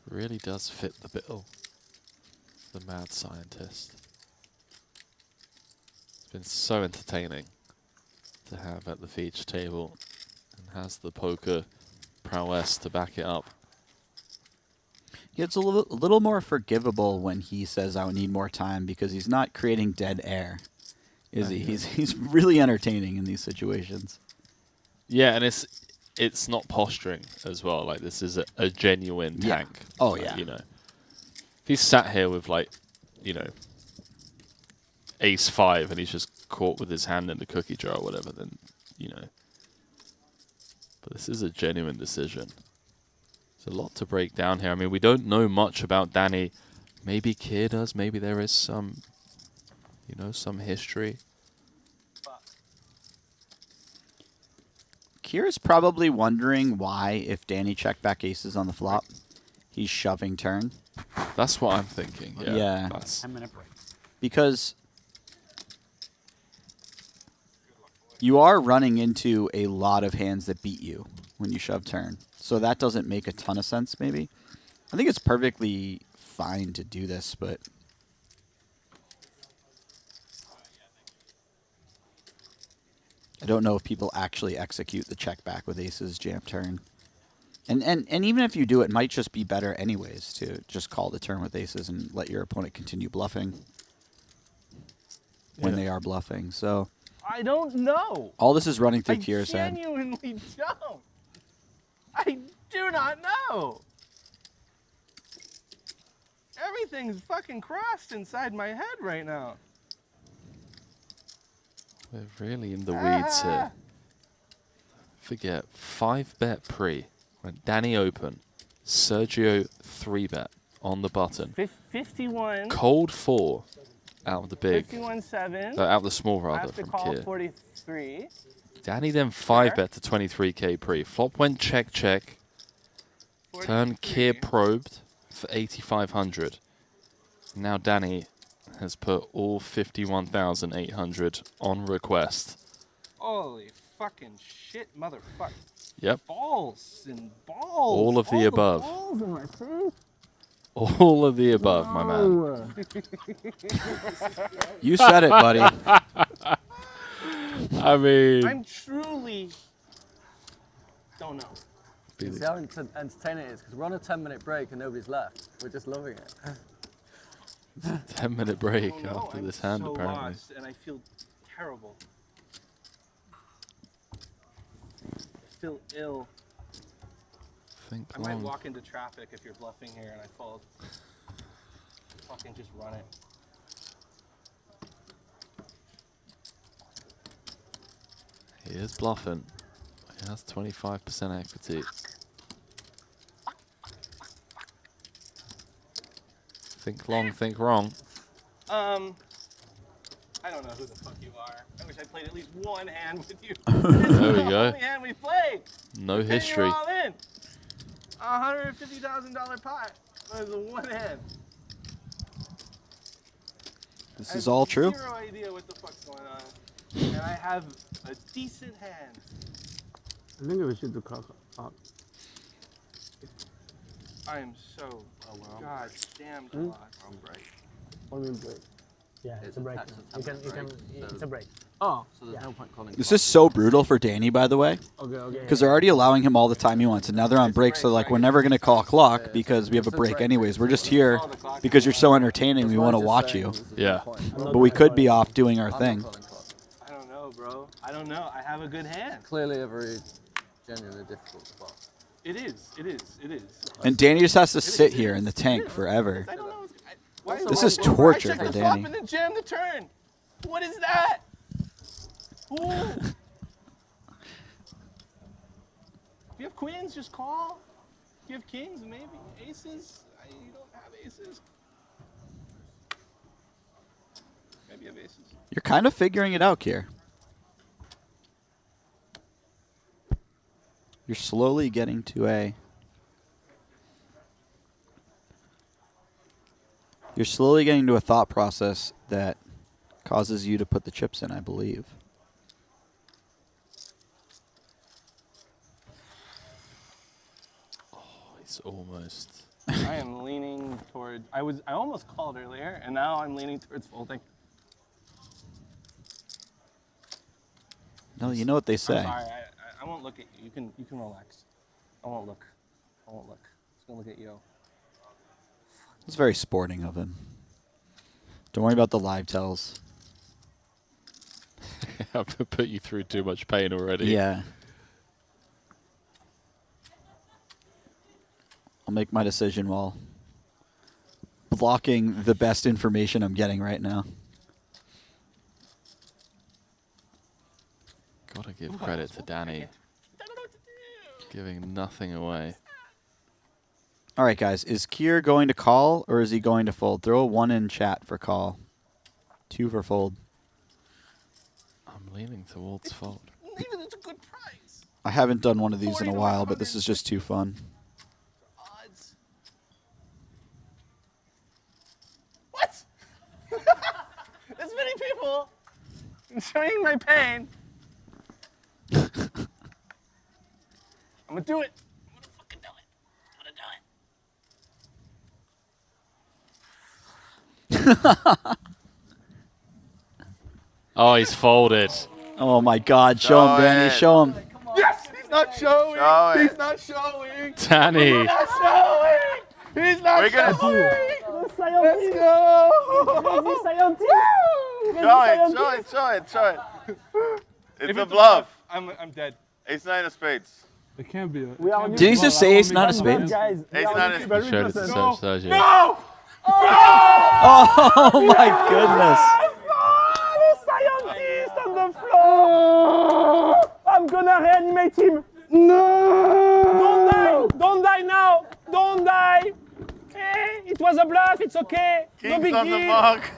Really does fit the bill. The mad scientist. It's been so entertaining to have at the feature table, and has the poker prowess to back it up. It's a little more forgivable when he says I would need more time because he's not creating dead air, is he? He's really entertaining in these situations. Yeah, and it's not posturing as well. Like, this is a genuine tank. Oh, like, yeah. You know, if he's sat here with, like, you know, ace 5 and he's just caught with his hand in the cookie jar or whatever, then, you know. But this is a genuine decision. There's a lot to break down here. I mean, we don't know much about Danny. Maybe Kier does. Maybe there is some, you know, some history. Kier is probably wondering why, if Danny checked back aces on the flop, he's shoving turn. That's what I'm thinking. Yeah. That's 10-minute break. Because you are running into a lot of hands that beat you when you shove turn. So that doesn't make a ton of sense, maybe. I think it's perfectly fine to do this, but I don't know if people actually execute the check back with aces jam turn. And even if you do, it might just be better anyways to just call the turn with aces and let your opponent continue bluffing when they are bluffing. So I don't know. all this is running through Kier's I head. genuinely don't. I do not know. Everything's fucking crossed inside my head right now. We're really in the weeds here. Forget 5-bet pre. Went Danny open. Sergio 3-bet on the button. 51. Cold 4 out of the big. 51-7. Out of the small rather After from call Kier. 43. Danny then 5-bet to 23k pre. Flop went check check. Turn Kier probed for 8,500. Now Danny has put all 51,800 on request. Holy fucking shit, motherfucker. Yep. Balls and balls. All of the above. Balls in my face. All of the above, my man. You said it, buddy. I mean, I'm truly don't know. See how entertaining it is? Because we're on a 10-minute break and nobody's left. We're just loving it. 10-minute break Oh, no, after I'm this hand, so apparently. lost and I feel terrible. I feel ill. Think I might long. walk into traffic if you're bluffing here and I fold. Fucking just run it. He is bluffing. He has 25% equity. Think long, think wrong. I don't know who the fuck you are. I wish I played at least one hand with you. There we the go. only hand we played. No And history. you're all in. $150,000 pot. That was the one hand. This is all true? Zero idea what the fuck's going on. And I have a decent hand. I think we should do cock up. I am so god damn lost. Wrong break. What do you mean break? Yeah, it's a break. It's a break. Oh, so there's no point calling. This is so brutal for Danny, by the way. Okay. Because they're already allowing him all the time he wants, and now they're on break, so like we're never going to call clock because we have a break anyways. We're just here because you're so entertaining, we want to watch you. Yeah. But we could be off doing our thing. I don't know, bro. I don't know. I have a good hand. Clearly a very genuinely difficult spot. It is. And Danny just has to sit here in the tank forever. I don't know. This is torture I check for the flop Danny. and then jam the turn. What is that? Ooh. If you have queens, just call. If you have kings, maybe. Aces, you don't have aces. Maybe you have aces. You're kind of figuring it out, Kier. You're slowly getting to a... You're slowly getting to a thought process that causes you to put the chips in, I believe. Oh, he's almost. I am leaning toward. I almost called earlier, and now I'm leaning towards folding. No, you know what they say. I'm sorry, I won't look at you. You can relax. I won't look. Just gonna look at you. It's very sporting of him. Don't worry about the live tells. I've put you through too much pain already. Yeah. I'll make my decision while blocking the best information I'm getting right now. Gotta give credit to Danny. Giving nothing away. All right, guys. Is Kier going to call or is he going to fold? Throw a 1 in chat for call. 2 for fold. I'm leaning towards fold. Even it's a good price. I haven't done one of these in a while, but this is just too fun. Odds. What? This many people enjoying my pain. I'm gonna do it. Oh, he's folded. Oh my God! Show him, Danny. Show him. Yes, he's not showing. Show it. He's not showing. Danny. He's not showing. He's not We're gonna showing. Let's go. Show it. It's a bluff. I'm dead. Ace 9 of spades. It can't be. Did he just say ace 9 of spades? Guys, Ace 9 of spades. Showed it to Sergio. No! Oh my goodness! the floor! I'm gonna reanimate him! No! Don't die! Don't die now! Don't die! It was a bluff, it's okay. No big deal.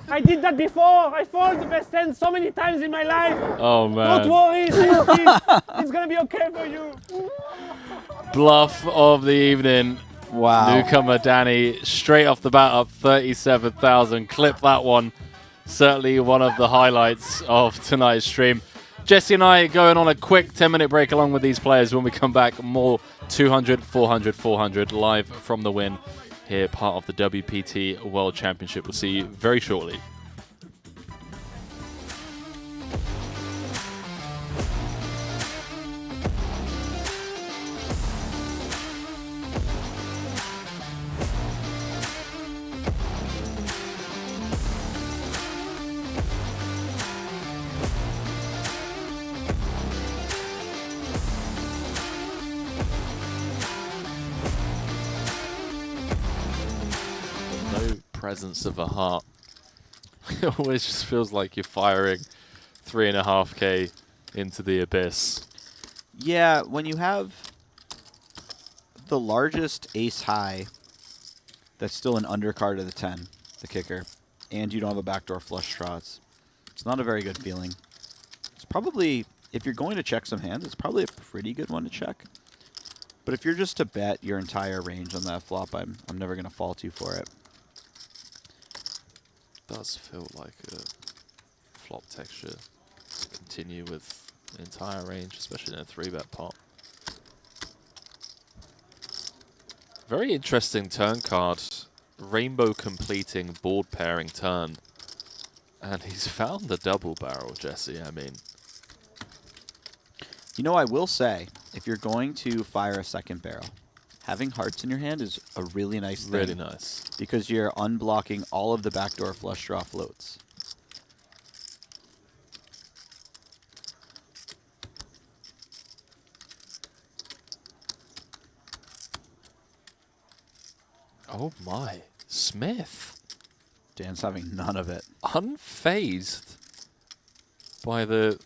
I did that before. I fold the best hand so many times in my life. Oh, man. Don't worry, seriously. It's gonna be okay for you. Bluff of the evening. Wow. Newcomer Danny, straight off the bat, up 37,000. Clip that one. Certainly one of the highlights of tonight's stream. Jesse and I are going on a quick 10-minute break along with these players. When we come back, more 200, 400, 400 live from the Wynn. Here, part of the WPT World Championship. We'll see you very shortly. Presence of a heart. It always just feels like you're firing 3.5K into the abyss. Yeah, when you have the largest ace high that's still an undercard of the 10, the kicker, and you don't have a backdoor flush draw, it's not a very good feeling. It's probably, if you're going to check some hands, it's probably a pretty good one to check. But if you're just to bet your entire range on that flop, I'm never going to fault you for it. Does feel like a flop texture. Continue with the entire range, especially in a 3-bet pot. Very interesting turn card. Rainbow completing board pairing turn. And he's found the double barrel, Jesse. I mean, you know, I will say, if you're going to fire a second barrel, having hearts in your hand is a really nice thing. Really nice. Because you're unblocking all of the backdoor flush draw floats. oh my. Smith. Dan's having none of it. Unfazed by the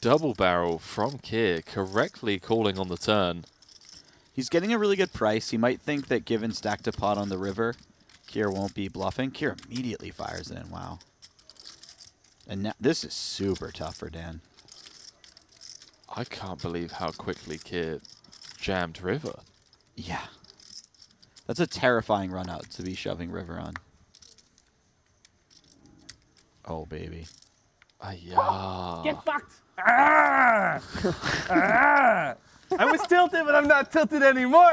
double barrel from Kier, correctly calling on the turn. He's getting a really good price. He might think that given stacked a pot on the river, Kier won't be bluffing. Kier immediately fires it in. Wow. And now, this is super tough for Dan. I can't believe how quickly Kier jammed river. Yeah. That's a terrifying run out to be shoving river on. Oh, baby. Yeah. Get fucked! Ah! Ah! I was tilted, but I'm not tilted anymore.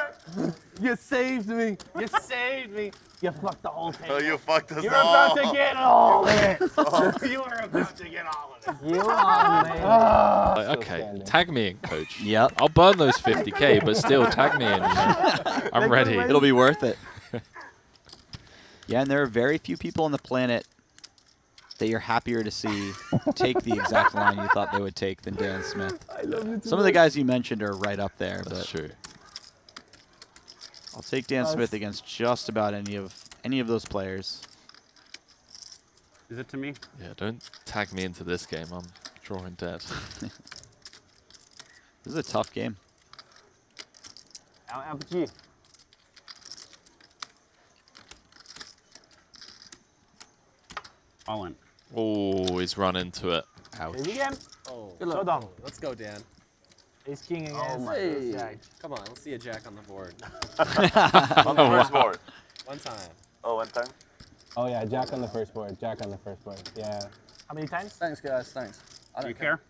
You saved me. You saved me. You fucked the whole thing. Oh, you fucked us You're all. about to get all of it. You were about to get all of it. You are amazing. Okay, tag me in, coach. Yep. I'll burn those 50K, but still tag me in. I'm ready. It'll be worth it. Yeah, and there are very few people on the planet that you're happier to see take the exact line you thought they would take than Dan Smith. I love you too Some of the guys you mentioned are right up there. That's true. I'll take Dan Smith against just about any of those players. Is it to me? Yeah, don't tag me into this game. I'm drawing dead. This is a tough game. RPG. All in. Oh, he's run into it. Ouch. Again. Oh, Slow down. Let's go, Dan. Ace king again. Oh my Hey. God. Come on, let's see a jack on the board. On the first board. One time. Oh, one time? Oh yeah, jack on the first board. Jack on the first board. Yeah. How many times? Thanks, guys. Thanks. I Do don't you care?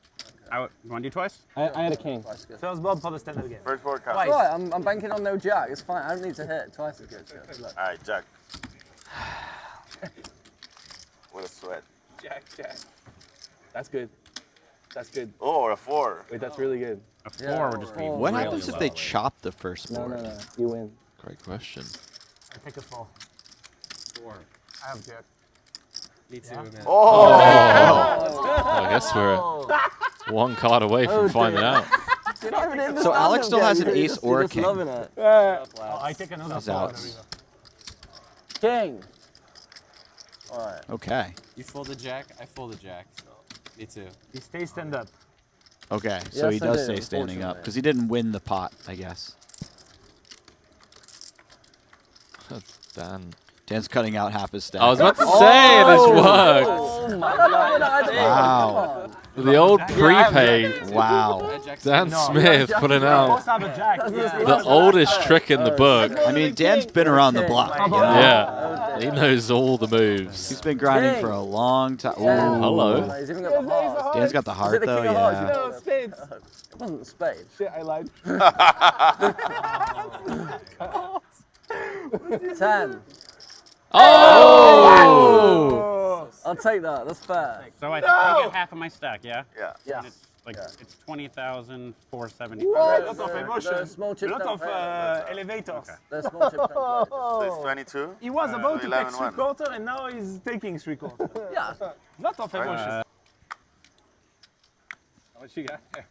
You want to do twice? I had a king. First board for the standard game. First board counts. It's alright, I'm banking on no jack. It's fine. I don't need to hit. Twice is good. Look. All right, Jack. What a sweat. Jack. That's good. That's good. Oh, or a 4. Wait, that's really good. A 4 would just be What really happens if low. they chop the first No, board? no. You win. Great question. I take a 4. 4. I have jack. Me too, Yeah. man. Oh! I guess we're one card away from finding out. You're not even in the So Alex still has an you're ace just- or you're a just king. loving it. I take another He's 4 on out. the river. King. Alright. Okay. You fold a jack, I fold a jack. So Me too. He stays stand up. Okay, so Yes, he I does do, stay standing up unfortunately. because he didn't win the pot, I guess. Dan. Dan's cutting out half his stack. I was about to say, this worked. Oh my god. Wow. The old prepay. Wow. Dan Smith putting out the oldest trick in the book. I mean, Dan's been around the block. You know? Yeah, he knows all the moves. He's been grinding for a long time. Ooh. Hello. He's even got the heart. Dan's got the heart, Is it the though, king of hearts? yeah. No, spades. It wasn't a spade. Shit, I lied. 10. Oh! I'll take that. That's fair. So I get half of my stack, yeah? Yeah. Yeah. And it's like it's 20,475. A lot of emotion. The small chips A lot don't of play. elevators. The small chips don't play. So it's 22. He was about to take 11-1. 3/4 and now he's taking 3/4. Yeah. Lot of emotion. What you got there?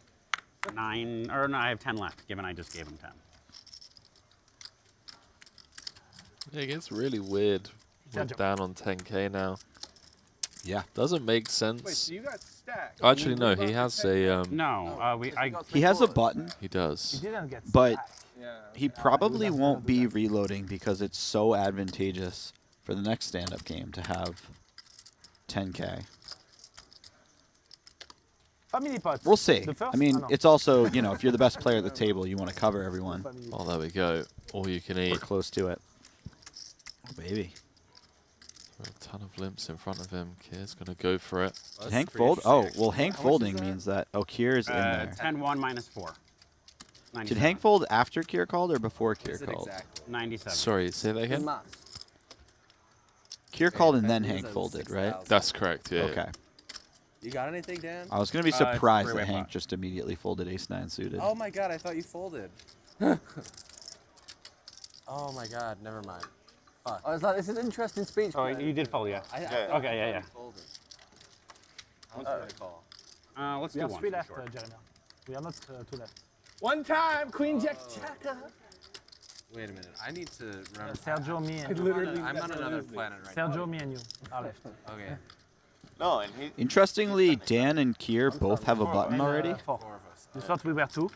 9, or no, I have 10 left, given I just gave him 10. It gets really weird with Dan on 10K now. Yeah. Doesn't make Wait, sense. so you got stacked. Actually, no, he has a... No, He has a button, He does. He didn't get but Yeah. he probably won't be reloading because it's so advantageous for the next stand-up game to have 10K. family pots. We'll see. The first? I mean, Oh, no. it's also, you know, if you're the best player at the table, you want to cover everyone. Oh, there we go. All you can eat. We're close to it. Oh, baby. A ton of limps in front of him. Kier's going to go for it. Did Hank fold? Oh, well, Hank folding means that. Oh, Kier is in there. 10-1 minus 4. Did Hank fold after Kier called or before Kier called? 97. Sorry, say that again? Kier called and then Hank folded, right? That's correct, yeah. Okay. You got anything, Dan? I was going to be it's surprised that three-way Hank pot. just immediately folded ace-9 suited. Oh my god, I thought you folded. Oh my god, never mind. Fuck. I was like, this is an interesting speech. Oh, you did fold, yeah. Okay, yeah. Folded. How much did I call? Let's We do have one. 3 for left, sure. Jeremy. We are not 2 left. One time, Queen Jack Chaka. Wait a minute. I need to remember. Sergio, me, and you. I'm on another planet right now. Sergio, me, and you are left. Okay. No, and he. Interestingly, Dan and Kier both have a button already. 4. You thought we were 2?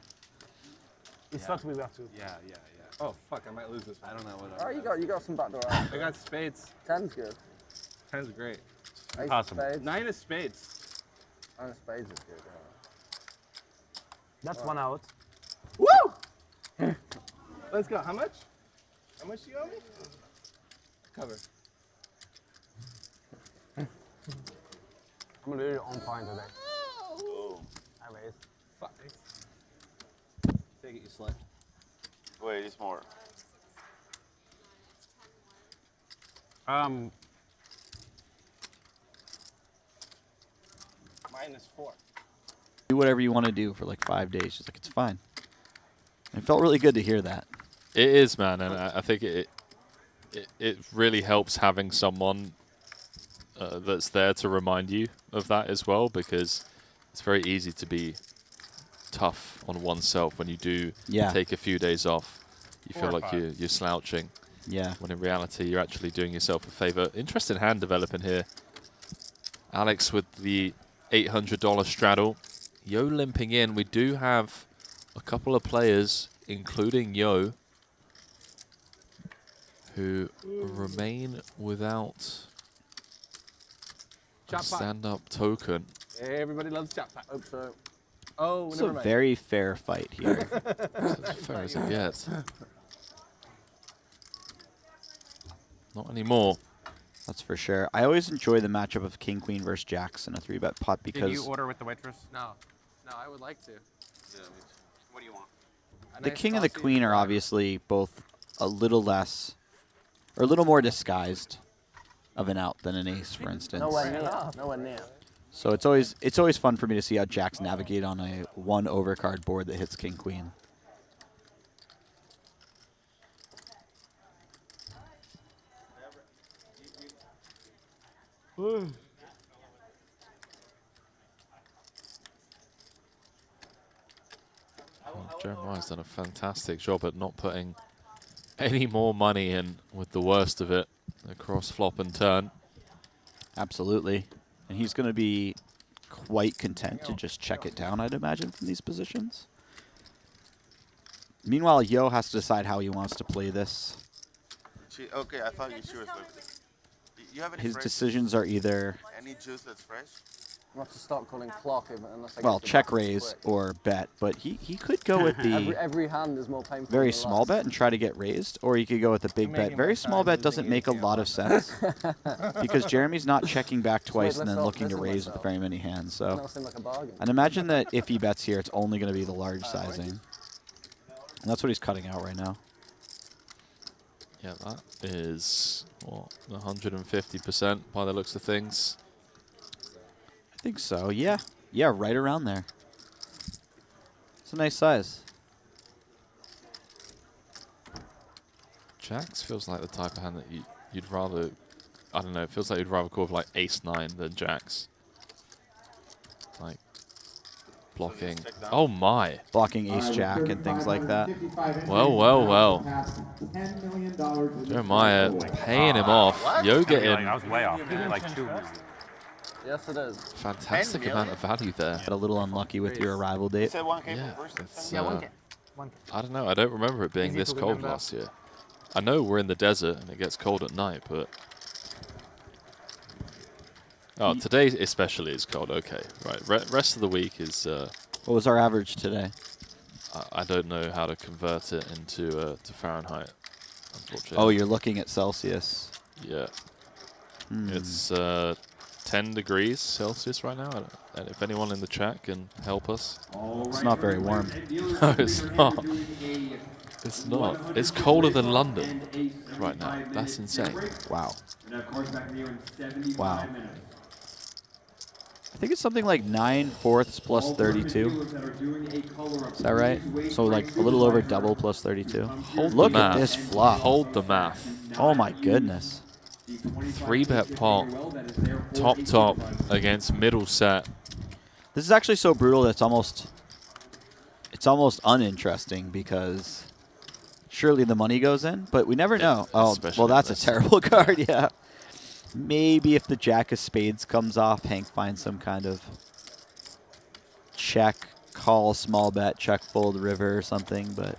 He thought we were 2. Yeah. Oh fuck, I might lose this one. I don't know what. Oh, you got some backdoor eyes. I got spades. 10's good. 10's great. Ace Awesome. of spades. 9 is spades. 9 of spades is good. That's 1 out. Woo! Let's go. How much? How much do you owe me? Cover. I'm gonna do it on point today. I raise. Fuck. Take it, you slut. Wait, it's more. -4. Do whatever you want to do for like 5 days. She's like, it's fine. And it felt really good to hear that. It is, man, and I think it really helps having someone that's there to remind you of that as well, because it's very easy to be tough on oneself when you do take a few days off. You feel like you're slouching. Yeah. When in reality, you're actually doing yourself a favor. Interesting hand developing here. Alex with the $800 straddle. Yo limping in. We do have a couple of players, including Yo, who remain without a stand-up token. Everybody loves chop pot. Hope so. Oh, It's never a mind. very fair fight here. It's as fair as it gets. Not anymore. That's for sure. I always enjoy the matchup of King Queen versus Jacks in a 3-bet pot because Did you order with the waitress? No, I would like to. What do you want? the King and the Queen are obviously both a little less, or a little more disguised of an out than an ace, for instance. Nowhere near. Nowhere near. So it's always fun for me to see how Jacks navigate on a 1 overcard board that hits King Queen. Jeremiah's done a fantastic job at not putting any more money in with the worst of it across flop and turn. Absolutely. And he's going to be quite content to just check it down, I'd imagine, from these positions. Meanwhile, Yo has to decide how he wants to play this. Okay, I thought she was lifting. You have any His fresh decisions are either, any juice that's fresh? I'm going to have to start calling clock unless I well, get the check button raise quick. or bet. But he could go with the Every hand is more painful very than the small last. bet and try to get raised, or you could go with the big bet. Very small bet doesn't make a lot of sense because Jeremy's not checking back twice and then looking to raise with very many hands. So That seemed like a bargain. I'd imagine that if he bets here, it's only going to be the large sizing. And that's what he's cutting out right now. Yeah, that is, what, 150% by the looks of things. I think so, yeah. Yeah, right around there. It's a nice size. Jacks feels like the type of hand that you'd rather, I don't know, it feels like you'd rather call with like ace-9 than jacks. Like, blocking. Oh my. Blocking ace-jack and things like that. Well, well, well. Jeremiah paying him off. Yo getting I was way off. Like 2 million. Yes, it is. Fantastic amount of value there. Got a little unlucky with your arrival date. Yeah, it's, Yeah, 1K. 1K. I don't know. I don't remember it being Easy this to cold remember. last year. I know we're in the desert and it gets cold at night, but... Oh, today especially is cold. Okay, right. Rest of the week is... What was our average today? I don't know how to convert it into to Fahrenheit, unfortunately. Oh, you're looking at Celsius. Yeah. Hmm. It's 10 degrees Celsius right now. And if anyone in the chat can help us. It's not very warm. No, it's not. It's not. It's colder than London right now. That's insane. Wow. Wow. I think it's something like 9/4 plus 32. Is that right? So like a little over double plus 32. Look the at math. this flop. Hold the math. Oh my goodness. 3-bet pot. Top against middle set. This is actually so brutal that it's almost uninteresting because surely the money goes in, but we never know. Oh, Especially well, that's a this. terrible card, yeah. Maybe if the Jack of Spades comes off, Hank finds some kind of check, call, small bet, check, fold, river or something, but...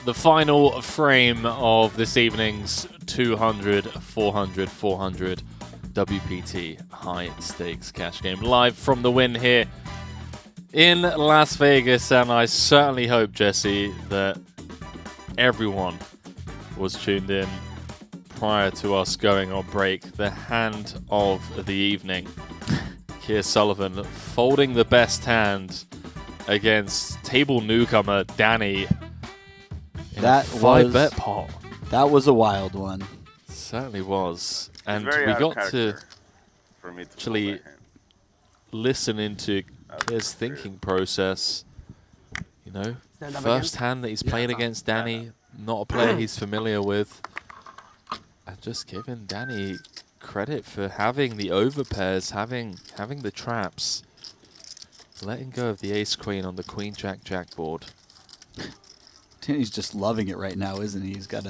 The final frame of this evening's 200, 400, 400 WPT high stakes cash game, live from the Wynn here in Las Vegas. And I certainly hope, Jesse, that everyone was tuned in prior to us going on break. The hand of the evening. Keir Sullivan folding the best hand against table newcomer Danny. That was 5-bet pot. That was a wild one. Certainly was. And very we out of got to character for me to actually listen into his thinking process. You know, Stand up first again? hand that he's playing against Danny, not a player he's familiar with. And just giving Danny credit for having the overpairs, having the traps, letting go of the ace-queen on the queen-jack-jack board. He's just loving it right now, isn't he? He's got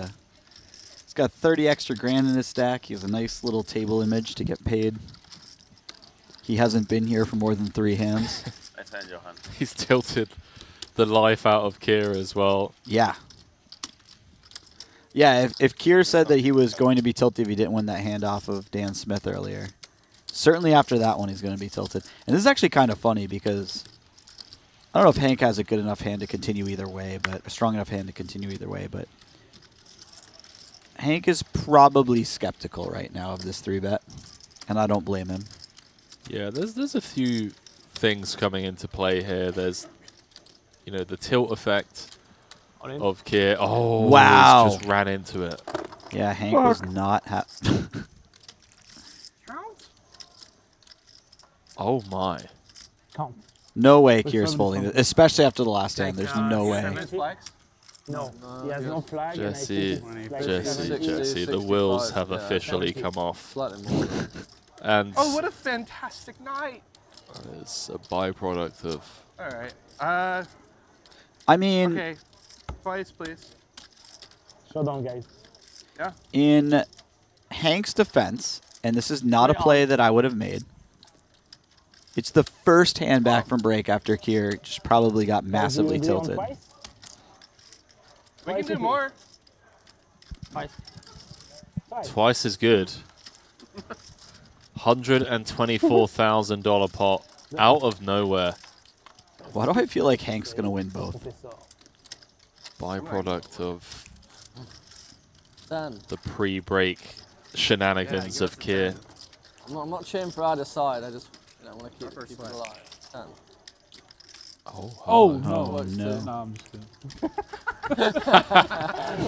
30 extra grand in his stack. He has a nice little table image to get paid. He hasn't been here for more than 3 hands. Nice hand, Johan. He's tilted the life out of Keir as well. Yeah. Yeah, if Keir said that he was going to be tilted if he didn't win that hand off of Dan Smith earlier, certainly after that one he's going to be tilted. And this is actually kind of funny because I don't know if Hank has a good enough hand to continue either way, but a strong enough hand to continue either way, but Hank is probably skeptical right now of this 3-bet, and I don't blame him. Yeah, there's a few things coming into play here. There's, you know, the tilt effect of Keir. Oh, wow! He's just ran into it. Yeah, Hank was not happy. Count? Oh my. Count. No way Kier's folding this, especially after the last hand. There's no way. No, he has no flag. and I Jesse, think it's like Jesse, the wheels have officially come off. And Oh, what a fantastic night! it's a byproduct of. All right. I mean, Okay. Twice, please. Showdown, guys. Yeah. in Hank's defense, and this is not a play that I would have made. It's the first hand back from break after Kier just probably got massively tilted. We can do more. Twice as good. $124,000 pot out of nowhere. Why do I feel like Hank's gonna win both? Byproduct of Dan. the pre-break shenanigans of Kier. I'm not cheering for either side. I just want to keep it alive. Dan. Oh, no. No, I'm just kidding.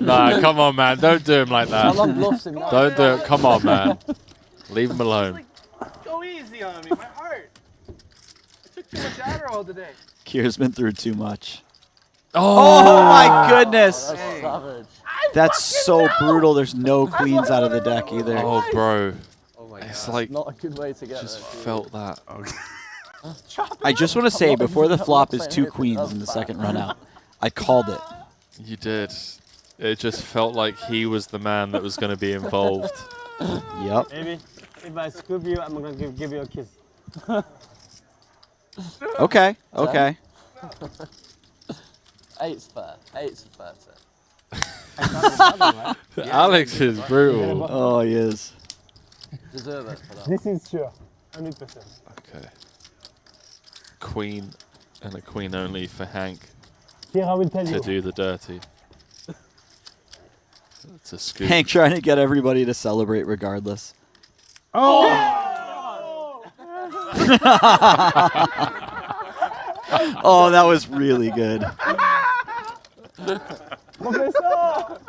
Nah, come on, man. Don't do him like that. I love bluffs in that. Don't do it. Come on, man. Leave him alone. Go easy on me, my heart. I took too much Adderall today. Kier's been through too much. Oh, my goodness! That's savage. That's so brutal. There's no queens out of the deck either. Oh, bro. Oh my It's God. like Not a good way to get just there. felt that. I just want to say, before the flop is 2 queens in the second run out, I called it. You did. It just felt like he was the man that was going to be involved. Yep. Maybe if I scoop you, I'm gonna give you a kiss. Okay. Okay. Eight's fair. Eight's a fair set. Alex is brutal. Oh, he is. Deserve it for that. This is sure. 100%. Okay. Queen and a queen only for Hank Here, I will tell to you. do the dirty. It's a scoop. Hank trying to get everybody to celebrate regardless. Oh! Oh, that was really good. Professor!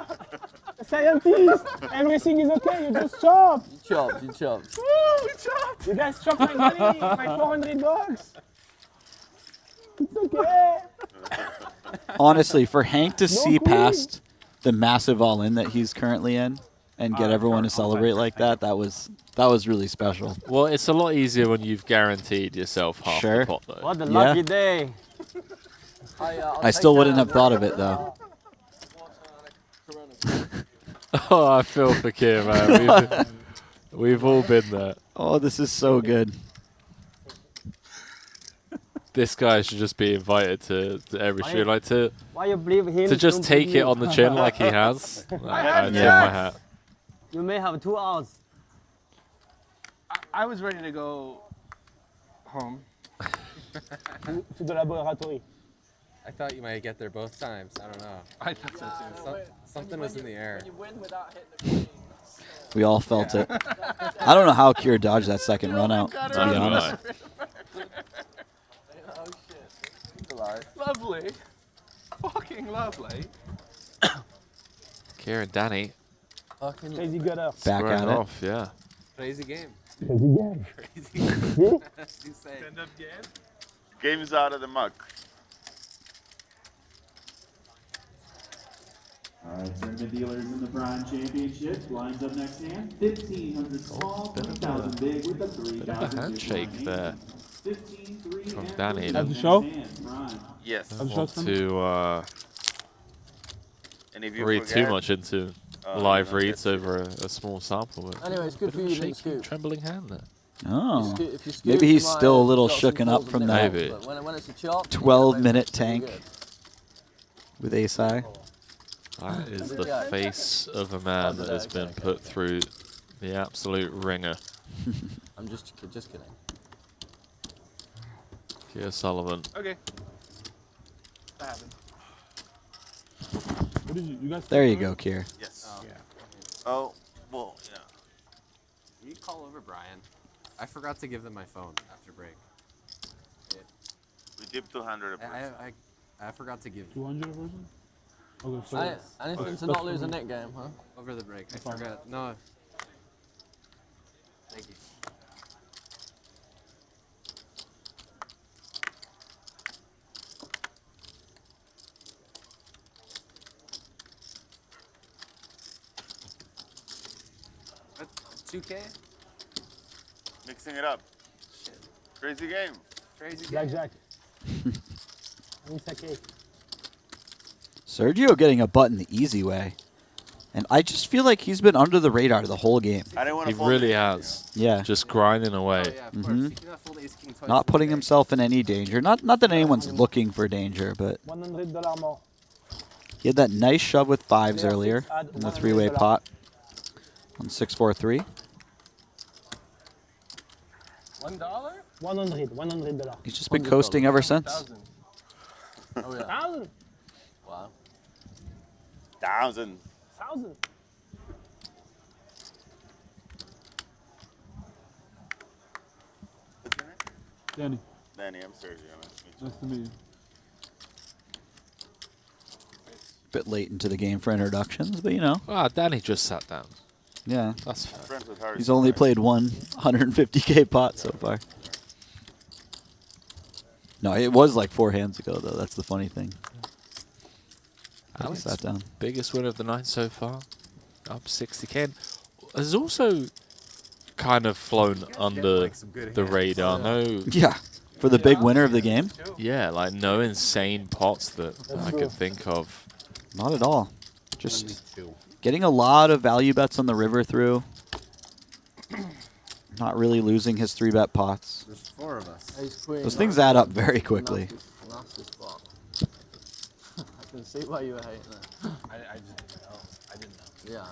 Scientist! Everything is okay, you just chop! You chopped, you chopped. Woo, we chopped! You guys chopped my money, my $400. It's okay! Honestly, for Hank to see past the massive all-in that he's currently in and get everyone to celebrate like that, that was really special. Well, it's a lot easier when you've guaranteed yourself half Sure. the pot, though. What a lucky day. I still wouldn't have thought of it, though. Oh, I feel for Kier, man. We've all been there. Oh, this is so good. This guy should just be invited to every show, like to Why you believe him? just don't take believe it me? on the chin like he has. I tip Yeah. my hat. You may have 2 hours. I was ready to go home. To the laboratory. I thought you might get there both times. I don't know. I thought so too. Something was in the air. You win without hitting the We all felt it. I don't know how Kier dodged that second run out, to be honest. Oh shit. Lovely. Fucking lovely. Kier and Danny Fucking Crazy gutter. Back squaring at it. off, yeah. Crazy game. Crazy game. Crazy game. See? As you say. Stand-up game? Game's out of the muck. All right, tournament dealers in the Bronze Championship. Lines up next hand. 1,500 small, 3,000 big with the 3,000 Handshake big there 15, 3, from and Danny. 3 Have the next show? hand. Bronze. Yes. I want to And if you read too forget, much into Oh, live no, reads that's over a small sample. But Anyway, it's good for you, you didn't shaky, scoop. trembling hand there. Oh. If you scoop, Maybe he's you might still a have little got some shooken up balls from in that there, Maybe. but when it's a chop, 12-minute it's pretty tank good. with ace high. That is Good the guy. face of a man that has been put through the absolute ringer. I'm just kidding. Kier Sullivan. Okay. That happened. What did you guys There you go, Kier. Yes. Oh, well, yeah. Can you call over Brian? I forgot to give them my phone after break. We dipped 200 a person. I forgot to give 200 version? Okay, so Anything to not lose a net game, huh? over the break. I forgot. No. Thank you. 2K? Mixing it up. Crazy game. Crazy game. Blackjack. It's okay. Sergio getting a button the easy way. And I just feel like he's been under the radar the whole game. I didn't want He to fold really it. has. Yeah. Just grinding away. Oh, yeah, of course. You cannot fold ace king twice Not in putting a day. himself in any danger. Not that anyone's looking for danger, but $100 more. he had that nice shove with fives earlier in the three-way pot on 6-4-3. $1? $100. He's just been coasting ever since. Oh, yeah. 1,000. Wow. 1,000. 1,000. Danny. Danny, I'm Sergio. Nice to meet you. Bit late into the game for introductions, but you know. Ah, Danny just sat down. Yeah. That's fair. Friends with Harrison, He's only right? played one 150K pot so far. No, it was like 4 hands ago, though. That's the funny thing. Alex, Sat down. biggest winner of the night so far. Up 60K. And has also kind of flown under like, some good the hands. radar. No. Yeah. For the big winner of the game? Yeah, like no insane pots that I could think of. Not at all. Just getting a lot of value bets on the river through. Not really losing his 3-bet pots. There's 4 of us. Ace queen. Those things add up very quickly. Nasty spot. I can see why you were hating it. I just didn't know. I didn't know. Yeah.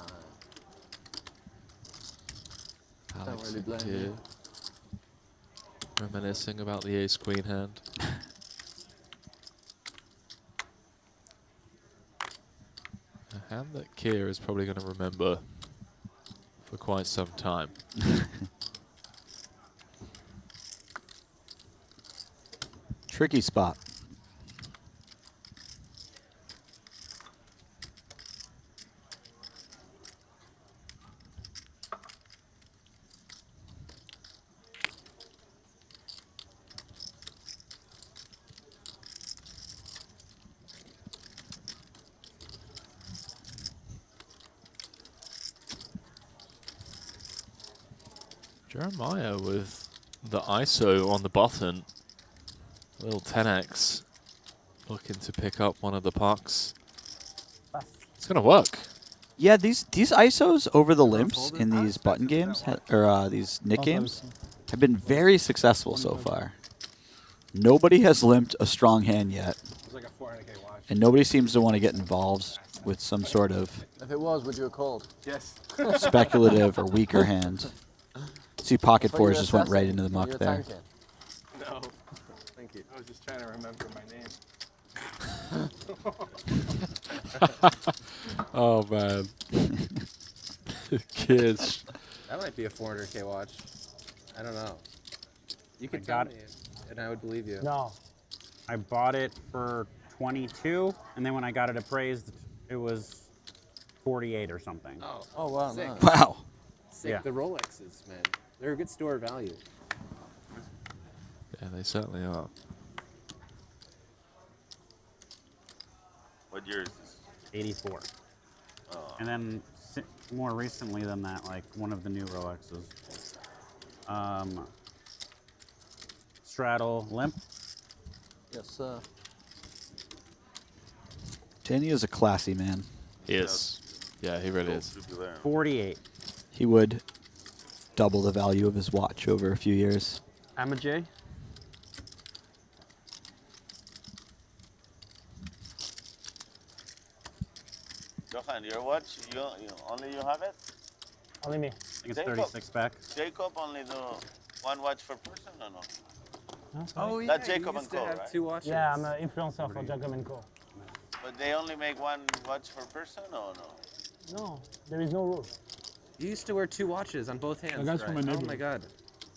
Alex really blame here, you. reminiscing about the ace queen hand. A hand that Kier is probably going to remember for quite some time. Tricky spot. Jeremiah with the ISO on the button. Little 10x. Looking to pick up one of the pucks. It's going to work. Yeah, these ISOs over the limps in these button games, or these Nick games, have been very successful so far. Nobody has limped a strong hand yet. It's like a 400K watch. And nobody seems to want to get involved with some sort of If it was, would you have called? Yes. speculative or weaker hand. See, pocket But fours you're just went right assessing. into the muck You're there. tanking. No. Thank you. I was just trying to remember my name. Oh, man. Kids. That might be a 400K watch. I don't know. You could I tell got me, and I would believe you. No. I bought it for 22, and then when I got it appraised, it was 48 or something. Oh, wow. Sick. Nice. Wow. Sick. Yeah. The Rolexes, man. They're a good store of value. Yeah, they certainly are. What year is this? 84. And then more recently than that, like one of the new Rolexes. Straddle Limp. Yes, sir. Danny is a classy man. He is. Yeah, he really is. 48. He would double the value of his watch over a few years. I'm a J. Johan, your watch, you only you have it? Only me. I think it's 36 back. Jacob only do one watch per person or no? Oh, yeah. That's Jacob you and used to Co, have right? 2 watches. Yeah, I'm an influencer for Jacob & Co. But they only make one watch per person or no? No, there is no rule. You used to wear 2 watches on both hands, guy's from my right? Oh my neighborhood. god.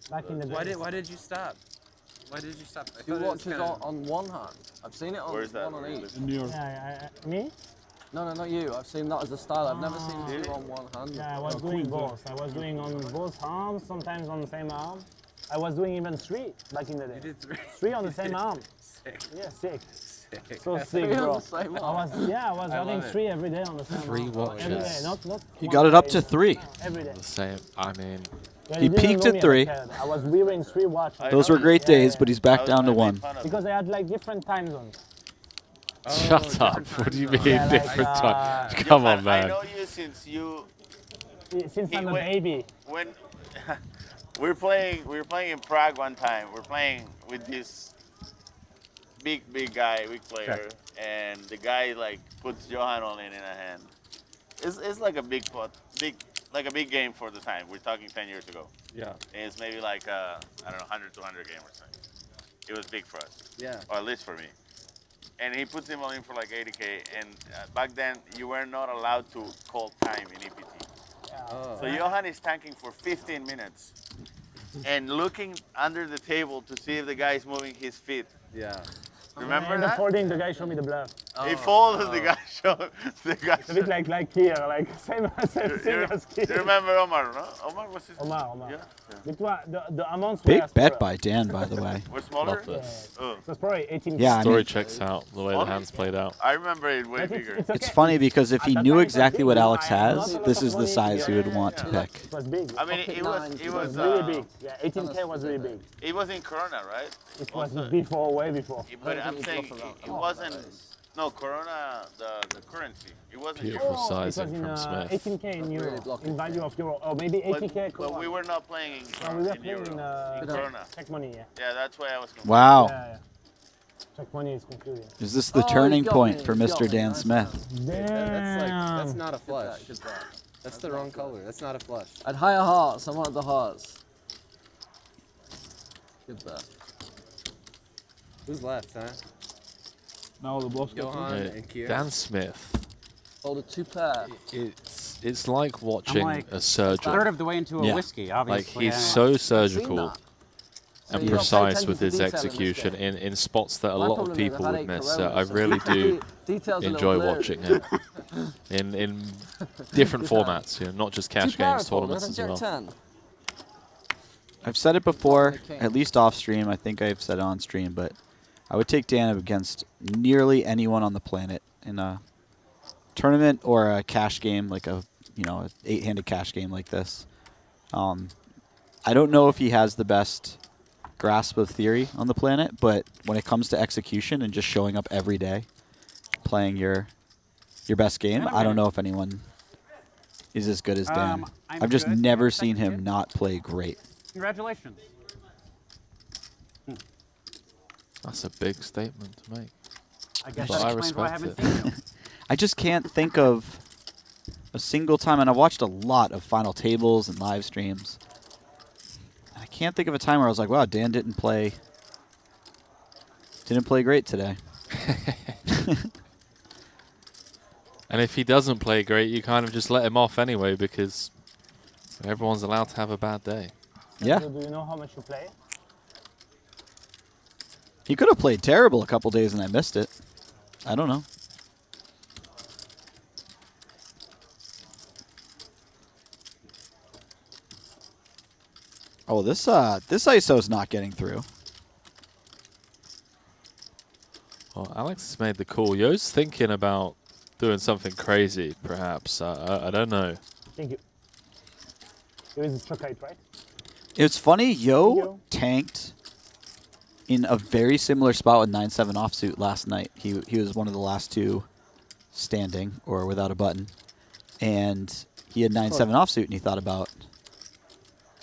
Back in the day. Why did you stop? Why did you stop? I 2 thought it was watches kinda- on one hand. I've seen it on Where's that? one on each. In New York. Yeah, me? No, not you. I've seen that as a style. I've never seen 2 on one hand. Yeah, I was doing both. I was doing on both arms, sometimes on the same arm. I was doing even 3 back in the day. You did 3. 3 on the same arm. Sick. Yeah, 6. So sick, bro. I was having 3 every day on the same. 3 watches. Every day, not He got it up to 3. every day. The same. I mean, Yeah, He didn't peaked know at me 3. as a kid. I was wearing 3 watches. Those were great days, but he's back down to 1. Because I had like different time zones. shut up. What do you mean Yeah, like, different time? Come on, I man. know you since you. Since I'm a baby. When we were playing in Prague one time. We're playing with this big guy, big player, and the guy like puts Johan all in a hand. It's like a big pot, like a big game for the time. We're talking 10 years ago. Yeah. And it's maybe like I don't know, 100 200 game or something. It was big for us. Yeah. Or at least for me. And he puts him all in for like 80K. And back then, you were not allowed to call time in EPT. Oh. So Johan is tanking for 15 minutes and looking under the table to see if the guy is moving his feet. Yeah. Remember and that? the folding, the guy showed me the bluff. He folded, the guy showed. It's a bit like here, like same thing as here. You remember Omar, no? Omar was his Omar. Yeah. The amounts Big were bet by Dan, by the way. We're smaller? Love this. Oh. It was probably 18. Yeah, I Story mean- checks out the way the hands played out. I remember it way bigger. It's funny because if he knew exactly what Alex has, this is the size he would want to pick. It was big. I mean, it was really big. Yeah, 18K was really big. It was in Corona, right? It was before, way before. But I'm saying it wasn't. No, Corona, the currency. It wasn't. Beautiful euro. sizing from Smith. 18K in euro, in value of euro, or maybe 80K. But we were not playing No, we were in playing euro. in Corona. check money, yeah. Yeah, that's why I was confused. Wow. Yeah. Check money is confusing. Is this the turning point for Mr. Dan Smith? That's not a flush. That's the wrong color. That's not a flush. At higher hearts, I wanted the hearts. Good bet. Who's left, huh? No, the bluffs Johan and Kier. Dan Smith. Folded 2 pair. It's like watching like a surgeon. third of the way into a whiskey, obviously. Like he's so surgical and you've got to pay precise attention with to his detail in this execution game. in spots that a My lot of problem is people I've would had miss. 8 I Coronas, really so do details a little enjoy blurry. watching him in different formats, not just cash games, tournaments as well. 10. I've said it before, at least off stream. I think I've said it on stream, but I would take Dan against nearly anyone on the planet in a tournament or a cash game, like a an 8-handed cash game like this. I don't know if he has the best grasp of theory on the planet, but when it comes to execution and just showing up every day, playing your best game, I don't know if anyone is as good as Dan. I'm I've just good. never seen him not play great. Congratulations. That's a big statement to make. I guess But that I explains why I respect haven't it. seen you. I just can't think of a single time, and I watched a lot of final tables and live streams. And I can't think of a time where I was like, wow, Dan didn't play great today. And if he doesn't play great, you kind of just let him off anyway because everyone's allowed to have a bad day. Yeah. So do you know how much you play? He could have played terrible a couple days and I missed it. I don't know. Oh, this ISO's not getting through. Well, Alex has made the call. Yo's thinking about doing something crazy, perhaps. I don't know. Thank you. It was chocolate, right? It's funny, Yo tanked in a very similar spot with 9-7 offsuit last night. He was one of the last two standing or without a button. And he had 9-7 offsuit and he thought about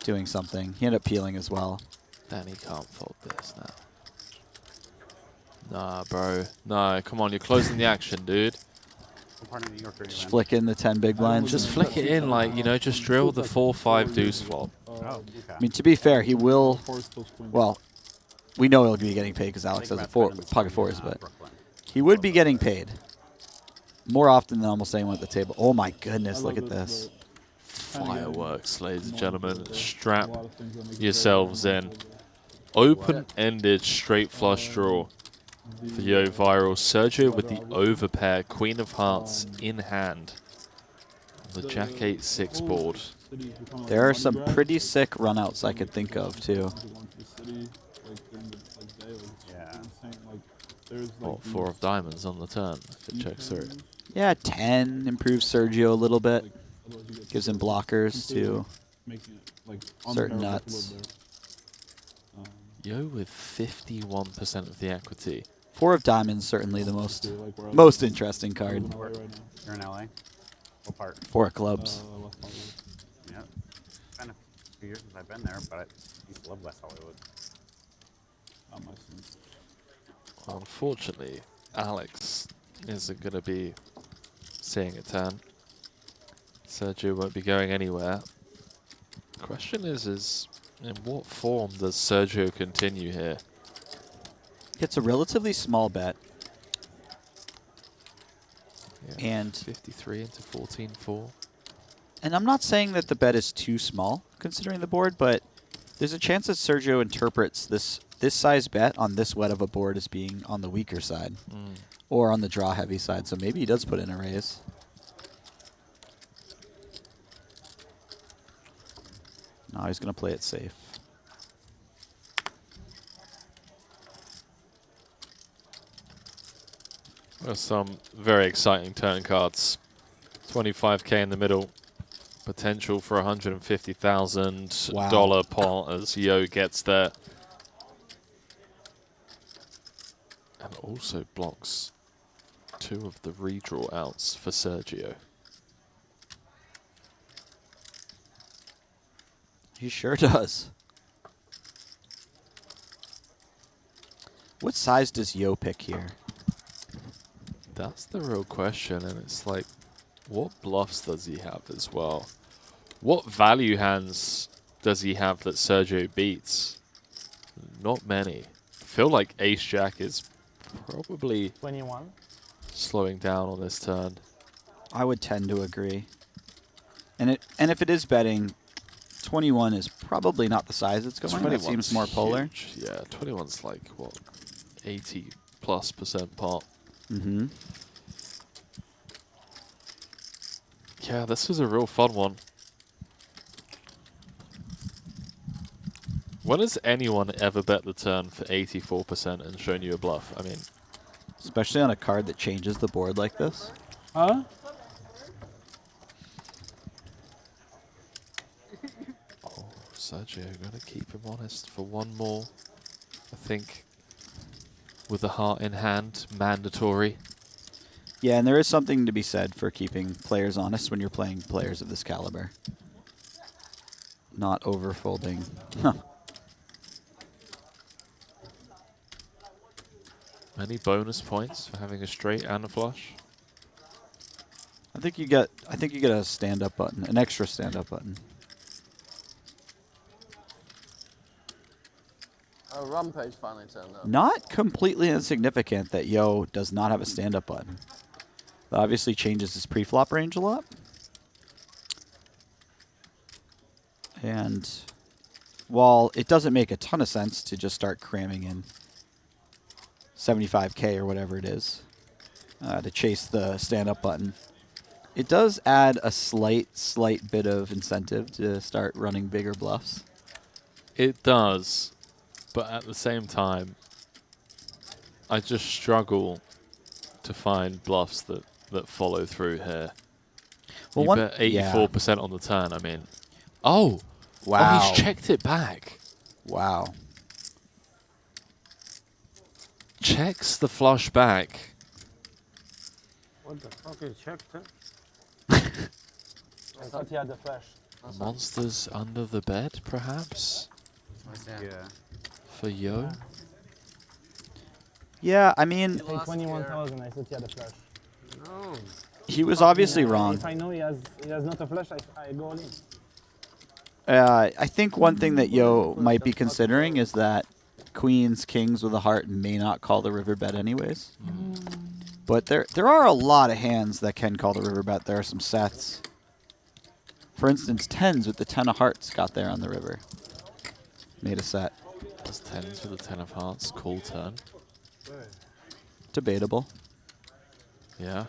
doing something. He ended up peeling as well. Then he can't fold this now. Nah, bro. No, come on. You're closing the action, dude. Just flick in the 10 big blinds. Just flick it in, like, just drill the 4-5 deuce flop. I mean, to be fair, he will. Well, we know he'll be getting paid because Alex has a pocket fours, but he would be getting paid more often than almost anyone at the table. Oh my goodness, look at this. Fireworks, ladies and gentlemen. Strap yourselves in. Open-ended straight flush draw for Yo Viral. Sergio with the overpair, Queen of Hearts in hand. The Jack 8-6 board. There are some pretty sick runouts I could think of too. What, 4 of diamonds on the turn if it checks through. Yeah, 10 improves Sergio a little bit. Gives him blockers to certain nuts. Yo with 51% of the equity. 4 of diamonds, certainly the most interesting card. You're in LA? What part? 4 of clubs. Yeah. It's been a few years since I've been there, but I used to love West Hollywood. Unfortunately, Alex isn't going to be seeing a turn. Sergio won't be going anywhere. Question is in what form does Sergio continue here? It's a relatively small bet. Yeah, and 53 into 14-4. And I'm not saying that the bet is too small considering the board, but there's a chance that Sergio interprets this size bet on this wet of a board as being on the weaker side or on the draw heavy side. So maybe he does put in a raise. No, he's going to play it safe. There's some very exciting turn cards. 25k in the middle. Potential for $150,000 pot as Yo gets there. And also blocks 2 of the redraw outs for Sergio. He sure does. What size does Yo pick here? That's the real question, and it's like, what bluffs does he have as well? What value hands does he have that Sergio beats? Not many. I feel like Ace-Jack is probably 21. Slowing down on this turn. I would tend to agree. And if it is betting, 21 is probably not the size it's going. It seems more polar. Huge. Yeah, 21's like, what, 80+% pot. Mm-hmm. Yeah, this was a real fun one. When has anyone ever bet the turn for 84% and shown you a bluff? I mean, especially on a card that changes the board like this. Huh? Oh, Sergio, gotta keep him honest for one more. I think with the heart in hand, mandatory. Yeah, and there is something to be said for keeping players honest when you're playing players of this caliber. Not overfolding. Any bonus points for having a straight and a flush? I think you get a stand-up button, an extra stand-up button. Oh, Rampage finally turned up. Not completely insignificant that Yo does not have a stand-up button. That obviously changes his pre-flop range a lot. And while it doesn't make a ton of sense to just start cramming in 75k or whatever it is to chase the stand-up button, it does add a slight bit of incentive to start running bigger bluffs. It does, but at the same time, I just struggle to find bluffs that follow through here. Well, you bet 84% on the turn. I mean, oh, wow! Oh, he's checked it back. Wow! Checks the flush back. What the fuck is checked? I thought he had the flash. Monsters under the bed, perhaps? Yeah. For Yo? Yeah, I mean, 21,000. I thought he had a flash. No. He was obviously wrong. If I know he has not a flash, I go all in. I think one thing that Yo might be considering is that queens, kings with a heart may not call the river bet anyways. But there are a lot of hands that can call the river bet. There are some sets. For instance, 10s with the 10 of hearts got there on the river. Made a set. Does 10s with the 10 of hearts call turn? Debatable. Yeah.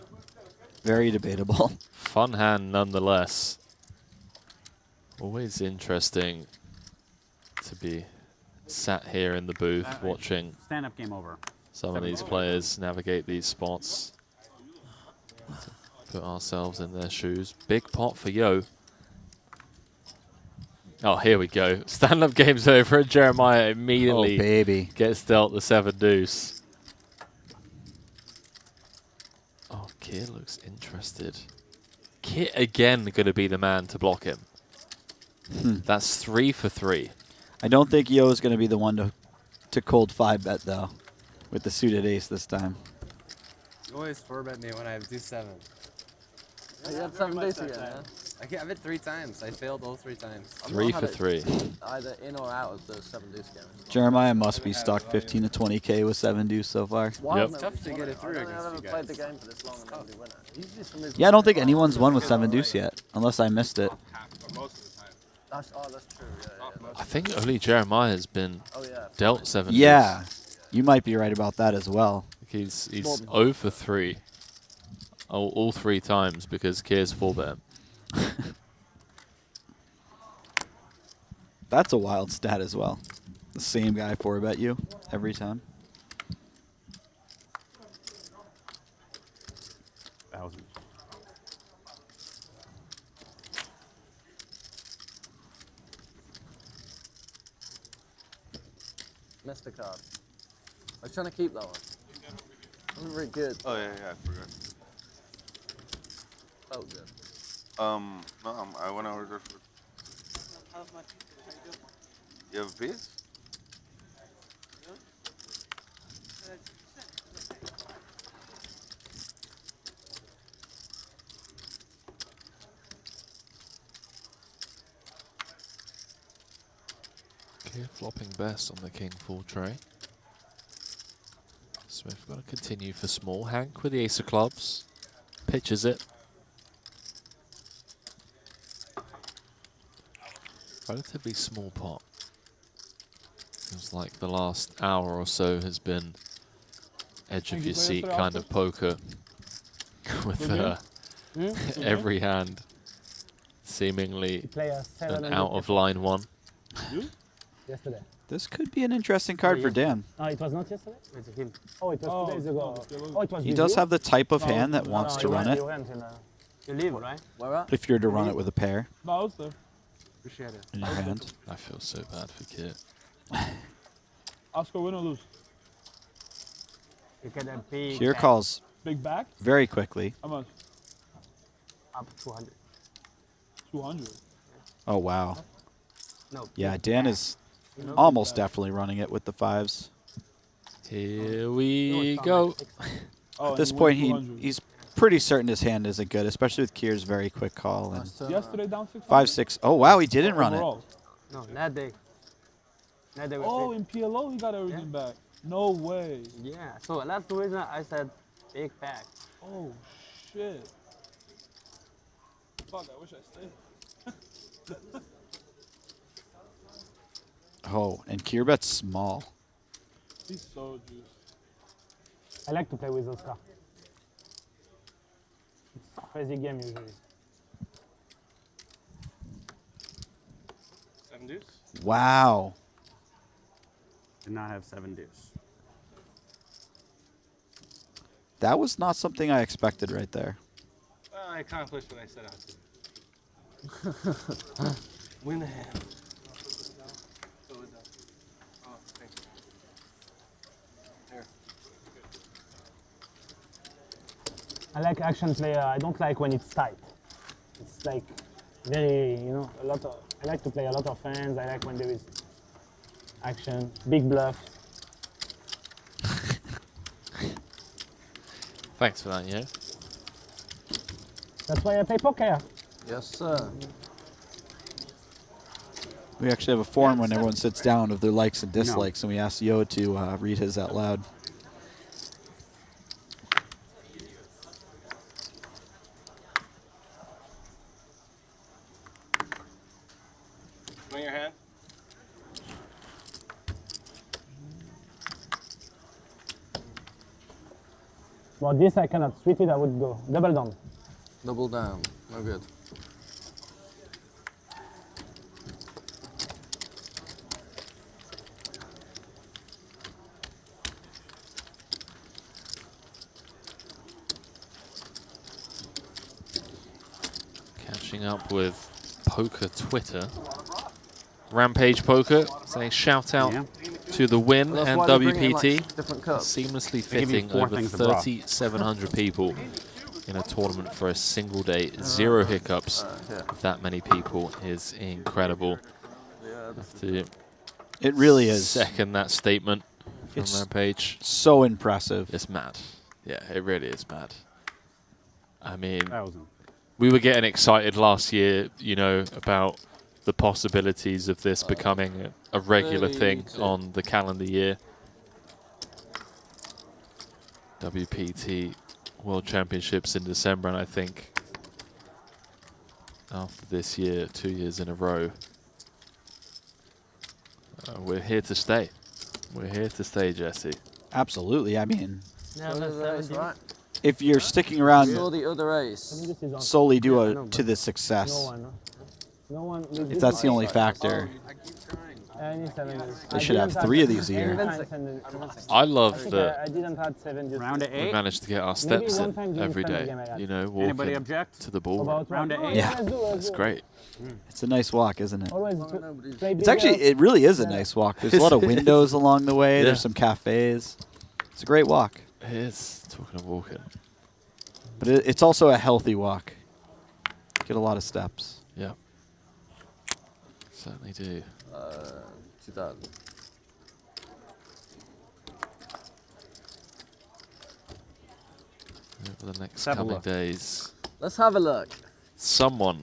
Very debatable. Fun hand nonetheless. Always interesting to be sat here in the booth watching Stand-up game over. some of these players navigate these spots. Put ourselves in their shoes. Big pot for Yo. Oh, here we go. Stand-up game's over, and Jeremiah immediately gets dealt the 7 deuce. Oh, Kit looks interested. Kit again going to be the man to block him. That's 3 for 3. I don't think Yo is going to be the one to cold 5-bet, though, with the suited ace this time. You always 4-bet me when I have deuce 7. You had 7 deuce again, yeah? I've hit 3 times. I failed all 3 times. 3 for 3. Either in or out of the 7 deuce game. Jeremiah must be stuck 15 to 20K with 7 deuce so far. It's tough to get it through against I've you never played the guys. game for this long and nobody win it. Usually somebody's Yeah, I don't think anyone's won with 7 deuce yet, unless I missed it. That's true, yeah. I think only Jeremiah has been dealt 7 Yeah, you might be right about that as well. He's 0 for 3. Oh, all 3 times because Kier's 4-bet. That's a wild stat as well. The same guy 4-bet you every time. 1,000. Missed the card. I was trying to keep that one. Wasn't very good. Oh yeah, I forgot. Felt good. No, I want to order food. You have beers? Kier flopping best on the king 4 tray. Smith got to continue for small. Hank with the ace of clubs. Pitches it. Relatively small pot. Feels like the last hour or so has been edge of your seat kind of poker with every hand seemingly an out of line one. Yesterday. This could be an interesting card for Dan. It was not yesterday? Oh, it was 2 days ago. Oh, it was He does have the type of hand that wants to run it. You leave, right? Where at? If you're to run it with a pair Appreciate it. in your hand. I feel so bad for Kit. Oscar, win or lose? You get a big Kier calls big back very quickly. How much? Up 200. 200. Oh, wow. No. Yeah, Dan is almost definitely running it with the 5s. Here we go. At this point, he's pretty certain his hand isn't good, especially with Kier's very quick call. And Yesterday down 6. 5-6. Oh, wow, he didn't run it. Overall. No, that day. That day Oh, in PLO, he got everything back. No way. Yeah, so that's the reason I said big pack. Oh, shit. Fuck, I wish I stayed. Oh, and Kier bet's small. He's so juiced. I like to play with those cards. It's a crazy game usually. 7 deuce? Wow. Did not have 7 deuce. That was not something I expected right there. Well, I accomplished what I set out to do. Win the hand. Oh, thank you. Here. I like action player. I don't like when it's tight. It's like very, a lot of. I like to play a lot of hands. I like when there is action, big bluff. Thanks for that, yeah. That's why I play poker. Yes, sir. We actually have a form when everyone sits down of their likes and dislikes, and we asked Yo to read his out loud. Swing your hand. Well, this I cannot. Street it, I would go. Double down. Double down. No good. Finishing up with Poker Twitter. Rampage Poker saying shout out to the Wynn Well, that's and why they bring it in, WPT. like, different cups. Seamlessly They give you fitting 4 over things to draw. 3,700 people in a tournament for a single day. 0 hiccups. With that many people is incredible. Have to It really is. second that statement from It's Rampage. so impressive. It's mad. Yeah, it really is mad. I mean, 1,000. we were getting excited last year, you know, about the possibilities of this becoming a regular thing on the calendar year. WPT World Championships in December, and I think after this year, 2 years in a row, we're here to stay. We're here to stay, Jesse. Absolutely. I mean, Right. if you're sticking around Saw the other ace. solely due to the success, if that's the only factor, they should have 3 of these a year. I love that I didn't have 7 just Round of we 8. managed to get our Maybe steps one in time during every Standup day. game I had. You know, Anybody walking object? to the ball. About Round of 8. Yeah. It's great. It's a nice walk, isn't it? Always play It's bigger. actually, it really is a nice walk. There's a lot of windows along the way. Yeah. There's some cafes. It's a great walk. It is, talking of walking. But it's also a healthy walk. Get a lot of steps. Yeah. Certainly do. 2000. Over the next have a coming look. days, Let's have a look. someone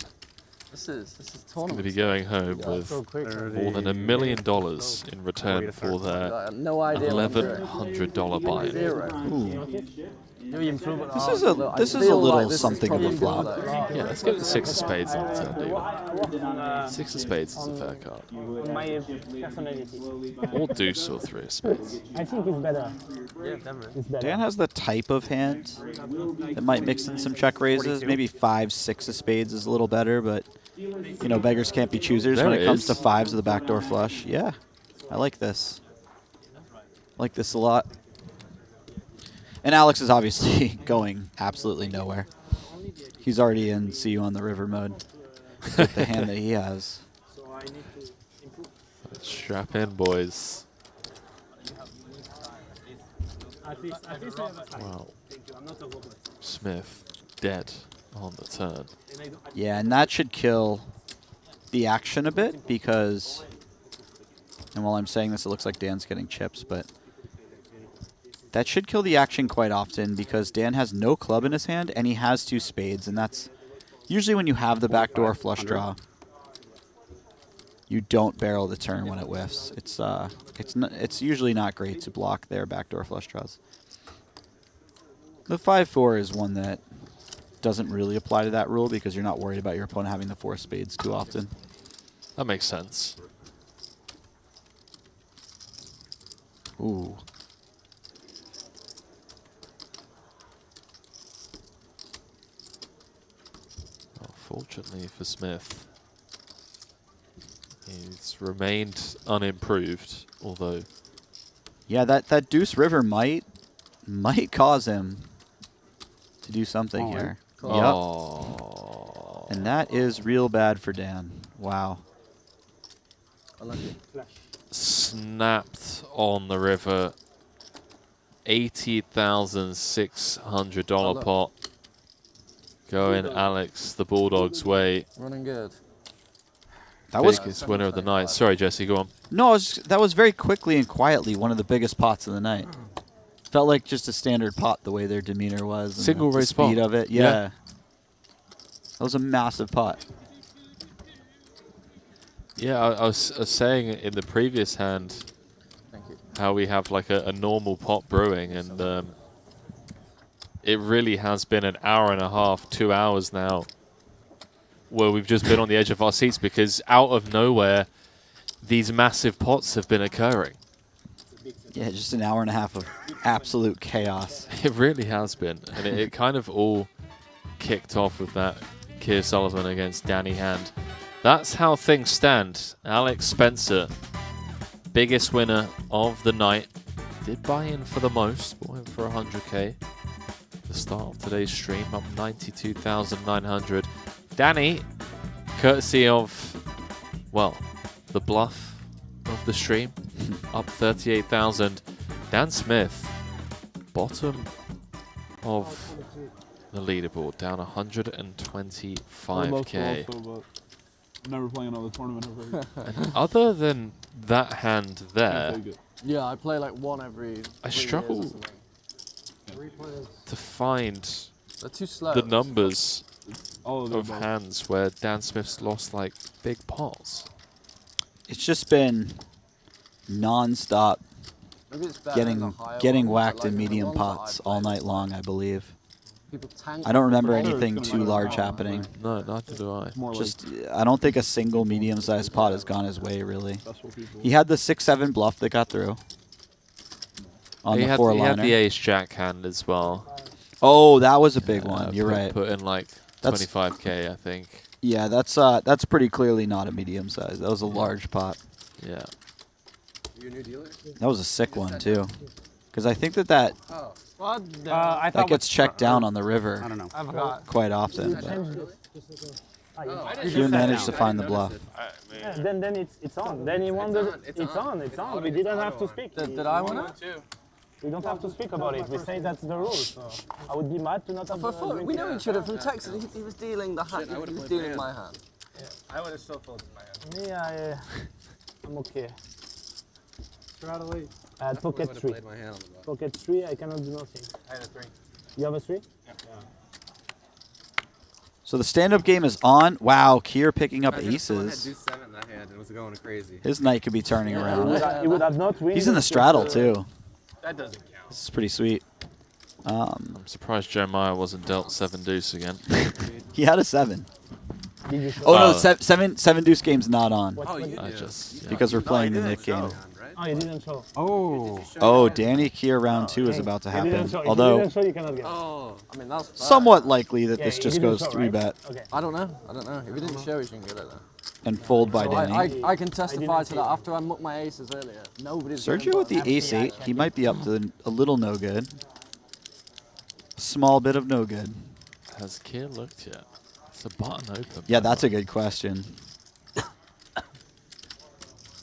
This is going to tournament. be going home with more than $1 million in return for their I have no idea. what I'm doing. $1,100 buy-in. Zero. This is a I this is a feel little like this is something of a probably flop. good, though. Yeah, let's go to 6 of spades on the turn, do you? 6 of spades is a fair card. My personality. Or deuce or 3 of spades. I think it's better. Yeah, definitely. It's better. Dan has the type of hand that might mix in some check raises. Maybe 5, 6 of spades is a little better, but you know, beggars can't be choosers There when it it comes to is. 5s of the backdoor flush. Yeah, I like this. I like this a lot. And Alex is obviously going absolutely nowhere. He's already in see you on the river mode with the hand that he has. Strap in, boys. Wow. Smith dead on the turn. Yeah, and that should kill the action a bit because, and while I'm saying this, it looks like Dan's getting chips, but that should kill the action quite often because Dan has no club in his hand and he has 2 spades, and that's usually when you have the backdoor flush draw. You don't barrel the turn when it whiffs. It's usually not great to block their backdoor flush draws. The 5-4 is one that doesn't really apply to that rule because you're not worried about your opponent having the 4 spades too often. That makes sense. Ooh. Well, fortunately for Smith, he's remained unimproved, although Yeah, that deuce river might cause him to do something here. Oh. Yep. And that is real bad for Dan. Wow. I like it. snapped on the river. $80,600 pot. Going Alex the Bulldog's way. Running good. That was biggest winner of the night. Sorry, Jesse, go on. No, that was very quickly and quietly one of the biggest pots of the night. Felt like just a standard pot the way their demeanor was. And Single the raise speed pot. of it. Yeah. That was a massive pot. Yeah, I was saying in the previous hand how we have like a normal pot brewing, and it really has been an hour and a half, 2 hours now, where we've just been on the edge of our seats because out of nowhere, these massive pots have been occurring. Yeah, just an hour and a half of absolute chaos. It really has been, and it kind of all kicked off with that Keir Sullivan against Danny hand. That's how things stand. Alex Spencer, biggest winner of the night. Did buy in for the most, bought in for 100K. The start of today's stream, up 92,900. Danny courtesy of, well, the bluff of the stream, up 38,000. Dan Smith, bottom of the leaderboard, down 125k. Never playing another tournament ever. And other than that hand there, Yeah, I play like one every. I 3 struggle years or something. to find They're too slow. the numbers they're of both. hands where Dan Smith's lost like big pots. It's just been non-stop Maybe it's better in the higher getting ones, whacked but, like, in the medium ones that I pots play all night long, I believe. People tank I don't remember the ball. anything too large happening. No, neither do I. Just, I don't think a single medium-sized pot has gone his way, really. He had the 6-7 bluff that got through on he the had, four he had liner. the ace-jack hand as well. Oh, that was a big one. You're right. Put in like That's- 25k, I think. Yeah, that's pretty clearly not a medium size. That was a large pot. Yeah. You a new dealer? That was a sick one too, because I think that Oh. I that gets checked down on the river. I don't know. I forgot. Quite often. But Oh, I you managed to find the bluff. Yeah, then it's on. Then he won the. It's on. We didn't have to speak. Did I win it? We don't have to speak about it. We say that's the rule. So I would be mad to not have. I thought we know each other from Texas. He was dealing the hand. He was dealing my hand. I would have still folded my hand. Me, I'm okay. Straight away. I had pocket would've 3. played my hand on the bluff. Pocket 3, I cannot do nothing. I had a 3. You have a 3? Yeah. So the stand-up game is on. Wow, Kier picking up Someone had aces. deuce 7 in that hand and was going crazy. His night could be turning around. He would have not win. He's in the straddle too. That doesn't count. This is pretty sweet. I'm surprised Jeremiah wasn't dealt 7 deuce again. He had a 7. Did you show Oh no, Oh. seven deuce game's not on. Oh, you I did. just Because we're playing the didn't Nick game. show, right? Oh, you didn't show. Oh, Danny Kier round 2 is about to He didn't happen. show. If Although you didn't show, you cannot get. Oh. I mean, that's fair. somewhat likely that Yeah, this he just didn't goes show, 3-bet Okay. I don't know. If he didn't show, he shouldn't get it though. and fold by So Danny. I can testify didn't to see that it. after I mucked my aces earlier. Nobody's Sergio with the ace-8, he might be up to a little no good. A small bit of no good. Has Kier looked yet? It's a button open. Yeah, that's a good question.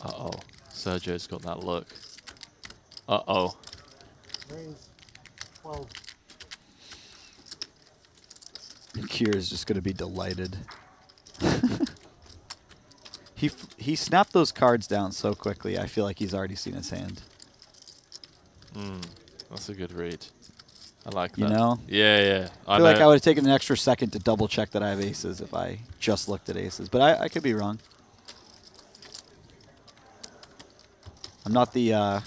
Uh-oh. Sergio's got that look. Uh-oh. Raise 12. Kier is just going to be delighted. He snapped those cards down so quickly, I feel like he's already seen his hand. That's a good read. I like that. You know? Yeah. I feel like I would have taken an extra second to double check that I have aces if I just looked at aces, but I could be wrong. I'm not the I'm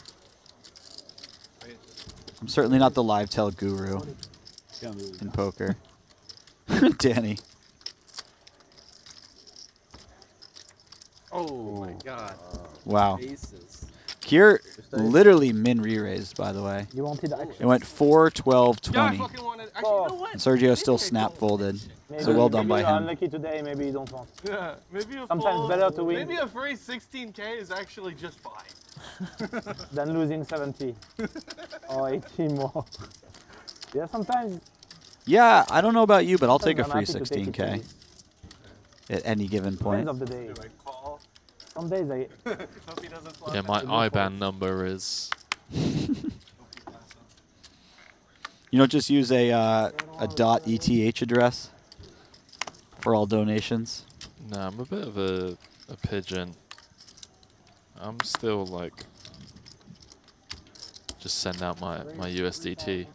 certainly not the live tell guru in poker. Danny. Oh my god. Wow. Aces. Kier literally min re-raised, by the way. You wanted action. It went 4, 12, Yeah, I 20. fucking wanted. Actually, you know what? And Sergio still snap folded. So well done by maybe you're him. unlucky today, maybe you don't want. Yeah, maybe a Sometimes full- better to win. Maybe a free 16k is actually just fine. Than losing 70 or 80 more. Yeah, sometimes. Yeah, I don't know about you, but I'll take a I'm free happy to take it 16K at any given Depends point. of the day. Some days I. Yeah, my IBAN number is... You don't just use a .eth address for all donations? No, I'm a bit of a pigeon. I'm still like... Just send out my USDT.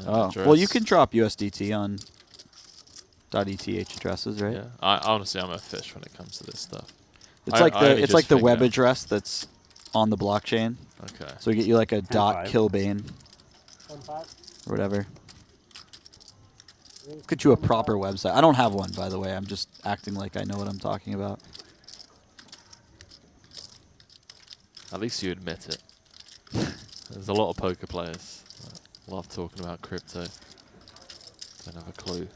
Oh, well, you can drop USDT on .eth addresses, right? Yeah, honestly, I'm a fish when it comes to this stuff. It's like the web address that's on the blockchain. Okay. So we get you like a $10.5. .kilbane or whatever. Get you a proper website. I don't have one, by the way. I'm just acting like I know what I'm talking about. At least you admit it. There's a lot of poker players that love talking about crypto. Don't have a clue.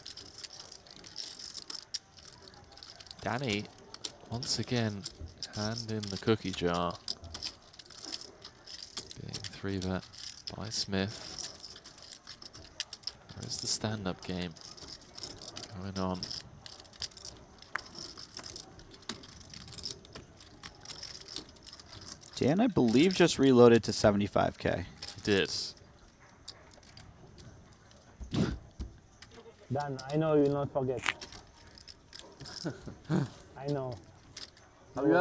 Danny, once again, hand in the cookie jar. Being 3-bet by Smith. Where's the stand-up game going on? Dan, I believe, just reloaded to 75K. Did. Dan, I know you'll not forget. I know. Have you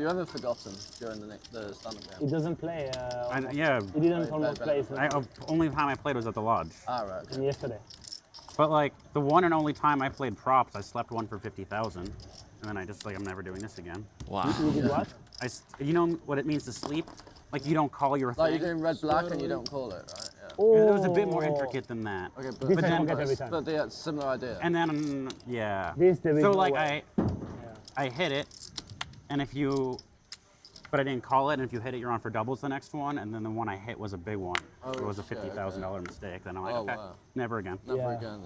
ever forgotten during the stand-up game? He doesn't play. Yeah. He didn't almost play. Only time I played was at the lodge. Ah, right. Okay. And yesterday. But like the one and only time I played props, I slept one for 50,000, and then I just like I'm never doing this again. Wow. You did what? You know what it means to sleep? Like you don't call your Like thing. you're doing red black and you don't call it, right? Yeah. It was a bit more intricate than that. Okay, This I forget every time. But yeah, similar idea. And then yeah. This there is So no like way. I hit it, and but I didn't call it. And if you hit it, you're on for doubles the next one. And then the one I hit was a big one. Oh, it was a shit, $50,000 mistake. Then I'm like, Oh, okay, wow. never again. Never again.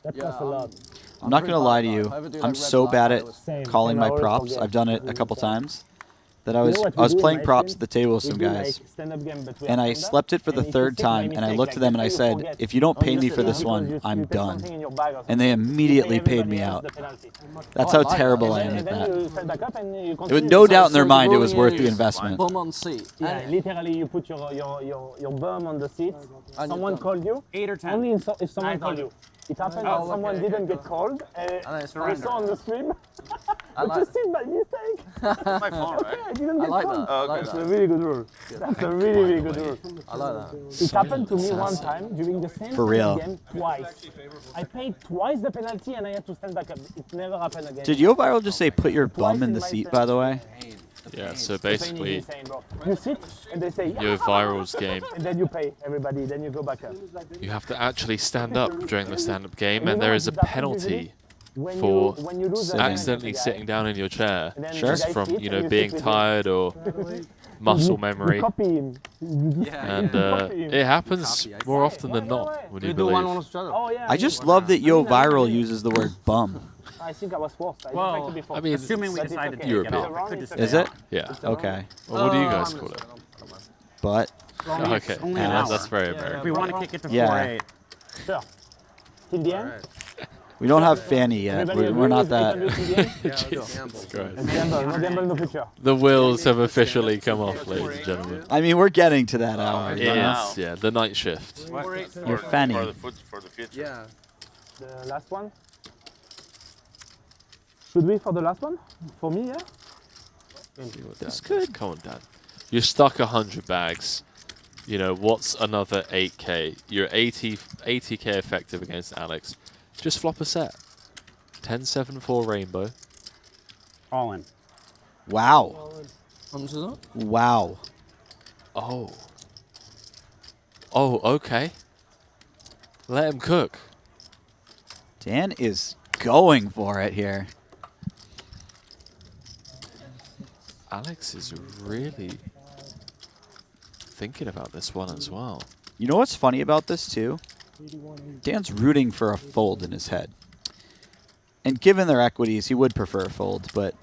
That Yeah, costs a lot. I'm not going to lie to you. I'm so bad at calling my Same, I always props. forget. I've done it a couple times. That I You was know what I we was do in playing my props stream? at the table with We some do, guys, like, stand-up game, but we and have I stand-up, slept it for the and if you third take my time, and I mistake, looked like, to them and I let's say said, you forget. if you don't pay me Because for this you one, I'm pay done. something in your bag or And they something, you immediately pay paid me everybody else out. the penalty. That's Oh, how I like terrible that. I am And at then that. you fell back up and you With continue. no doubt in their So mind it rolling was worth in the is investment. Bum on seat. Yeah, literally you put your bum on the seat. And Someone you're done. called you. 8 or 10. Only if someone called you. It happened that Oh, someone okay, didn't okay, get called. And it's I surrender. saw on the stream. I But like you see by mistake. My phone, Okay, right? I didn't I get like called. that. I like That's a that. really good rule. That's a really, really good rule. I like that. It happened to me one time during the same For real. game twice. I paid twice the penalty and I had to stand back up. It never happened again. Did Yo Viral just say put your bum in the seat, by the way? Yeah, so The pain is basically, insane, bro. You sit and they say, Yo Viral's game, and then you pay everybody, then you go back up. you have to actually stand up during the stand-up game, and know there what is a happens penalty usually? When for you lose a accidentally penalty, sitting down in your chair, And then just the guy from sits you and know you being sit with him. tired or muscle memory. You copy him. And Copy him. it happens more often than not, would you believe? Oh, yeah, I just love that Yo Viral uses the word bum. I think I was forced. I Well, tried to be forced. I mean, assuming we But it's decided okay. to European. get off, it could just Is stay it? on. Yeah. Okay. Well, what do you guys call it? But Only- Okay, only an yeah, hour. that's very If American. we want to kick it to Yeah. 4-8. Sure. Till the end? we don't have Fanny yet. Everybody We're not agree that. we can do till the end? Jesus Christ. Gamble, no gamble, no future. The wheels have officially come off, ladies and gentlemen. I mean, we're getting to that hour. It you know? is, yeah, the night shift. You're Fanny. For the future. Yeah. The last one? Should we for the last one? For me, yeah? That's good. Come on, Dan. You're stuck 100 bags. You know, what's another 8K? You're 80K effective against Alex. Just flop a set. 10-7-4 rainbow. All in. Wow. How much is that? Wow. Oh. Oh, okay. Let him cook. Dan is going for it here. Alex is really thinking about this one as well. You know what's funny about this too? Dan's rooting for a fold in his head. And given their equities, he would prefer a fold, but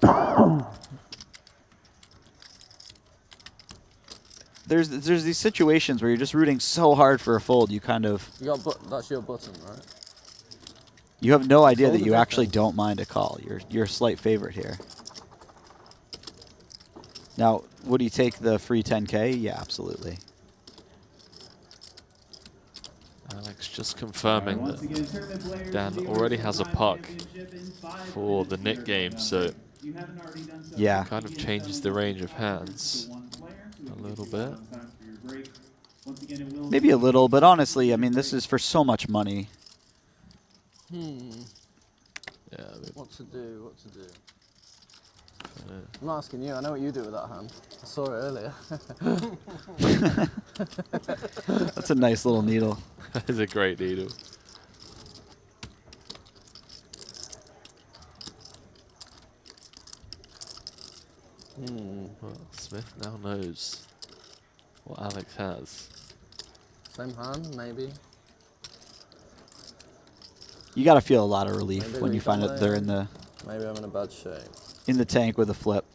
there's these situations where you're just rooting so hard for a fold, you kind of You got that's your button, right? you have no idea Fold that the you button. actually don't mind a call. You're a slight favorite here. Now, would he take the free 10K? Yeah, absolutely. Alex just confirming that Dan already has a puck for the Nick game, so yeah, kind of changes the range of hands a little bit. Maybe a little, but honestly, I mean, this is for so much money. Yeah. What to do? What to do? I'm not asking you. I know what you do with that hand. I saw it earlier. That's a nice little needle. That is a great needle. Well, Smith now knows what Alex has. Same hand, maybe. You got to feel a lot of relief Maybe when we you find can that they're Maybe I'm in a bad shape. in the tank with a flip,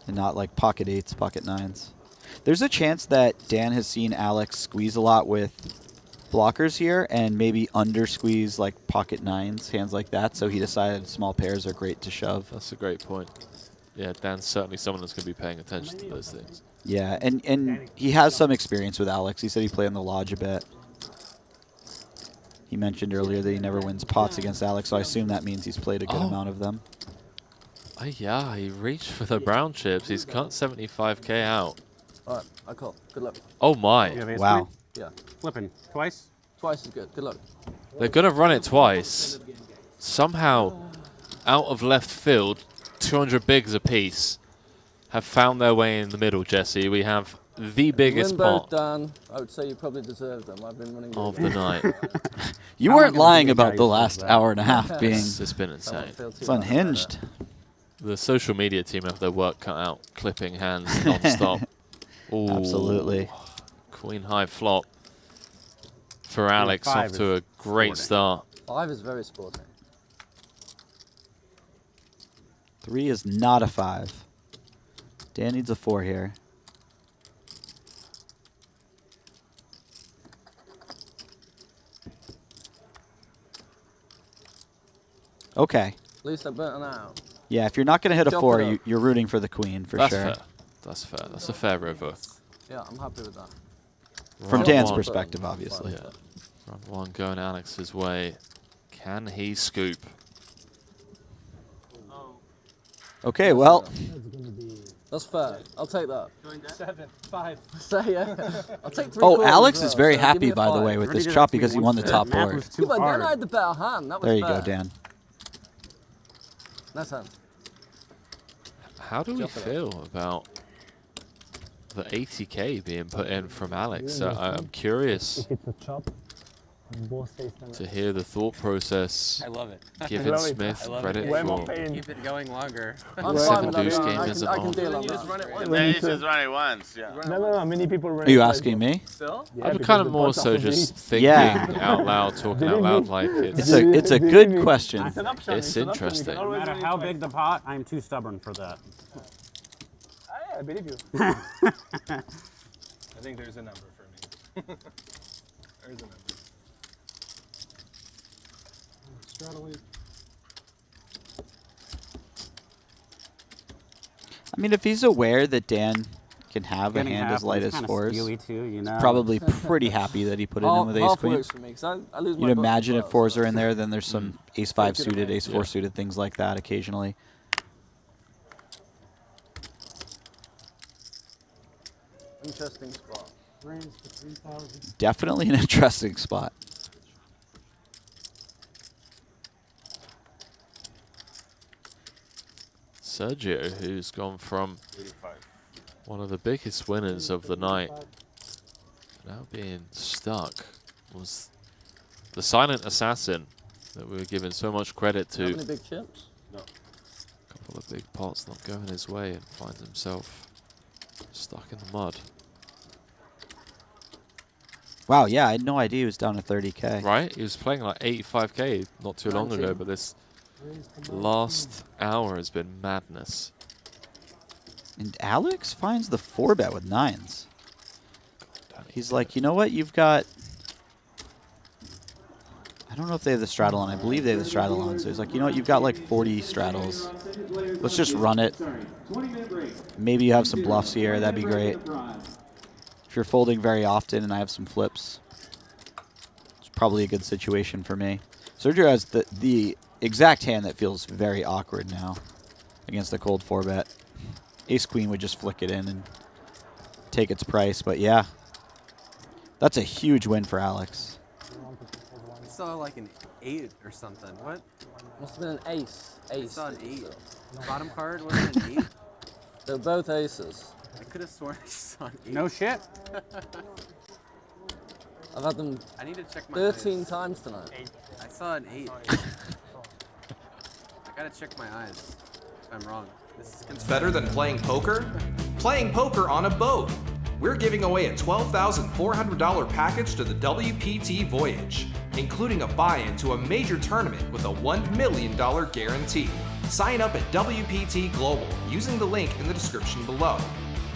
and not like pocket 8s, pocket 9s. There's a chance that Dan has seen Alex squeeze a lot with blockers here and maybe under squeeze like pocket 9s, hands like that, so he decided small pairs are great to shove. That's a great point. yeah, Dan's certainly someone that's going to be paying attention to those things. Yeah, and he has some experience with Alex. He said he played in the lodge a bit. He mentioned earlier that he never wins pots against Alex, so I assume that means he's played a good amount of them. Oh, yeah, he reached for the brown chips. He's cut 75K out. All right, I call. Good luck. Oh, my. You have ace Wow. three? Yeah. Flipping twice? Twice is good. Good luck. They're going to run it twice. Somehow, out of left field, 200 bigs apiece have found their way in the middle, Jesse. We have the biggest Win both, pot Dan. I would say you probably deserve them. I've been running of the night. You weren't lying about the last hour and a half being... It's been insane. It's unhinged. The social media team have their work cut out, clipping hands non-stop. Ooh. Absolutely. Queen high flop for Alex, off to a great start. 5 is very sporting. 3 is not a 5. Dan needs a 4 here. Okay. At least I burnt an out. Yeah, if you're not going to hit a Chop 4, it up. you're rooting for the queen, for That's sure. fair. That's fair. That's a fair river. Yeah, I'm happy with that. From Round Dan's one. perspective, obviously. Yeah. Round 1 going Alex's way. Can he scoop? Okay, well. That's fair. I'll take that. 7, 5. Say yeah. I'll take 3 Oh, quarters Alex as is well, very so give happy, me a by the 5. way, with this chop because he won the top board. Yeah, but Dan had the better hand. That was There you fair. go, Dan. Nice hand. How do we Chop it up. feel about the 80K being put in from Alex? I'm curious If it's a chop, both say stand up. to hear the thought process. I love it. Giving love it. Smith I love credit it. Way more for pain. Keep it going longer. I'm Seven fine with that. deuce Dan. game I isn't can, I can on. deal Then on you just that. run it once. Then you just run it once, yeah. No, many people run Are you it asking me? Still? Yeah, I'm because kind of the more pots are so for just me. thinking Yeah. out loud, talking out loud like It's it's a good question. It's an option. It's an option. You can interesting. No always matter run it how twice. big the pot, I'm too stubborn for that. I believe you. I think there's a number for me. There's a number. I mean, if he's aware that Dan can have a Getting hand half as light is as kinda 4s, steely too, you know? he's probably pretty happy that he put it in with ace Half queen. works for me, 'cause I lose my You'd butt imagine as if well, 4s so- are in there, then there's some ace 5 Take it suited, away. ace 4 suited, things like that occasionally. Interesting spot. Definitely an interesting spot. Sergio, who's gone from one of the biggest winners of the night, now being stuck, was the silent assassin that we were giving so much credit How to. many big chips? No. A couple of big pots not going his way and finds himself stuck in the mud. Wow, yeah, I had no idea he was down to 30K. Right? He was playing like 85K not too long ago, but this last hour has been madness. And Alex finds the 4-bet with 9s. He's like, you know what? You've got... I don't know if they have the straddle on. I believe they have the straddle on. So he's like, you know what? You've got like 40 straddles. Let's just run it. Maybe you have some bluffs here. That'd be great. If you're folding very often and I have some flips, it's probably a good situation for me. Sergio has the exact hand that feels very awkward now against the cold 4-bet. Ace-queen would just flick it in and take its price. But yeah, that's a huge win for Alex. I saw like an 8 or something. What? Must have been an ace. I saw an 8. Bottom card wasn't an 8? They're both aces. I could have sworn I saw an 8. No shit. I've had them I need to check my 13 eyes. times tonight. I saw an 8. I gotta check my eyes if I'm wrong. This is Better than playing poker? Playing poker on a boat. We're giving away a $12,400 package to the WPT Voyage, including a buy-in to a major tournament with a $1 million guarantee. Sign up at WPT Global using the link in the description below.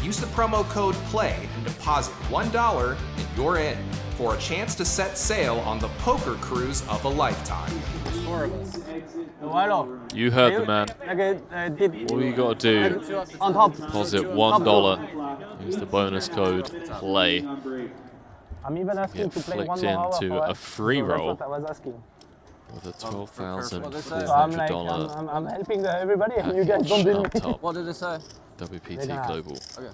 Use the promo code PLAY and deposit $1 and you're in. for a chance to set sail on the poker cruise of a lifetime. You heard the man. All you got to do, On top. deposit $1. Use the bonus code PLAY. I'm even asking Get to play one flicked more hour into for a us. free So that's roll what I was asking. with a So I'm $12,400 I'm helping everybody, and you guys don't do up me. top. What did it say? WPT Global. Okay.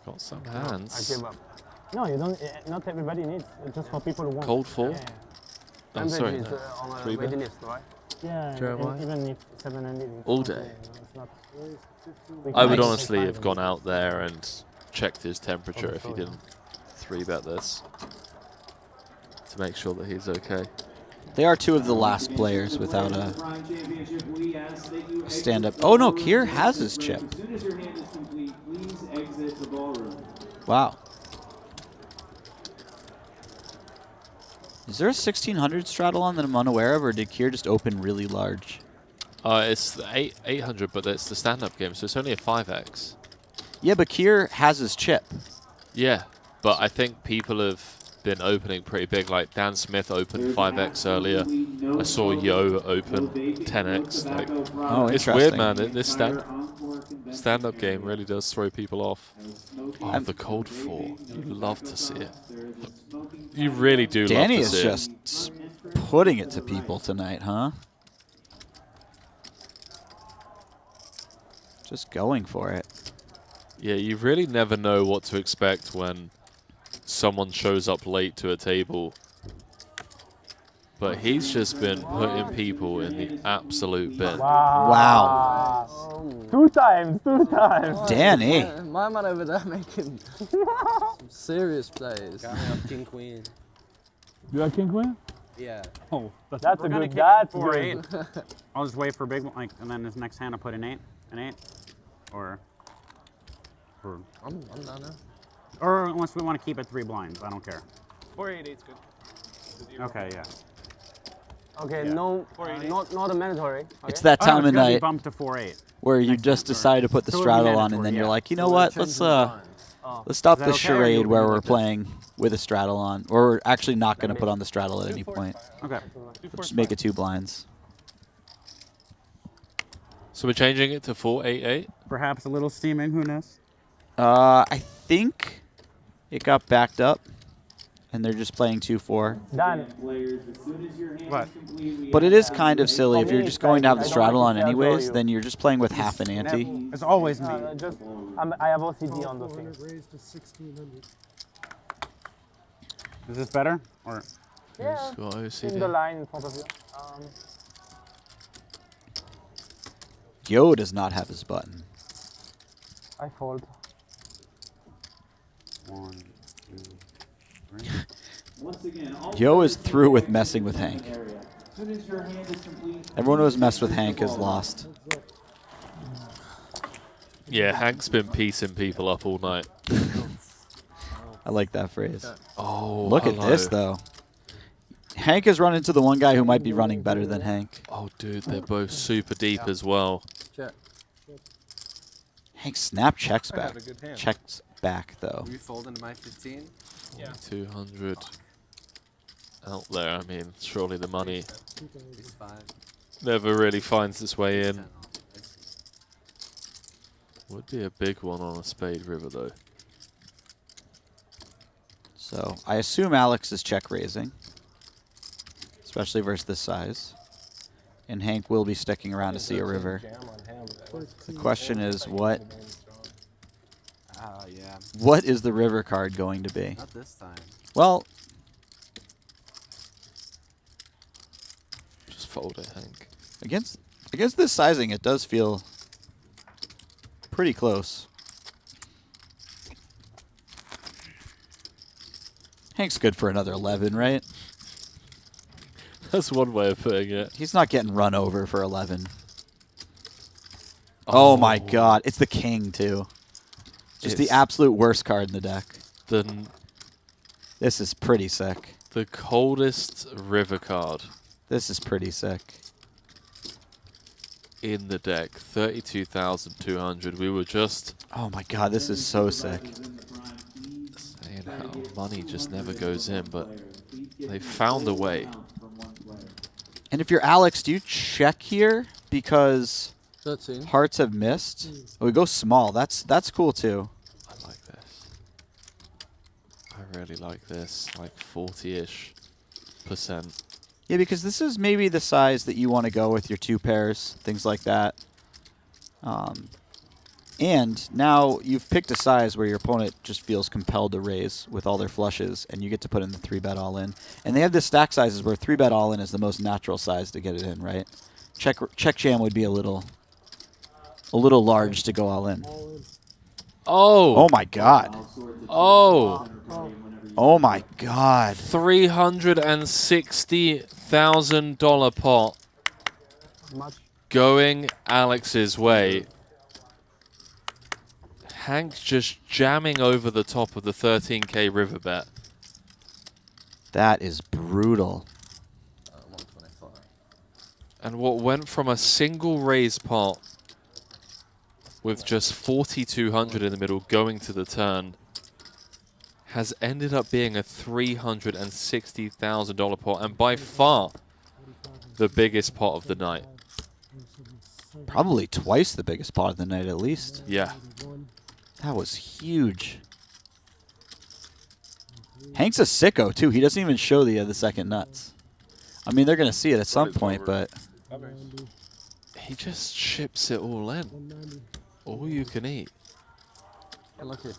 Got some I hands. give up. No, you don't. Not everybody needs. It's just for people who want. Cold four? Yeah. Oh, Average sorry. is on a 3 bet? waiting list, right? Yeah. Jeremiah? Even if 700. All day. It's not. I would honestly have gone out there and checked his temperature if he didn't 3-bet this to make sure that he's okay. They are two of the last players without a stand-up. Oh no, Kier has his chip. Wow. Is there a 1600 straddle on that I'm unaware of, or did Kier just open really large? It's the 800, but it's the stand-up game, so it's only a 5x. Yeah, but Kier has his chip. Yeah, but I think people have been opening pretty big. Like Dan Smith opened 5x earlier. I saw Yo open 10x. Like, oh, it's weird, man. This stand-up game really does throw people off. Oh, the cold four. You love to see it. You really do Danny love to see it. is just putting it to people tonight, huh? Just going for it. Yeah, you really never know what to expect when someone shows up late to a table. But he's just been putting people in the absolute bin. Wow. 2 times. Danny. My man over there making some serious plays. Got me up king queen. You got king queen? Yeah. Oh, That's a We're gonna good. kick That's it 4-8. good. I'll just wait for big one, like, and then his next hand I'll put an 8, or I'm down there. or unless we want to keep it 3 blinds, I don't care. 4-8-8's good. Okay, yeah. Okay, Yeah. no, not a mandatory. Okay? It's that Oh, time it's of gonna be night bumped to 4-8. where you just decide to put the So it'll be straddle on, and mandatory, then you're yeah. like, you know So what? we're Let's changing let's stop Is the that okay, or charade you'll where do we're like that? playing with a straddle on, or we're actually not going to put on the straddle at any point. Okay. Just make it 2 blinds. So we're changing it to 4-8-8? Perhaps a little steaming, who knows? I think it got backed up, and they're just playing 2-4. Done. What? But it is kind of silly if you're just going to have the straddle on anyways. Then you're just playing with half an ante. It's always me. I have OCD on those things. Is this better? Or Yeah, got in OCD? the line in front of you. Yo does not have his button. I fold. 1, 2, 3. Yo is through with messing with Hank. Everyone who has messed with Hank has lost. Yeah, Hank's been piecing people up all night. I like that phrase. Oh, look at this though. Hank has run into the one guy who might be running better than Hank. Oh, dude, they're both super deep as well. Check. Hank snap checks I had back. a good hand. Checks back though. You fold into my 15? Yeah. 200 out there. I mean, surely the money He's 5. never really finds its way in. Would be a big one on a spade river, though. So I assume Alex is check raising, especially versus this size. And Hank will be sticking around to see a river. The question is, what Yeah. what is the river card going to be? Not this time. Well, just fold it, Hank. Against this sizing, it does feel pretty close. Hank's good for another 11, right? That's one way of putting it. He's not getting run over for 11. Oh my god. It's the king, too. Just the It's absolute worst card in the deck. This is pretty sick. The coldest river card This is pretty sick. in the deck. 32,200. We were just... Oh my god, this is so sick. Saying how money just never goes in, but they found a way. And if you're Alex, do you check here because 13. hearts have missed? Oh, we go small. That's cool too. I like this. I really like this, like 40-ish %. Yeah, because this is maybe the size that you want to go with your 2 pairs, things like that. And now you've picked a size where your opponent just feels compelled to raise with all their flushes, and you get to put in the 3-bet all-in. And they have the stack sizes where 3-bet all-in is the most natural size to get it in, right? Check jam would be a little large to go all in. Oh! Oh my god. Oh! Oh my god. $360,000 pot going Alex's way. Hank just jamming over the top of the 13K river bet. That is brutal. And what went from a single raise pot with just 4,200 in the middle going to the turn has ended up being a $360,000 pot, and by far the biggest pot of the night. Probably twice the biggest pot of the night at least. Yeah. That was huge. Hank's a sicko too. He doesn't even show the second nuts. I mean, they're going to see it at some point, but... He just ships it all in. All you can eat. Yeah, look here.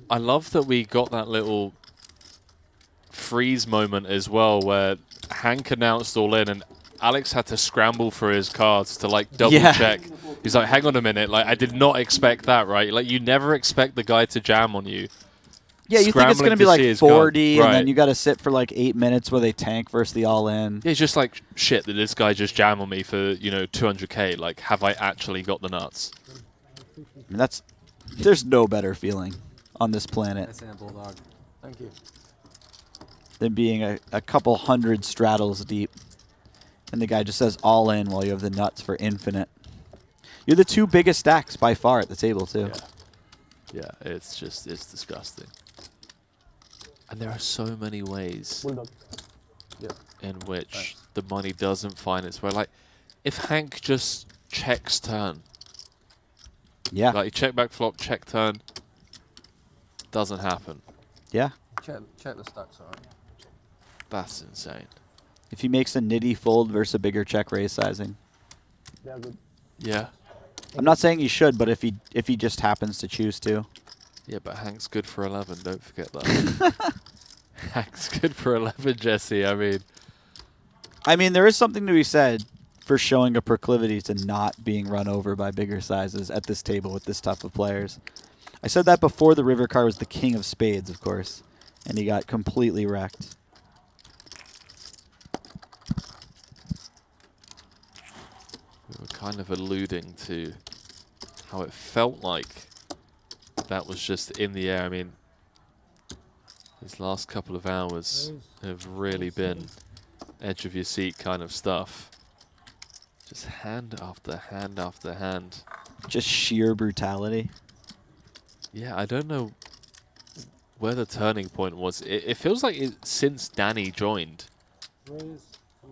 I love that we got that little freeze moment as well where Hank announced all in and Alex had to scramble for his cards to like double check. He's like, hang on a minute, like I did not expect that, right? Like you never expect the guy to jam on you. Yeah, you think it's going to be like 40 right. and then you got to sit for like 8 minutes where they tank versus the all-in. Yeah, it's just like, shit, did this guy just jam on me for, you know, 200K? Like, have I actually got the nuts? I mean, there's no better feeling on this planet Bulldog. Thank you. than being a couple hundred straddles deep. And the guy just says all in while you have the nuts for infinite. You're the 2 biggest stacks by far at the table, too. Yeah, it's disgusting. And there are so many ways in which the money doesn't find its way. Like, if Hank just checks turn. Yeah. Like, check back flop, check turn. Doesn't happen. Yeah. Check the stacks, alright. That's insane. If he makes a nitty fold versus a bigger check raise sizing. They're good. Yeah. I'm not saying he should, but if he just happens to choose to. Yeah, but Hank's good for 11. Don't forget that. Hank's good for 11, Jesse. I mean, there is something to be said for showing a proclivity to not being run over by bigger sizes at this table with this tough of players. I said that before the river card was the king of spades, of course, and he got completely wrecked. We were kind of alluding to how it felt like that was just in the air. I mean, these last couple of hours have really been edge of your seat kind of stuff. Just hand after hand after hand. Just sheer brutality. Yeah, I don't know where the turning point was. It feels like since Danny joined,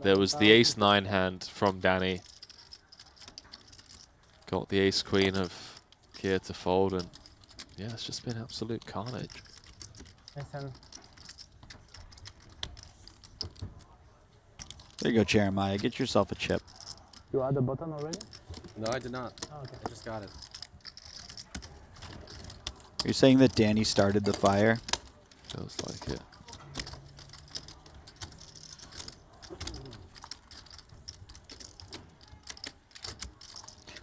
there was the ace-9 hand from Danny. Got the ace-queen of Kier to fold, and yeah, it's just been absolute carnage. There you go, Jeremiah. Get yourself a chip. You had the button already? No, I did not. Oh, okay. I just got it. Are you saying that Danny started the fire? Feels like it.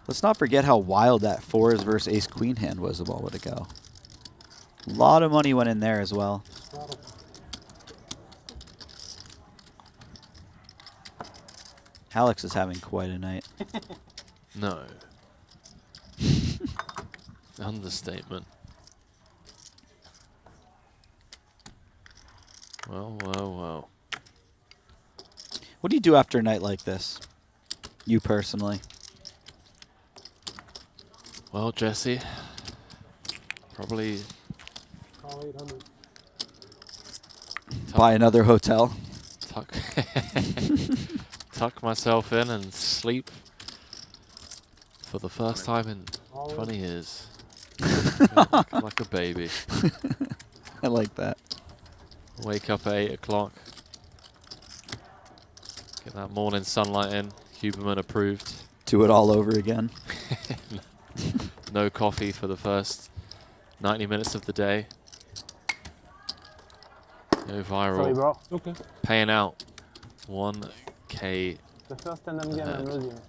Let's not forget how wild that 4s versus ace-queen hand was a moment ago. A lot of money went in there as well. Alex is having quite a night. No. Understatement. Well, well, well. What do you do after a night like this? You personally. Well, Jesse, probably Buy another hotel. tuck, tuck myself in and sleep for the first time in 20 years. Like a baby. I like that. Wake up at 8 o'clock. Get that morning sunlight in. Huberman approved. Do it all over again. No coffee for the first 90 minutes of the day. Go viral. Sorry, bro. Okay. Paying out 1K. The first stand-up game I'm losing.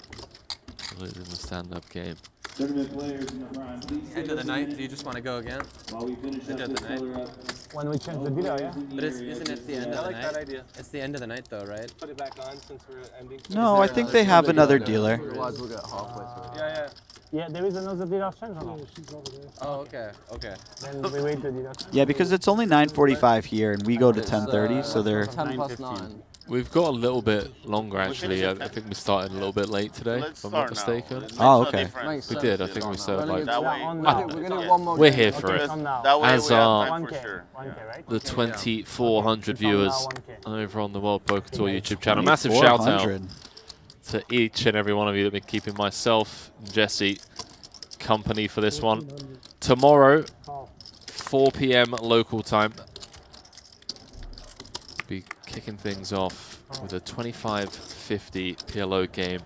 Losing the stand-up game. Tournament players in the front, please End of the night, do you just want to go again? While we finish End up of this the night. color up. When we change the dealer, yeah? But isn't it the end of I the like night? that idea. It's the end of the night though, right? Put it back on since we're ending. No, I think they have another dealer. Otherwise, we'll get halfway through. Yeah, yeah. Yeah, there is another dealer change or not? Oh, okay, okay. Then we wait the dealer change. Yeah, because it's only 9:45 here, and we go to 10:30, so they're 10 past 9. We've got a little bit longer, actually. I think we started a little bit late today, if I'm not mistaken. Oh, okay. We did. I think we started like... We're gonna do one more We're game. here for it. That way As we have are time for sure. the 2,400 viewers over on the World Poker Tour YouTube channel. Massive shout out 400. to each and every one of you that have been keeping myself and Jesse company for this one. Tomorrow, 4 p.m. local time, be kicking things off with a 25-50 PLO game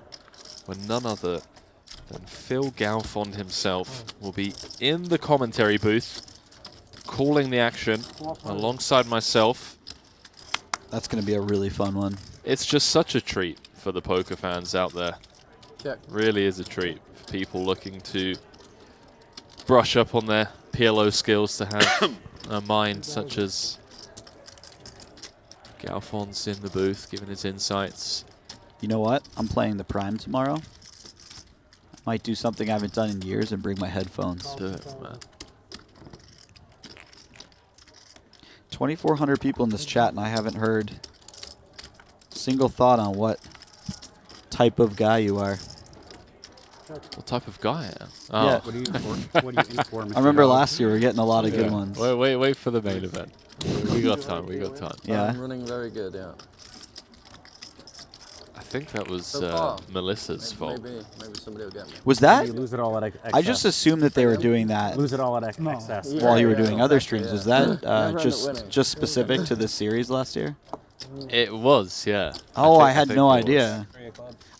where none other than Phil Galfond himself will be in the commentary booth calling the action alongside myself. That's going to be a really fun one. It's just such a treat for the poker fans out there. Check. Really is a treat for people looking to brush up on their PLO skills, to have a mind such as Galfond's in the booth giving his insights. You know what? I'm playing the Prime tomorrow. Might do something I haven't done in years and bring my headphones. Do it, man. 2,400 people in this chat, and I haven't heard a single thought on what type of guy you are. What type of guy I am? Yeah. What do you eat for, Mr. I remember Dog? last year we were getting a lot of good ones. Wait for the main event. We got time, we got time. Yeah. I'm running very good, yeah. I think that was So far. Melissa's fault. Maybe somebody will get me. Was that? You lose it all at excess. I just assumed that they were doing that Lose it all at excess. while you were Yeah, doing other streams. Was that Never end up winning. just specific to this series last year? It was, yeah. Oh, I think had it no was. idea.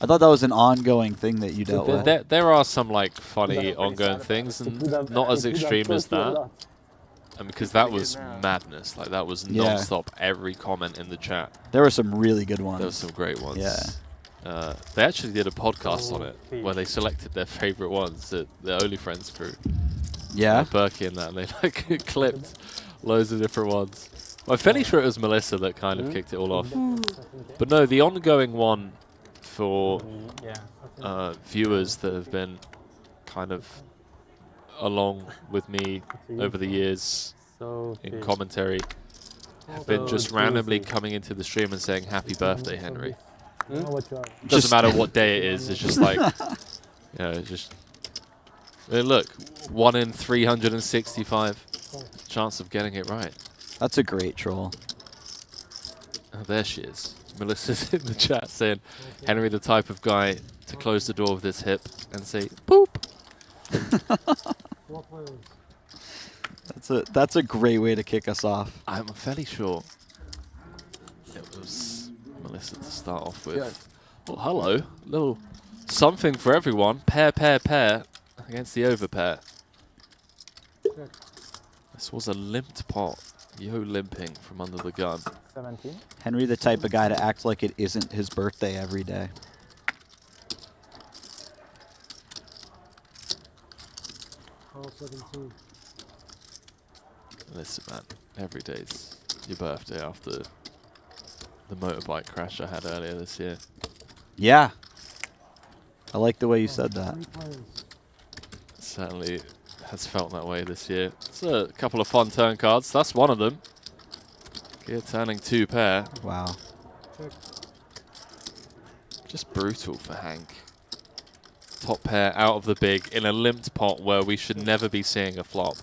I thought that was an ongoing thing that you dealt with. There are some like funny ongoing things, and not as extreme as that. And because that was madness, like that was Yeah. non-stop, every comment in the chat. There were some really good ones. There were some great ones. Yeah. They actually did a podcast on it where they selected their favorite ones, the Only Friends crew. Yeah. Berkey and that, and they like clipped loads of different ones. I'm fairly sure it was Melissa that kind of kicked it all off. But no, the ongoing one for viewers that have been kind of along with me over the years in commentary have been just randomly coming into the stream and saying happy birthday, Henry. Doesn't matter what day it is, it's just like, you know, it's just, I mean, look, 1 in 365 chance of getting it right. That's a great troll. Oh, there she is. Melissa's in the chat saying, Henry the type of guy to close the door with his hip and say, boop. That's a great way to kick us off. I'm fairly sure it was Melissa to start off with. Yeah. Well, hello. Little something for everyone. Pair, pair, pair against the overpair. This was a limped pot. Yo limping from under the gun. 17. Henry, the type of guy to act like it isn't his birthday every day. Listen, man. Every day's your birthday after the motorbike crash I had earlier this year. Yeah. I like the way you said that. Certainly has felt that way this year. It's a couple of fun turn cards. That's one of them. Gear turning 2 pair. Wow. Just brutal for Hank. Top pair out of the big in a limped pot where we should never be seeing a flop.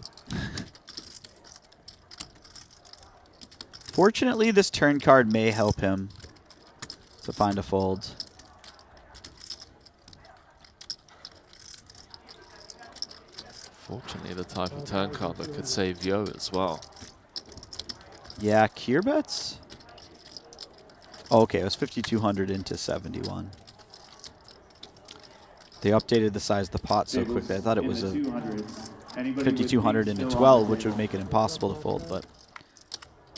Fortunately, this turn card may help him to find a fold. Fortunately, the type of turn card that could save Yo as well. Yeah, Kier bets. Oh, okay, it was 5,200 into 71. They updated the size of the pot so quickly. I thought it was a 5,200 into 12, which would make it impossible to fold. But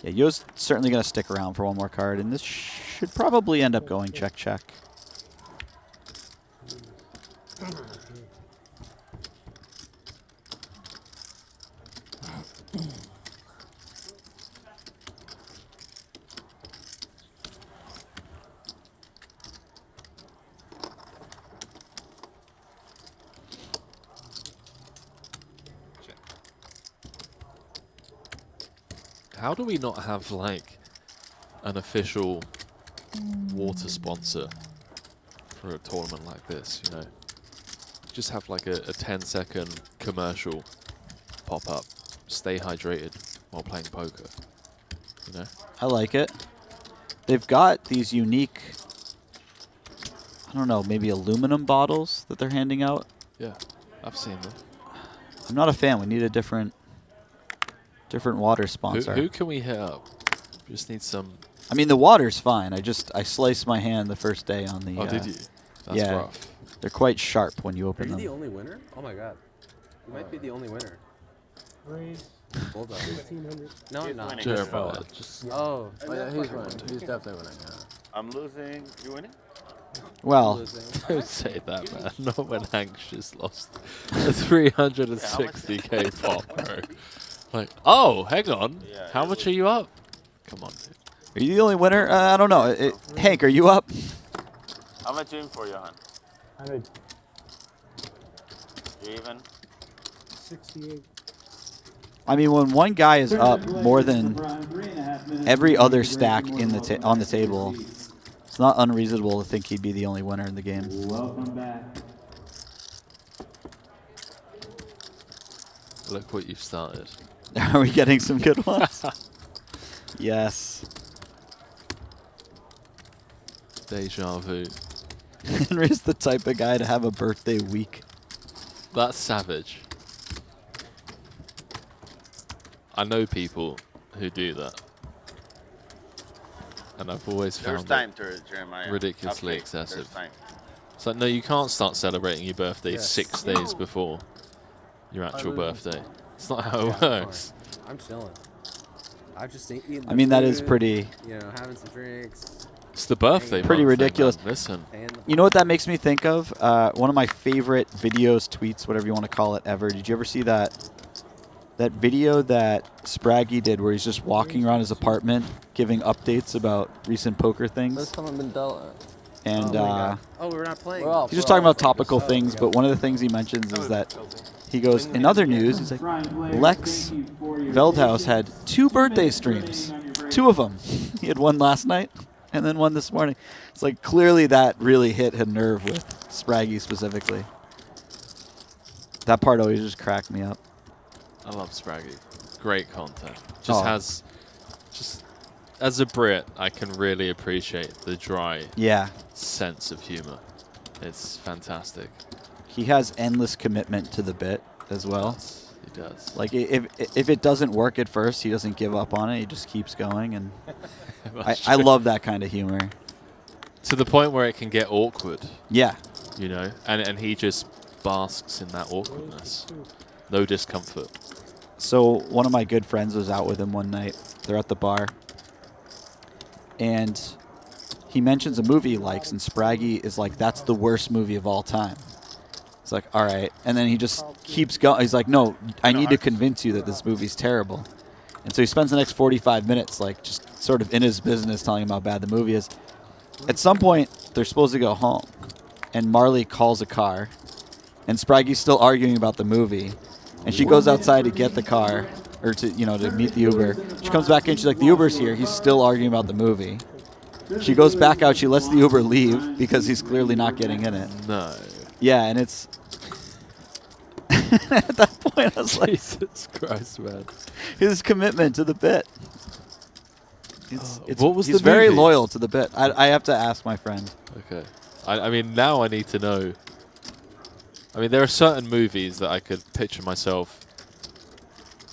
yeah, Yo's certainly going to stick around for one more card, and this should probably end up going check, check. How do we not have like an official water sponsor for a tournament like this, you know? Just have like a 10-second commercial pop up. Stay hydrated while playing poker, you know? I like it. They've got these unique, I don't know, maybe aluminum bottles that they're handing out. Yeah, I've seen them. I'm not a fan. We need a different water sponsor. Who can we hit up? Just need some. I mean, the water's fine. I sliced my hand the first day on the. Oh, did you? That's yeah, rough. They're quite sharp when you Are open you them. the only winner? Oh my god. You might be the only winner. Hold on. 1,500. No, I'm not. Jeremiah, Oh, yeah, he's winning. He's definitely winning. Yeah. I'm losing. You winning? Well, don't say that, man. Not when Hank's just lost a 360k pop, bro. Like, oh, hang on. Yeah, how much are you up? Come on, dude. Are you the only winner? I don't know. Hank, are you up? How much you in for, Johan? 100. You even? 68. I mean, when one guy is up more than every other stack in the on the table, it's not unreasonable to think he'd be the only winner in the game. Welcome back. Look what you've started. Are we getting some good ones? Yes. Deja vu. Henry's the type of guy to have a birthday week. That's savage. I know people who do that. And I've always There's found time, it Jeremiah. ridiculously Okay, excessive. there's time. It's like, no, you can't start celebrating your birthday Yes. 6 days before your actual birthday. It's not how it works. I'm chilling. I've just eaten. I mean, that is food, pretty. You know, having some drinks. It's the birthday Pretty month, ridiculous. man. Listen. You know what that makes me think of? One of my favorite videos, tweets, whatever you want to call it, ever. Did you ever see that video that Spraggy did where he's just walking around his apartment giving updates about recent poker things? First time I've been dealt. And oh, we're not playing. he's just talking about topical things, but one of the things he mentions is that he goes, in other news, he's like, Lex Veldhouse had 2 birthday streams. 2 of them. He had one last night and then one this morning. It's like clearly that really hit a nerve with Spraggy specifically. That part always just cracked me up. I love Spraggy. Great content. Oh. Just as a Brit, I can really appreciate the dry sense of humor. It's fantastic. He has endless commitment to the bit as well. He does. Like if it doesn't work at first, he doesn't give up on it. He just keeps going, and I love that kind of humor. To the point where it can get awkward. Yeah. You know, and he just basks in that awkwardness. No discomfort. So one of my good friends was out with him one night. They're at the bar, and he mentions a movie he likes, and Spraggy is like, "That's the worst movie of all time." It's like, all right. And then he just keeps going. He's like, no, I need to convince you that this movie's terrible. And so he spends the next 45 minutes like just sort of in his business telling him how bad the movie is. At some point, they're supposed to go home. And Marley calls a car. And Spraggy's still arguing about the movie. And she goes outside to get the car, or to meet the Uber. She comes back in, she's like, the Uber's here. He's still arguing about the movie. She goes back out. She lets the Uber leave because he's clearly not getting in it. No. Yeah, and it's... At that point, I was like... Jesus Christ, man. His commitment to the bit. What was he's the very movie? loyal to the bit. I have to ask my friend. Okay. I mean, now I need to know. I mean, there are certain movies that I could picture myself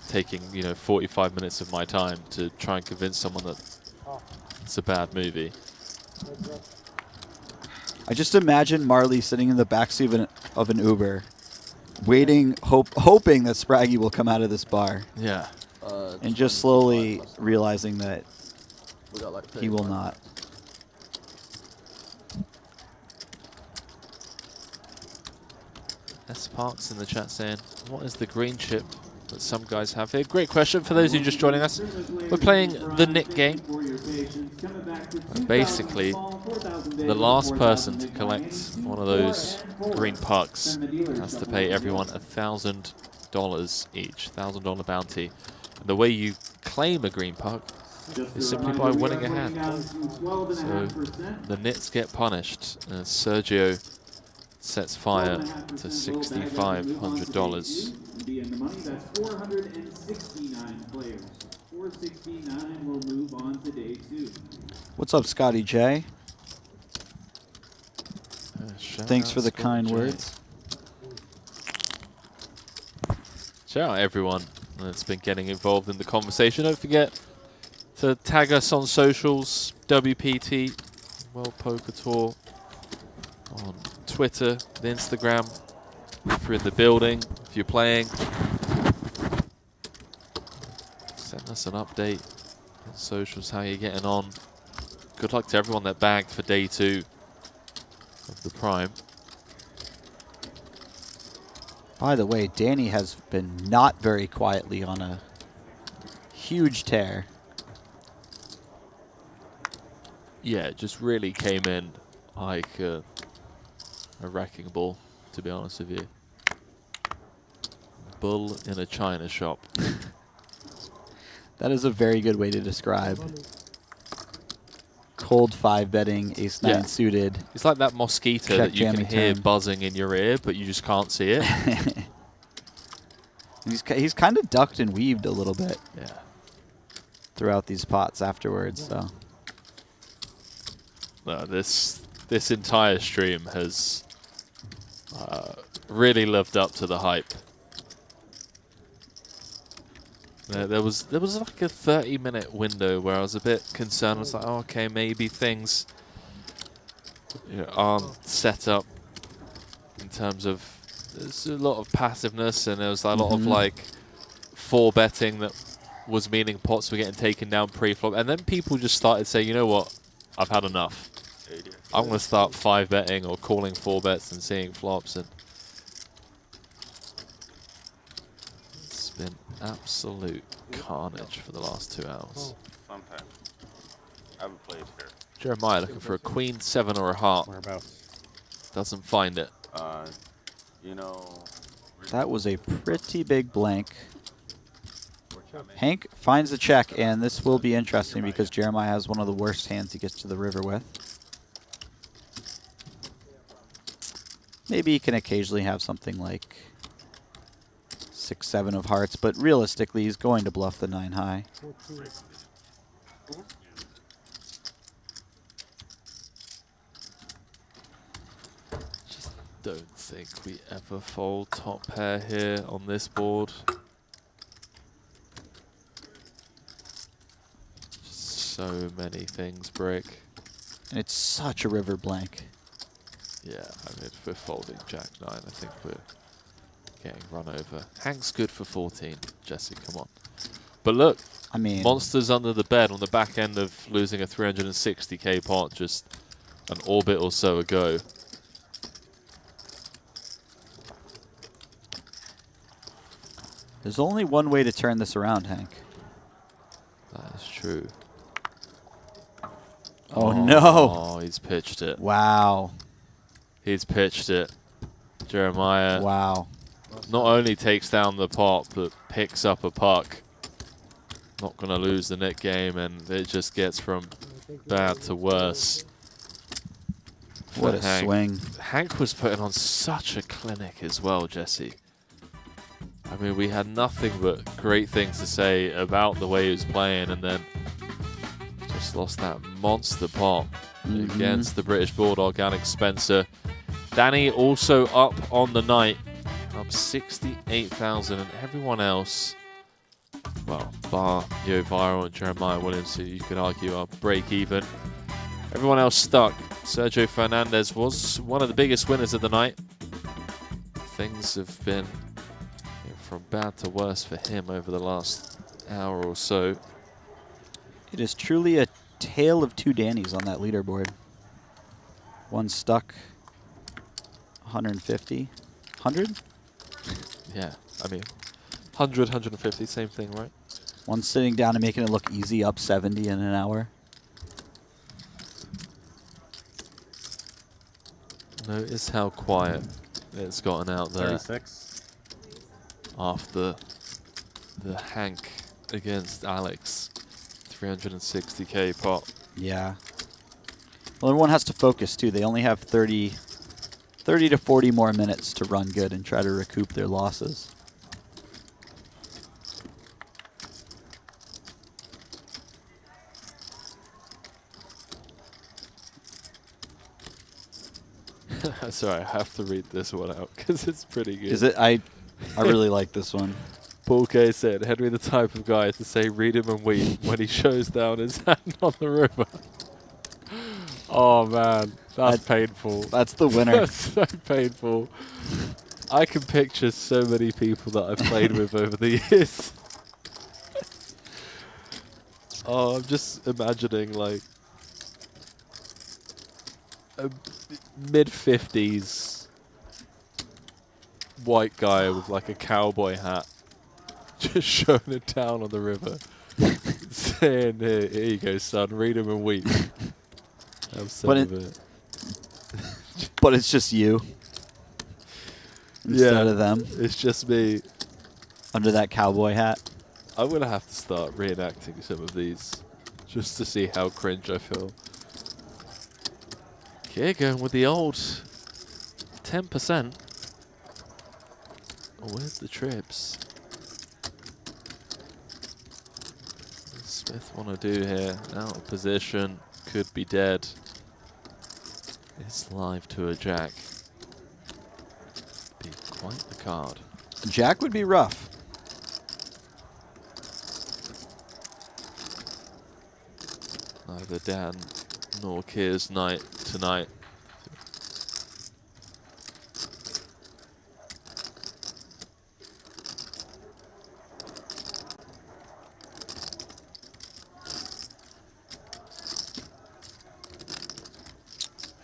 taking, 45 minutes of my time to try and convince someone that it's a bad movie. I just imagine Marley sitting in the backseat of an Uber, waiting, hoping that Spraggy will come out of this bar. Yeah. And just slowly realizing that he will not. S. Parks in the chat saying, what is the green chip that some guys have here? Great question for those who are just joining us. We're playing the Nick game. And basically, the last person to collect one of those green pucks has to pay everyone $1,000 each, $1,000 bounty. And the way you claim a green puck is simply by winning a hand. So the Nits get punished. Sergio sets fire to $6,500. Be in the money. That's 469 players. 469 will move on to day 2. What's up, Scotty J? Thanks for the Scotty kind J. words. Shout out everyone that's been getting involved in the conversation. Don't forget to tag us on socials, WPT World Poker Tour, on Twitter, the Instagram, if you're in the building, if you're playing. Send us an update on socials, how you're getting on. Good luck to everyone that bagged for day 2 of the Prime. By the way, Danny has been not very quietly on a huge tear. Yeah, it just really came in like a wrecking ball, to be honest with you. Bull in a china shop. That is a very good way to describe cold 5 betting, ace-9 suited. It's like that mosquito that you can hear buzzing in your ear, but you just can't see it. He's kind of ducked and weaved a little bit. Yeah. Throughout these pots afterwards, so. No, this entire stream has really lived up to the hype. There was like a 30-minute window where I was a bit concerned. I was like, oh, okay, maybe things aren't set up in terms of, there's a lot of passiveness, and there was a lot of like 4-betting that was meaning pots were getting taken down pre-flop, and then people just started saying, you know what, I've had enough. I'm going to start 5-betting or calling 4-bets and seeing flops, and it's been absolute carnage for the last 2 hours. Sometimes. I haven't played here. Jeremiah looking for a queen, 7, or a heart. Doesn't find it. That was a pretty big blank. Hank finds the check, and this will be interesting because Jeremiah has one of the worst hands he gets to the river with. Maybe he can occasionally have something like 6, 7 of hearts, but realistically, he's going to bluff the 9 high. Don't think we ever fold top pair here on this board. So many things break. And it's such a river blank. Yeah, I mean, if we're folding Jack 9, I think we're getting run over. Hank's good for 14, Jesse, come on. But look, I mean, monsters under the bed on the back end of losing a 360k pot just an orbit or so ago. There's only one way to turn this around, Hank. That is true. Oh, no. Oh, he's pitched it. Wow. He's pitched it. Jeremiah. Wow. Not only takes down the pot, but picks up a puck. Not going to lose the net game, and it just gets from bad to worse. What for a Hank. swing. Hank was putting on such a clinic as well, Jesse. I mean, we had nothing but great things to say about the way he was playing, and then just lost that monster pot against the British Bulldog, Alex Spencer. Danny also up on the night, up 68,000, and everyone else, well, bar Yo Viral and Jeremiah Williams, who you could argue are break even. Everyone else stuck. Sergio Fernandez was one of the biggest winners of the night. Things have been from bad to worse for him over the last hour or so. It is truly a tale of two Dannys on that leaderboard. One stuck 150. 100? Yeah, I mean, 100, 150, same thing, right? One sitting down and making it look easy, up 70 in an hour. Notice how quiet it's gotten out there. 36. After the Hank against Alex 360k pot. Yeah. Well, everyone has to focus, too. They only have 30 to 40 more minutes to run good and try to recoup their losses. Sorry, I have to read this one out because it's pretty good. Is it? I really like this one. Paul K said, Henry the type of guy to say read him and weep when he shows down his hand on the river. Oh man, that's painful. That's the winner. That's so painful. I can picture so many people that I've played with over the years. Oh, I'm just imagining like a mid-50s white guy with like a cowboy hat just showing it down on the river saying, here you go son, read him and weep. Have some of it. But it's just you instead of them. It's just me under that cowboy hat. I'm gonna have to start reenacting some of these just to see how cringe I feel. Okay, going with the old 10%. Oh, where's the trips? What does Smith want to do here? Out of position, could be dead. It's live to a jack. Be quite the card. Jack would be rough. Neither Dan nor Kier's night tonight.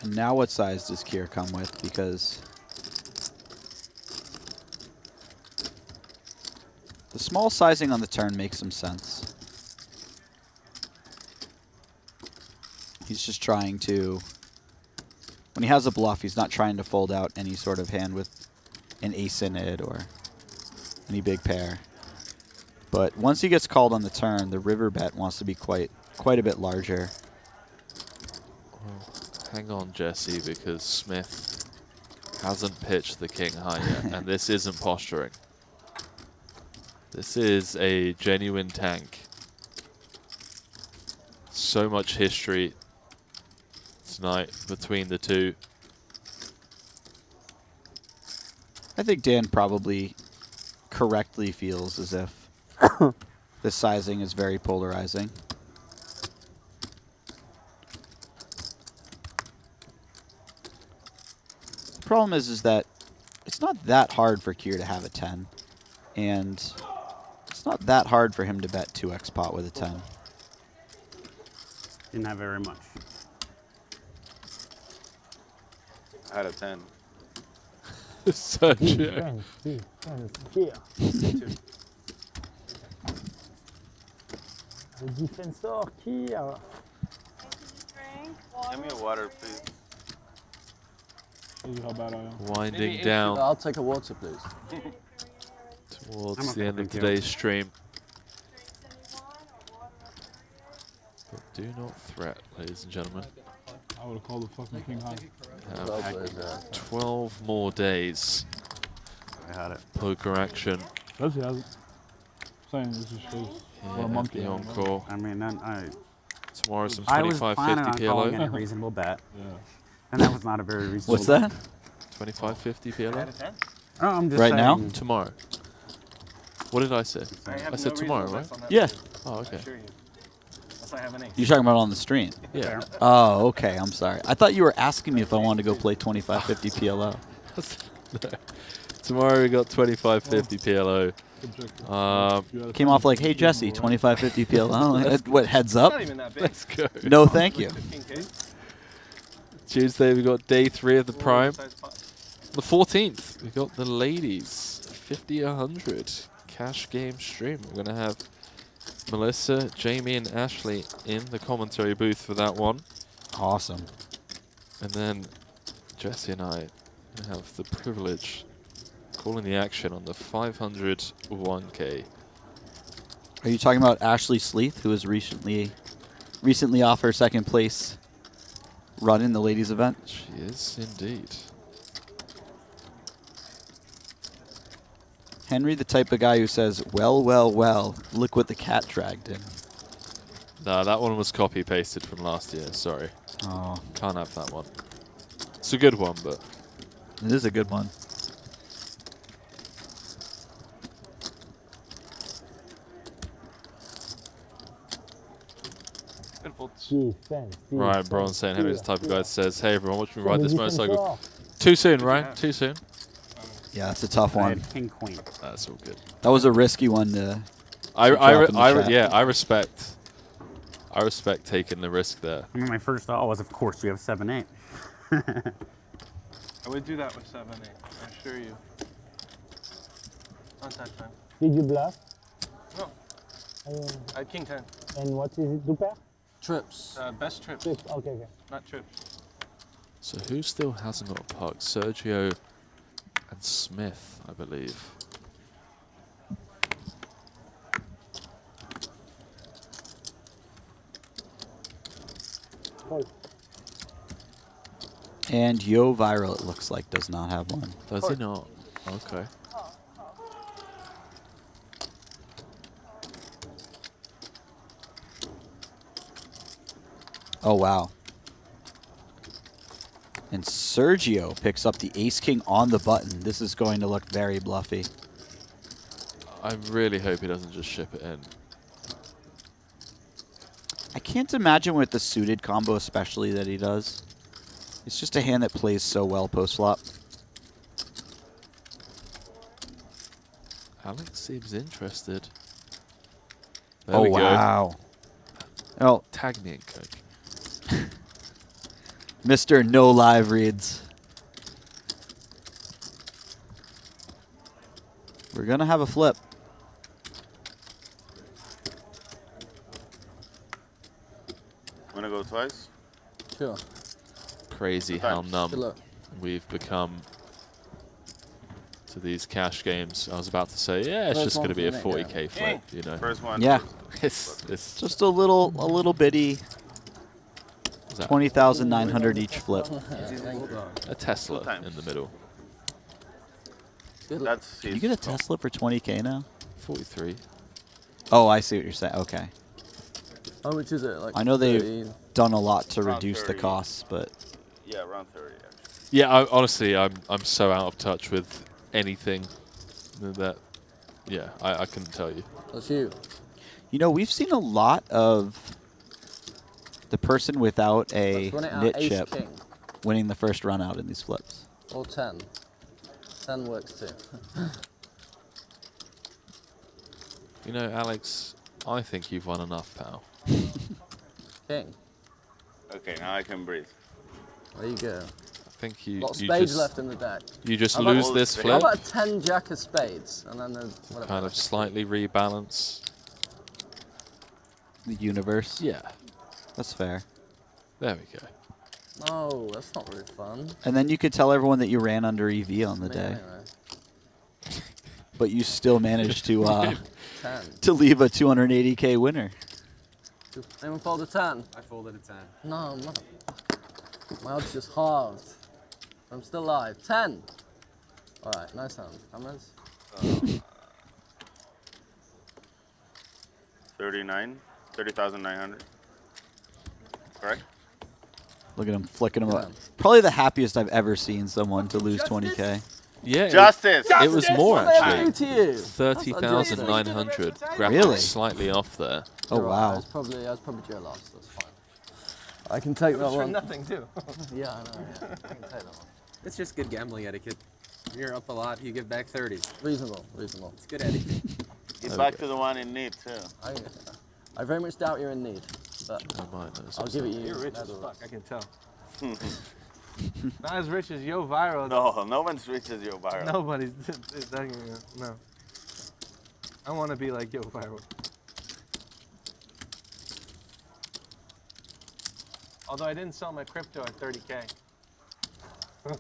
And now what size does Kier come with? Because the small sizing on the turn makes some sense. He's just trying to, when he has a bluff, he's not trying to fold out any sort of hand with an ace in it or any big pair. But once he gets called on the turn, the river bet wants to be quite a bit larger. Well, hang on, Jesse, because Smith hasn't pitched the king high yet, and this isn't posturing. This is a genuine tank. So much history tonight between the two. I think Dan probably correctly feels as if the sizing is very polarizing. The problem is that it's not that hard for Kier to have a 10, and it's not that hard for him to bet 2x pot with a 10. Didn't have very much. I had a 10. Sergio. The defensor Kier. Give me a water, please. Winding down I'll take a water, please. towards the end of today's stream. But Do not threat, ladies and gentlemen. I would have called the fucking king high. Have 12 more days. I had it. Poker action. Jesse has it. Saying this just shows what a monkey. The encore. I mean, then Tomorrow some I was 25, planning 50 on calling PLO. it a reasonable bet. And that was not a very reasonable What's that? 25, 50 PLO. Oh, I'm just Right now? saying- Tomorrow. What did I say? I said tomorrow, right? Yeah. Oh, okay. You're talking about on the stream? Yeah. Oh, okay. I'm sorry. I thought you were asking me if I wanted to go play 25-50 PLO. Tomorrow we got 25, 50 PLO. Came off like, hey, Jesse, 25-50 PLO. What, heads up? Not even that big. Let's go. No, thank you. Tuesday we got day 3 of the prime. The 14th we got the ladies 50-100 cash game stream. We're gonna have Melissa, Jamie, and Ashley in the commentary booth for that one. Awesome. And then Jesse and I have the privilege calling the action on the 500 1K. Are you talking about Ashley Sleeth, who was recently off her second place run in the ladies event? She is indeed. Henry, the type of guy who says, well, well, well, look what the cat dragged in. No, that one was copy pasted from last year. Sorry. Oh. Can't have that one. It's a good one, but it is a good one. Ryan Braun saying Henry's the type of guy that says, hey everyone, watch me ride this motorcycle. Too soon, Ryan. Too soon. Yeah, it's a tough one. King Queen. That's all good. That was a risky one to. I respect taking the risk there. I mean, my first thought was, of course, you have 7-8. I would do that with 7-8. I assure you. Not that time. Did you bluff? No. I had king 10. And what is it? 2 pair? Trips. Best trips. Trips. Okay, okay. Not trips. So who still hasn't got a puck? Sergio and Smith, I believe. And Yo Viral, it looks like, does not have one. Does he not? Okay. Oh, wow. And Sergio picks up the ace-king on the button. This is going to look very bluffy. I really hope he doesn't just ship it in. I can't imagine with the suited combo especially that he does. It's just a hand that plays so well post-flop. Alex seems interested. Oh, wow. Oh, tag me in Coke. Mr. No Live Reads. We're going to have a flip. Want to go twice? Sure. Crazy how numb we've become to these cash games. I was about to say, yeah, it's just going to be a 40K flip, you know. First one. Yeah. It's just a little bitty 20,900 each flip. A Tesla in the middle. That's Can you get a Tesla for 20K now? 43. Oh, I see what you're saying. Okay. How much is it? Like I know they've 13? done a lot to Around reduce 30. the costs, but Yeah, around 30. Actually. Yeah, honestly, I'm so out of touch with anything that, yeah, I couldn't tell you. That's you. you know, we've seen a lot of the person without a Let's run it out, knit ace chip king. winning the first run out in these flips. Or 10. 10 works too. You know, Alex, I think you've won enough, pal. King. Okay, now I can breathe. There you go. I think you. Got you spades just, left in the deck. You just How about- lose this How flip, about a 10 jack of spades? And then whatever. kind of slightly rebalance. The universe. Yeah. That's fair. There we go. No, that's not really fun. And then you could tell everyone that you ran under EV on the Me day. anyway. But you still managed to 10. to leave a 280K winner. Anyone fold a 10? I folded a 10. No, mother. My odds just halved. I'm still alive. 10. All right, nice hand. Hammers. 30,900. Correct? Look at him flicking them up. Probably the happiest I've ever seen someone to lose 20K. Yeah, Justice. It was more actually. To you. 30,900. Graphics Really? slightly off there. Oh wow. That's probably your loss. That's fine. I can take that It was for one. nothing too. Yeah, I know. Yeah. I can take that one. It's just good gambling etiquette. You're up a lot, you give back 30s. Reasonable, reasonable. It's good etiquette. He's back to the one in need too. I very much doubt you're in need, but I'll give it you. You're rich as fuck, I can tell. Not as rich as Yo Viral. No, no one's rich as Yo Viral. Nobody's. No. I want to be like Yo Viral. Although I didn't sell my crypto at 30K. I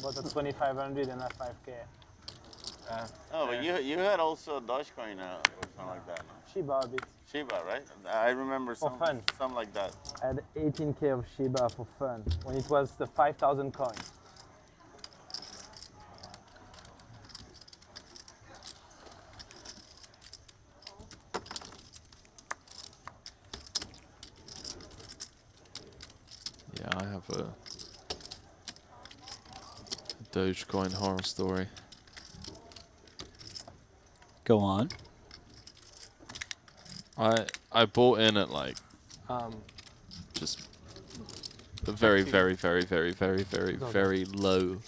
bought a 2,500 and a 5K. Oh, but you had also Dogecoin or something like that. No? Shiba a bit. Shiba, right? I remember For fun. something like that. I had 18K of Shiba for fun when it was the 5,000 coins. Yeah, I have a Dogecoin horror story. Go on. I bought in at like just a very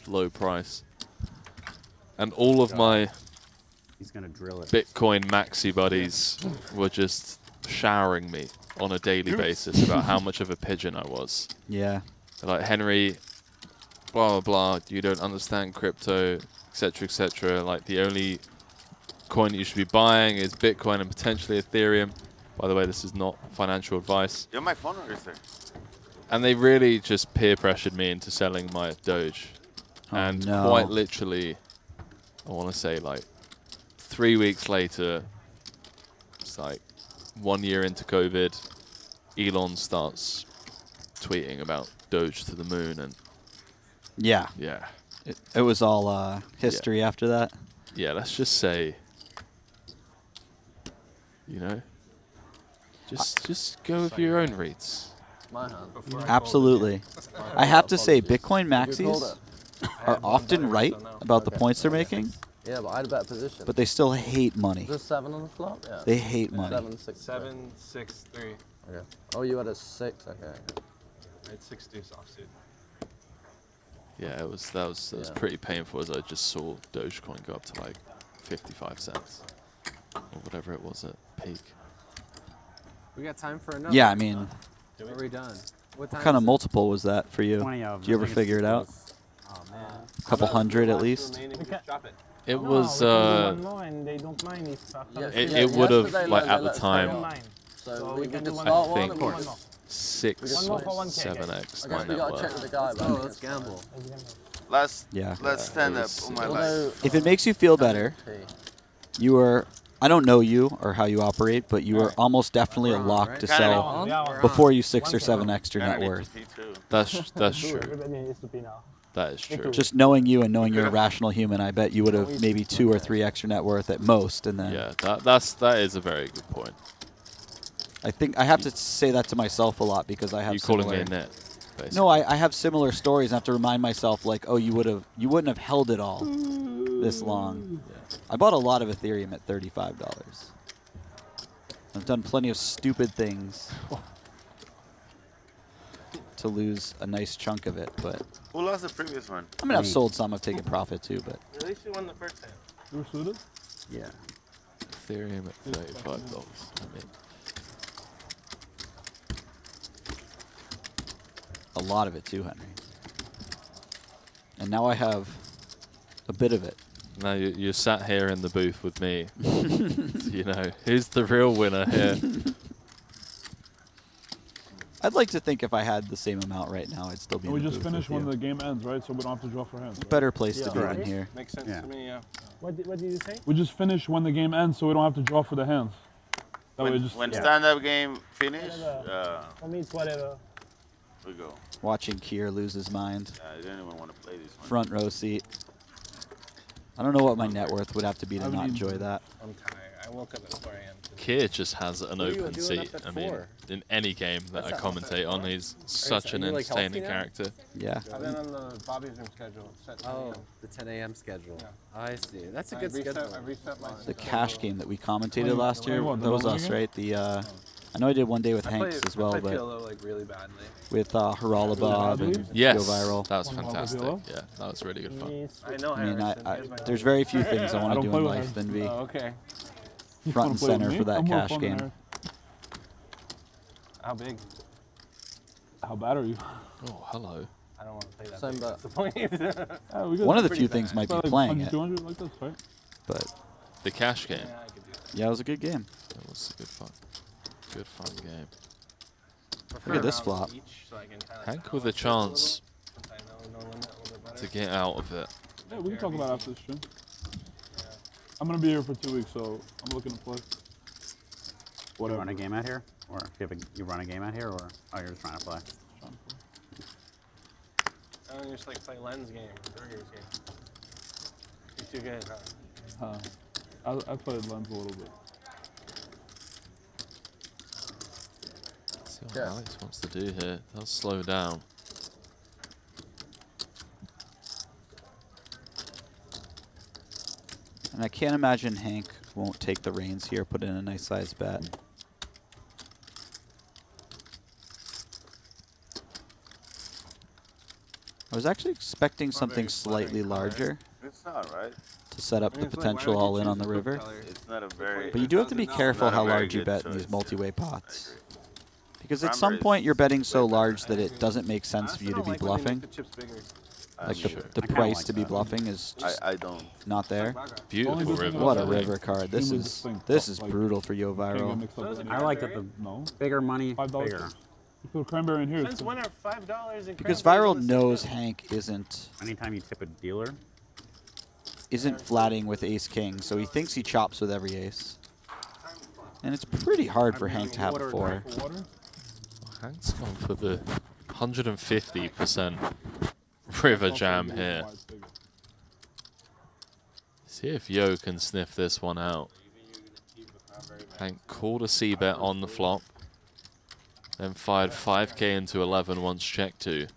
low price, and all of my He's gonna drill it. Bitcoin maxi buddies were just showering me on a daily basis about how much of a pigeon I was. Yeah. They're like, Henry, blah blah blah, you don't understand crypto, etc. etc. Like the only coin that you should be buying is Bitcoin and potentially Ethereum. By the way, this is not financial advice. You have my phone number, sir. And they really just peer pressured me into selling my Doge. Oh, and no. quite literally, I want to say like 3 weeks later, it's like 1 year into COVID, Elon starts tweeting about Doge to the moon, and Yeah. yeah, it was all history after that. Yeah, let's just say, you know, just go with your own reads. My hand. Absolutely. I have to say, Bitcoin maxis are often right about the points they're making. Yeah, but I had a better position. But they still hate money. Was there 7 on the flop? Yeah. They hate money. 7, 6, 7, 6, 3. Okay. Oh, you had a 6. Okay. I had 6 deuce offsuit. Yeah, that was pretty painful as I just saw Dogecoin go up to like 55 cents or whatever it was at peak. We got time for another. Yeah, I mean, Are we done? what kind of multiple was that for you? 20 of Did you ever figure it out? Oh man. A couple hundred at least. It No, was. we can do one more and they don't mind if after It would have like at the time. So we we can can do just one start more. one I and think one more. 6 One more for or 1K. 7x I my guess we net gotta check worth. with the guy. Oh, let's gamble. Let's stand up on my life. If it makes you feel better, you are. I don't know you or how you operate, but you are almost definitely a lock to sell before you 6 or 7x your net worth. That's true. Everybody needs to pee now. That is true. Just knowing you and knowing you're a rational human, I bet you would have maybe 2 or 3 extra net worth at most, and then. Yeah, that is a very good point. I think I have to say that to myself a lot because I have. You calling me a net? Basically. No, I have similar stories. And I have to remind myself like, oh, you wouldn't have held it all this long. Yeah. I bought a lot of Ethereum at $35. I've done plenty of stupid things to lose a nice chunk of it, but. Who lost the previous one? I mean, I've sold some. I've taken profit too, but. At least you won the first hand. You were suited? Yeah. Ethereum at $35. I mean. A lot of it too, Henry. And now I have a bit of it. Now you're sat here in the booth with me. You know, who's the real winner here? I'd like to think if I had the same amount right now, I'd still be And in we the just booth finish with when you. the game ends, right? So we don't have to draw for hands. Right? Better place to be than here. Makes sense to me, yeah. What did you say? We just finish when the game ends, so we don't have to draw for the hands. When stand-up game finish, For me, it's whatever. we go. Watching Kier lose his mind. I didn't even want to play this one. Front row seat. I don't know what my net worth would have to be to not enjoy that. I'm tired. I woke up at 4 a.m. Kier just has an What are you open doing seat. up at I mean, 4? in any game that I commentate on, he's such an are you, like, healthy entertaining now? character. Yeah. I've been on the Bobby's room schedule. Set to Oh, 10 a.m. the 10 a.m. schedule. Yeah. I see. That's a I good reset- schedule. I reset my The cash game that we commentated last year, what, the that was bowling us, game? right? The I know I did one day with Hanks as well, I but feel like really badly. with Harala Bob and Yes, Go Viral. that was fantastic. Yeah, that was really good fun. I know I mean, Harrison. there's very few things I want to do in life than be okay. front and center for that cash game. How big? How bad are you? Oh, hello. I don't want to play that. Same big. bet. That's the point. One of the few things might be Like playing 100, it, 200 like this, right? but The cash game. Yeah, I could do that. yeah, it was a good game. That was a good fun. Good fun game. Look at this flop. Hank with a chance to get out of it. Yeah, we can talk about it after the stream. I'm gonna be here for 2 weeks, so I'm looking to play. You run a game out here, or you run a game out here, or you're just trying to play? I don't just like play Len's game, Burger's game. You're too good, huh? I played Lens a little bit. Let's see what Alex wants to do here. They'll slow down. And I can't imagine Hank won't take the reins here, put in a nice sized bet. I was actually expecting something slightly larger It's not right. to set up the potential all in on the river. It's not a very. But you do have to be careful not a how very large you good bet in choice. these multi-way pots. Because at Cranberries some point you're betting so large that it doesn't make sense for you to be bluffing. Like the price to be bluffing is just I don't. not there. Beautiful river. What a river card. This is brutal for Yo Viral. I like that the bigger money, $5. bigger. You put cranberry in here. Since when are $5 in Because cranberries Viral on the knows same Hank isn't Anytime you tip a dealer, flatting with ace king, so he thinks he chops with every ace. And it's pretty hard for Hank to have a 4. Hank's gone for the 150% river jam here. See if Yo can sniff this one out. Hank called a C-bet on the flop, then fired 5k into 11 once check 2.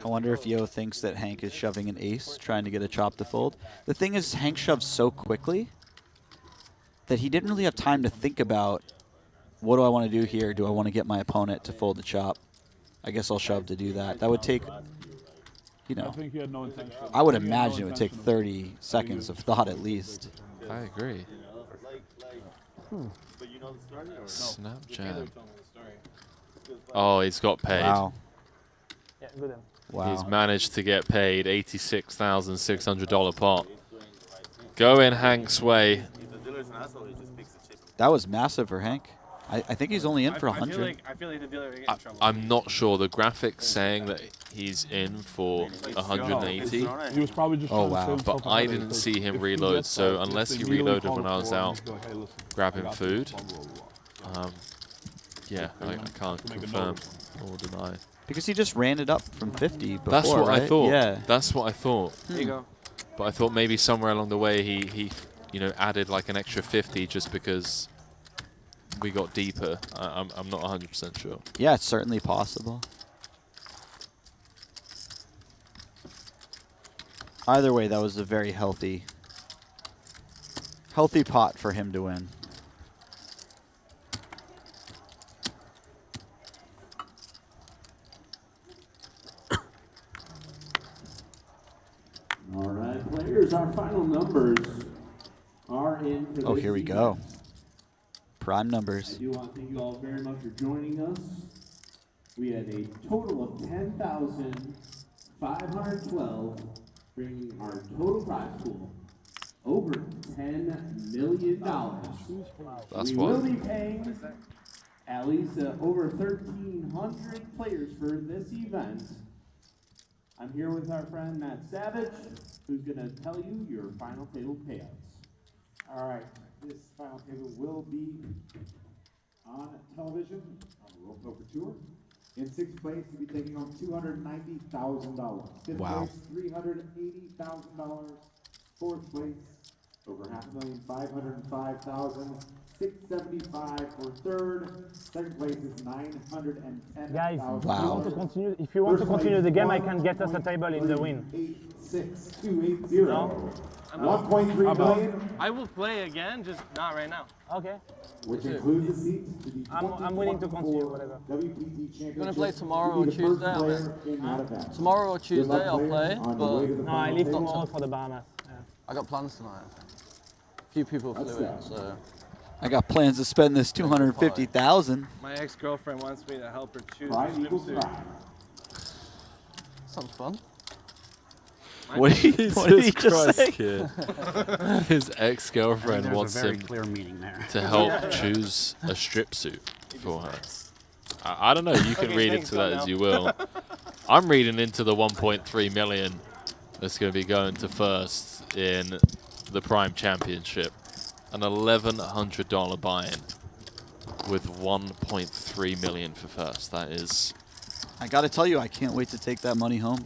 I wonder if Yo thinks that Hank is shoving an ace, trying to get a chop to fold. The thing is, Hank shoves so quickly that he didn't really have time to think about, what do I want to do here? Do I want to get my opponent to fold the chop? I guess I'll shove to do that. That would take, you know, I think he had no intention. I would imagine it would take 30 seconds of thought at least. I agree. But you know the story or no? Snap jam. Oh, he's got paid. Wow. Yeah, good. Wow. He's managed to get paid $86,600 pot. Go in Hank's way. That was massive for Hank. I think he's only in for 100. I feel like the dealer will get in trouble. I'm not sure. The graphics saying that he's in for 180. He was probably just Oh, trying to wow. save himself But a I headache, didn't 'cause see him if reload, gets so that, unless they he immediately reloaded call when the I was floor and out just be like, hey, listen, I grabbing got food, this, blah, blah, blah. yeah, I can't make a confirm note. or deny. Because he just ran it up from 50 before, That's what right? I thought. Yeah. That's what I thought. There you go. But I thought maybe somewhere along the way he you know, added like an extra 50 just because we got deeper. I'm not 100% sure. Yeah, it's certainly possible. Either way, that was a very healthy pot for him to win. All right, players, our final numbers are in for Oh, this here we evening. go. Prime I numbers. do want to thank you all very much for joining us. We had a total of 10,512, bringing our total prize pool over $10 million. That's we what. will be paying at least over 1,300 players for this event. I'm here with our friend Matt Savage, who's going to tell you your final table payouts. All right. this final table will be on television on the World Poker Tour. In sixth place, you'll be taking home $290,000. Fifth Wow. place, $380,000. Fourth place, over $505,000. $675 for third. Second place is $910,000. Guys, Wow. if you want to continue the game, I can get us a table in the Wynn. 86280. No? 1.3 million. I will play again, just not right now. Okay. Which includes the seat to the I'm willing to continue, whatever. WPT Championship. Gonna play tomorrow You'll or be the first Tuesday, player in that event. Tomorrow or Good Tuesday luck, I'll players, play, on your way to the No, I final leave table. tomorrow for the Bahamas. Yeah. I got plans tonight. A few people flew in, so. I got plans to spend this 250,000. My ex-girlfriend wants me to help her choose a Pride equals swimsuit. pride. Sounds fun. What did he just say? Kid. His ex-girlfriend There's wants a very him clear meaning there. to help choose a strip suit for her. I don't know. You can Okay, read thanks, into that go as now. you will. I'm reading into the 1.3 million that's going to be going to first in the Prime Championship. An $1,100 buy-in with 1.3 million for first. That is. I got to tell you, I can't wait to take that money home.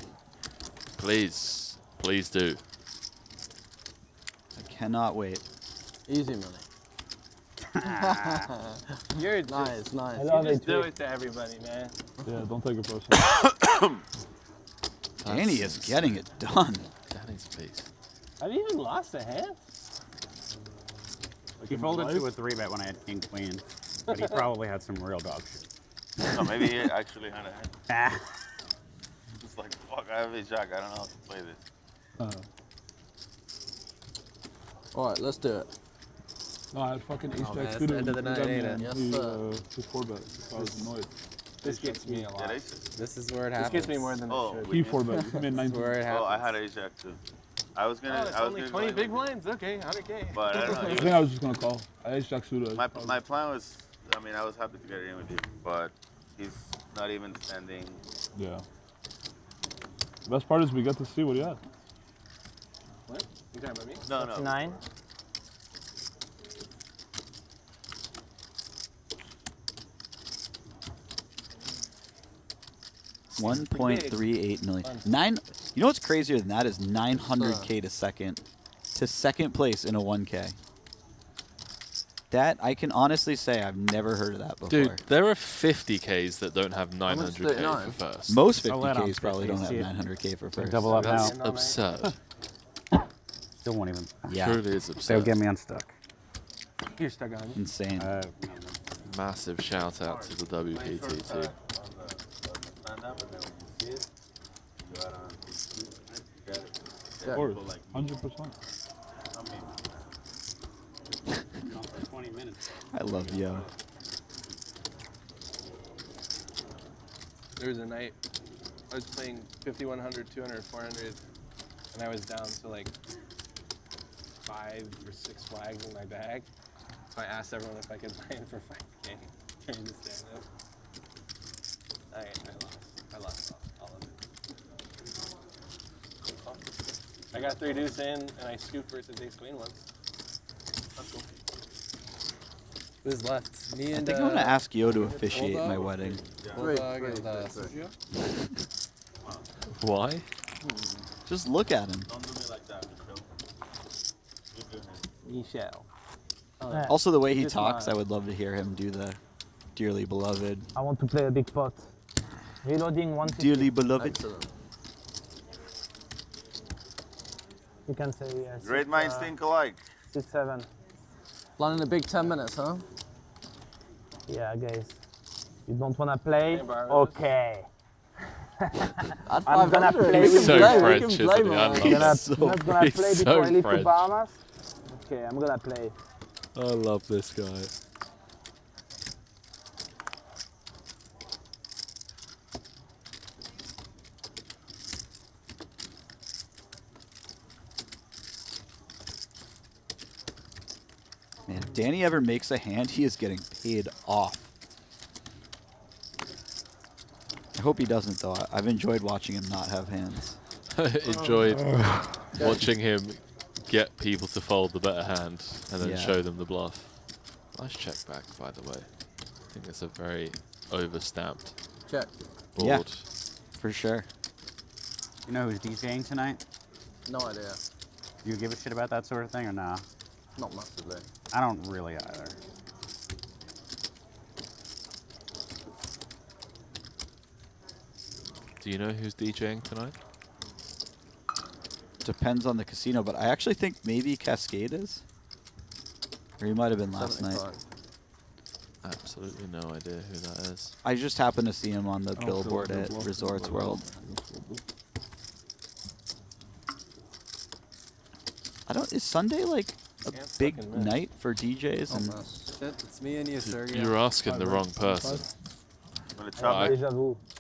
Please, please do. I cannot wait. Easy money. You're Nice, nice. I You love just it. do it to everybody, man. Yeah, don't take it personally. Danny is getting it done. Danny's piece. Have you even lost a hand? He folded to a 3-bet when I had king queen, but he probably had some real dog shit. No, maybe he actually had a hand. It's like, fuck, I have a jack. I don't know how to play this. Alright, let's do it. No, I had fucking ace Oh, jack man, it's suited. the end of the He night, got me ain't it? on Yes, the, sir. his 4-bet, so I was annoyed. This gets me a lot. Yeah, ace. This is where it This happens. gets me more than Oh, it should. He 4-bet. He made This is 19. where it happens. Oh, I had a jack too. I was gonna. Oh, it's I was only gonna 20 go big in, blinds? Okay, 100K. but I don't I know. think I was just going to call. I ace jack suited. My plan was. I mean, I was happy to get it in with you, but he's not even defending. Yeah. The best part is we get to see what he had. What? You talking about me? No, no. 9. $1.38 million. You know what's crazier than that is 900K to second place in a 1K. That I can honestly say I've never heard of that before. Dude, there are 50Ks that don't have much 900K for first. Most I'll let 50Ks him probably don't have see it. 900K for first. Double up That's now. absurd. Still won't even. Yeah, Truly is They'll absurd. get me unstuck. You're stuck on it. insane. Massive shout out to the WPT team. Of course, 100%. 20 minutes. I love Yo. There was a night I was playing 5100, 200, 400, and I was down to like 5 or 6 flags in my bag. So I asked everyone if I could buy in for 5K during the stand-up. I lost all of it. I got 3 deuce in, and I scooped versus ace queen once. That's cool. Who's left? Me I and think I'm going to ask Yo to officiate my wedding. Bulldog and Sergio. Why? Just look at him. Don't do me like that, Michelle. Also, the way he Just talks, I smile. would love to hear him do the Dearly Beloved. I want to play a big pot. Reloading 150. Dearly Beloved. Excellent. You can say Great minds think alike. 6, 7. Planning a big 10 minutes, huh? Yeah, guys. You don't wanna play? Can I borrow this? Okay. At I'm gonna 500, play we can So play, French, we can play, isn't he? I man. love You're it. you're not gonna He's play so before I leave French. to Bahamas? Okay, I'm gonna play. I love this guy. Man, if Danny ever makes a hand, he is getting paid off. I hope he doesn't, though. I've enjoyed watching him not have hands. Enjoyed watching him get people to fold the better hand and then Yeah. show them the bluff. Nice check back, by the way. I think it's a very overstamped check board. Yeah, for sure. You know who's DJing tonight? No idea. Do you give a shit about that sort of thing or nah? Not massively. I don't really either. Do you know who's DJing tonight? Depends on the casino, but I actually think maybe Cascade is. Or he might have been last night. Absolutely no idea who that is. I just happened to see him on the billboard at Resorts World. I don't. Is Sunday like a big night for DJs? And Shit, it's me and you, Sergey. You're asking the wrong person.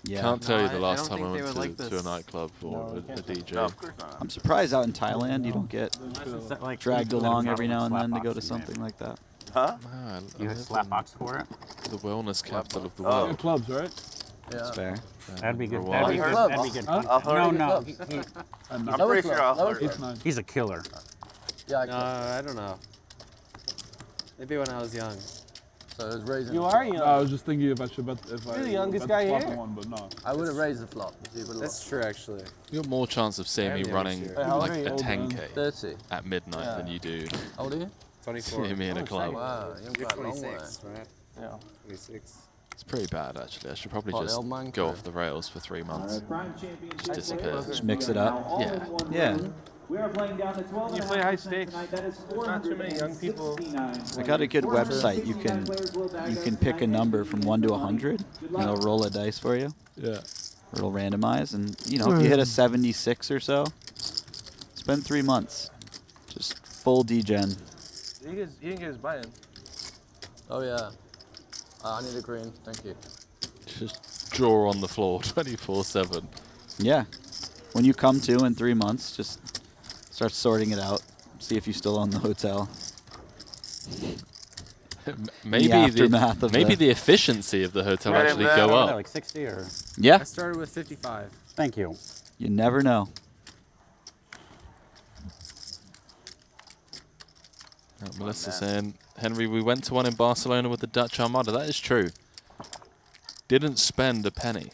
Yeah. Can't tell you the I last don't time I think they went would like to a this. nightclub or a DJ. No, of course not. I'm surprised out in Thailand you don't get Like dragged along every now and then to go to slapboxing, something like that. Huh? You hit slapbox for it? The wellness capital of the Oh. world. Clubs, right? Yeah. That's fair. That'd be good. Rwanda. That'd be good. Club. That'd be good. I'll No, hurt no. you. I'm Lower pretty club, sure I'll lower hurt club. you. He's a killer. Yeah, I No, I don't know. Maybe when I was young. So it was raising. You the are flop. young. I was just thinking if I should bet if You're the I youngest bet guy the flop here. one, but no. I would have raised the flop. So you would've That's lost. true, actually. You got more chance of seeing I me am the running youngest here. How old like are you? a 10k 30. at midnight than you do How old are you? 24. seeing me in a club. Wow, you're You're quite a long way. 26, right? Yeah. 26. It's pretty bad, actually. I should probably What, the just old man go crew? off the rails for 3 months. Prime Championship. Just disappear. Just mix it up. Yeah. Yeah. We are playing down to 12. You play high stakes. Not too many young people. I got a good website. You can pick a number from 1 to 100. And it'll roll a dice for you. Yeah. Or it'll randomize, and you know if you hit a 76 or so, spend 3 months, just full degen. He didn't get his buy-in. Oh yeah. I need a green. Thank you. Just draw on the floor 24/7. Yeah. When you come to in 3 months, just start sorting it out. See if you still own the hotel. Maybe aftermath of maybe the- the efficiency of the hotel Right, actually man. go What, up. like 60 or? Yeah. I started with 55. Thank you. You never know. Melissa's saying, Henry, we went to one in Barcelona with the Dutch Armada. That is true. Didn't spend a penny.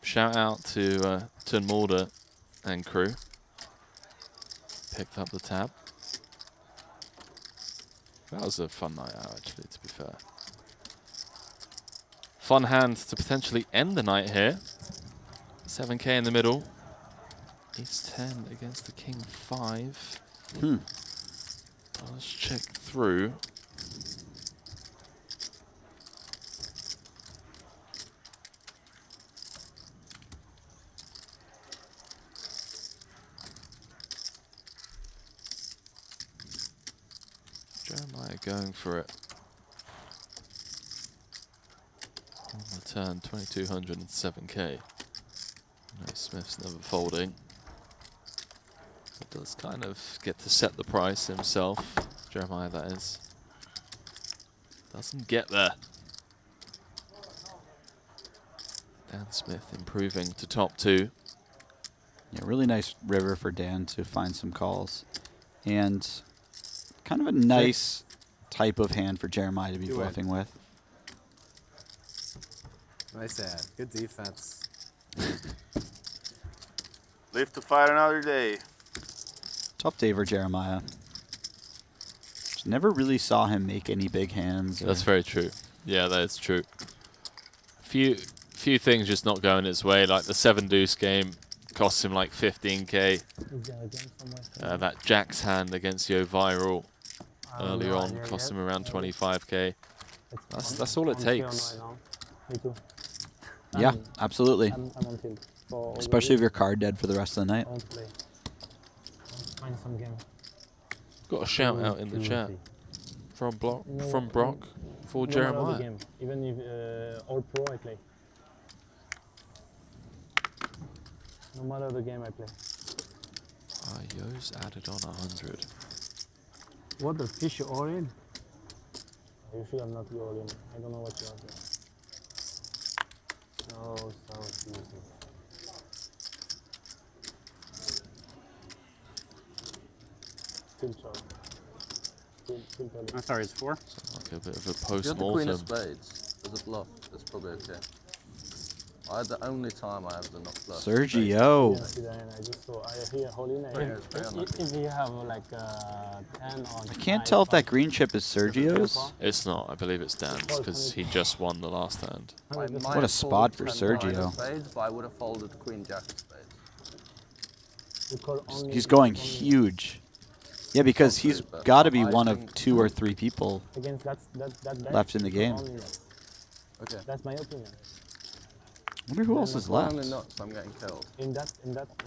Shout out to Mulder and crew. Picked up the tab. That was a fun night out, actually, to be fair. Fun hand to potentially end the night here. 7k in the middle. Ace 10 against the King 5. Let's check through. Jeremiah going for it. On the turn, 2207k. No, Smith's never folding. Does kind of get to set the price himself. Jeremiah, that is. Doesn't get there. Dan Smith improving to top 2. Yeah, really nice river for Dan to find some calls. And kind of a nice type of hand for Jeremiah to be bluffing with. Nice ad. Good defense. Live to fight another day. Tough day for Jeremiah. Just never really saw him make any big hands. That's very true. Yeah, that is true. Few things just not going his way. Like the 7 deuce game cost him like 15k. That Jack's hand against Yo Viral earlier on cost him around 25k. That's all it takes. Me too. Yeah, absolutely. I'm on tilt. Especially if you're card dead for the rest of the night. I want to play. Find some game. Got a shout out in the chat from Brock for No Jeremiah. matter the game. Even if all pro I play. No matter the game I play. Yo's added on 100. What the fish you all in? You should have not go all in. I don't know what you have there. So easy. Oh, sorry, it's 4? Like a bit of a If you had the queen of post-mortem. spades as a bluff, that's probably okay. I had the only time I have the not bluff. Sergio. I just saw. I hear holding. If you have like 10 or I can't tell if that green chip is Sergio's. It's not. I believe it's Dan's because he just won the last hand. What a spot for Sergio. Spades, but I would have folded the queen jack of spades. He's going huge. Yeah, because he's got to be one of 2 or 3 people against that left in the game. Okay. That's my opinion. I wonder who else is left. Only nuts, I'm getting killed. In that.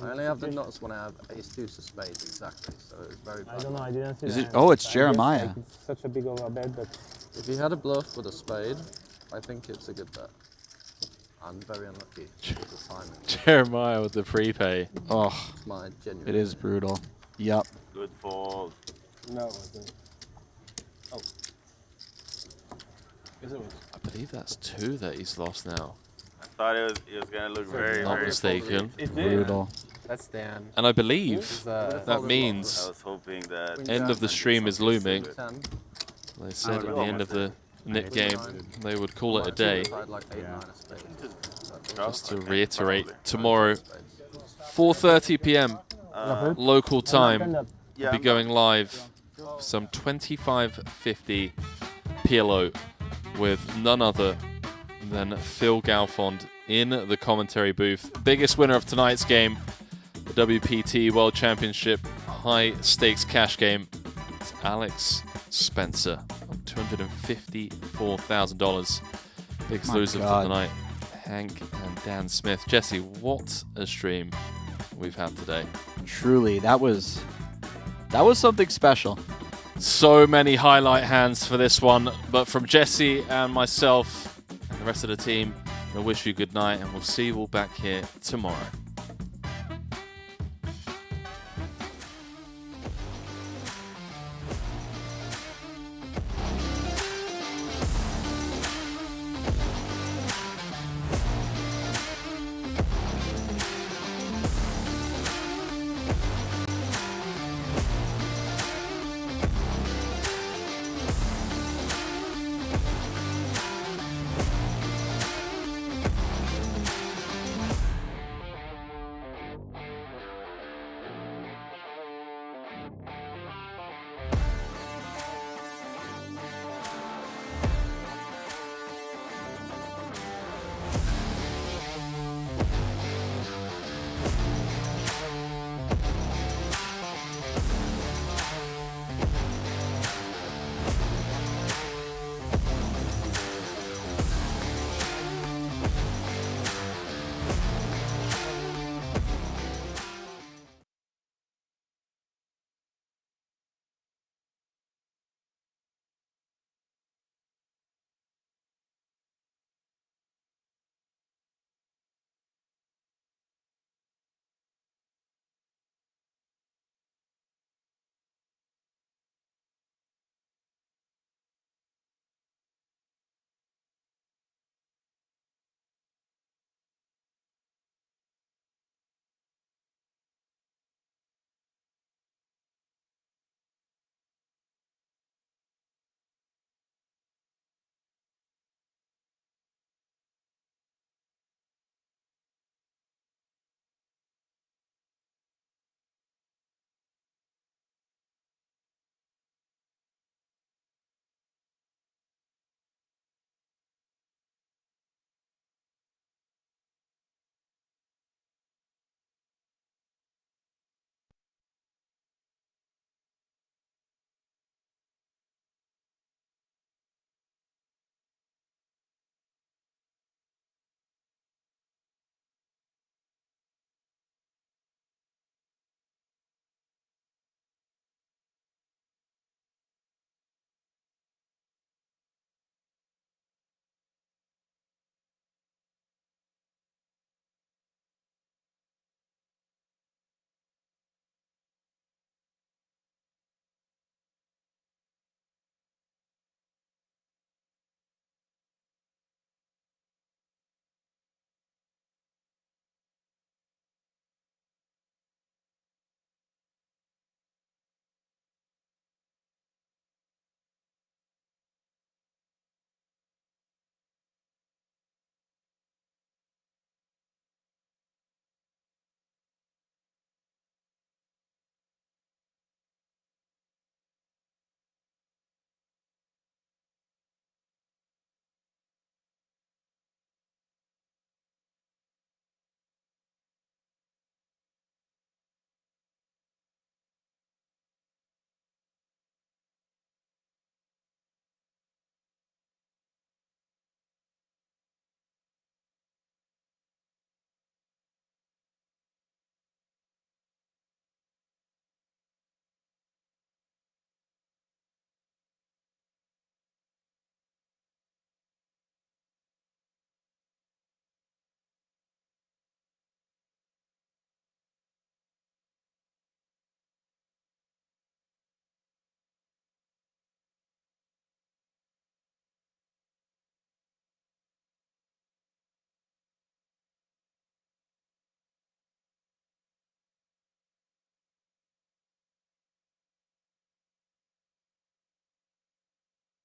I only have the nuts when I have ace-2 of spades, exactly. So it's very bad. I don't know. I didn't see Is that. it? Oh, it's I guess, Jeremiah. like, it's such a big overbet, but If he had a bluff with a spade, I think it's a good bet. I'm very unlucky with the timing. Jeremiah with the prepay. Oh, My genuine. it is brutal. Yup. Good fold. No, it wasn't. Oh. Yes, it was. I believe that's 2 that he's lost now. I thought it was gonna look very, Not very mistaken. It did. Brutal. That's Dan. And I believe He's, that means I was hoping that end of the stream is looming. 10. They said at the end of the Nick game they would call it a day. I had like 8-9 of spades. Just to reiterate, tomorrow, 4:30 p.m. local time, we'll be going live some 2550 PLO with none other than Phil Galfond in the commentary booth. Biggest winner of tonight's game, the WPT World Championship high stakes cash game. It's Alex Spencer on $254,000. Biggest My loser God. for tonight, Hank and Dan Smith. Jesse, what a stream we've had today. Truly, that was something special. So many highlight hands for this one, but from Jesse and myself and the rest of the team, I wish you good night, and we'll see you all back here tomorrow.